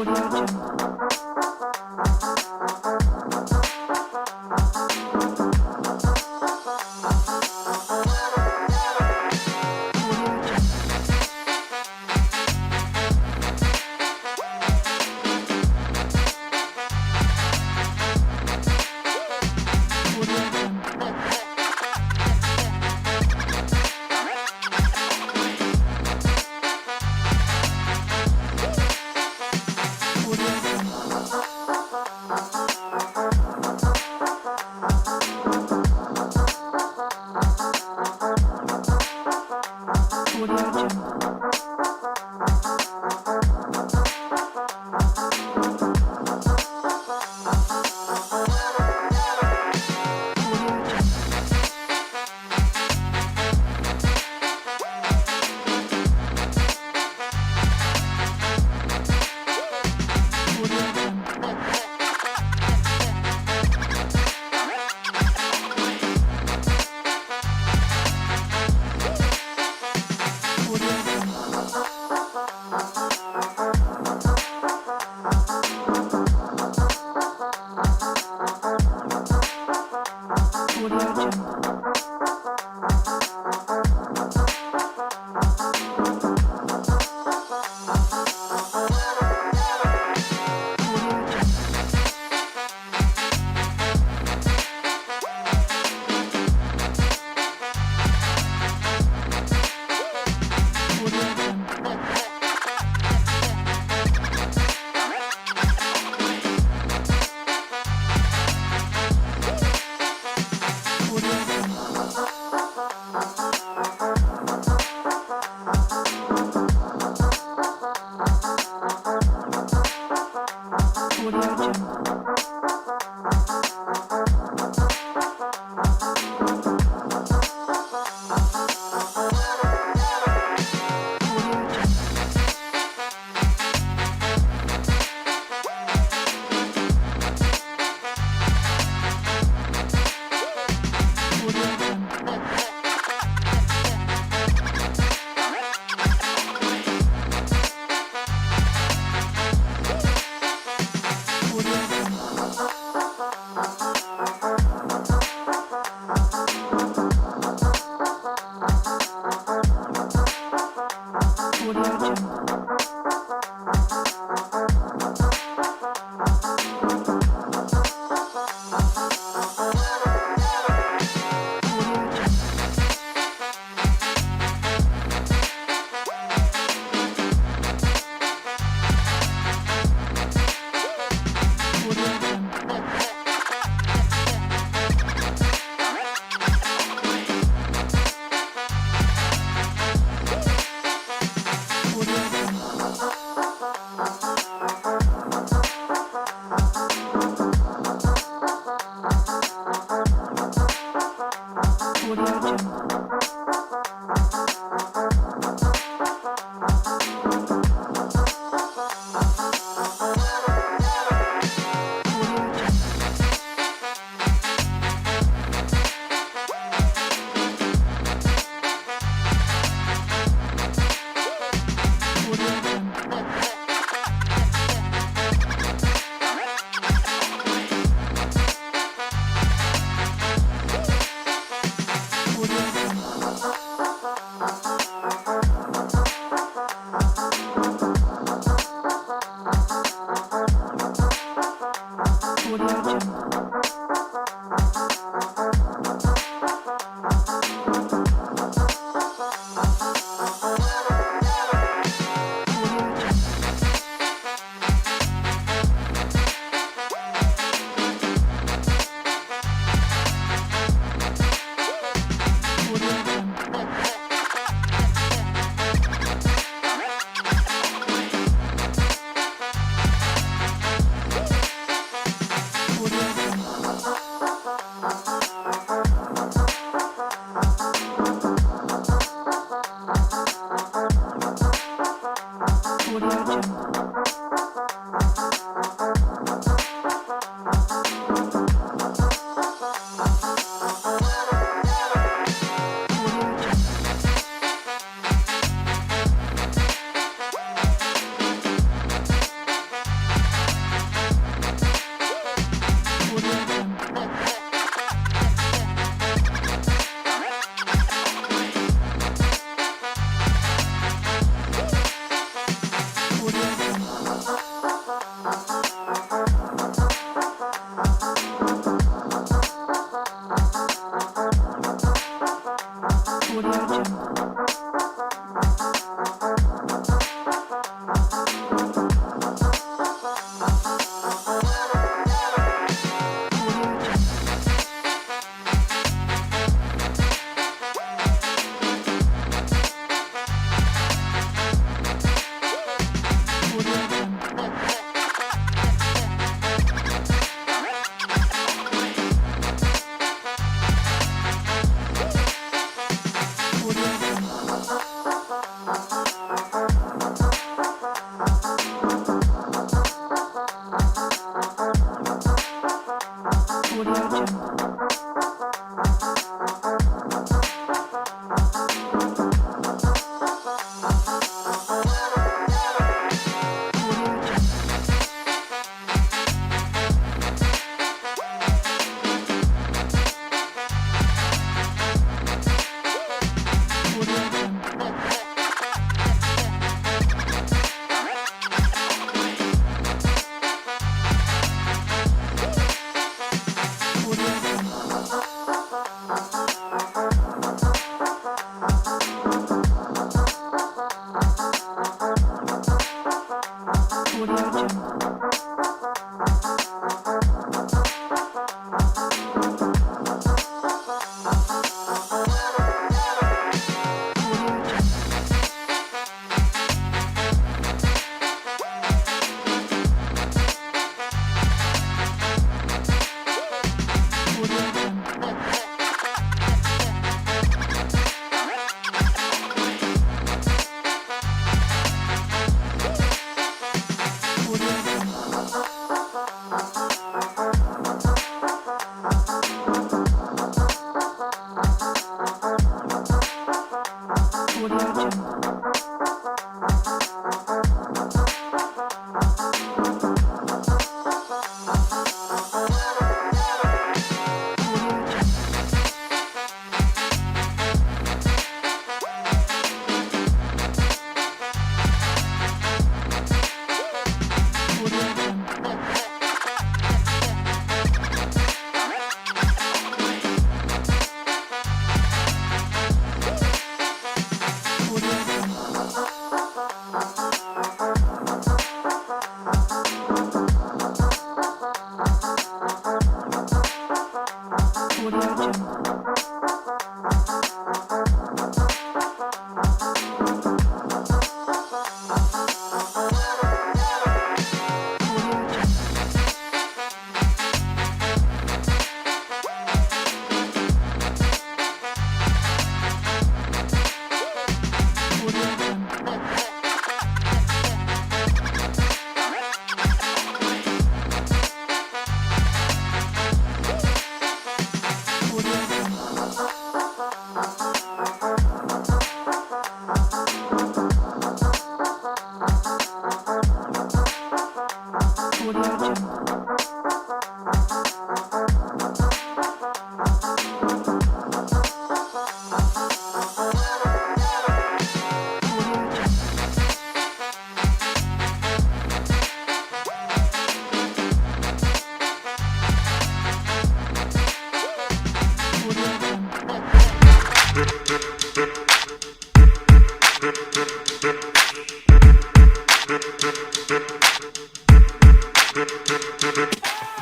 Audio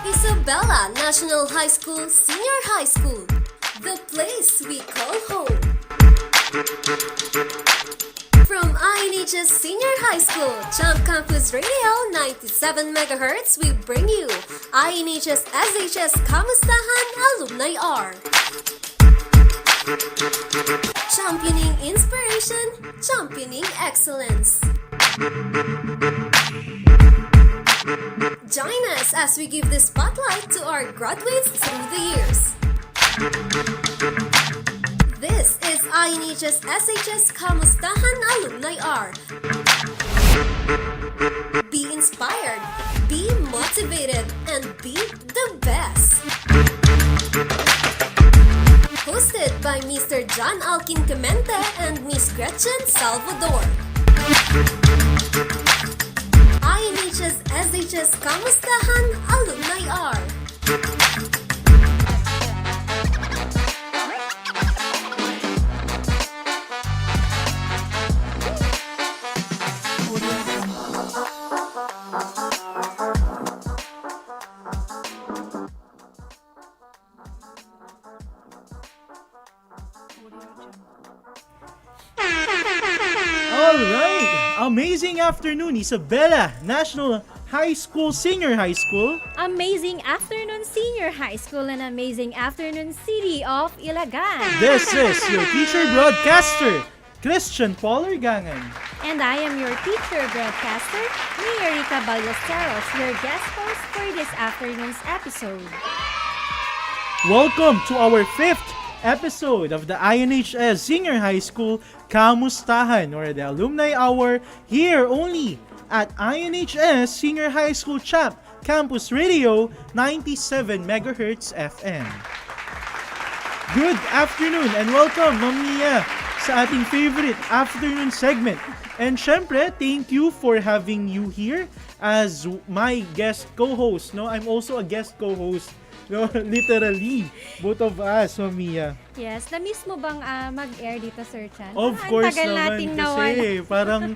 Isabella National High School, Senior High School, the place we call home. From INHS Senior High School, Champ Campus Radio 97 MHz, we bring you INHS SHS Kamustahan Alumni R. Championing inspiration, championing excellence. Join us as we give the spotlight to our graduates through the years. This is INHS SHS Kamustahan Alumni R. Be inspired, be motivated, and be the best. Hosted by Mr. John Alkin Clemente and Miss Gretchen Salvador. INHS SHS Kamustahan Alumni R. Alright! Amazing afternoon, Isabella National High School, Senior High School. Amazing afternoon, Senior High School, and amazing afternoon, City of Ilagan. This is your teacher broadcaster, Christian Paul Organgan. And I am your teacher broadcaster, Erika Ballesteros, your guest host for this afternoon's episode. Welcome to our 5th episode of the INHS Senior High School Kamustahan, or the Alumni Hour, here only at INHS Senior High School Champ Campus Radio 97 MHz FM. Good afternoon and welcome, Ma'am Mia, sa ating favorite afternoon segment. And syempre, thank you for having you here as my guest co-host. No, I'm also a guest co-host. No, literally, both of us, Mia. Yes, na-miss mo bang mag-air dito, Sir Chan? Of Parang course tagal naman nating kasi parang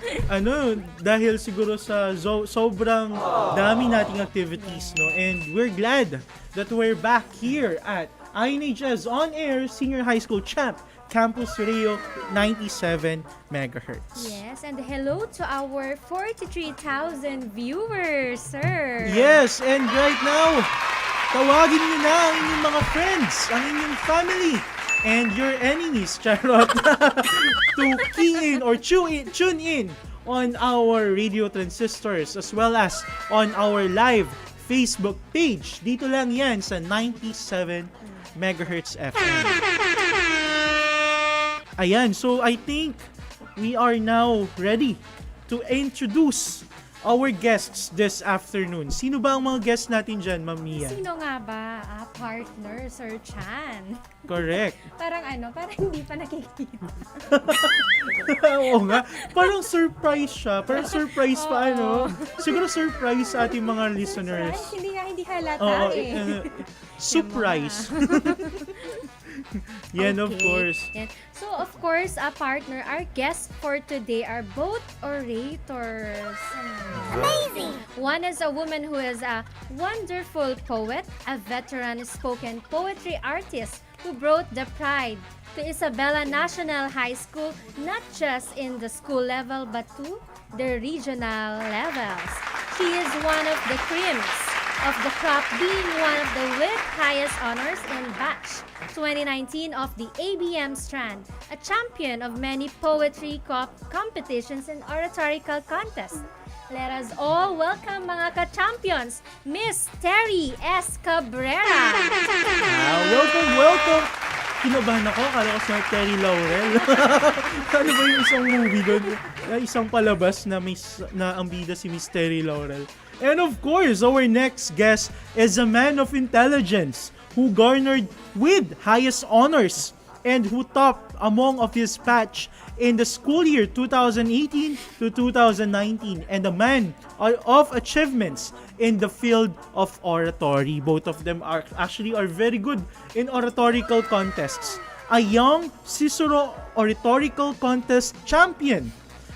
dahil siguro sa sobrang dami nating activities, no, and we're glad that we're back here at INHS On Air Senior High School Champ Campus Radio 97 megahertz. Yes, and hello to our 43,000 viewers, sir. Yes, and right now, tawagin niyo na ang inyong mga friends, ang inyong family, and your enemies, charot, to key in or tune in on our radio transistors as well as on our live Facebook page. Dito lang yan sa 97 megahertz FM. Ayan, so I think we are now ready to introduce our guests this afternoon. Sino ba ang mga guests natin dyan, Ma'am Mia? Sino nga ba? Partner, Sir Chan. Correct. Parang hindi pa nakikita. Oo nga. Parang surprise siya. Parang surprise pa, Siguro surprise sa ating mga listeners. Hindi halata Surprise. Yan, of course. Yan. So, of course, partner, our guests for today are both orators. Amazing! One is a woman who is a wonderful poet, a veteran spoken poetry artist who brought the pride to Isabela National High School, not just in the school level, but to the regional levels. She is one of the creams of the crop, being one of the with highest honors in batch 2019 of the ABM Strand, a champion of many poetry competitions and oratorical contests. Let us all welcome mga ka-champions, Miss Terry S. Cabrera. Welcome! Kinabahan ako, akala ko sa Terry Laurel. Ano ba yung isang movie doon? Isang palabas na ang bida si Miss Terry Laurel. And of course, our next guest is a man of intelligence who garnered with highest honors and who topped among of his batch in the school year 2018 to 2019, and a man of achievements in the field of oratory. Both of them are very good in oratorical contests. A young Cicero oratorical contest champion.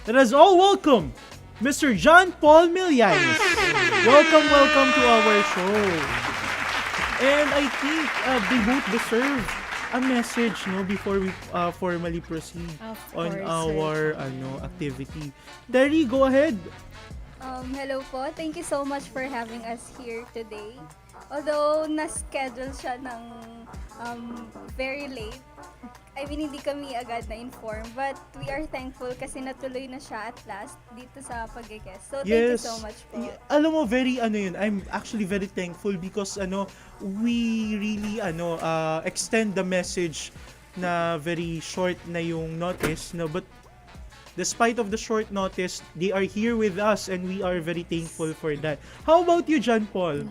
Let us all welcome Mr. John Paul Millanes. Welcome to our show. And I think they both deserve a message before we formally proceed on our activity. Terry, go ahead. Hello po. Thank you so much for having us here today. Although na-schedule siya ng very late, I mean, hindi kami agad na-inform, but we are thankful kasi natuloy na siya at last dito sa pag-guest. So, thank you so much po. Alam mo, I'm actually very thankful because we really extend the message na very short na yung notice, but despite of the short notice, they are here with us and we are very thankful for that. How about you, John Paul?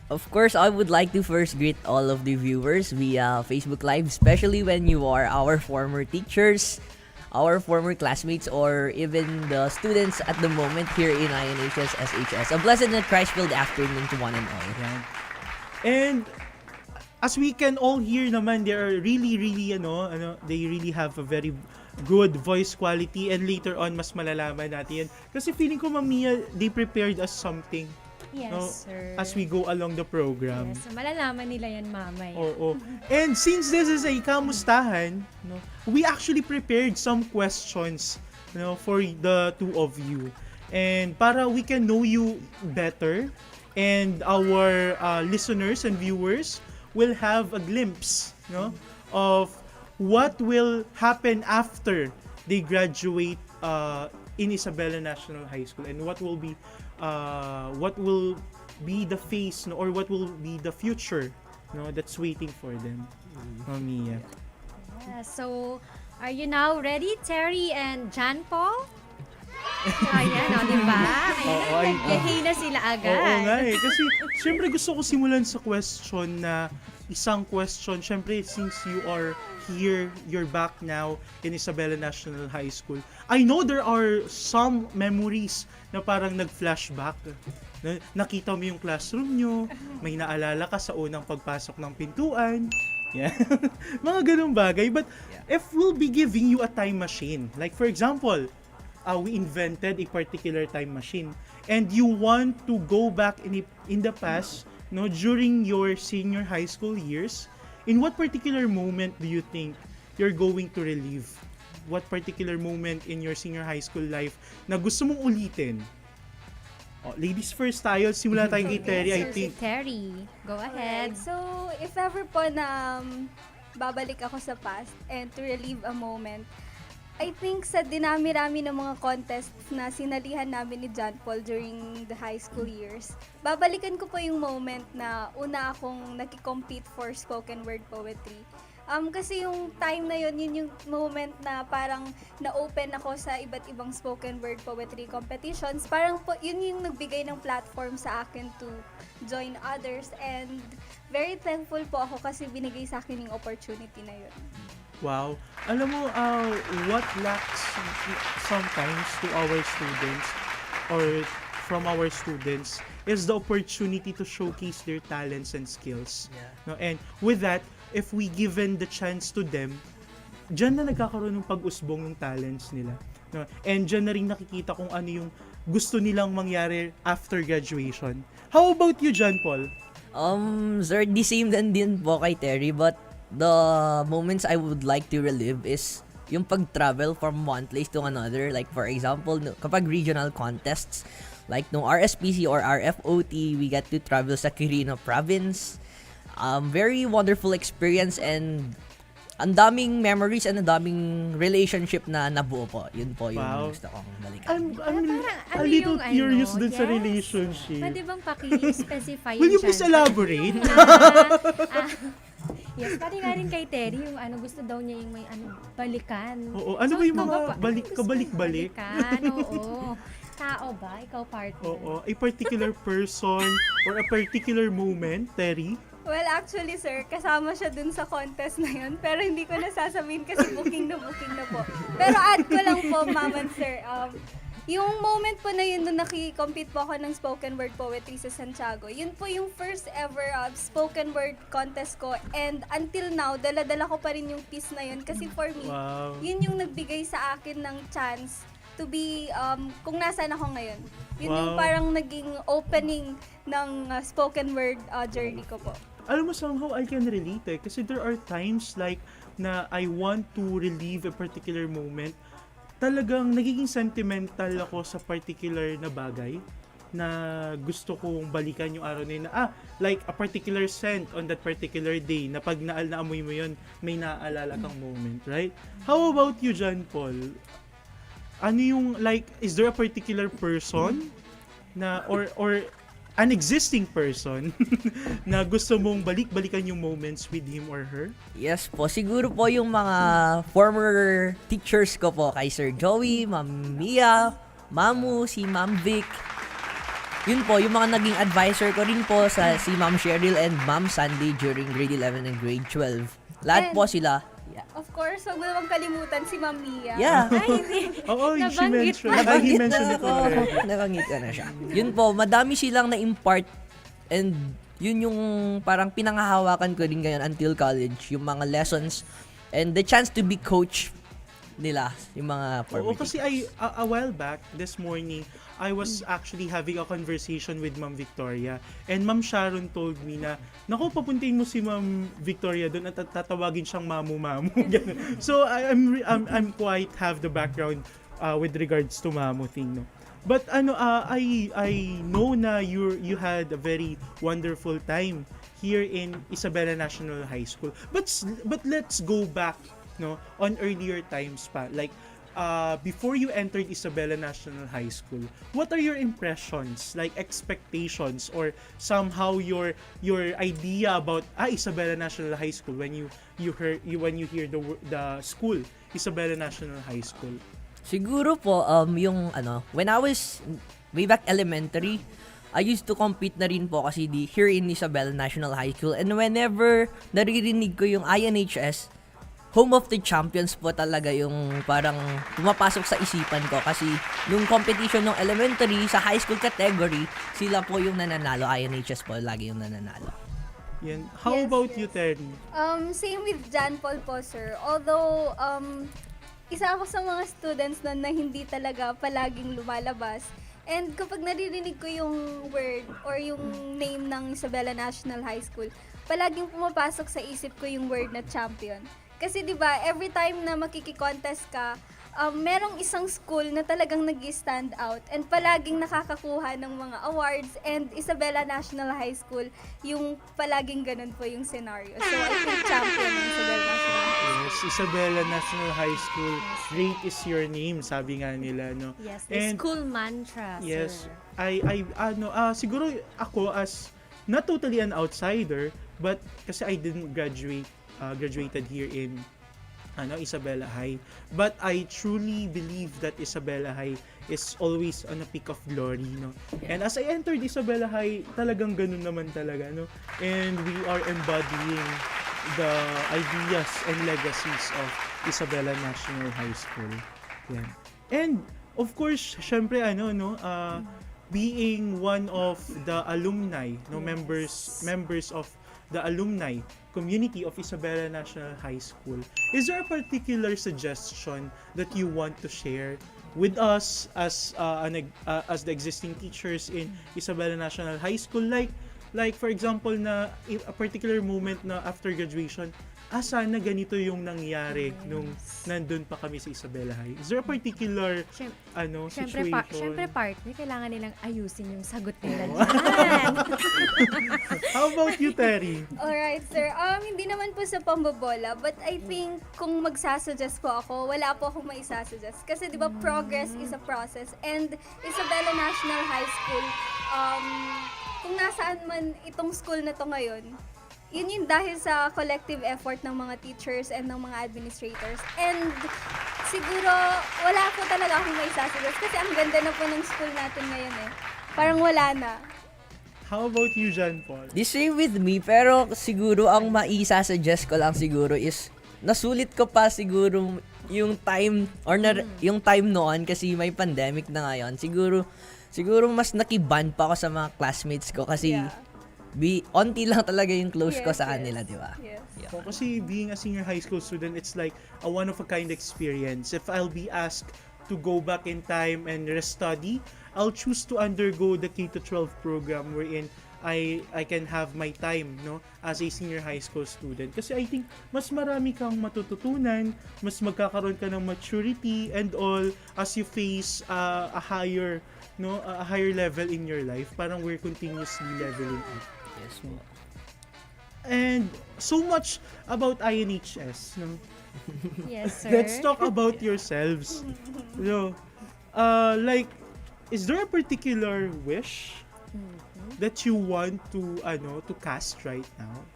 Of course, I would like to first greet all of the viewers via Facebook Live, especially when you are our former teachers, our former classmates, or even the students at the moment here in INHS SHS. A blessed and Christ-filled afternoon to one and all. Yeah. And as we can all hear naman, they are really, they really have a very good voice quality, and later on, mas malalaman natin yan. Kasi feeling ko, Ma'am Mia, they prepared us something. Yes, sir. As we go along the program. Yes, so malalaman nila yan mamaya. Oo. And since this is a kamustahan, we actually prepared some questions for the two of you. And para we can know you better, and our listeners and viewers will have a glimpse of what will happen after they graduate in Isabela National High School, and what will be the face or what will be the future that's waiting for them. Mia. Yeah, so are you now ready, Terry and John Paul? Ayan, diba? Yahay na sila agad. Oo nga kasi syempre gusto ko simulan sa question na isang question. Syempre, since you are here, you're back now in Isabela National High School. I know there are some memories na parang nag-flashback. Nakita mo yung classroom nyo, may naalala ka sa unang pagpasok ng pintuan. Yeah. Mga ganung bagay. But if we'll be giving you a time machine, like for example, we invented a particular time machine and you want to go back in the past, no, during your senior high school years, in what particular moment do you think you're going to relive? What particular moment in your senior high school life na gusto mong ulitin? Ladies first tayo. Simula tayo kay Terry, I think. Terry, go ahead. So, if ever po na babalik ako sa past and to relive a moment, I think sa dinami-rami ng mga contests na sinalihan namin ni John Paul during the high school years, babalikan ko po yung moment na una akong naki-compete for spoken word poetry. Kasi yung time na yun yung moment na parang na-open ako sa iba't ibang spoken word poetry competitions. Parang po, yun yung nagbigay ng platform sa akin to join others, and very thankful po ako kasi binigay sa akin yung opportunity na yun. Wow. Alam mo, what lacks sometimes to our students or from our students is the opportunity to showcase their talents and skills. No? And with that, if we given the chance to them, dyan na nagkakaroon ng pag-usbong ng talents nila. No? And dyan na rin nakikita kung ano yung gusto nilang mangyari after graduation. How about you, John Paul? Sir, the same din po kay Terry, but the moments I would like to relive is yung pag-travel from one place to another. Like for example, kapag regional contests, like no RSPC or RFOT, we get to travel sa Quirino province. Very wonderful experience and ang daming memories and ang daming relationship na nabuo po. Yun po yung gusto kong balikan. I'm a little curious dun sa relationship. Pwede bang paki-specify Will you please elaborate? Yes, pati nga rin kay Terry, yung gusto daw niya yung may balikan. Oo, ano ba yung mga kabalik-balik? Balikan, oo. Tao ba? Ikaw partner? Oo, a particular person or a particular moment, Terry? Well, actually, sir, kasama siya dun sa contest na yun. Pero hindi ko nasasabihin kasi booking na po. Pero add ko lang po, ma'am and sir, yung moment po na yun nung naki-compete po ako ng spoken word poetry sa Santiago, yun po yung first ever spoken word contest ko. And until now, dala-dala ko pa rin yung piece na yun. Kasi for me, yun yung nagbigay sa akin ng chance to be, kung nasaan ako ngayon. Yun yung parang naging opening ng spoken word journey ko po. Alam mo, somehow I can relate kasi there are times like na I want to relive a particular moment. Talagang nagiging sentimental ako sa particular na bagay na gusto kong balikan yung araw na yun. Like a particular scent on that particular day na pag naamoy mo yun, may naaalala kang moment, right? How about you, John Paul? Ano yung, like, is there a particular person na, or an existing person na gusto mong balikan yung moments with him or her? Yes po, siguro po yung mga former teachers ko po kay Sir Joey, Ma'am Mia, Mamu, si Ma'am Vic. Yun po, yung mga naging advisor ko rin po sa si Ma'am Cheryl and Ma'am Sandy during grade 11 and grade 12. Lahat po sila. Of course, huwag mo namang kalimutan si Ma'am Mia. Yeah. Oo, Nabanggit ko na siya. Yun po, madami silang na-impart and yun yung parang pinangahawakan ko din ngayon until college, yung mga lessons and the chance to be coach nila, yung mga Oo, kasi a while back, this morning, I was actually having a conversation with Ma'am Victoria and Ma'am Sharon told me na, naku, papuntahin mo si Ma'am Victoria doon at tatawagin siyang mamu-mamu. So, I'm quite have the background with regards to mamu thing, no? But I know na you had a very wonderful time here in Isabela National High School. But let's go back, no, on earlier times pa, like before you entered Isabela National High School. What are your impressions, like expectations, or somehow your idea about Isabela National High School when you hear the school Isabela National High School? Siguro po yung when I was way back elementary, I used to compete na rin po kasi here in Isabela National High School, and whenever naririnig ko yung INHS, Home of the Champions po talaga yung parang pumapasok sa isipan ko kasi nung competition ng elementary sa high school category, sila po yung nananalo. INHS po lagi yung nananalo. Yan. How about you, Terry? Same with John Paul po, sir. Although, isa ako sa mga students na hindi talaga palaging lumalabas. And kapag naririnig ko yung word or yung name ng Isabela National High School, palaging pumapasok sa isip ko yung word na champion. Kasi 'di ba, every time na makiki-contest ka, merong isang school na talagang nag-stand out and palaging nakakakuha ng mga awards, and Isabela National High School, yung palaging ganun po yung scenario. So I think champion ng Isabela National High School. Yes, Isabela National High School, great is your name, sabi nga nila, no? Yes, the school mantra, yes, sir. siguro ako as not totally an outsider, but kasi I didn't graduated here in Isabela High. But I truly believe that Isabela High is always on a peak of glory, no? And as I entered Isabela High, talagang ganun naman talaga, no? And we are embodying the ideas and legacies of Isabela National High School. Yan. And of course, syempre being one of the alumni, no, members of the alumni community of Isabela National High School, is there a particular suggestion that you want to share with us as the existing teachers in Isabela National High School? Like for example, na a particular moment na after graduation, sana ganito yung nangyari nung nandun pa kami sa Isabela High. Is there a particular situation? Siyempre partner, kailangan nilang ayusin yung sagot nila. How about you, Terry? Alright, sir. Hindi naman po sa pambobola, but I think kung magsasuggest po ako, wala po akong maisasuggest. Kasi di ba, progress is a process. And Isabela National High School, kung nasaan man itong school na to ngayon, yun dahil sa collective effort ng mga teachers and ng mga administrators. And siguro, wala po talaga akong maisasuggest kasi ang ganda na po ng school natin ngayon eh. Parang wala na. How about you, John Paul? The same with me, pero siguro ang maisasuggest ko lang siguro is nasulit ko pa siguro yung time yung time noon kasi may pandemic na ngayon. Siguro mas nakiban pa ako sa mga classmates ko kasi onti lang talaga yung close ko sa kanila, di ba? Yes. Yeah. So, kasi being a senior high school student, it's like a one-of-a-kind experience. If I'll be asked to go back in time and restudy, I'll choose to undergo the K-12 program wherein I can have my time, no, as a senior high school student. Kasi I think mas marami kang matututunan, mas magkakaroon ka ng maturity and all as you face a higher level in your life. Parang we're continuously leveling up. Yes po. And so much about INHS, no? Yes, sir. Let's talk about yourselves. Is there a particular wish that you want to cast right now?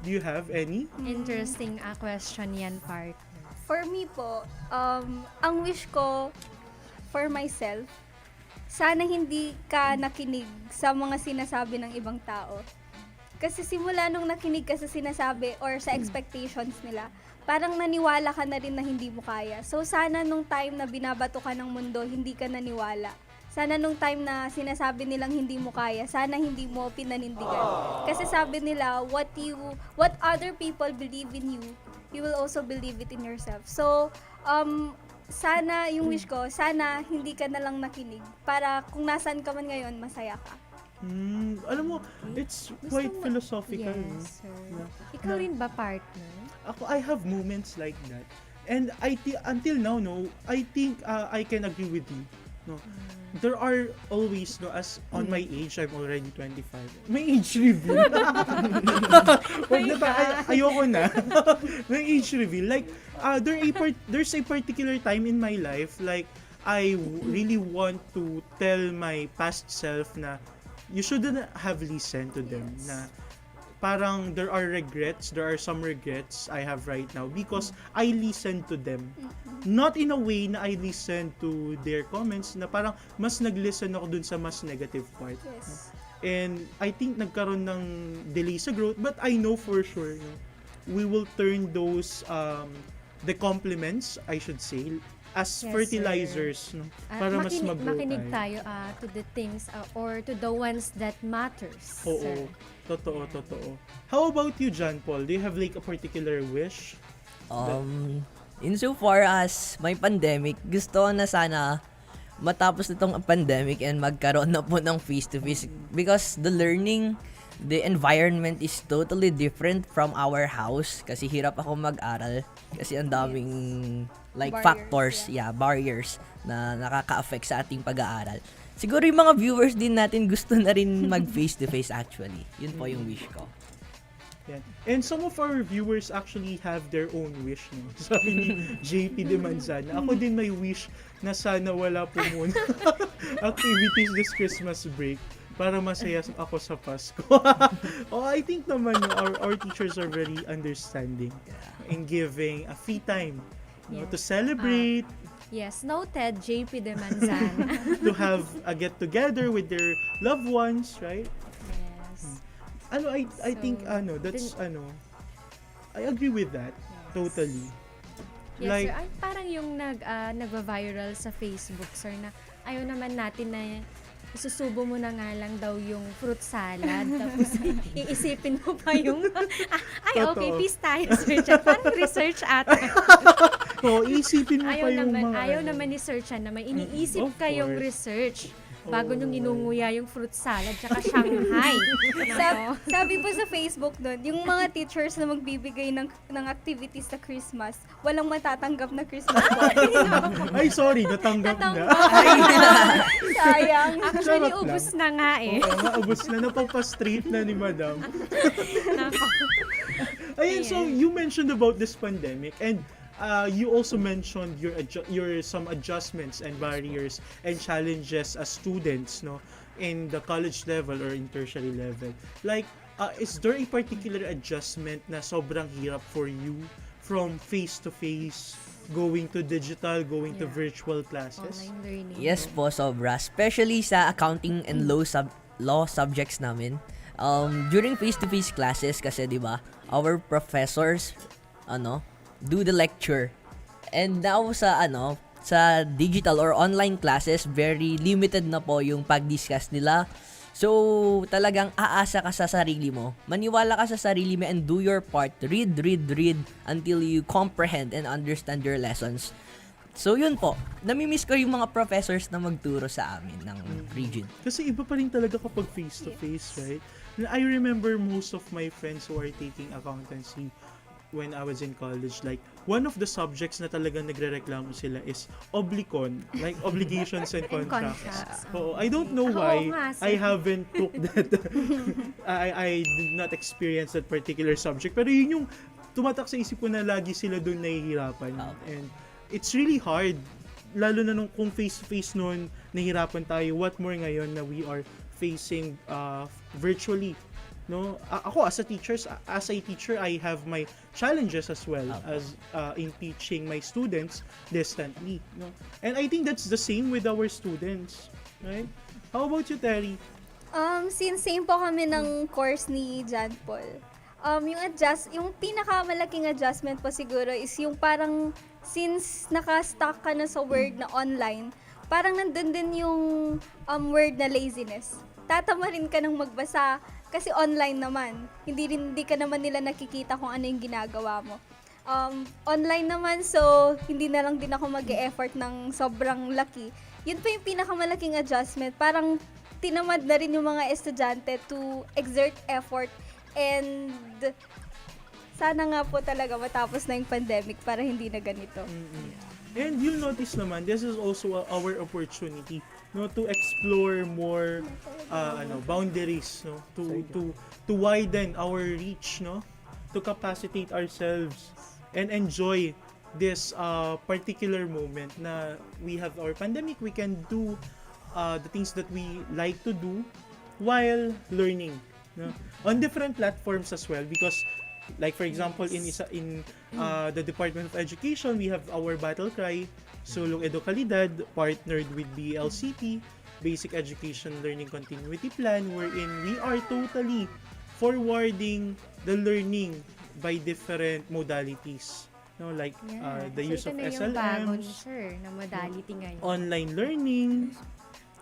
Do you have any? Interesting question yan, partner. For me po, ang wish ko for myself, sana hindi ka nakinig sa mga sinasabi ng ibang tao. Kasi simula nung nakinig ka sa sinasabi or sa expectations nila, parang naniwala ka na rin na hindi mo kaya. So sana nung time na binabato ka ng mundo, hindi ka naniwala. Sana nung time na sinasabi nilang hindi mo kaya, sana hindi mo pinanindigan. Kasi sabi nila, what other people believe in you, you will also believe it in yourself. So, sana, yung wish ko, sana hindi ka na lang nakinig para kung nasan ka man ngayon, masaya ka. Alam mo, it's quite philosophical. Yes, sir. Ikaw rin ba, partner? Ako, I have moments like that. And until now, I think I can agree with you. No. There are always, as on my age, I'm already 25. May age reveal. Ayoko na. May age reveal. Like, there's a particular time in my life, like, I really want to tell my past self na you shouldn't have listened to them. Yes. Na parang there are some regrets I have right now because I listened to them. Not in a way na I listened to their comments, na parang mas nag-listen ako dun sa mas negative part. Yes. And I think nagkaroon ng delay sa growth, but I know for sure we will turn those the compliments, I should say, as Yes, fertilizers, no? Para mas mag-grow makinig tayo. tayo to the things or to the ones that matters. Oo. sir. Totoo. How about you, John Paul? Do you have like a particular wish? Insofar as may pandemic, gusto ko na sana matapos nitong pandemic and magkaroon na po ng face-to-face because the environment is totally different from our house kasi hirap ako mag-aral kasi ang daming barriers na nakaka-affect sa ating pag-aaral. Siguro yung mga viewers din natin gusto na rin mag face-to-face actually. Yun po yung wish ko. Yan. And some of our viewers actually have their own wish. No? Sabi ni JP De Manzana, ako din may wish na sana wala po muna activities this Christmas break para masaya ako sa Pasko. I think naman our teachers are very understanding in giving a free time to celebrate. Yes, noted, JP De Manzana. To have a get-together with their loved ones, right? Yes. I think I agree with that. Yes. Totally. Yes, Like, sir. Ay, parang yung nag-viral sa Facebook, sir, na ayaw naman natin na isusubo mo na nga lang daw yung fruit salad tapos iisipin mo pa yung okay, peace tayo, sir. Parang research ata. Isipin mo pa yung mga ayaw naman ni Sir Chan naman. Iniisip kayong research bago nyo ginunguya yung fruit salad tsaka Shanghai. Sabi po sa Facebook doon, yung mga teachers na magbibigay ng activities sa Christmas, walang matatanggap na Christmas party. Ay, sorry, natanggap na. Sayang. Actually, ubus na nga eh. Ubus na. Napapastreet na ni Madam. Ayan, so you mentioned about this pandemic and you also mentioned your some adjustments and barriers and challenges as students, no, in the college level or in tertiary level. Like, is there a particular adjustment na sobrang hirap for you from face to face, going to digital, going to virtual classes? Online learning. Yes po, sobra. Especially sa accounting and law subjects namin. During face-to-face classes kasi, di ba, our professors, do the lecture. And now sa digital or online classes, very limited na po yung pag-discuss nila. So, talagang aasa ka sa sarili mo. Maniwala ka sa sarili mo and do your part. Read until you comprehend and understand your lessons. So, yun po. Namimiss ko yung mga professors na magturo sa amin ng region. Kasi iba pa rin talaga kapag face-to-face, right? I remember most of my friends who are taking accountancy when I was in college, like, one of the subjects na talagang nagre-reklamo sila is oblicon, like obligations and contracts. I don't know why I haven't took that. I did not experience that particular subject. Pero yun yung tumatak sa isip ko na lagi sila doon nahihirapan. And it's really hard. Lalo na kung face-to-face noon, nahihirapan tayo. What more ngayon na we are facing virtually. No, ako as a teacher, I have my challenges as well as in teaching my students distantly. No, and I think that's the same with our students, right? How about you, Terry? Since same po kami ng course ni John Paul. Yung pinakamalaking adjustment po siguro is yung parang since naka-stuck ka na sa word na online, parang nandun din yung word na laziness. Tatamarin ka ng magbasa kasi online naman. Hindi ka naman nila nakikita kung ano yung ginagawa mo. Online naman, so hindi na lang din ako mag-e-effort ng sobrang laki. Yun pa yung pinakamalaking adjustment. Parang tinamad na rin yung mga estudyante to exert effort and sana nga po talaga matapos na yung pandemic para hindi na ganito. And you'll notice naman, this is also our opportunity, no, to explore more boundaries, no, to widen our reach, no, to capacitate ourselves and enjoy this particular moment na we have our pandemic. We can do the things that we like to do while learning, no, on different platforms as well, because like for example in the Department of Education, we have our battle cry, Sulong Edukalidad, partnered with BLCT, Basic Education Learning Continuity Plan, wherein we are totally forwarding the learning by different modalities. No, like the use so of ito na yung bago ni SLMs, sir na modality ngayon. online learning.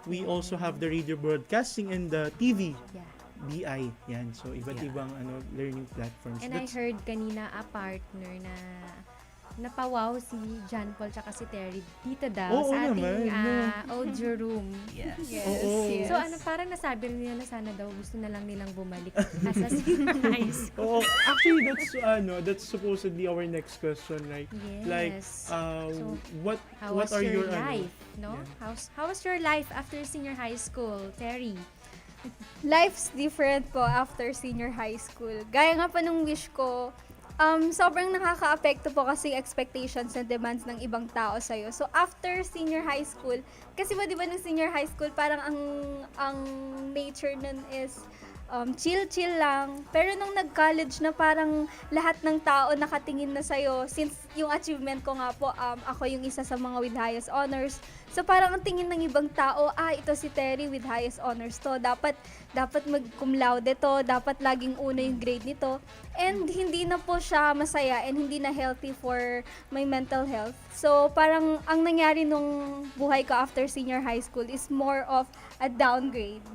We also have the radio broadcasting and the TV. Yeah. BI. Yan. So, iba't ibang learning platforms. And I heard kanina a partner na napawaw si John Paul tsaka si Terry dito daw sa ating audio room. Yes. Yes. So parang nasabi nila na sana daw gusto na lang nilang bumalik as a senior high school. Actually that's supposedly our next question, right? Yes. Like So, what are your your life, no? Yeah. How was your life after senior high school, Terry? Life's different po after senior high school. Gaya nga pa nung wish ko, sobrang nakaka-apekto po kasi expectations and demands ng ibang tao sa'yo. So, after senior high school, kasi ba di ba ng senior high school, parang ang nature nun is chill-chill lang. Pero nung nag-college na parang lahat ng tao nakatingin na sa'yo, since yung achievement ko nga po, ako yung isa sa mga with highest honors. So parang ang tingin ng ibang tao, ito si Terry with highest honors to. Dapat mag-cum laude to, dapat laging una yung grade nito. And hindi na po siya masaya and hindi na healthy for my mental health. So parang ang nangyari nung buhay ko after senior high school is more of a downgrade.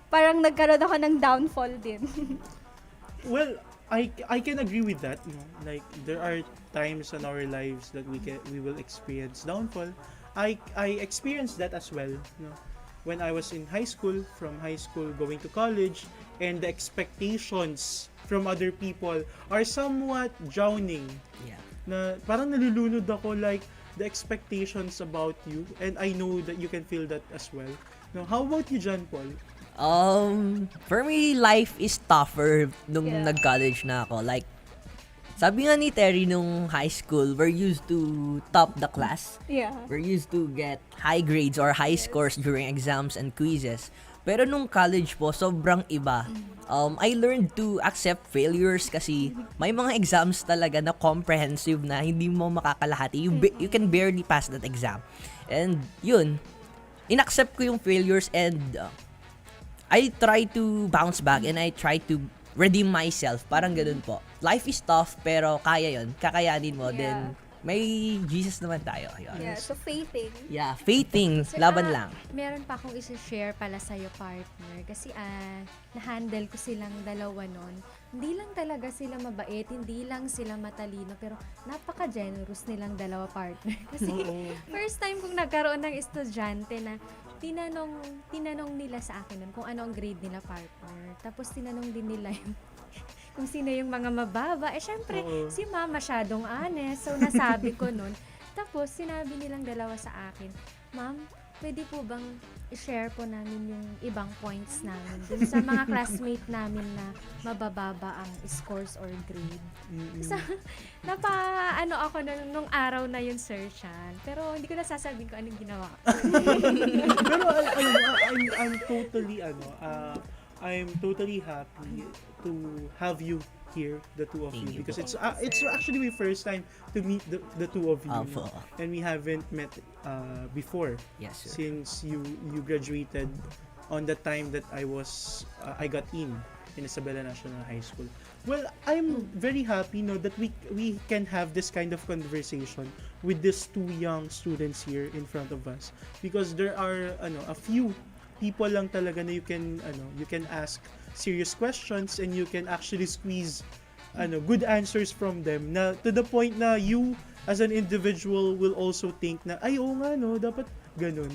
Parang nagkaroon ako ng downfall din. Well, I can agree with that. No? Like there are times in our lives that we will experience downfall. I experienced that as well. No? When I was in high school, from high school going to college, and the expectations from other people are somewhat drowning. Yeah. Na parang nalulunod ako, like the expectations about you, and I know that you can feel that as well. No, how about you, John Paul? For me, life is tougher nung nag-college na ako. Like, sabi nga ni Terry nung high school, we're used to top the class. Yeah. We're used to get high grades or high scores during exams and quizzes. Pero nung college po, sobrang iba. I learned to accept failures kasi may mga exams talaga na comprehensive na hindi mo makakalahati. You can barely pass that exam. And yun, inaccept ko yung failures and I try to bounce back and I try to redeem myself. Parang ganun po. Life is tough, pero kaya yun. Kakayanin mo. Then, may Jesus naman tayo. Yun. Yeah, so faithing. Yeah, faithing. So, Laban lang. Meron pa akong isi-share pala sa'yo, partner. Kasi na-handle ko silang dalawa nun. Hindi lang talaga sila mabait, hindi lang sila matalino, pero napaka-generous nilang dalawa, partner. Kasi first time kong nagkaroon ng estudyante na tinanong nila sa akin nun kung ano ang grade nila, partner. Tapos tinanong din nila yung kung sino yung mga mababa. Syempre, si ma'am masyadong honest. So, nasabi ko nun. Tapos, sinabi nilang dalawa sa akin, ma'am, pwede po bang i-share po namin yung ibang points namin dun sa mga classmate namin na mabababa ang scores or grade. So, ako nung araw na yun, Sir Chan. Pero hindi ko na sasabihin ko anong ginawa ko. Pero I'm totally happy to have you here, the two of you, because it's actually my first time to meet the two of you, and we haven't met before. Yes, sir. Since you graduated on the time that I got in Isabela National High School. Well, I'm very happy that we can have this kind of conversation with these two young students here in front of us, because there are a few people lang talaga na you can ask serious questions and you can actually squeeze good answers from them, na to the point na you as an individual will also think na oo nga dapat ganun.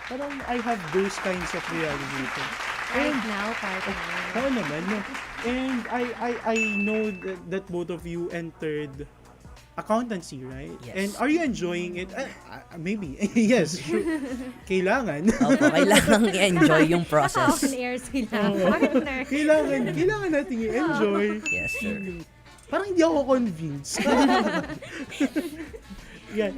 Parang I have those kinds of realization. Right now, partner. Oo naman. No? And I know that both of you entered accountancy, right? Yes. And are you enjoying it? Maybe. Yes, sure. Kailangan. Opo, kailangan i-enjoy yung process. Naka-open air sila, partner. Kailangan natin i-enjoy. Yes, sir. Parang hindi ako convinced. Yeah.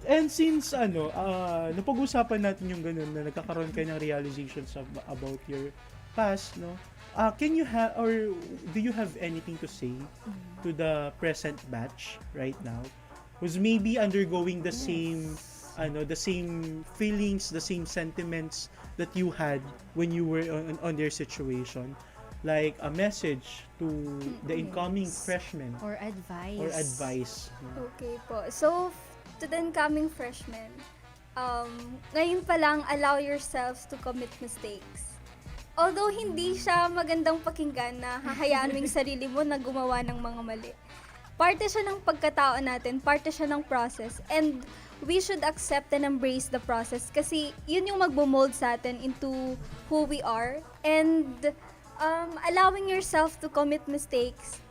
And since napag-usapan natin yung ganun na nagkakaroon kayo ng realizations about your past, no? Can you have, or do you have anything to say to the present batch right now, who's maybe undergoing the same feelings, the same sentiments that you had when you were on their situation? like a message to the incoming freshmen Or advice. or advice? Okay po. So, to the incoming freshmen, ngayon pa lang, allow yourselves to commit mistakes. Although hindi siya magandang pakinggan na hahayaan mo yung sarili mo na gumawa ng mga mali. Parte siya ng pagkatao natin, parte siya ng process, and we should accept and embrace the process kasi yun yung magbo-mold sa atin into who we are, and allowing yourself to commit mistakes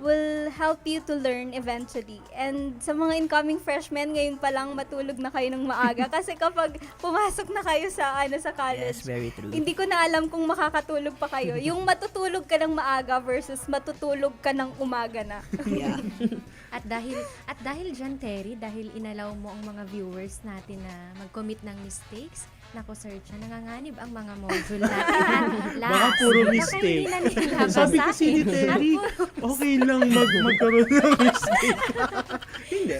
will help you to learn eventually. And sa mga incoming freshmen, ngayon pa lang matulog na kayo ng maaga kasi kapag pumasok na kayo sa sa college, Yes, very true. hindi ko na alam kung makakatulog pa kayo. Yung matutulog ka ng maaga versus matutulog ka ng umaga na. Yeah. At dahil dyan, Terry, dahil inalaw mo ang mga viewers natin na mag-commit ng mistakes, nako sir, nanganganib ang mga module natin. Baka puro mistake. Sabi kasi ni Terry, okay lang magkaroon ng mistake. Hindi.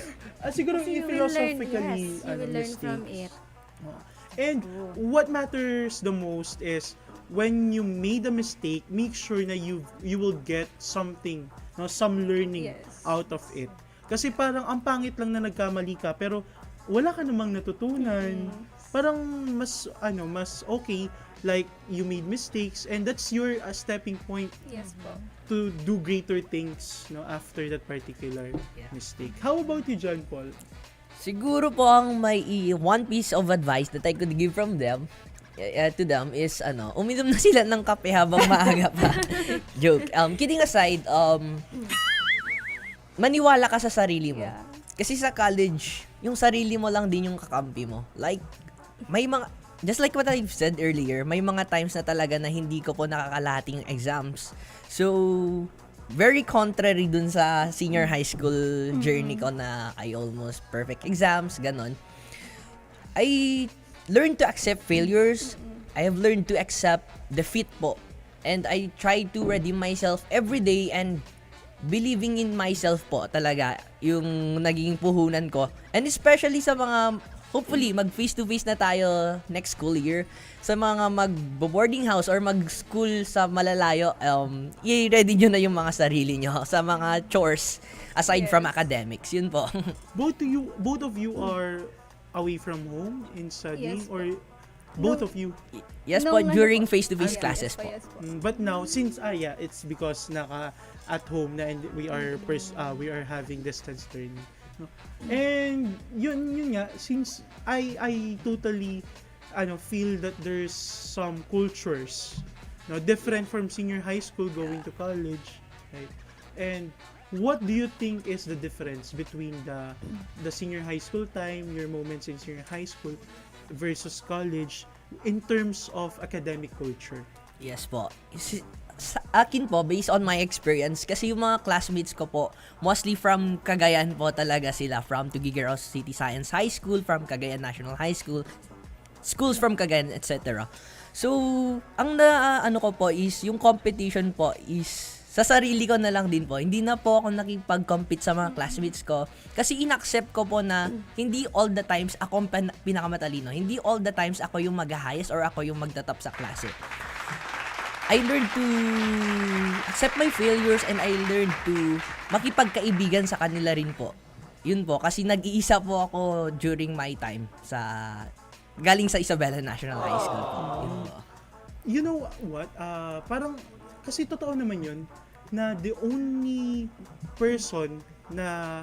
Siguro philosophically, you will learn from it. And what matters the most is when you made a mistake, make sure na you will get something, some learning out of it. Kasi parang ang pangit lang na nagkamali ka pero wala ka namang natutunan. Parang mas okay like you made mistakes and that's your stepping point to do greater things after that particular mistake. How about you, John Paul? Siguro po ang may one piece of advice that I could give from them to them is uminom na sila ng kape habang maaga pa. Joke. Kidding aside, maniwala ka sa sarili mo. Kasi sa college, yung sarili mo lang din yung kakampi mo. Like, may mga, just like what I've said earlier, may mga times na talaga na hindi ko po nakakalahating exams. So, very contrary dun sa senior high school journey ko na I almost perfect exams, ganon. I learned to accept failures. I have learned to accept defeat po. And I try to redeem myself every day and believing in myself po talaga yung naging puhunan ko. And especially sa mga hopefully, mag-face-to-face na tayo next school year. Sa mga mag-boarding house or mag-school sa malalayo, i-ready nyo na yung mga sarili nyo sa mga chores aside from academics. Yun po. Both of you are away from home in studying or both of you? Yes po, during face-to-face classes po. But now, since it's because at home na and we are having distance learning. And yun nga, since I totally feel that there's some cultures different from senior high school going to college, right? And what do you think is the difference between the senior high school time, your moments in senior high school versus college in terms of academic culture? Yes po. Sa akin po, based on my experience, kasi yung mga classmates ko po, mostly from Cagayan po talaga sila, from Tuguegarao City Science High School, from Cagayan National High School, schools from Cagayan, etc. So, ang ko po is, yung competition po is, sa sarili ko na lang din po, hindi na po ako nakipag-compete sa mga classmates ko, kasi in-accept ko po na, hindi all the times ako pinakamatalino, hindi all the times ako yung mag-highest or ako yung magtatap sa klase. I learned to accept my failures and I learned to makipagkaibigan sa kanila rin po. Yun po, kasi nag-iisa po ako during my time galing sa Isabela National High School po. Yun po. You know what? Parang, kasi totoo naman yun, na the only person na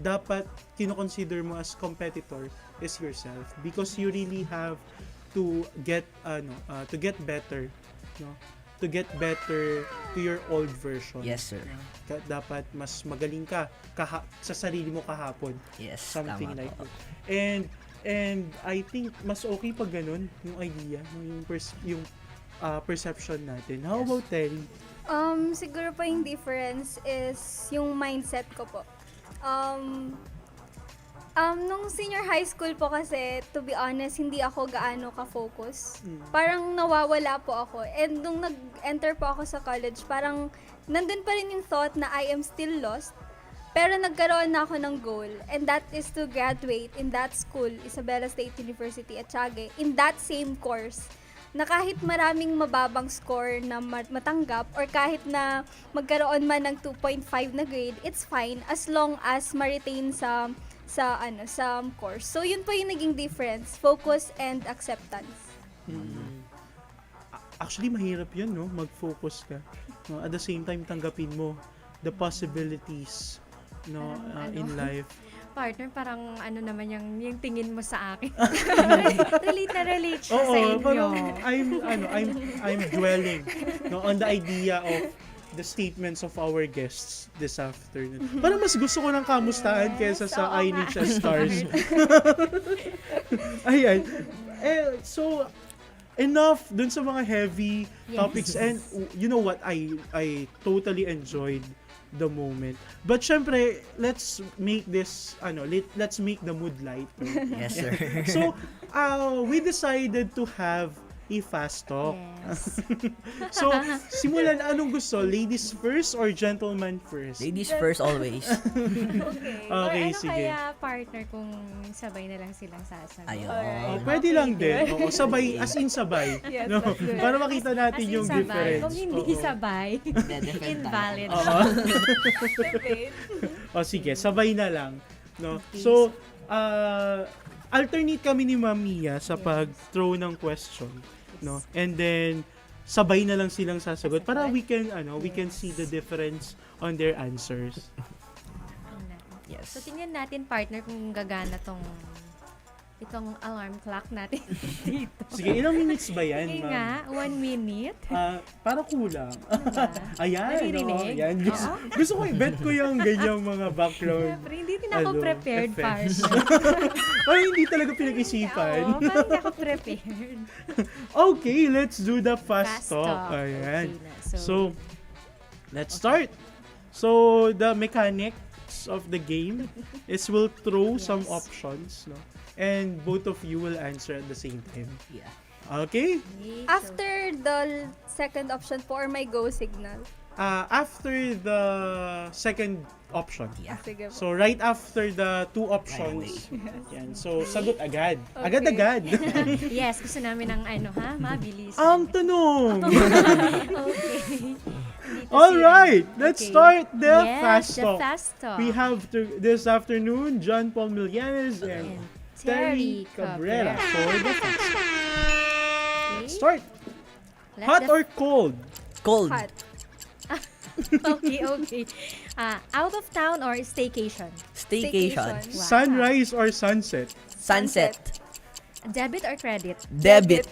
dapat kinoconsider mo as competitor is yourself because you really have to get better, to get better to your old version. Yes, sir. Dapat mas magaling ka sa sarili mo kahapon. Yes, something tama like po. that. And I think mas okay pag ganun yung idea, yung perception natin. How about Terry? Siguro po yung difference is yung mindset ko po. Nung senior high school po kasi, to be honest, hindi ako gaano ka-focus. Parang nawawala po ako. And nung nag-enter po ako sa college, parang nandun pa rin yung thought na I am still lost. Pero nagkaroon na ako ng goal. And that is to graduate in that school, Isabela State University at Tiague, in that same course. na kahit maraming mababang score na matanggap or kahit na magkaroon man ng 2.5 na grade, it's fine as long as ma-retain sa course. So yun po yung naging difference, focus and acceptance. Actually, mahirap yun, no? Mag-focus ka. No? At the same time, tanggapin mo the possibilities, no, in life. Partner, parang ano naman yung tingin mo sa akin. relate siya Oo, sa inyo. parang I'm dwelling, no, on the idea of the statements of our guests this afternoon. Parang mas gusto ko ng kamustahan kaysa sa INHS stars. Ayan. So, enough dun sa mga heavy topics. And you know what? I totally enjoyed the moment. But syempre, let's make this, let's make the mood light. No? Yes, sir. So, we decided to have a fast talk. Yes. So, simulan, anong gusto? Ladies first or gentlemen first? Ladies first always. Okay. Or Okay, ano sige. kaya, partner, kung sabay na lang silang sasagot? Ayun. Pwede lang din. Oo, sabay, as in sabay. Yes, No? that's good. Para makita natin As in yung sabay. difference. Kung hindi Oo. sabay, invalid. Oo. O sige, sabay na lang. No? So, alternate kami ni Ma'am Mia sa pag-throw ng question. No? And then, sabay na lang silang sasagot para we can see the difference on their answers. Yes. So, tingnan natin, partner, kung gagana itong alarm clock natin dito. Sige, ilang minutes ba yan, Sige ma'am? nga, 1 minute. Para kulang. Diba? Ayan, Naririnig? Yan. Gusto ko i-bet ko yung ganyang mga background. Siyempre, hindi din ako prepared, effects. partner. Parang hindi talaga pinag-isipan. Oo, parang hindi ako prepared. Okay, let's do the fast talk. talk. Ayan. Okay na. So, let's start. So, the mechanics of the game is we'll throw some options, no? And both of you will answer at the same time. Yeah. Okay? After the second option po or may go signal? After the second option. Yeah. Sige po. So, right after the two options. Yan. So, sagot agad. Okay. Agad-agad. Yes, gusto namin ng mabilis. Ang tanong! Okay. All right, let's start the Yes, fast the talk. fast talk. We have this afternoon John Paul Millanes and Terry Cabrera for the fast talk. Okay. Start. Let Hot the- or cold? Cold. Hot. Okay. Out of town or staycation? Staycation. Wow. Sunrise or sunset? Sunset. Debit or credit? Debit.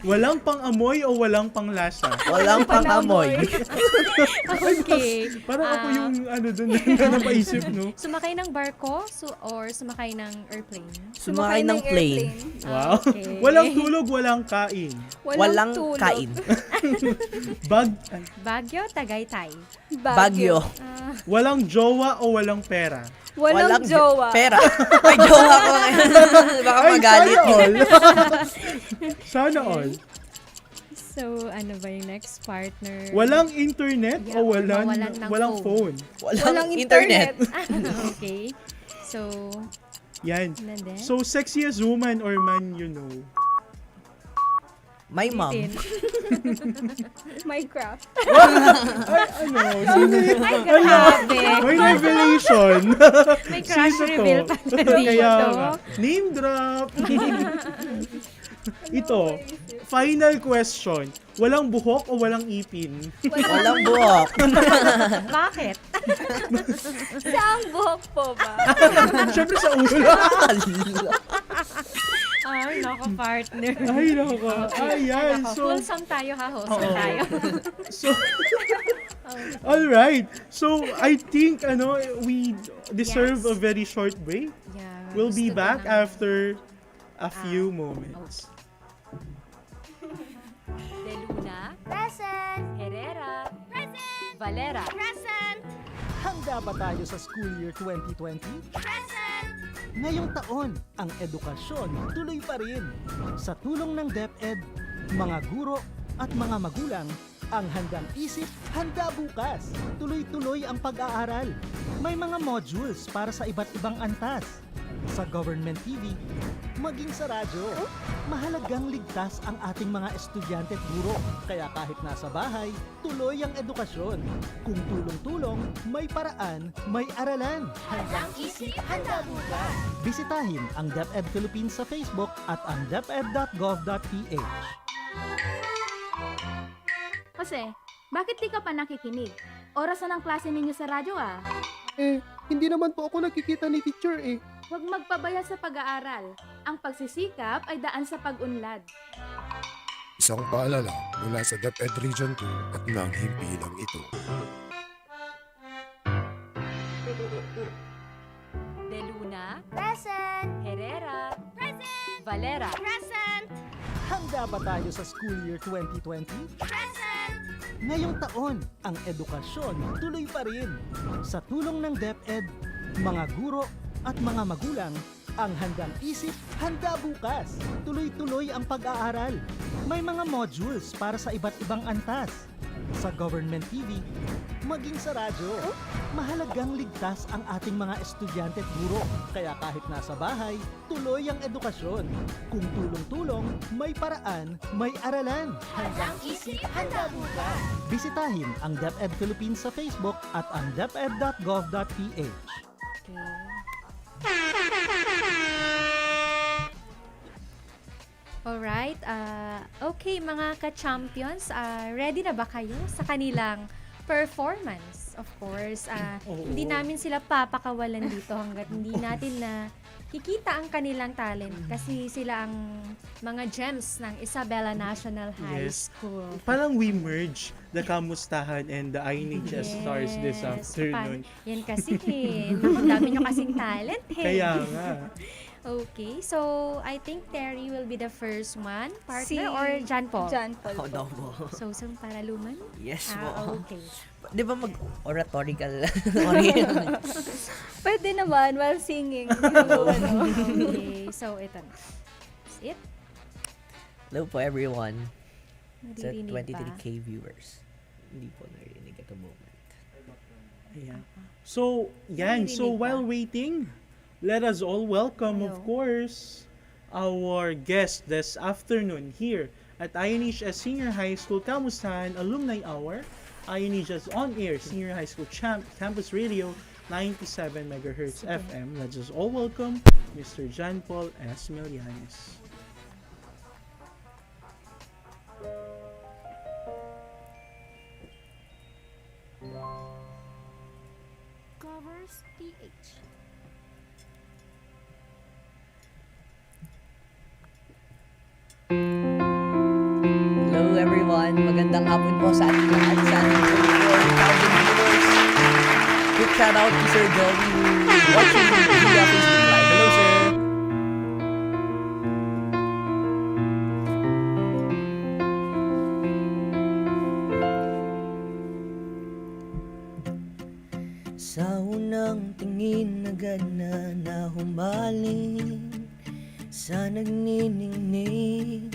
Walang pang-amoy o walang pang-lasa? Walang pang-amoy. Okay. Parang ako yung dun na napaisip, no? Sumakay ng barko or sumakay ng airplane? Sumakay ng plane. Wow. Okay. Walang tulog, walang kain. Walang kain. Baguio, Tagaytay. Bagyo. Walang jowa o walang pera? Walang jowa. Pera. May jowa ko ngayon. Baka magalit. Sana all. Sana all. So, ano ba yung next partner? Walang internet o mawalan ng walang phone? Walang internet. Okay. So, Yan. and then? So, sexiest woman or man you know? My mom. Minecraft. Sino yun? Ay, grabe. May revelation. May crush Sino to? reveal pala dito. Kaya nga. Name drop. Ito, final question. Walang buhok o walang ipin? Walang buhok. Bakit? Saan buhok po ba? Siyempre sa ulo. Ay, nako partner. Ay, nako. Ayan. So, Wholesome tayo ha, wholesome tayo. So, all right. So, I think we deserve a very short break. Yeah, We'll be gusto ko back na. after a few moments. De Luna, Present! Herrera, Present! Valera, Present! Handa ba tayo sa school year 2020? Present! Ngayong taon, ang edukasyon tuloy pa rin. Sa tulong ng DepEd, mga guro at mga magulang, ang handang isip, handa bukas. Tuloy-tuloy ang pag-aaral. May mga modules para sa iba't ibang antas. sa government TV, maging sa radyo. Mahalagang ligtas ang ating mga estudyante at guro. Kaya kahit nasa bahay, tuloy ang edukasyon. Kung tulong-tulong, may paraan, may aralan. Handang isip, handa bukas. Bisitahin ang DepEd Philippines sa Facebook at ang deped.gov.ph. Jose, bakit di ka pa nakikinig? Oras na ng klase ninyo sa radyo ah. Hindi naman po ako nakikita ni teacher eh. Huwag magpabaya sa pag-aaral. Ang pagsisikap ay daan sa pag-unlad. Isang paalala mula sa DepEd Region 2 at ng himpilang ito. De Luna, Present. Herrera, Present. Valera, Present. Handa ba tayo sa school year 2020? Present. Ngayong taon, ang edukasyon tuloy pa rin. Sa tulong ng DepEd, mga guro at mga magulang, ang handang isip, handa bukas. Tuloy-tuloy ang pag-aaral. May mga modules para sa iba't ibang antas. Sa government TV, maging sa radyo. Mahalagang ligtas ang ating mga estudyante at guro. Kaya kahit nasa bahay, tuloy ang edukasyon. Kung tulong-tulong, may paraan, may aralan. Handang isip, handa bukas. Bisitahin ang DepEd Philippines sa Facebook at ang deped.gov.ph. Alright, okay mga ka-champions, ready na ba kayo sa kanilang performance? Of course, hindi namin sila papakawalan dito hanggat hindi natin na kikita ang kanilang talent kasi sila ang mga gems ng Isabela National High School. Parang we merge the Kamustahan and the INHS Stars this afternoon. Yan kasi ang dami nyo kasing talent Kaya nga. Okay, so I think Terry will be the first one, partner, Si or John Paul? John Paul. Ako daw po. So, paraluman? Yes po. Okay. Di ba mag-oratorical? Pwede naman while singing. Okay, so ito na. That's it. Hello po everyone. Sa Naririnig 23K viewers. Hindi po narinig at the moment. Ayan. So, yan. So, while waiting, let us all welcome, of course, our guest this afternoon here at INHS Senior High School Kamustahan Alumni Hour, INHS On Air Senior High School Campus Radio 97 MHz FM. Let's just all welcome Mr. John Paul S. Milianes. Covers PH. Hello everyone. Magandang hapon po sa ating lahat sa ating 24,000 viewers. Quick shout out to Sir Joey who's watching via Facebook Live. Hello sir. Sa unang tingin agad na humaling sa nagniningning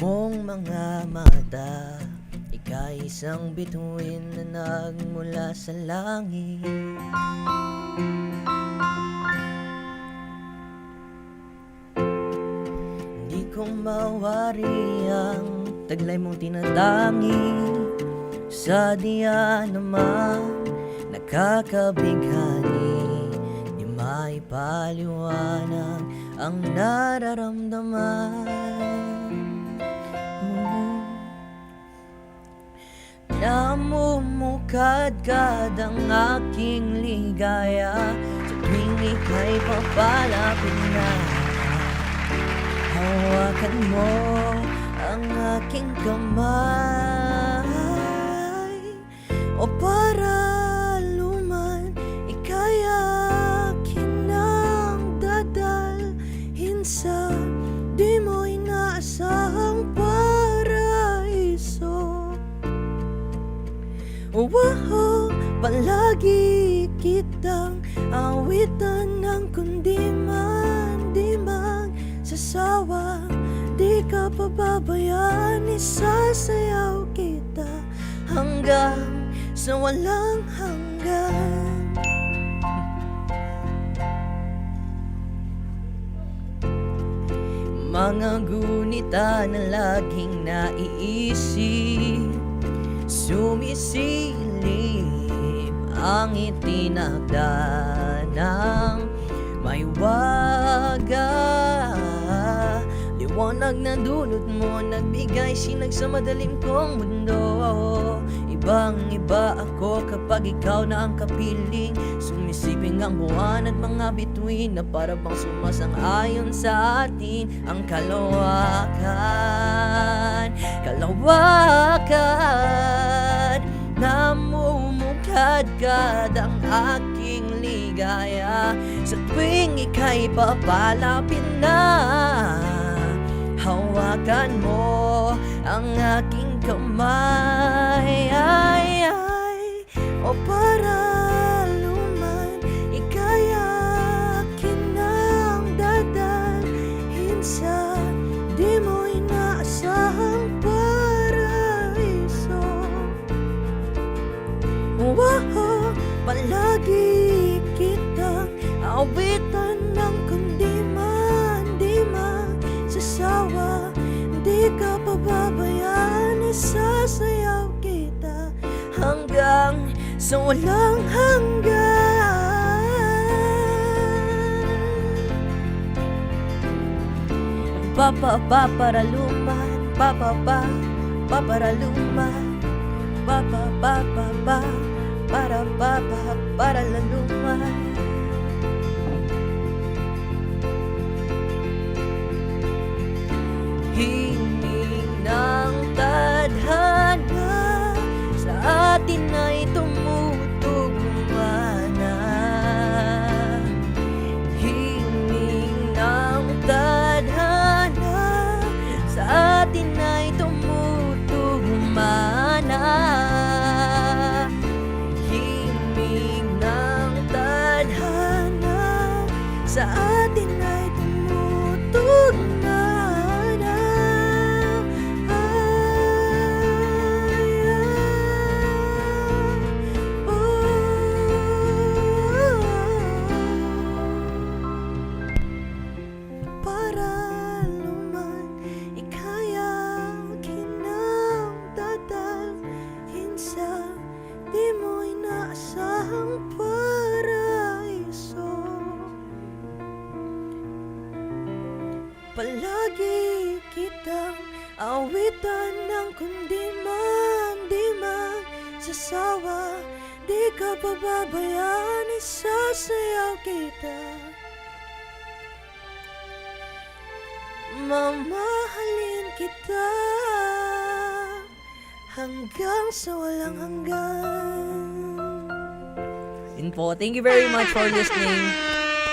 mong mga mata, ika'y isang bituin na nagmula sa langit. Di ko mawari ang taglay mong tinadangi sa diyan naman nakakabighani. Di maipaliwanag ang nararamdaman. Namumukadkad ang aking ligaya sa tuwing ika'y papalapit na. Hawakan mo ang aking kamay, o para luman ika'y akin ang dadalhin sa di mo inaasahang paraiso. Wow, palagi kitang awitan ng kundi man di magsasawa. Di ka pababayaan, isasayaw kita hanggang sa walang hanggan. mga gunita na laging naiisip. Sumisilip ang itinakda ng may waga. Liwanag na dulot mo, nagbigay sinag sa madalim kong mundo. Ibang iba ako kapag ikaw na ang kapiling. Sumisiping ang buwan at mga bituin na para bang sumasang-ayon sa atin. Ang kalawakan, kalawakan, namumukadkad ang aking ligaya. Sa tuwing ika'y papalapit na, hawakan mo ang aking kamay. O para luman, ika'y akin ang dadalhin sa di mo inaasahang paraiso. Wow, palagi kitang awitan ng kundi man di magsasawa. Di ka pababayaan, isasayaw kita hanggang sa walang hanggan. Paparaluman, paparaluman, paralaluman. Hinging ng tadhana sa atin ay tumutugmana. Hinging ng tadhana sa atin ay tumutugmana. Hinging ng tadhana sa atin ay tumutugmana. Palagi kitang awitan ng kundi man di magsasawa. Di ka pababayaan, isasayaw kita. Mamahalin kita hanggang sa walang hanggan. Yun po, thank you very much for listening.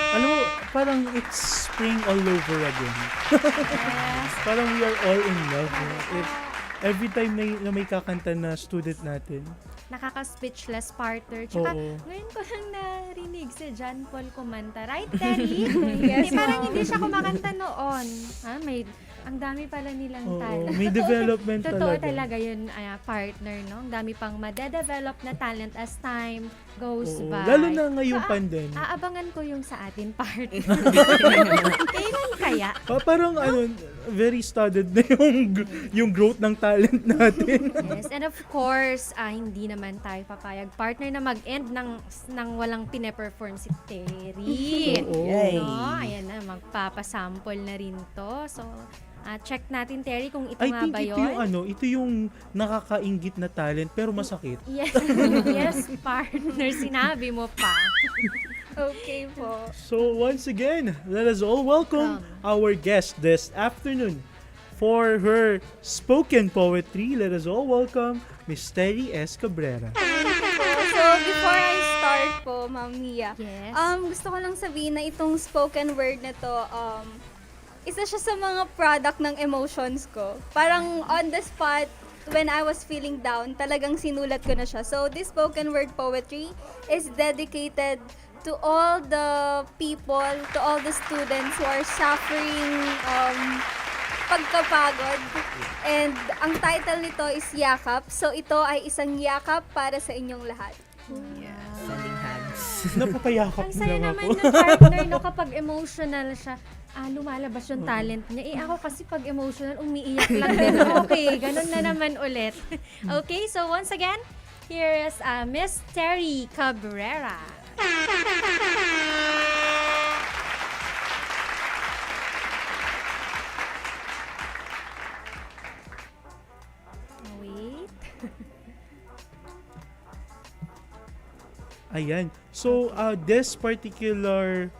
Alam mo, parang it's spring all over again. Parang we are all in love. If every time na may kakanta na student natin. Nakaka-speechless partner. Tsaka, Oo. ngayon ko lang narinig si John Paul kumanta. Right, Terry? Yes, parang hindi siya kumakanta noon. Ang dami pala nilang Oo, talent. may development Totoo talaga. talaga yun, partner, no? Ang dami pang madedevelop na talent as time goes Oo, by. lalo na ngayong pandemic. Aabangan ko yung sa atin partner. Kailan kaya? Parang very studied na yung growth ng talent natin. Yes, and of course, hindi naman tayo papayag partner na mag-end ng walang pine-perform si Terry. Oo. Yay. No, ayan na, magpapasample na rin to. So, check natin Terry kung ito I nga think ba ito yun. ito yung nakakaingit na talent pero masakit. Yes, yes partner, sinabi mo pa. Okay po. So once again, let us all welcome our guest this afternoon. For her spoken poetry, let us all welcome Miss Terry S. Cabrera. So, before I start po, Ma'am Mia, Yes. gusto ko lang sabihin na itong spoken word na to, isa siya sa mga product ng emotions ko. Parang on the spot, when I was feeling down, talagang sinulat ko na siya. So, this spoken word poetry is dedicated to all the people, to all the students who are suffering pagkapagod. And ang title nito is Yakap. So, ito ay isang yakap para sa inyong lahat. Sending hands. Napapayakap Ang mo saya lang naman ako. ng partner, no, kapag emotional siya. lumalabas yung talent niya. Ako kasi pag emotional, umiiyak lang din. Okay, ganun na naman ulit. Okay, so once again, here is Miss Terry Cabrera. Wait. Ayan. So, this particular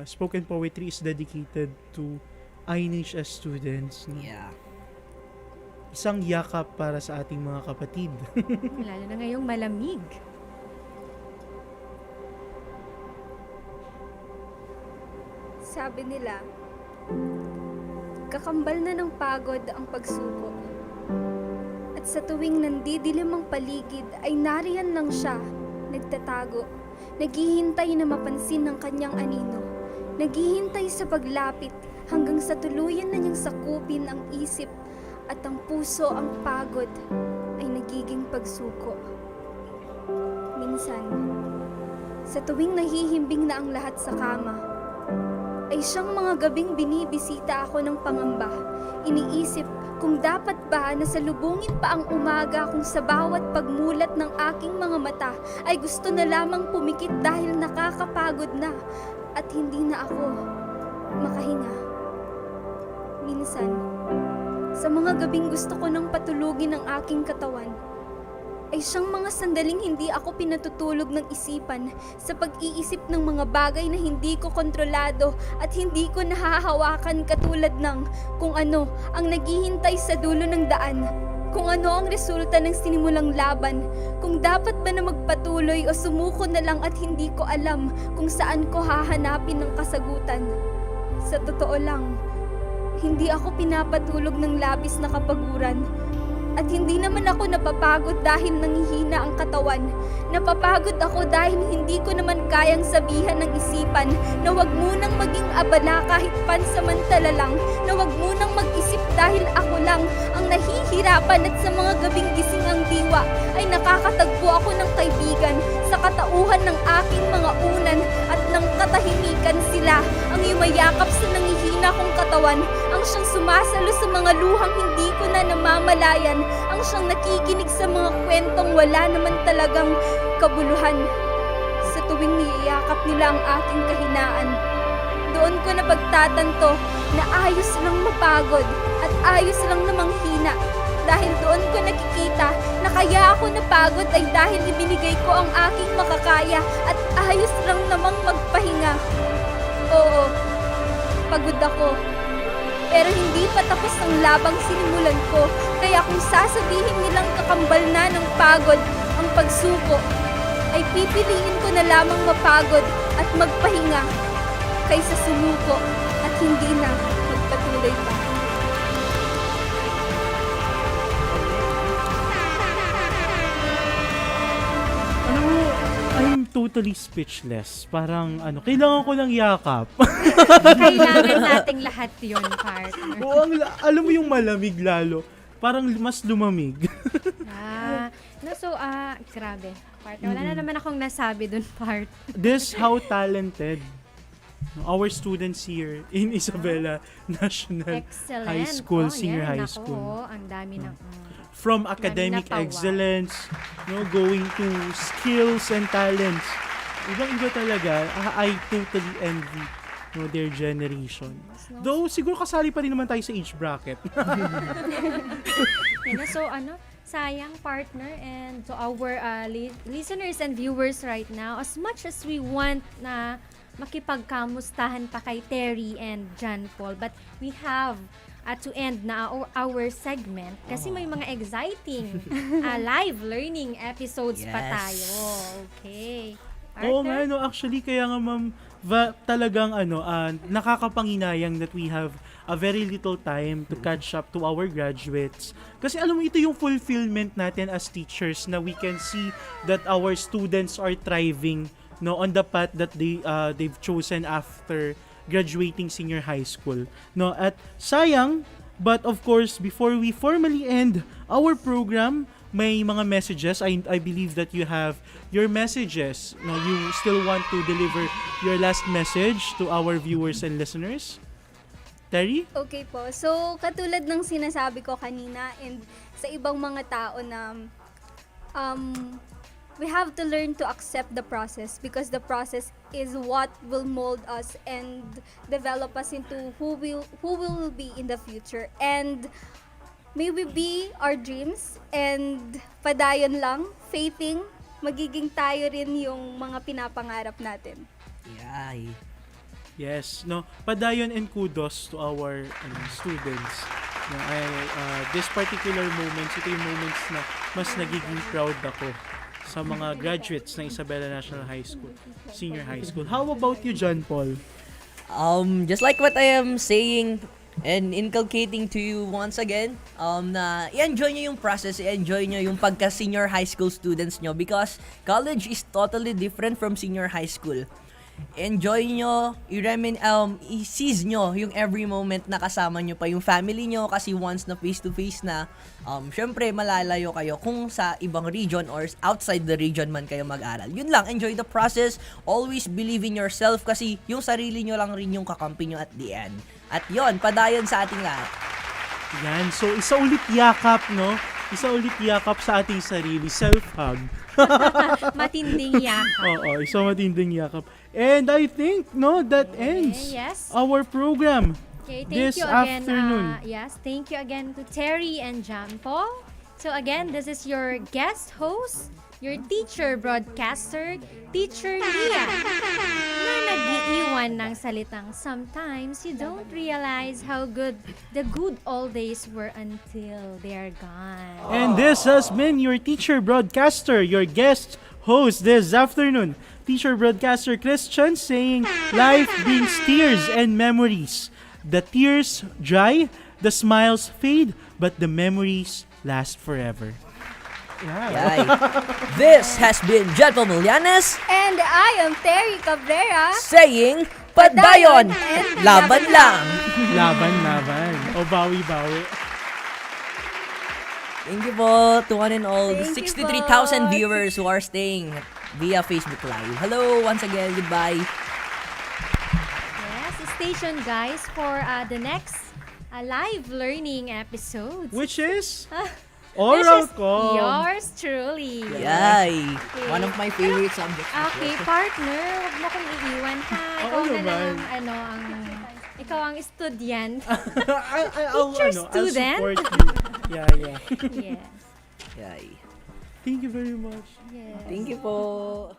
spoken poetry is dedicated to INHS students. No? Yeah. Isang yakap para sa ating mga kapatid. Lalo na ngayong malamig. Sabi nila, kakambal na ng pagod ang pagsuko. At sa tuwing nandidilim ang paligid ay nariyan lang siya, nagtatago, naghihintay na mapansin ng kanyang anino, naghihintay sa paglapit hanggang sa tuluyan na niyang sakupin ang isip at ang puso. Ang pagod ay nagiging pagsuko. Minsan, sa tuwing nahihimbing na ang lahat sa kama, ay siyang mga gabing binibisita ako ng pangamba. Iniisip kung dapat ba na salubungin pa ang umaga kung sa bawat pagmulat ng aking mga mata ay gusto na lamang pumikit dahil nakakapagod na at hindi na ako makahinga. Minsan, sa mga gabing gusto ko nang patulugin ang aking katawan, ay siyang mga sandaling hindi ako pinatutulog ng isipan sa pag-iisip ng mga bagay na hindi ko kontrolado at hindi ko nahahawakan, katulad ng kung ano ang naghihintay sa dulo ng daan, kung ano ang resulta ng sinimulang laban, kung dapat ba na magpatuloy o sumuko na lang at hindi ko alam kung saan ko hahanapin ng kasagutan. Sa totoo lang, hindi ako pinapatulog ng labis na kapaguran. At hindi naman ako napapagod dahil nangihina ang katawan. Napapagod ako dahil hindi ko naman kayang sabihan ng isipan na wag munang maging abala kahit pansamantala lang, na wag munang mag-isip dahil ako lang ang nahihirapan, at sa mga gabing gising ang diwa ay nakakatagpo ako ng kaibigan sa katauhan ng aking mga unan, at ng katahimikan sila ang yumayakap sa nangihina kong katawan, ang siyang sumasalo sa mga luhang hindi ko na namamalayan, ang siyang nakikinig sa mga kwentong wala naman talagang kabuluhan. Sa tuwing niyayakap nila ang aking kahinaan, doon ko napagtatanto na ayos lang mapagod at ayos lang namang hina. Dahil doon ko nakikita na kaya ako napagod ay dahil ibinigay ko ang aking makakaya at ayos lang namang magpahinga. Oo, pagod ako. Pero hindi pa tapos ang labang sinimulan ko, kaya kung sasabihin nilang kakambal na ng pagod ang pagsuko, ay pipiliin ko na lamang mapagod at magpahinga kaysa sumuko at hindi na magpatuloy pa. I'm totally speechless. Parang kailangan ko ng yakap. Kailangan nating lahat yun, partner. Oo, alam mo yung malamig lalo. Parang mas lumamig. Grabe. Partner, wala na naman akong nasabi dun, part. This how talented our students here in Isabela National Excellent. High School, Senior High School. Ang dami ng... From academic excellence, going to skills and talents. Ibang-iba talaga. I totally envy their generation. Though, siguro kasali pa rin naman tayo sa age bracket. Sayang, partner, and to our listeners and viewers right now, as much as we want na makipagkamustahan pa kay Terry and John Paul, but we have to end na our segment kasi may mga exciting live learning episodes pa tayo. Okay. Oo nga, actually, kaya nga ma'am, talagang nakakapanginayang that we have a very little time to catch up to our graduates. Kasi alam mo, ito yung fulfillment natin as teachers, na we can see that our students are thriving on the path that they've chosen after graduating senior high school. At sayang, but of course, before we formally end our program, may mga messages. I believe that you have your messages. No, you still want to deliver your last message to our viewers and listeners. Terry? Okay po. So, katulad ng sinasabi ko kanina and sa ibang mga tao na we have to learn to accept the process because the process is what will mold us and develop us into who we will be in the future. And may we be our dreams and padayon lang, faithing, magiging tayo rin yung mga pinapangarap natin. Yay. Yes, no. Padayon and kudos to our students. No, this particular moments, ito yung moments na mas nagiging proud ako sa mga graduates ng Isabela National High School, Senior High School. How about you, John Paul? Just like what I am saying and inculcating to you once again, na i-enjoy nyo yung process, i-enjoy nyo yung pagka-senior high school students nyo because college is totally different from senior high school. Enjoy nyo, i-seize nyo yung every moment na kasama nyo pa yung family nyo kasi once na face-to-face na, syempre malalayo kayo kung sa ibang region or outside the region man kayo mag-aral. Yun lang, enjoy the process, always believe in yourself kasi yung sarili nyo lang rin yung kakampi nyo at the end. At yon, padayon sa ating lahat. Yan, so isa ulit yakap, no? Isa ulit yakap sa ating sarili, self-hug. Matinding yakap. Oo, isa matinding yakap. And I think, no, that ends our program Thank this you again. afternoon. Thank you again to Terry and John Paul. So again, this is your guest host, your teacher broadcaster, Teacher Nia, na nag-iiwan ng salitang sometimes you don't realize how good the good old days were until they're gone. And this has been your teacher broadcaster, your guest host this afternoon, teacher broadcaster Christian, saying life brings tears and memories. The tears dry, the smiles fade, but the memories last forever. Yay. This has been John Pamulianes And I am Terry Cabrera saying, padayon and laban lang. Laban. O bawi-bawi. Thank you po to one and all the Thank you 63,000 po. viewers who are staying via Facebook Live. Hello once again, goodbye. Yes, stay tuned guys for the next live learning episode. Which is This oral is call. yours truly. Yay! Okay. One of my favorite subjects. Okay, partner, huwag mo kong iiwan ha. Ikaw Oo na naman. lang ikaw ang estudyant. I'll student. support you. Yeah. Yes. Yay. Thank you very much. Yes. Thank you po.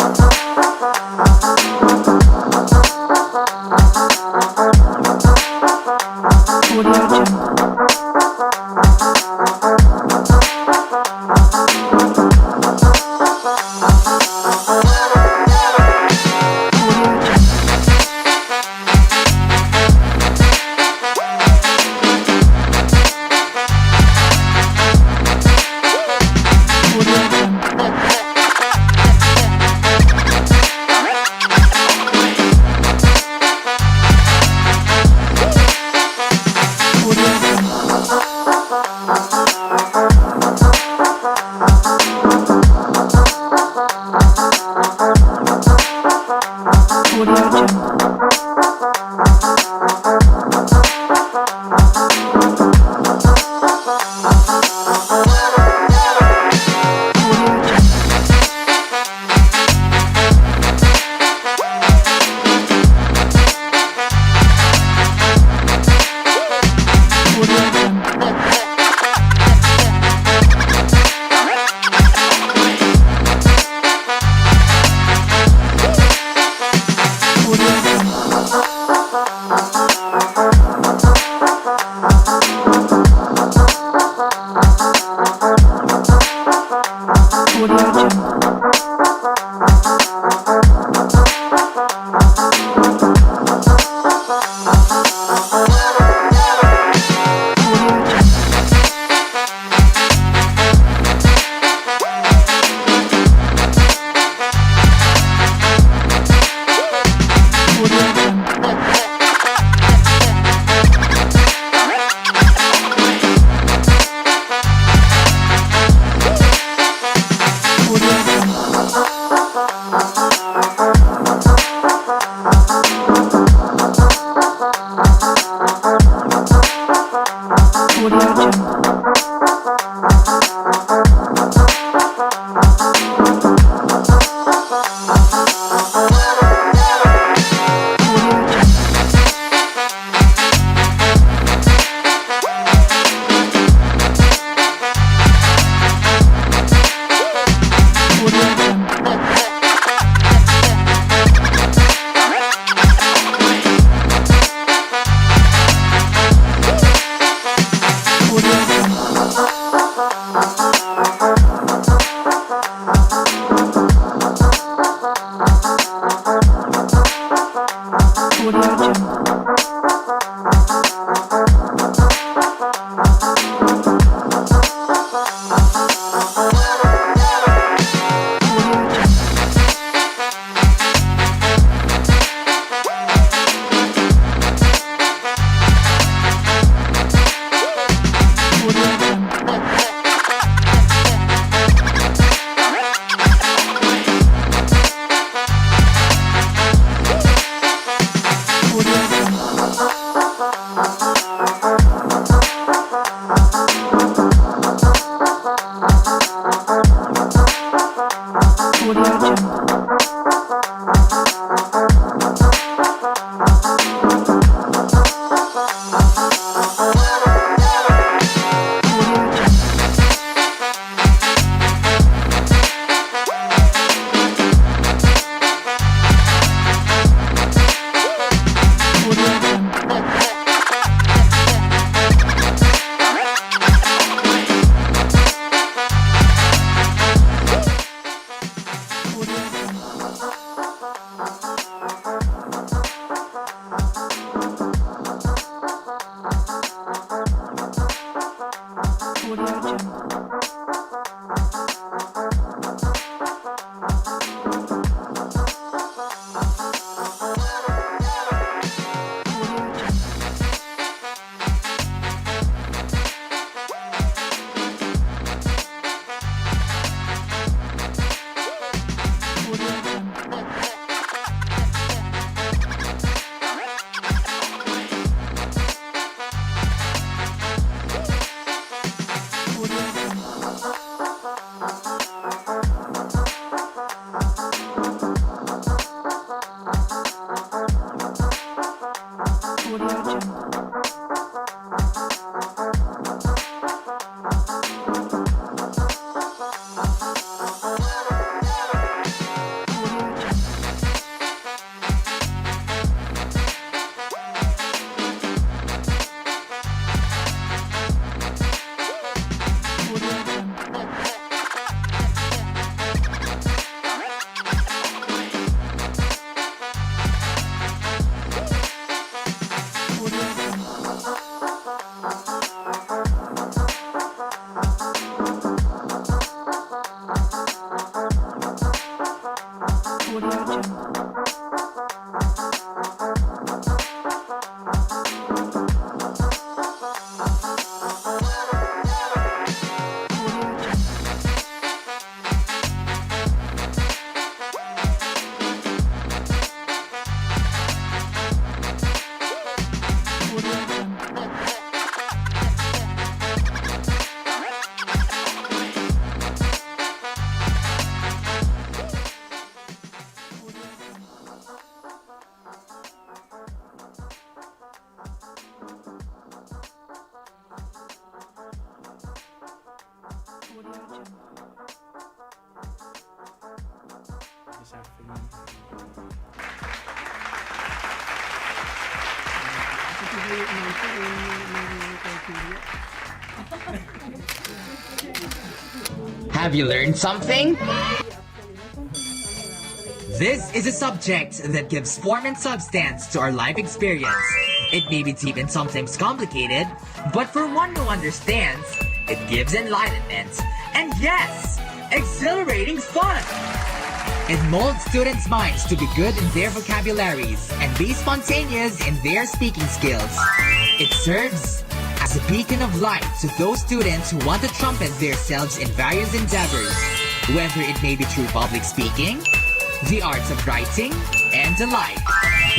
Audio Have you learned something? This is a subject that gives form and substance to our life experience. It may be deep and sometimes complicated, but for one who understands, it gives enlightenment and, yes, exhilarating fun. It molds students' minds to be good in their vocabularies and be spontaneous in their speaking skills. It serves as a beacon of light to those students who want to trumpet themselves in various endeavors, whether it may be through public speaking, the arts of writing, and the like.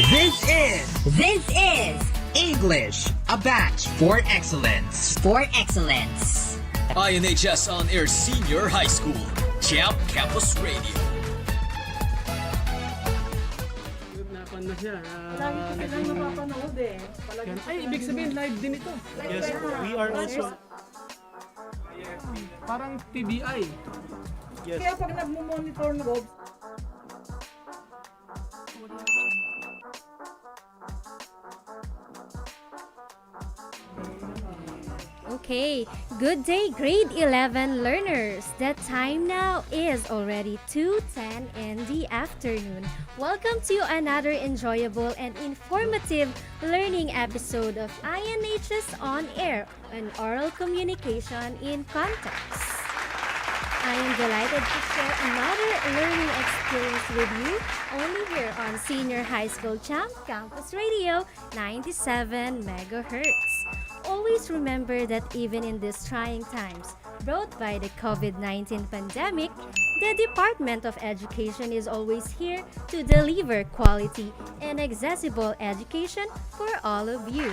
This is English, a batch for excellence. INHS On Air Senior High School, Champ Campus Radio. Na siya. Lagi ko silang napapanood eh. Ay, ibig sabihin live din ito. Yes, we are also Parang TBI. yes. Kaya pag nagmo-monitor ng Rob, Okay, good day grade 11 learners. The time now is already 2:10 in the afternoon. Welcome to another enjoyable and informative learning episode of INHS On Air, an oral communication in context. I am delighted to share another learning experience with you only here on Senior High School Champ Campus Radio 97 megahertz. Always remember that even in these trying times brought by the COVID-19 pandemic, the Department of Education is always here to deliver quality and accessible education for all of you.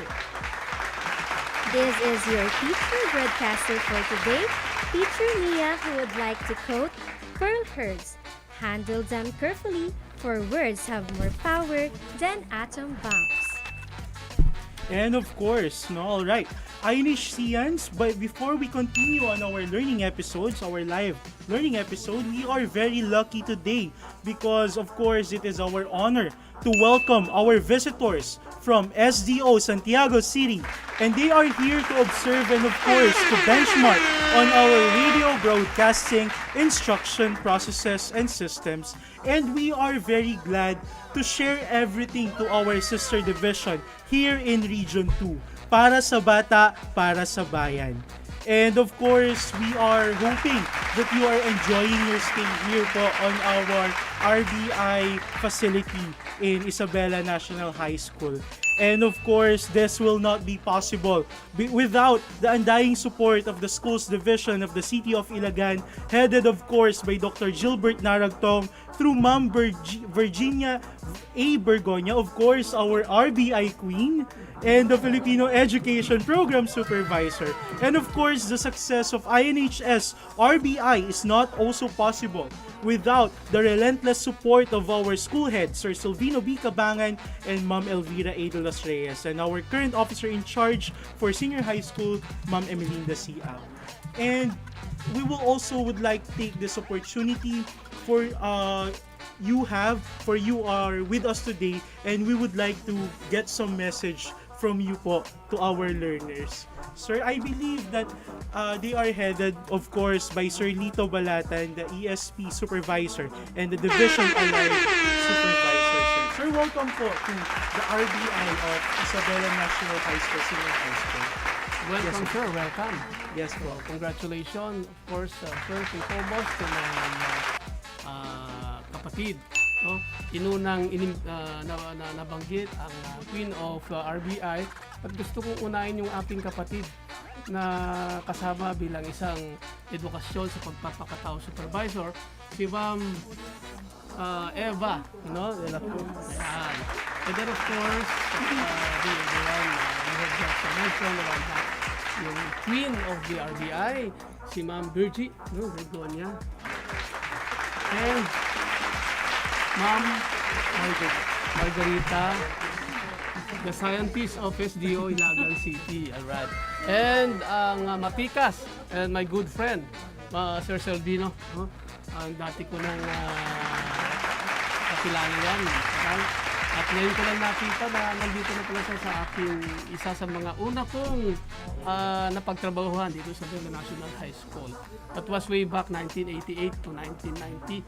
This is your teacher broadcaster for today, Teacher Mia, who would like to quote Pearl Hurd's Handle them carefully, for words have more power than atom bombs. And of course, no, all right. INHCians, but before we continue on our learning episodes, our live learning episode, we are very lucky today because of course it is our honor to welcome our visitors from SDO Santiago City, and they are here to observe and of course to benchmark on our radio broadcasting instruction processes and systems. And we are very glad to share everything to our sister division here in Region 2. Para sa bata, para sa bayan. And of course, we are hoping that you are enjoying your stay here po on our RBI facility in Isabela National High School. And of course, this will not be possible without the undying support of the Schools Division of the City of Ilagan, headed of course by Dr. Gilbert Naragtong, through Ma'am Virginia A. Bergonia, of course, our RBI Queen, and the Filipino Education Program Supervisor. And of course, the success of INHS RBI is not also possible without the relentless support of our school head, Sir Silvino B. Cabangan and Ma'am Elvira A. De Los Reyes, and our current officer in charge for senior high school, Ma'am Emelinda C. Ao. And we will also would like to take this opportunity for you are with us today, and we would like to get some message from you po to our learners. Sir, I believe that they are headed, of course, by Sir Lito Balatan, the ESP Supervisor, and the Division Allied Supervisor, sir. Sir, welcome po to the RBI of Isabela National High School, Senior High School. Welcome, Yes, sir. Welcome. Yes po. Congratulations, of course, first and foremost, to my kapatid. No? Inunang nabanggit ang Queen of RBI, at gusto kong unahin yung aking kapatid na kasama bilang isang edukasyon sa pagpapakatao supervisor, si Ma'am Eva, de la Cruz. Ayan. And then of course, the one you have just mentioned about that, yung Queen of the RBI, si Ma'am Virgie, Bergonia. And Ma'am Margarita, the scientist of SDO Ilagan City. Alright. And ang matikas, and my good friend, Sir Selvino. Ang dati ko nang kakilala yan. At ngayon ko lang nakita na nandito na pala siya sa aking isa sa mga una kong napagtrabahuhan dito sa Bella National High School. That was way back 1988 to 1990.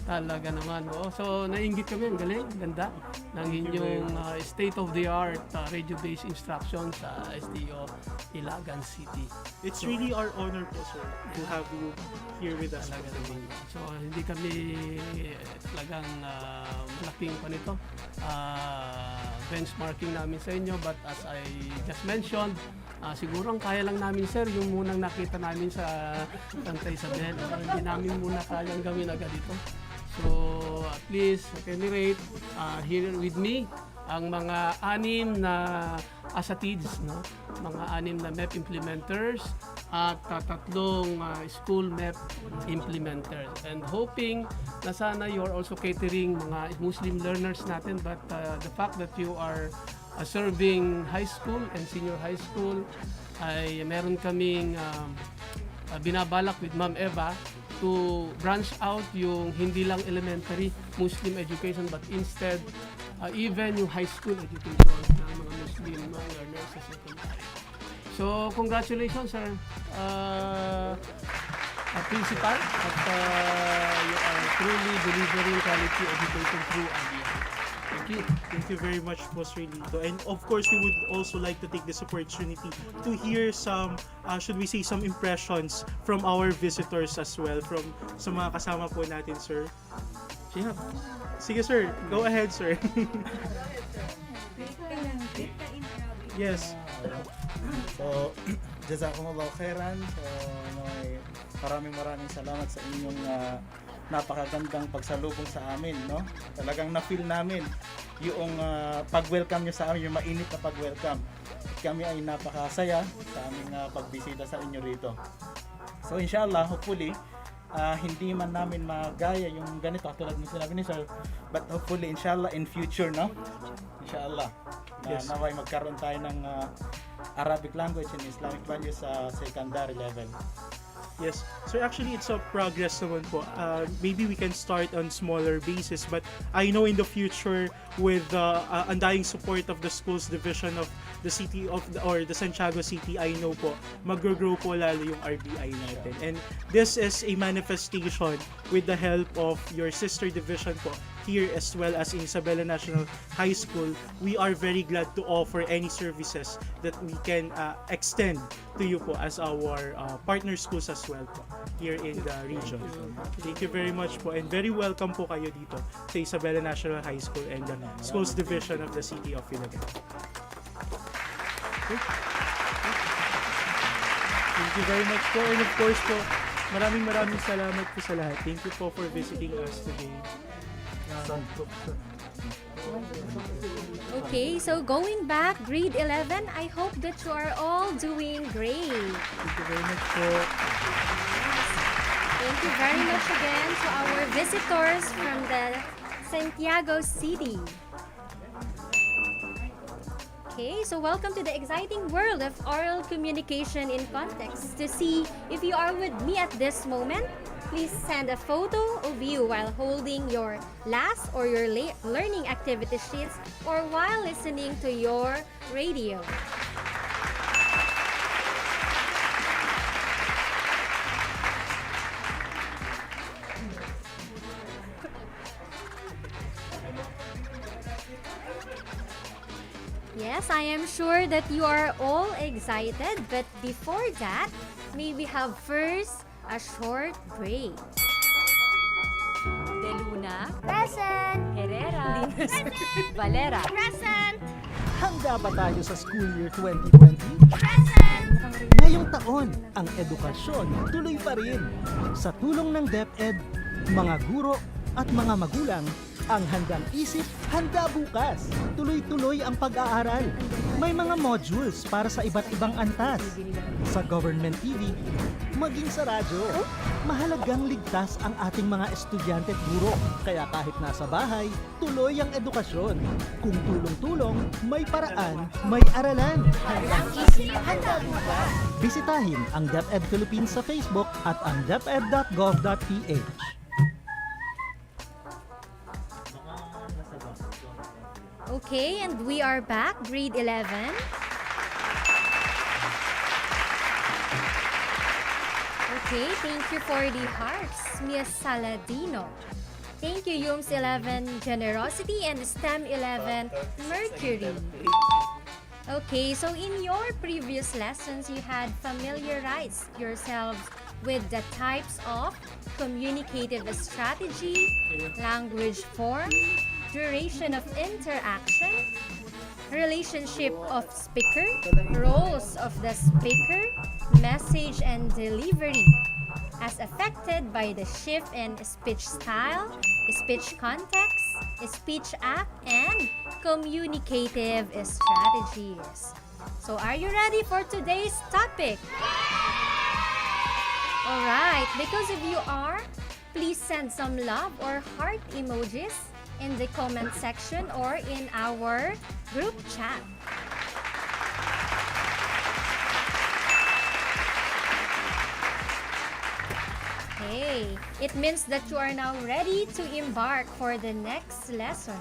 Talaga naman. So, nainggit kami. Ang galing, ganda ng inyong state-of-the-art radio-based instruction sa SDO Ilagan City. It's really our honor po, sir, to have you here with us. Talaga naman. So, hindi kami talagang malaking panito. Benchmarking namin sa inyo, but as I just mentioned, siguro ang kaya lang namin, sir, yung munang nakita namin sa Santa Isabel. Hindi namin muna kayang gawin agad ito. So, at least, at any rate, here with me, ang mga 6 na asatids, no? Mga 6 na MEP implementers at 3 school MEP implementers. And hoping na sana you are also catering mga Muslim learners natin, but the fact that you are serving high school and senior high school, ay meron kaming binabalak with Ma'am Eva to branch out yung hindi lang elementary Muslim education, but instead even yung high school education ng mga Muslim learners sa secondary. So congratulations, sir, principal, at you are truly delivering quality education through RBI. Thank you. Thank you very much po, Sir Lito. And of course, we would also like to take this opportunity to hear some, should we say, some impressions from our visitors as well, from sa mga kasama po natin, sir. Yeah. Sige, sir. Go ahead, sir. Yes. So, jazakumullahu khairan. So, maraming salamat sa inyong napakagandang pagsalubong sa amin, no? Talagang na-feel namin yung pag-welcome niyo sa amin, yung mainit na pag-welcome. At kami ay napakasaya sa aming pagbisita sa inyo rito. So inshallah, hopefully, hindi man namin magaya yung ganito tulad ng sinabi ni Sir, but hopefully inshallah in future, no? Inshallah. Yes. Naway magkaroon tayo ng Arabic language and Islamic values sa secondary level. Yes. So actually, it's a progress naman po. Maybe we can start on smaller basis, but I know in the future with the undying support of the schools division of the city of or the Santiago City, I know po mag-grow po lalo yung RBI natin. And this is a manifestation with the help of your sister division po here as well as in Isabela National High School. We are very glad to offer any services that we can extend to you po as our partner schools as well po here in the region. Thank you very much po and very welcome po kayo dito sa Isabela National High School and the Schools Division of the City of Philippines. Thank you very much po and of course po maraming salamat po sa lahat. Thank you po for visiting us today. Okay, so going back, grade 11, I hope that you are all doing great. Thank you very much po. Thank you very much again to our visitors from the Santiago City. Okay, so welcome to the exciting world of oral communication in context. To see if you are with me at this moment, please send a photo of you while holding your last or your learning activity sheets or while listening to your radio. Yes, I am sure that you are all excited, but before that, may we have first a short break. De Luna, Present! Herrera, Valera. Present! Handa ba tayo sa school year 2020? Present! Ngayong taon, ang edukasyon tuloy pa rin. Sa tulong ng DepEd, mga guro at mga magulang, ang handang isip, handa bukas. Tuloy-tuloy ang pag-aaral. May mga modules para sa iba't ibang antas. Sa government TV, maging sa radyo. Mahalagang ligtas ang ating mga estudyante at guro. Kaya kahit nasa bahay, tuloy ang edukasyon. Kung tulong-tulong, may paraan, may aralan. Handang isip, handa bukas. Bisitahin ang DepEd Philippines sa Facebook at ang deped.gov.ph. Okay, and we are back, grade 11. Okay, thank you for the hearts, Miss Saladino. Thank you, UMS 11 Generosity and STEM 11 Mercury. Okay, so in your previous lessons, you had familiarized yourselves with the types of communicative strategy, language form, duration of interaction, relationship of speaker, roles of the speaker, message and delivery, as affected by the shift in speech style, speech context, speech act, and communicative strategies. So are you ready for today's topic? Alright, because if you are, please send some love or heart emojis in the comment section or in our group chat. Okay, it means that you are now ready to embark for the next lesson.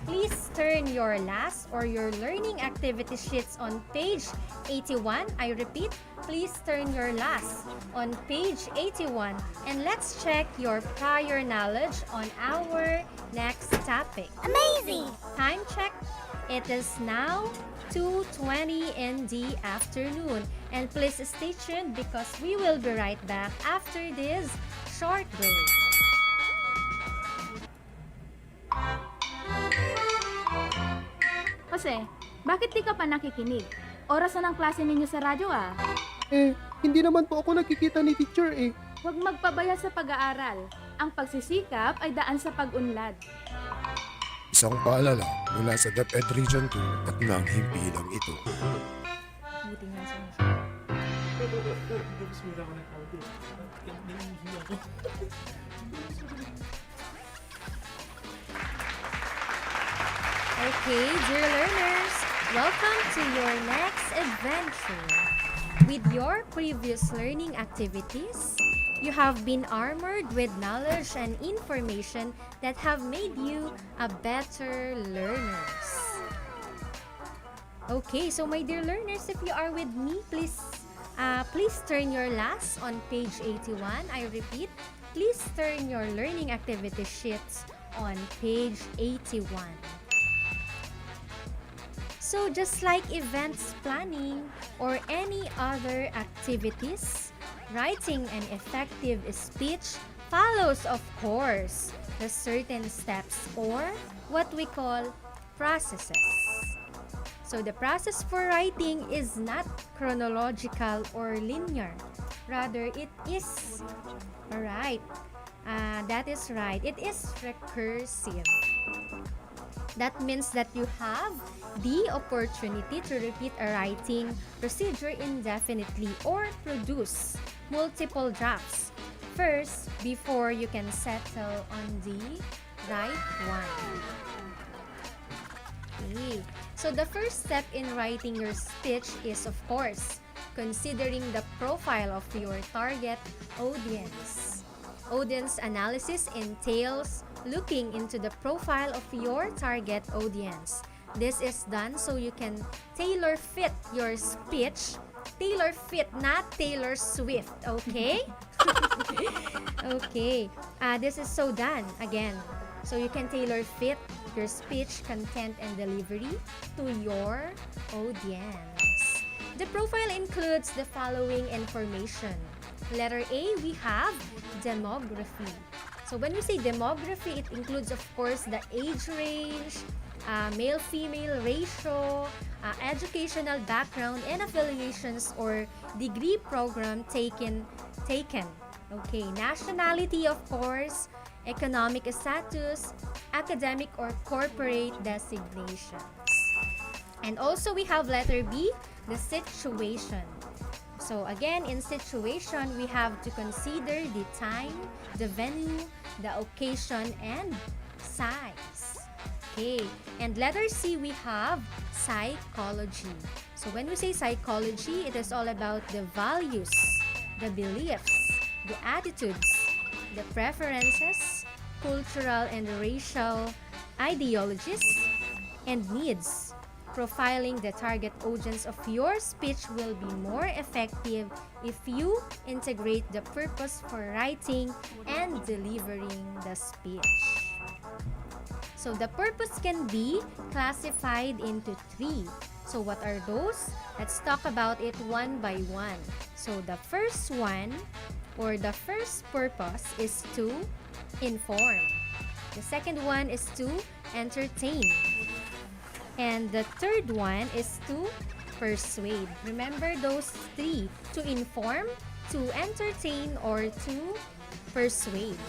Please turn your last or your learning activity sheets on page 81. I repeat, please turn your last on page 81 and let's check your prior knowledge on our next topic. Amazing! Time check. It is now 2:20 in the afternoon. And please stay tuned because we will be right back after this short break. Jose, bakit di ka pa nakikinig? Oras na ng klase ninyo sa radyo ah. Hindi naman po ako nakikita ni teacher eh. Huwag magpabaya sa pag-aaral. Ang pagsisikap ay daan sa pag-unlad. Isang paalala mula sa DepEd Region 2 at ng himpilang ito. Buti nga siya. Tapos wala ko ng audio. Naiihi ako. Okay, dear learners, welcome to your next adventure. With your previous learning activities, you have been armored with knowledge and information that have made you a better learners. Okay, so my dear learners, if you are with me, please turn your last on page 81. I repeat, please turn your learning activity sheets on page 81. So just like events planning or any other activities, writing an effective speech follows, of course, the certain steps or what we call processes. So the process for writing is not chronological or linear. Rather, it is, alright, that is right, it is recursive. That means that you have the opportunity to repeat a writing procedure indefinitely or produce multiple drafts first before you can settle on the right one. Okay. So the first step in writing your speech is, of course, considering the profile of your target audience. Audience analysis entails looking into the profile of your target audience. This is done so you can tailor fit your speech. Tailor fit, not Taylor Swift, okay? Okay. This is so done again. So you can tailor fit your speech, content, and delivery to your audience. The profile includes the following information. Letter A, we have demography. So when we say demography, it includes, of course, the age range, male-female ratio, educational background, and affiliations or degree program taken. Okay, nationality, of course, economic status, academic or corporate designations. And also we have letter B, the situation. So again, in situation, we have to consider the time, the venue, the occasion, and size. Okay, and letter C, we have psychology. So when we say psychology, it is all about the values, the beliefs, the attitudes, the preferences, cultural and racial ideologies, and needs. Profiling the target audience of your speech will be more effective if you integrate the purpose for writing and delivering the speech. So the purpose can be classified into 3. So what are those? Let's talk about it one by one. So the first one, or the first purpose, is to inform. The second one is to entertain. And the third one is to persuade. Remember those 3: to inform, to entertain, or to persuade.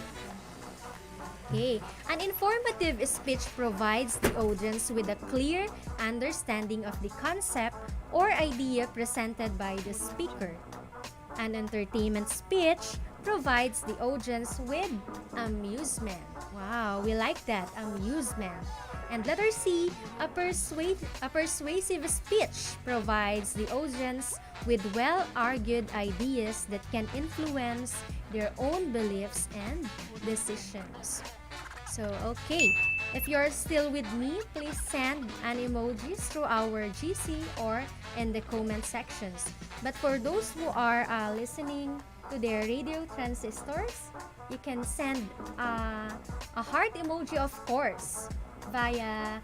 Okay. An informative speech provides the audience with a clear understanding of the concept or idea presented by the speaker. An entertainment speech provides the audience with amusement. Wow, we like that, amusement. And letter C, a persuasive speech provides the audience with well-argued ideas that can influence their own beliefs and decisions. So, okay, if you're still with me, please send an emojis through our GC or in the comment sections. But for those who are listening to their radio transistors, you can send a heart emoji, of course, via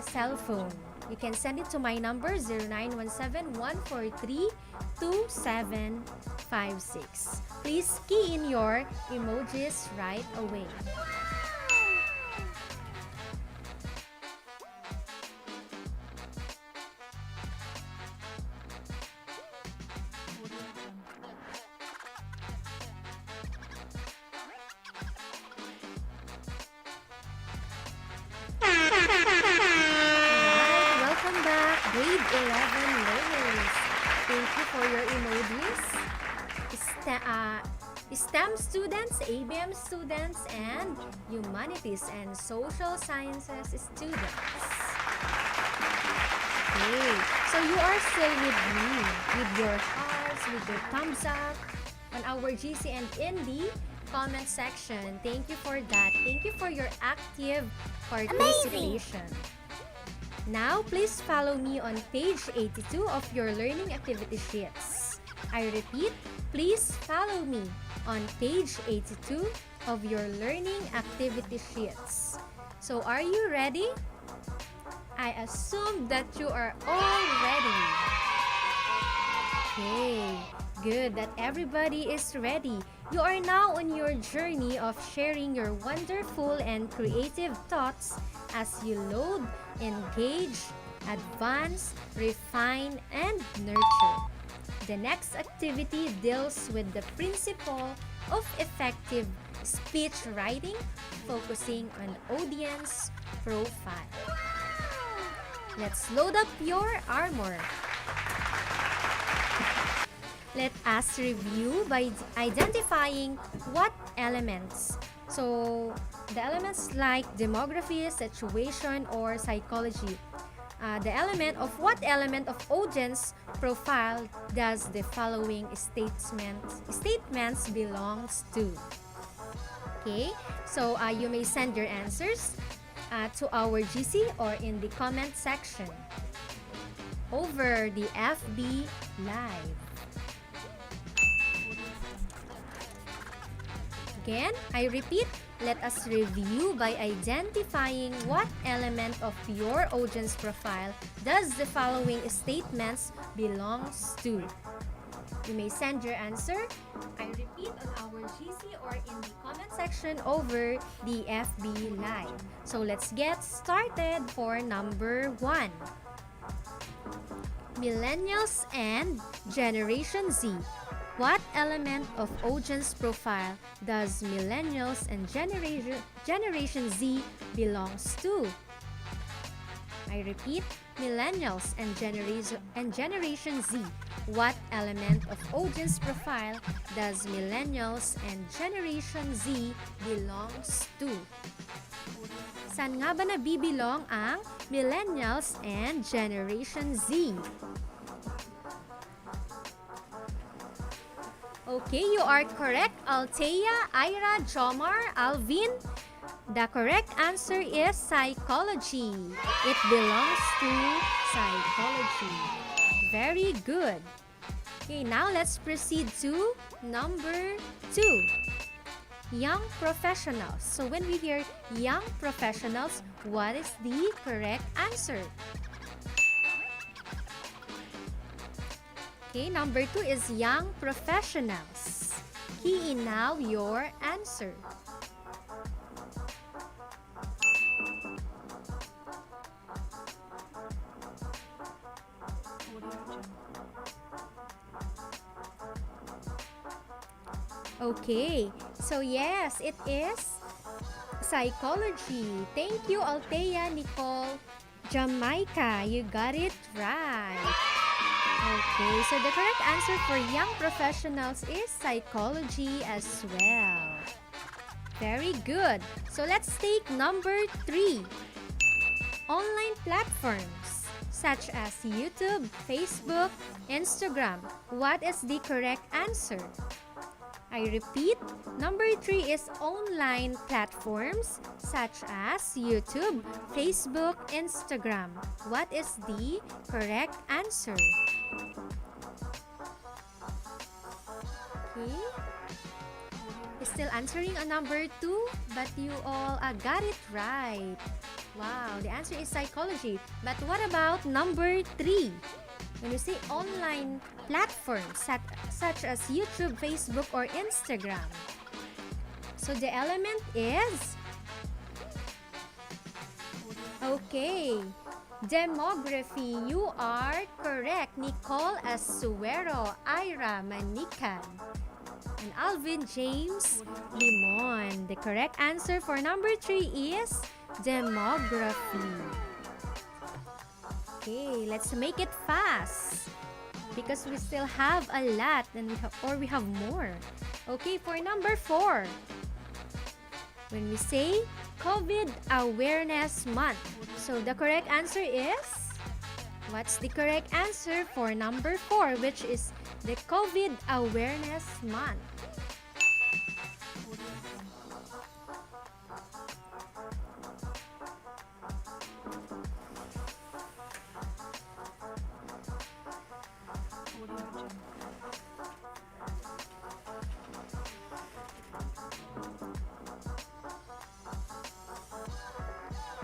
cell phone. You can send it to my number 0917-143-2756. Please key in your emojis right away. Grade 11 learners. thank you for your emojis. STEM students, ABM students, and Humanities and Social Sciences students. Okay, so you are still with me, with your hearts, with your thumbs up on our GC and Indie comment section. Thank you for that. Thank you for your active participation. Now, please follow me on page 82 of your learning activity sheets. I repeat, please follow me on page 82 of your learning activity sheets. So, are you ready? I assume that you are all ready. Okay, good that everybody is ready. You are now on your journey of sharing your wonderful and creative thoughts as you load, engage, advance, refine, and nurture. The next activity deals with the principle of effective speech writing, focusing on audience profile. Let's load up your armor. Let us review by identifying what elements. So, the elements like demography, situation, or psychology. What element of audience profile does the following statements belongs to? Okay, so you may send your answers to our GC or in the comment section over the FB Live. Again, I repeat, let us review by identifying what element of your audience profile does the following statements belongs to. You may send your answer, I repeat, on our GC or in the comment section over the FB Live. So let's get started for number 1. Millennials and Generation Z. What element of audience profile does Millennials and Generation Z belongs to? I repeat, Millennials and Generation Z. What element of audience profile does Millennials and Generation Z belongs to? Saan nga ba nabibilong ang Millennials and Generation Z? Okay, you are correct, Althea, Ira, Jomar, Alvin. The correct answer is psychology. It belongs to psychology. Very good. Okay, now let's proceed to number 2. Young professionals. So when we hear young professionals, what is the correct answer? Okay, number 2 is young professionals. Key in now your answer. Okay, so yes, it is psychology. Thank you, Althea, Nicole, Jamaica. You got it right. Okay, so the correct answer for young professionals is psychology as well. Very good. So let's take number 3. Online platforms such as YouTube, Facebook, Instagram. What is the correct answer? I repeat, number 3 is online platforms such as YouTube, Facebook, Instagram. What is the correct answer? Okay. Still answering on number 2, but you all got it right. Wow, the answer is psychology. But what about number 3? When you say online platforms such as YouTube, Facebook, or Instagram. So the element is, okay, demography. You are correct. Nicole Asuero, Ira Manikan, and Alvin James Limon. The correct answer for number 3 is demography. Okay, let's make it fast. because we still have a lot and we have more. Okay, for number 4. When we say COVID Awareness Month. So the correct answer is, what's the correct answer for number 4, which is the COVID Awareness Month?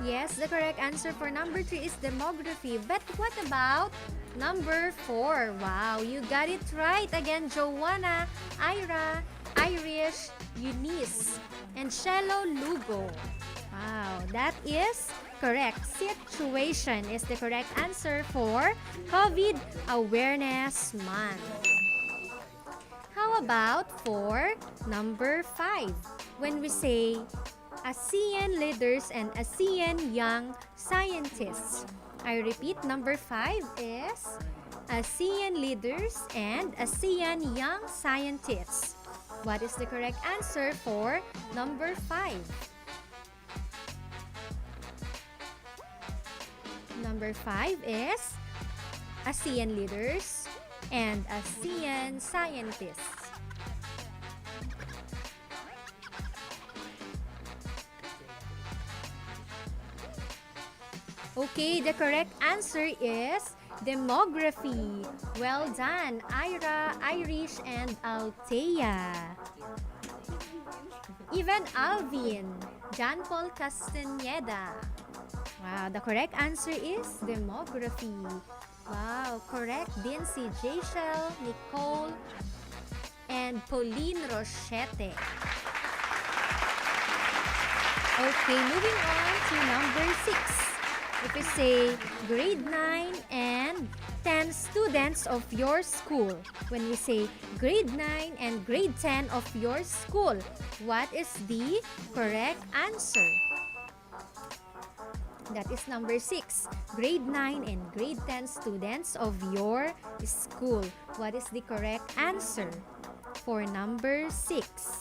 Yes, the correct answer for number 3 is demography. But what about number 4? Wow, you got it right again, Joanna, Ira, Irish, Eunice, and Shello Lugo. Wow, that is correct. Situation is the correct answer for COVID Awareness Month. How about for number 5? When we say ASEAN leaders and ASEAN young scientists. I repeat, number 5 is ASEAN leaders and ASEAN young scientists. What is the correct answer for number 5? Number 5 is ASEAN leaders and ASEAN scientists. Okay, the correct answer is demography. Well done, Ira, Irish, and Althea. Even Alvin, John Paul Castaneda. Wow, the correct answer is demography. Wow, correct. Dincy, Jachel, Nicole, and Pauline Rochette. Okay, moving on to number 6. If you say grade 9 and 10 students of your school, when we say grade 9 and grade 10 of your school, what is the correct answer? That is number 6. Grade 9 and grade 10 students of your school. What is the correct answer for number 6?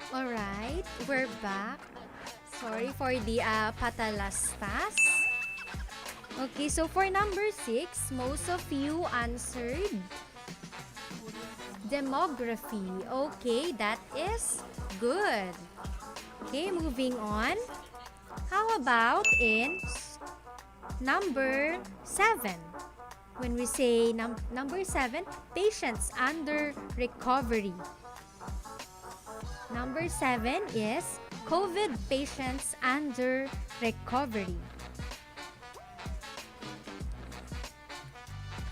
Alright, we're back. Sorry for the patalastas. Okay, so for number 6, most of you answered demography. Okay, that is good. Okay, moving on. How about in number 7? When we say number 7, patients under recovery. Number 7 is COVID patients under recovery.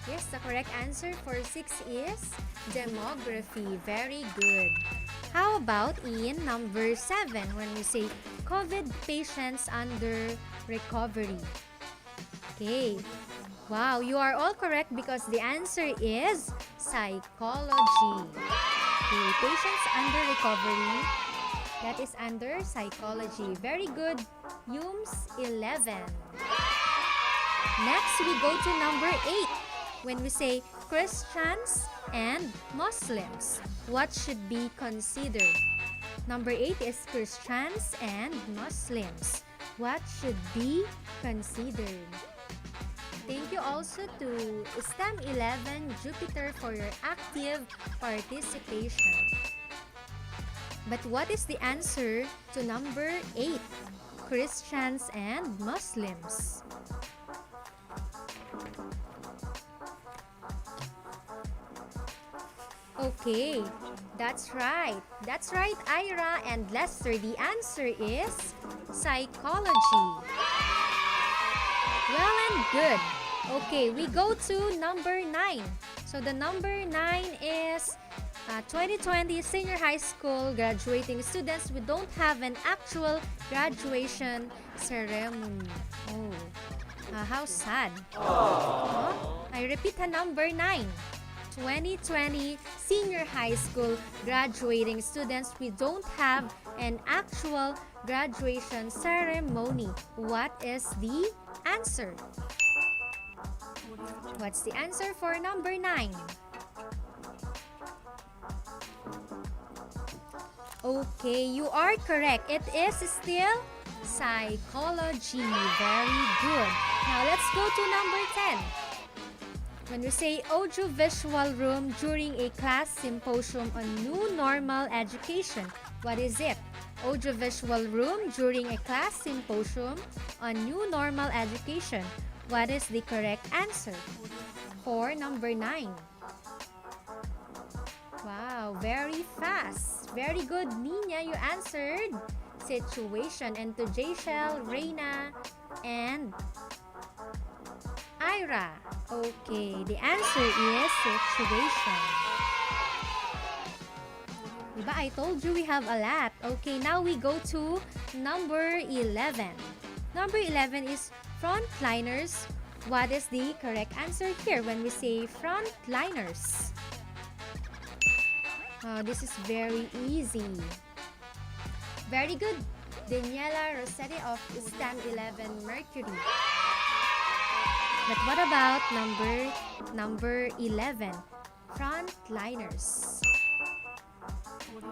Yes, the correct answer for 6 is demography. Very good. How about in number 7 when we say COVID patients under recovery? Okay. Wow, you are all correct because the answer is psychology. Okay, patients under recovery, that is under psychology. Very good. UMS 11. Next, we go to number 8. When we say Christians and Muslims, what should be considered? Number 8 is Christians and Muslims. What should be considered? Thank you also to STEM 11 Jupiter for your active participation. But what is the answer to number 8? Christians and Muslims. Okay, that's right. That's right, Ira and Lester. The answer is psychology. Well and good. Okay, we go to number 9. So the number 9 is 2020 senior high school graduating students. We don't have an actual graduation ceremony. Oh, how sad. I repeat the number 9. 2020 senior high school graduating students, we don't have an actual graduation ceremony. What is the answer? What's the answer for number 9? Okay, you are correct. It is still psychology. Very good. Now let's go to number 10. When we say audiovisual room during a class symposium on new normal education, what is it? Audiovisual room during a class symposium on new normal education. What is the correct answer for number 9? Wow, very fast. Very good, Nina. You answered situation. And to Jayshel, Reina, and Ira. Okay, the answer is situation. Diba, I told you we have a lot. Okay, now we go to number 11. Number 11 is frontliners. What is the correct answer here when we say frontliners? This is very easy. Very good. Daniela Rossetti of STEM 11 Mercury. But what about number 11? Frontliners.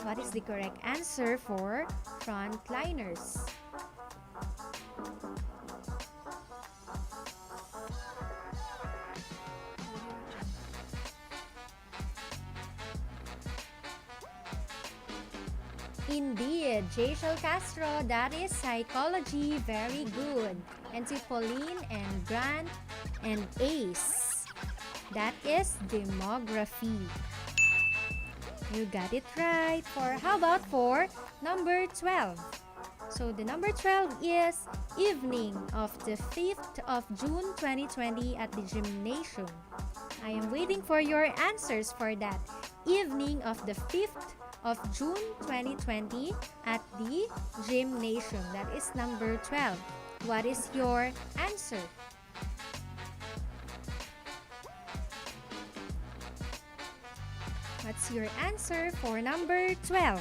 What is the correct answer for frontliners? Indeed, Jayshel Castro, that is psychology. Very good. And to Pauline and Grant and Ace, that is demography. You got it right. How about for number 12? So the number 12 is evening of the 5th of June 2020 at the gymnasium. I am waiting for your answers for that. Evening of the 5th of June 2020 at the gymnasium. That is number 12. What is your answer? What's your answer for number 12?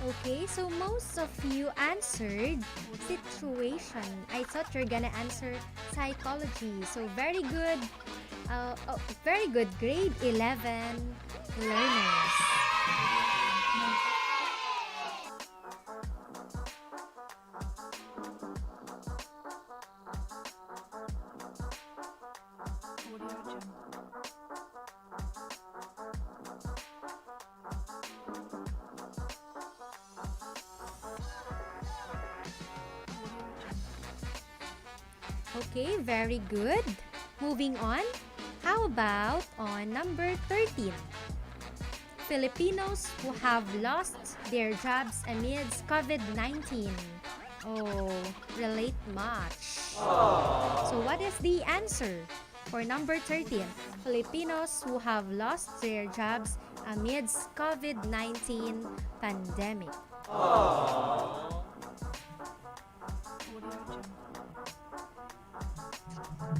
Okay, so most of you answered situation. I thought you're gonna answer psychology. So very good. Very good. Grade 11 learners. Okay, very good. Moving on. How about on number 13? Filipinos who have lost their jobs amidst COVID-19. Oh, relate much. So what is the answer for number 13? Filipinos who have lost their jobs amidst COVID-19 pandemic.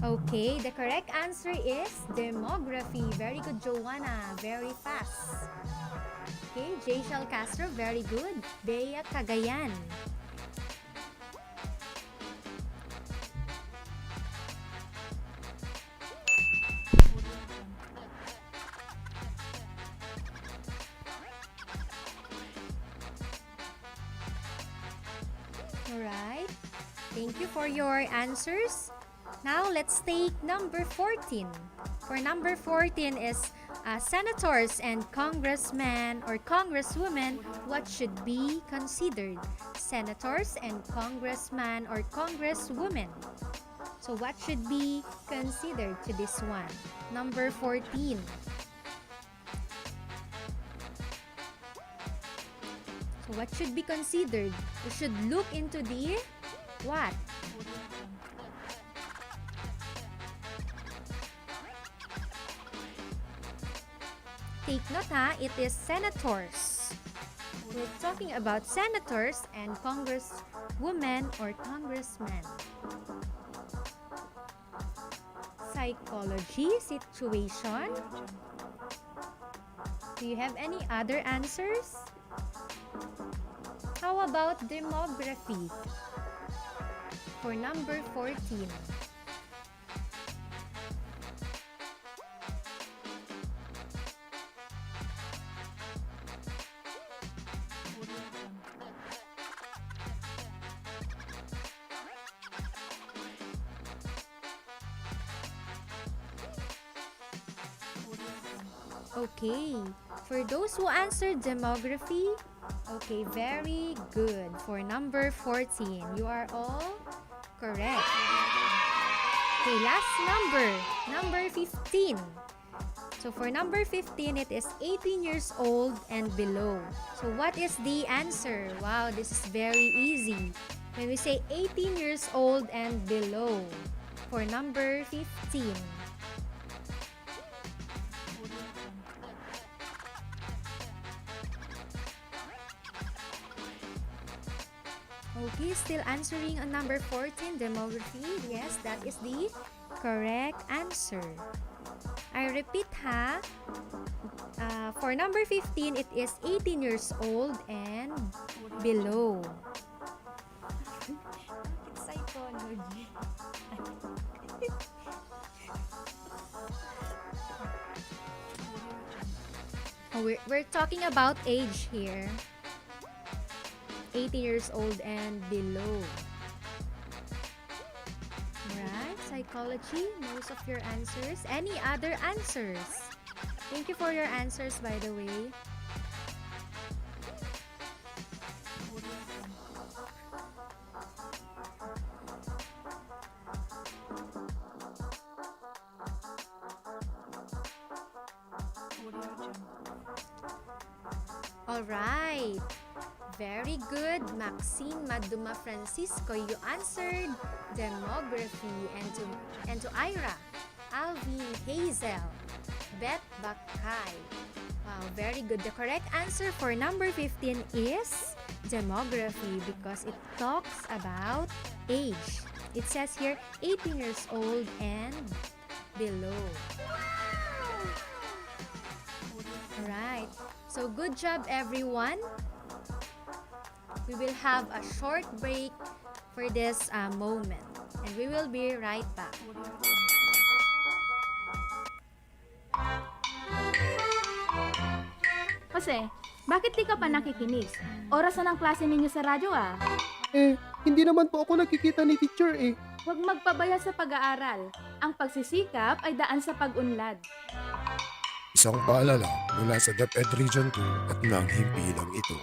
Okay, the correct answer is demography. Very good, Joanna. Very fast. Okay, Jayshel Castro, very good. Bea Cagayan. Alright. Thank you for your answers. Now, let's take number 14. For number 14 is senators and congressmen or congresswomen, what should be considered? Senators and congressmen or congresswomen. So, what should be considered to this one? Number 14. So, what should be considered? You should look into the what? Take note ha, it is senators. We're talking about senators and congresswomen or congressmen. Psychology, situation. Do you have any other answers? How about demography? For number 14. Okay, for those who answered demography, okay, very good. For number 14, you are all correct. Okay, last number 15. So for number 15, it is 18 years old and below. So what is the answer? Wow, this is very easy. When we say 18 years old and below, for number 15. Okay, still answering on number 14, demography. Yes, that is the correct answer. I repeat ha. For number 15, it is 18 years old and below. It's psychology. We're talking about age here. 18 years old and below. Alright, psychology, most of your answers. Any other answers? Thank you for your answers, by the way. Alright. Very good, Maxine Maduma Francisco. You answered demography. And to Ira, Alvin Hazel, Beth Bakay. Wow, very good. The correct answer for number 15 is demography because it talks about age. It says here 18 years old and below. Alright. So good job, everyone. we will have a short break for this moment. And we will be right back. Jose, bakit di ka pa nakikinig? Oras na ng klase ninyo sa radyo ah. Hindi naman po ako nakikita ni teacher eh. Huwag magpabaya sa pag-aaral. Ang pagsisikap ay daan sa pag-unlad. Isang paalala mula sa DepEd Region 2 at ng himpilang ito.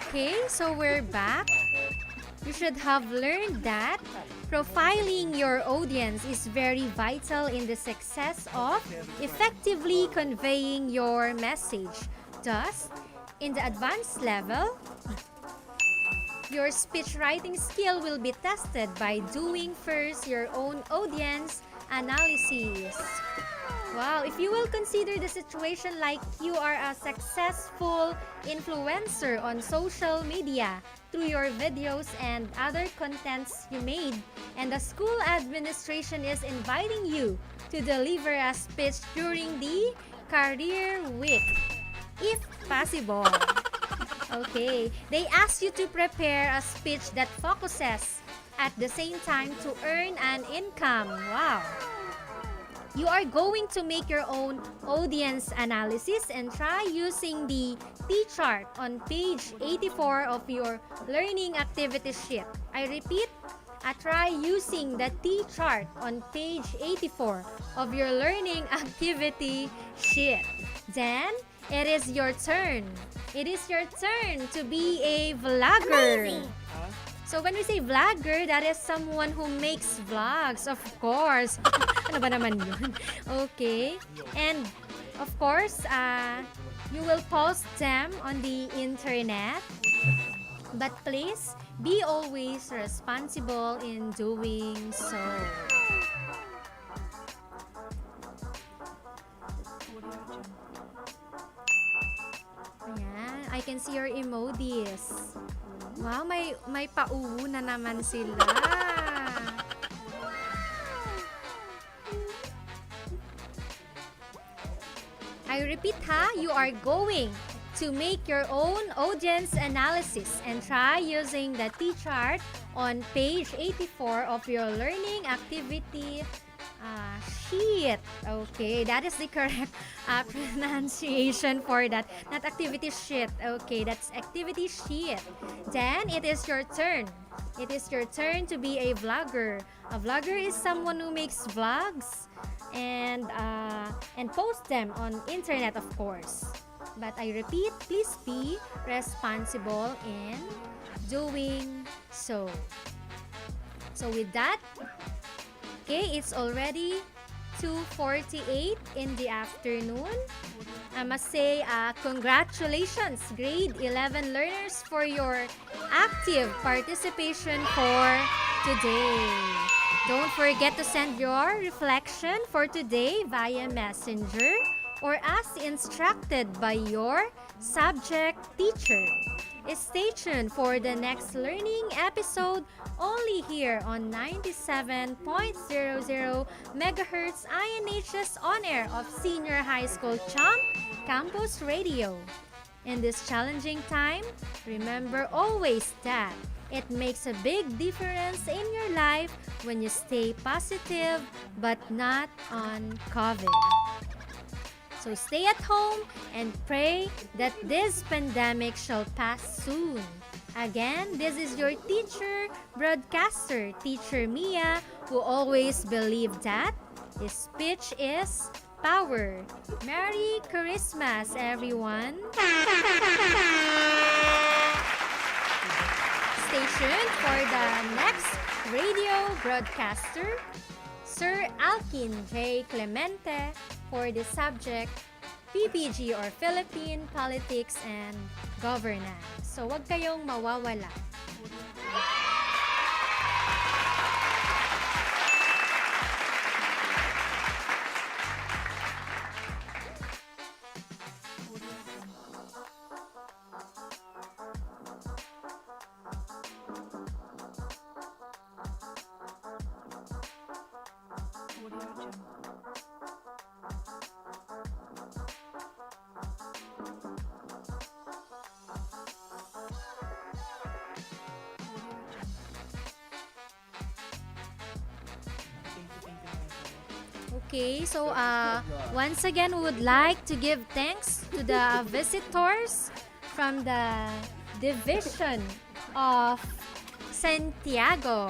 Okay, so we're back. You should have learned that profiling your audience is very vital in the success of effectively conveying your message. Thus, in the advanced level, your speech writing skill will be tested by doing first your own audience analysis. Wow, if you will consider the situation like you are a successful influencer on social media through your videos and other contents you made, and the school administration is inviting you to deliver a speech during the career week, if possible. Okay, they ask you to prepare a speech that focuses at the same time to earn an income. Wow. You are going to make your own audience analysis and try using the T-chart on page 84 of your learning activity sheet. I repeat, try using the T-chart on page 84 of your learning activity sheet. Then, it is your turn. It is your turn to be a vlogger. Amazing. So when we say vlogger, that is someone who makes vlogs, of course. Ano ba naman yun? Okay. And of course, you will post them on the internet. But please, be always responsible in doing so. Ayan, I can see your emojis. Wow, may pauwu na naman sila. I repeat ha, you are going to make your own audience analysis and try using the T-chart on page 84 of your learning activity sheet. Okay, that is the correct pronunciation for that. Not activity sheet. Okay, that's activity sheet. Then, it is your turn. It is your turn to be a vlogger. A vlogger is someone who makes vlogs and post them on internet, of course. But I repeat, please be responsible in doing so. So with that, okay, it's already 2:48 in the afternoon. I must say congratulations, grade 11 learners, for your active participation for today. Don't forget to send your reflection for today via Messenger or as instructed by your subject teacher. Stay tuned for the next learning episode only here on 97.00 MHz INHS On Air of Senior High School Champ Campus Radio. In this challenging time, remember always that it makes a big difference in your life when you stay positive but not on COVID. So stay at home and pray that this pandemic shall pass soon. Again, this is your teacher, broadcaster, Teacher Mia, who always believed that speech is power. Merry Christmas, everyone! Stay tuned for the next radio broadcaster. Sir Alkin J. Clemente for the subject PPG or Philippine Politics and Governance. So, wag kayong mawawala. Okay, so once again, we would like to give thanks to the visitors from the Division of Santiago.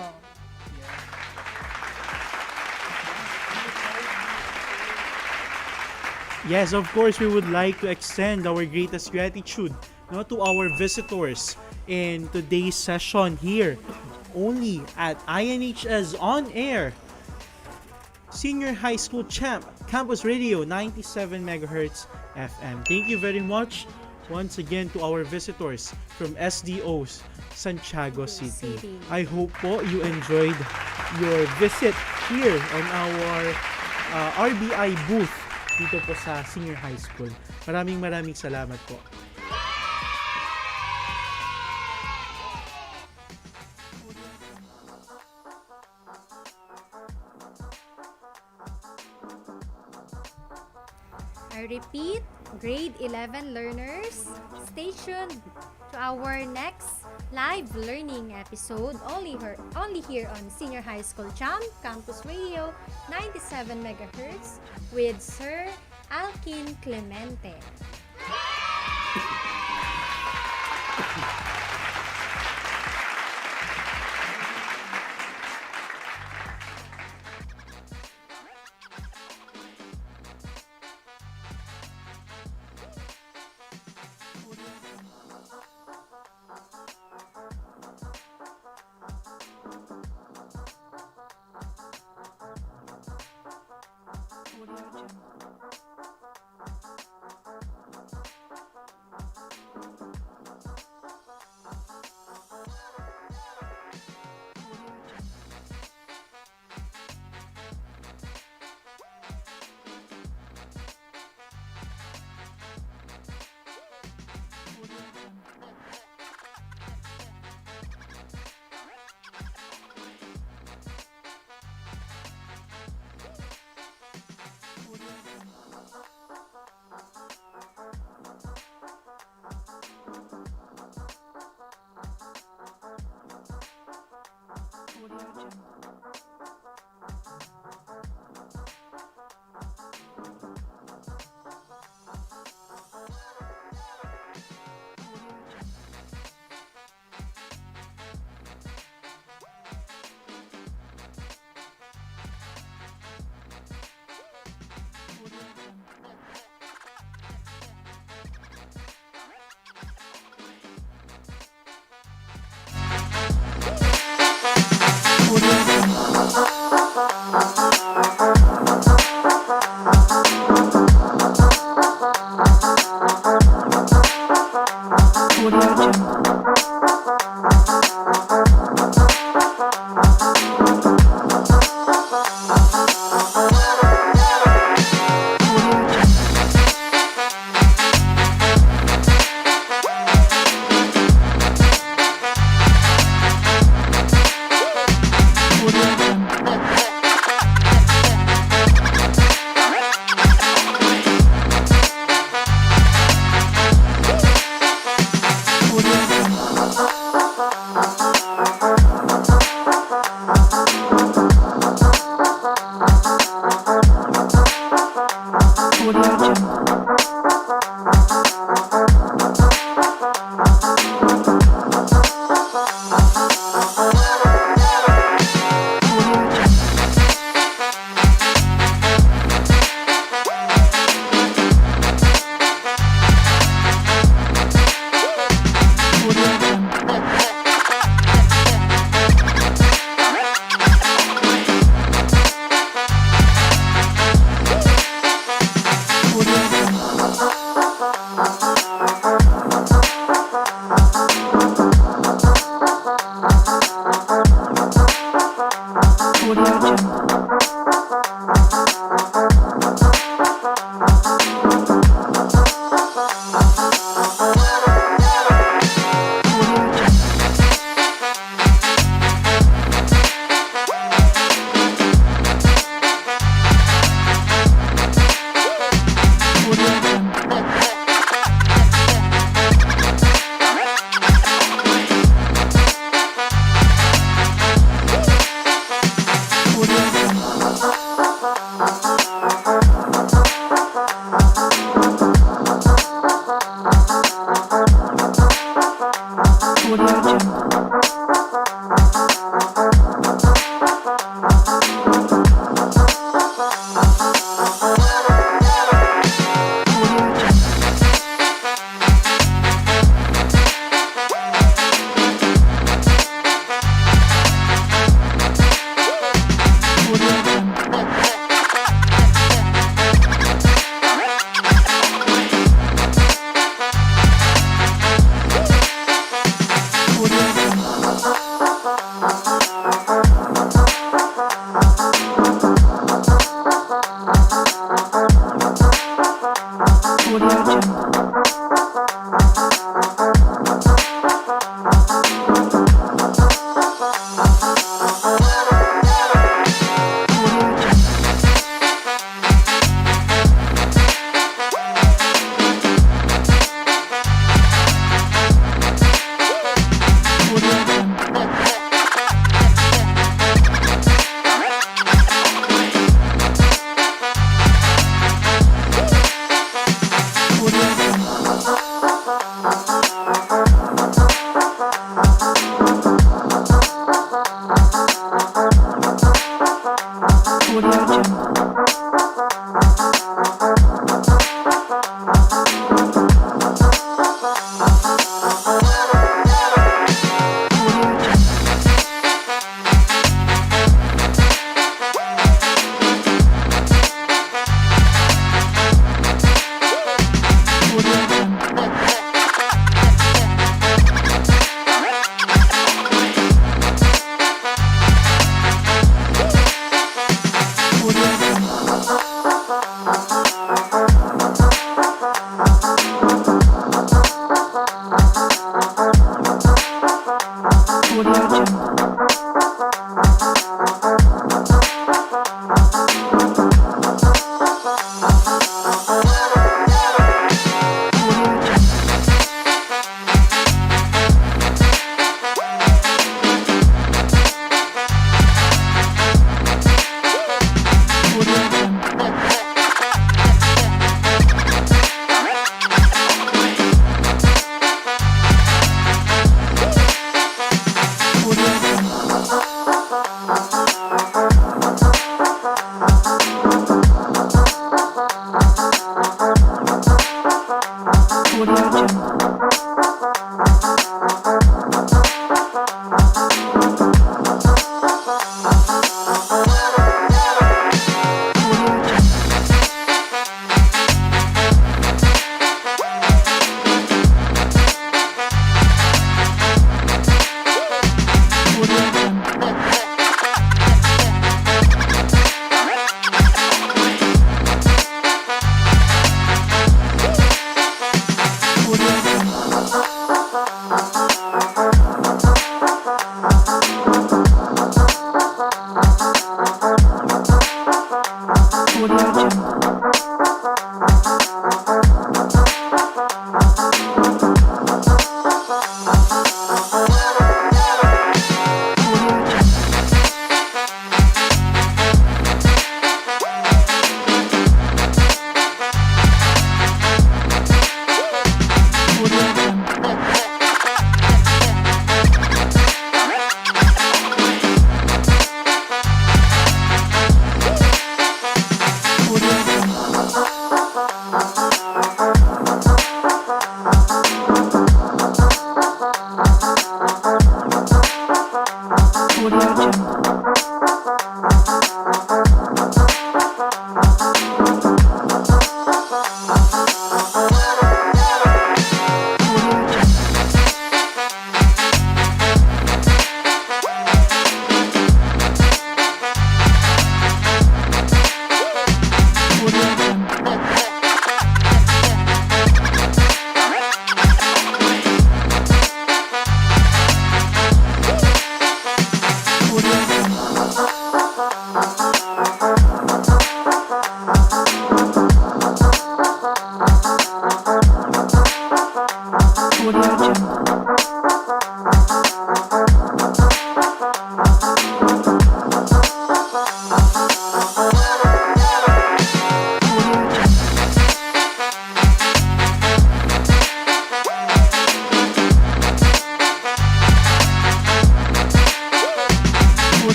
Yes, of course, we would like to extend our greatest gratitude to our visitors in today's session here, only at INHS On Air, Senior High School Champ, Campus Radio 97 MHz FM. Thank you very much once again to our visitors from SDOs, Santiago City. I hope po you enjoyed your visit here on our RBI booth dito po sa Senior High School. Maraming salamat po. I repeat, grade 11 learners, stay tuned to our next live learning episode only here on Senior High School Champ, Campus Radio 97 MHz with Sir Alkin Clemente.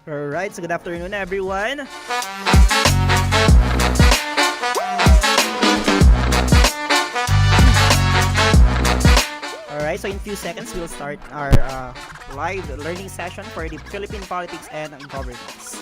Alright, so good afternoon everyone. Alright, so in a few seconds we'll start our live learning session for the Philippine politics and governance.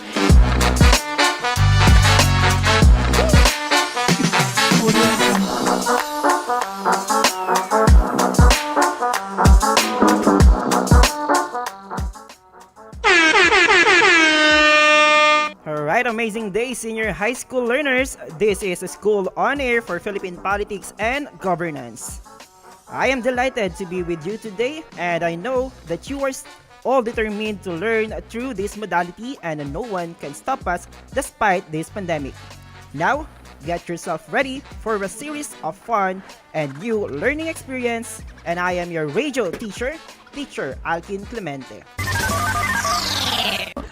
Alright, amazing day, senior high school learners. This is a school on air for Philippine politics and governance. I am delighted to be with you today, and I know that you are all determined to learn through this modality, and no one can stop us despite this pandemic. Now, get yourself ready for a series of fun and new learning experience, and I am your radio teacher, Teacher Alkin Clemente.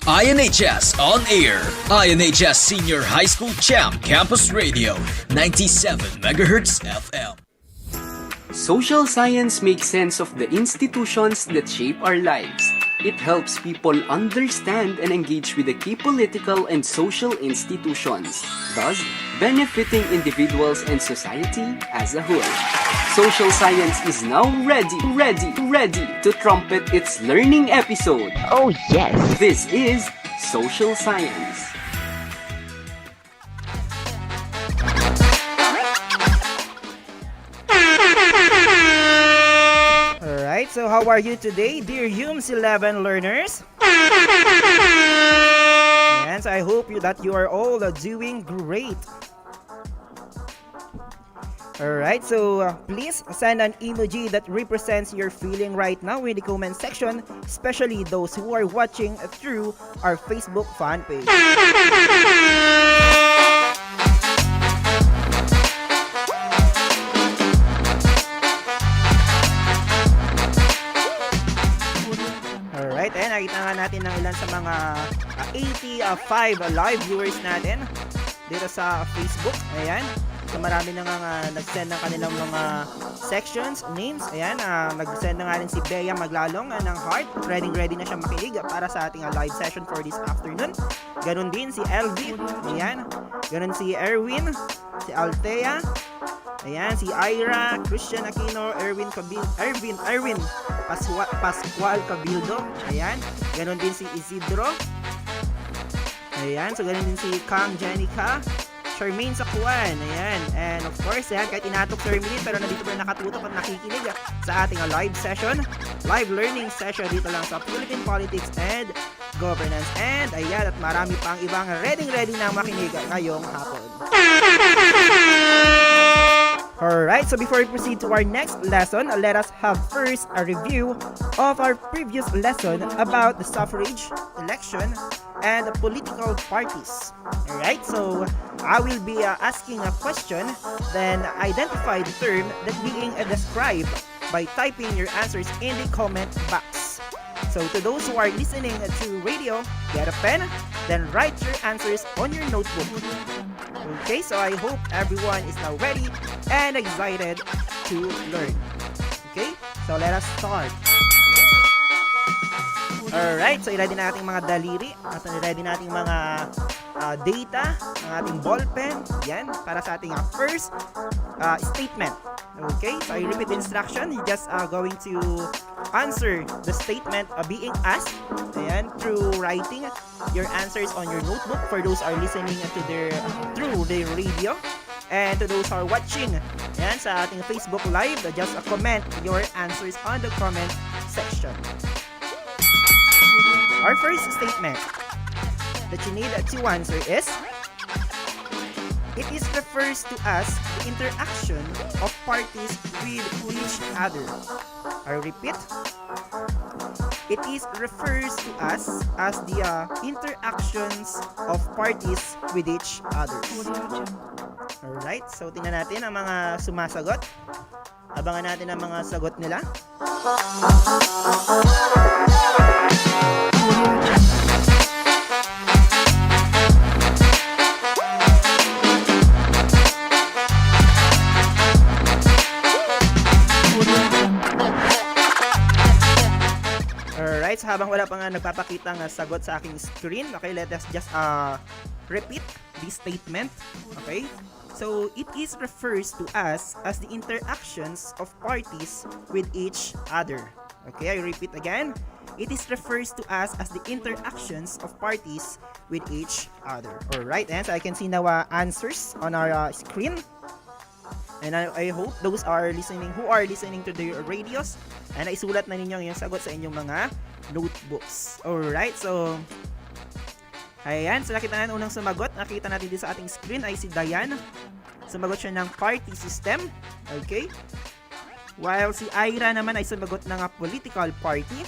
INHS on air. INHS Senior High School Champ Campus Radio 97 MHz FM. Social science makes sense of the institutions that shape our lives. It helps people understand and engage with the key political and social institutions, thus benefiting individuals and society as a whole. Social Science is now ready to trumpet its learning episode. Oh yes! This is Social Science. Alright, so how are you today, dear HUMS 11 learners? And I hope that you are all doing great. Alright, so please send an emoji that represents your feeling right now in the comment section, especially those who are watching through our Facebook fan page. Alright, and nakita nga natin ng ilan sa mga 85 live viewers natin dito sa Facebook. Ayan. So marami na nga nag-send ng kanilang mga sections, names. Ayan, nag-send na nga rin si Bea Maglalong ng heart. Ready na siya makinig para sa ating live session for this afternoon. Ganon din si LV. Ayan. Ganon si Erwin, si Althea. Ayan, si Ira, Christian Aquino, Erwin Pascual Cabildo. Ayan. Ganon din si Isidro. Ayan, so ganon din si Kang Jenica. Charmaine Sakuan, ayan. And of course, ayan, kahit inatok si Hermeline, pero nandito pa rin nakatutok at nakikinig sa ating live session, live learning session dito lang sa Philippine Politics and Governance. And ayan, at marami pang ibang ready na makinig ngayong hapon. Alright, so before we proceed to our next lesson, let us have first a review of our previous lesson about the suffrage, election, and political parties. Alright, so I will be asking a question, then identify the term that being described by typing your answers in the comment box. So to those who are listening to radio, get a pen, then write your answers on your notebook. Okay, so I hope everyone is now ready and excited to learn. Okay, so let us start. Alright, so i-ready na ating mga daliri at i-ready na ating mga data, ang ating ballpen, yan, para sa ating first statement. Okay, so I repeat the instruction. You just going to answer the statement being asked, ayan, through writing your answers on your notebook for those are listening to through the radio. And to those who are watching, ayan, sa ating Facebook Live, just comment your answers on the comment section. Our first statement that you need to answer is, it refers to as the interaction of parties with each other. I repeat, it refers to us as the interactions of parties with each other. Alright, so tingnan natin ang mga sumasagot. Abangan natin ang mga sagot nila. Alright, so habang wala pa nga nagpapakita ng sagot sa aking screen, okay, let us just repeat this statement. Okay, so it refers to us as the interactions of parties with each other. Okay, I repeat again. It refers to us as the interactions of parties with each other. Alright, and so I can see now answers on our screen. And I hope those are listening who are listening to the radios, and isulat na ninyo yung sagot sa inyong mga notebooks. Alright, so ayan, so nakita natin unang sumagot. Nakita natin din sa ating screen ay si Diane. Sumagot siya ng party system. Okay, while si Ira naman ay sumagot ng political party.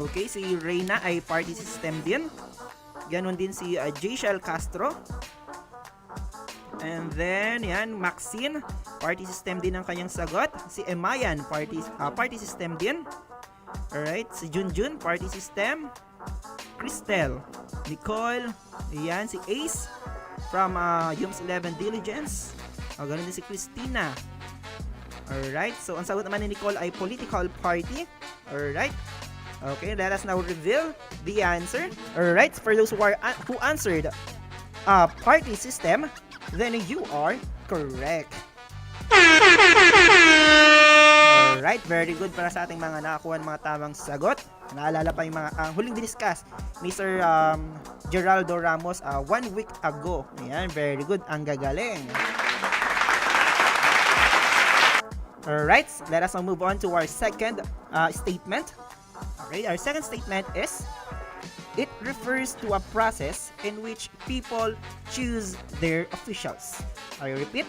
Okay, si Reyna ay party system din. Ganon din si Jayshel Castro. And then, yan, Maxine, party system din ang kanyang sagot. Si Emayan, party system din. Alright, si Junjun, party system. Cristel, Nicole, yan, si Ace from HUMS 11 Diligence. Ganun din si Christina. Alright, so ang sagot naman ni Nicole ay political party. Alright. Okay, let us now reveal the answer. Alright, for those who answered party system, then you are correct. Alright, very good para sa ating mga nakakuha ng mga tamang sagot. Naalala pa yung mga huling diniscuss, Mr. Geraldo Ramos 1 week ago. Ayan, very good. Ang gagaling. Alright, let us now move on to our second statement. Okay, our second statement is, it refers to a process in which people choose their officials. I repeat,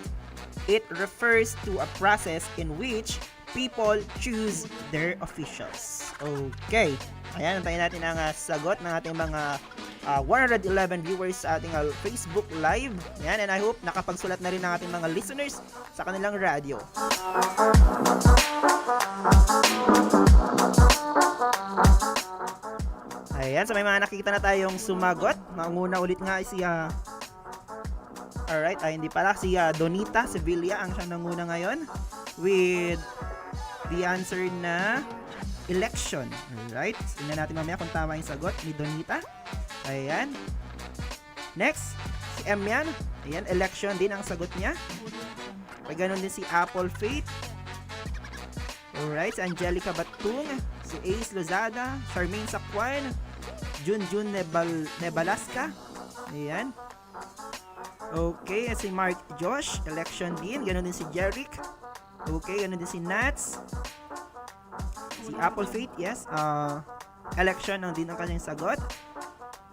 it refers to a process in which people choose their officials. Okay. Ayan, antayin natin ang sagot ng ating mga 111 viewers sa ating Facebook Live. Ayan, and I hope nakapagsulat na rin ng ating mga listeners sa kanilang radyo. Ayan, so may mga nakikita na tayong sumagot. Manguna ulit nga si alright, hindi pala, si Donita Sevilla ang siyang nanguna ngayon with the answer na election. Alright, tingnan natin mamaya kung tama yung sagot ni Donita. Ayan. Next, si Emian. Ayan, election din ang sagot niya. May ganun din si Apple Faith. Alright, si Angelica Batung, si Ace Lozada, Charmaine Sakwan, Junjun Nebalaska. Ayan. Okay, si Mark Josh, election din. Ganun din si Jeric. Okay, ganun din si Nats. Si Apple Faith, yes. Election ang din ang kanyang sagot.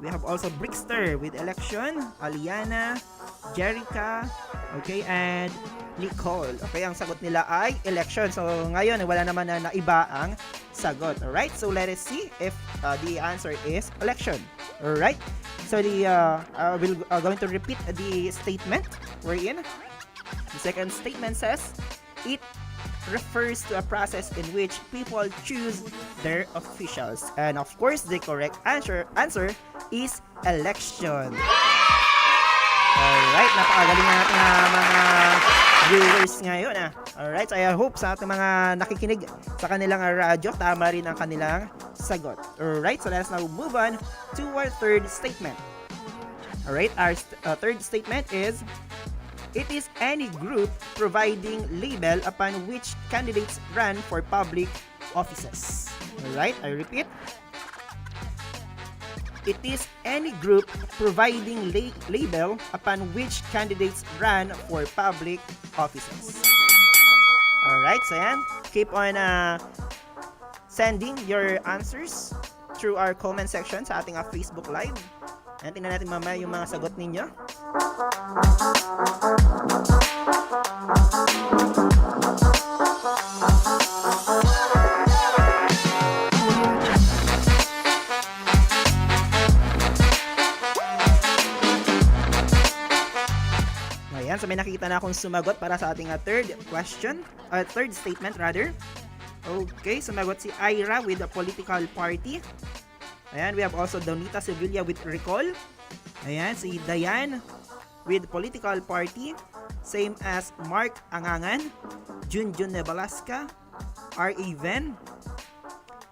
We have also Brickster with election. Aliana, Jerica, okay, and Nicole. Okay, ang sagot nila ay election. So, ngayon, wala naman na iba ang sagot. Alright, so let us see if the answer is election. Alright, so we're going to repeat the statement we're in. The second statement says, it refers to a process in which people choose their officials. And of course, the correct answer is election. Alright, napakagaling na natin mga viewers ngayon. Alright, so I hope sa ating mga nakikinig sa kanilang radyo, tama rin ang kanilang sagot. Alright, so let's now move on to our third statement. Alright, our third statement is, it is any group providing label upon which candidates run for public offices. Alright, I repeat. It is any group providing label upon which candidates run for public offices. Alright, so yan. Keep on sending your answers through our comment section sa ating Facebook Live. Ayan, tingnan natin mamaya yung mga sagot ninyo. Ayan, so may nakikita na akong sumagot para sa ating third statement rather. Okay, sumagot si Ira with a political party. Ayan, we have also Donita Sevilla with recall. Ayan, si Dayan with political party. Same as Mark Angangan, Junjun Nebalaska, R.A. Ven,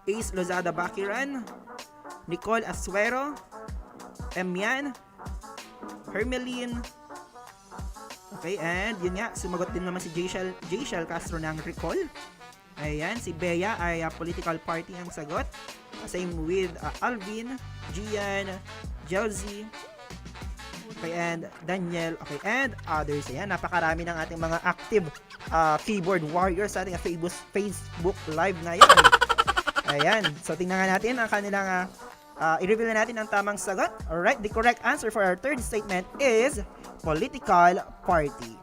Ace Lozada Bakiran, Nicole Asuero, Emian, Hermeline. Okay, and yun nga, sumagot din naman si Jayshel Castro ng recall. Ayan, si Bea ay political party ang sagot. Same with Alvin, Gian, Josie, okay, and Daniel, okay, and others. Ayan, napakarami ng ating mga active keyboard warriors sa ating Facebook Live ngayon. Ayan, so tingnan nga natin ang kanilang i-reveal na natin ang tamang sagot. Alright, the correct answer for our third statement is political party.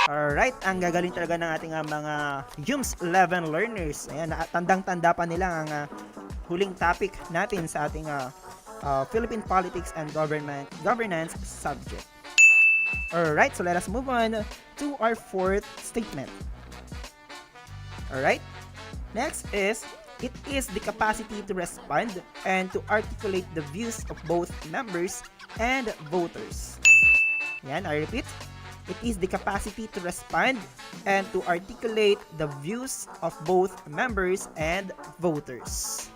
Alright, ang gagaling talaga ng ating mga UMS 11 learners. Ayan, tandang-tanda pa nila ang huling topic natin sa ating Philippine Politics and Governance subject. Alright, so let us move on to our fourth statement. Alright, next is, it is the capacity to respond and to articulate the views of both members and voters. Yan, I repeat. It is the capacity to respond and to articulate the views of both members and voters.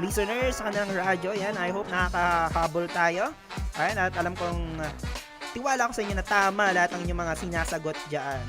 listeners sa kanilang radyo. Yan, I hope nakakahabol tayo. Ayan, at alam kong tiwala ko sa inyo na tama lahat ng inyong mga sinasagot dyan.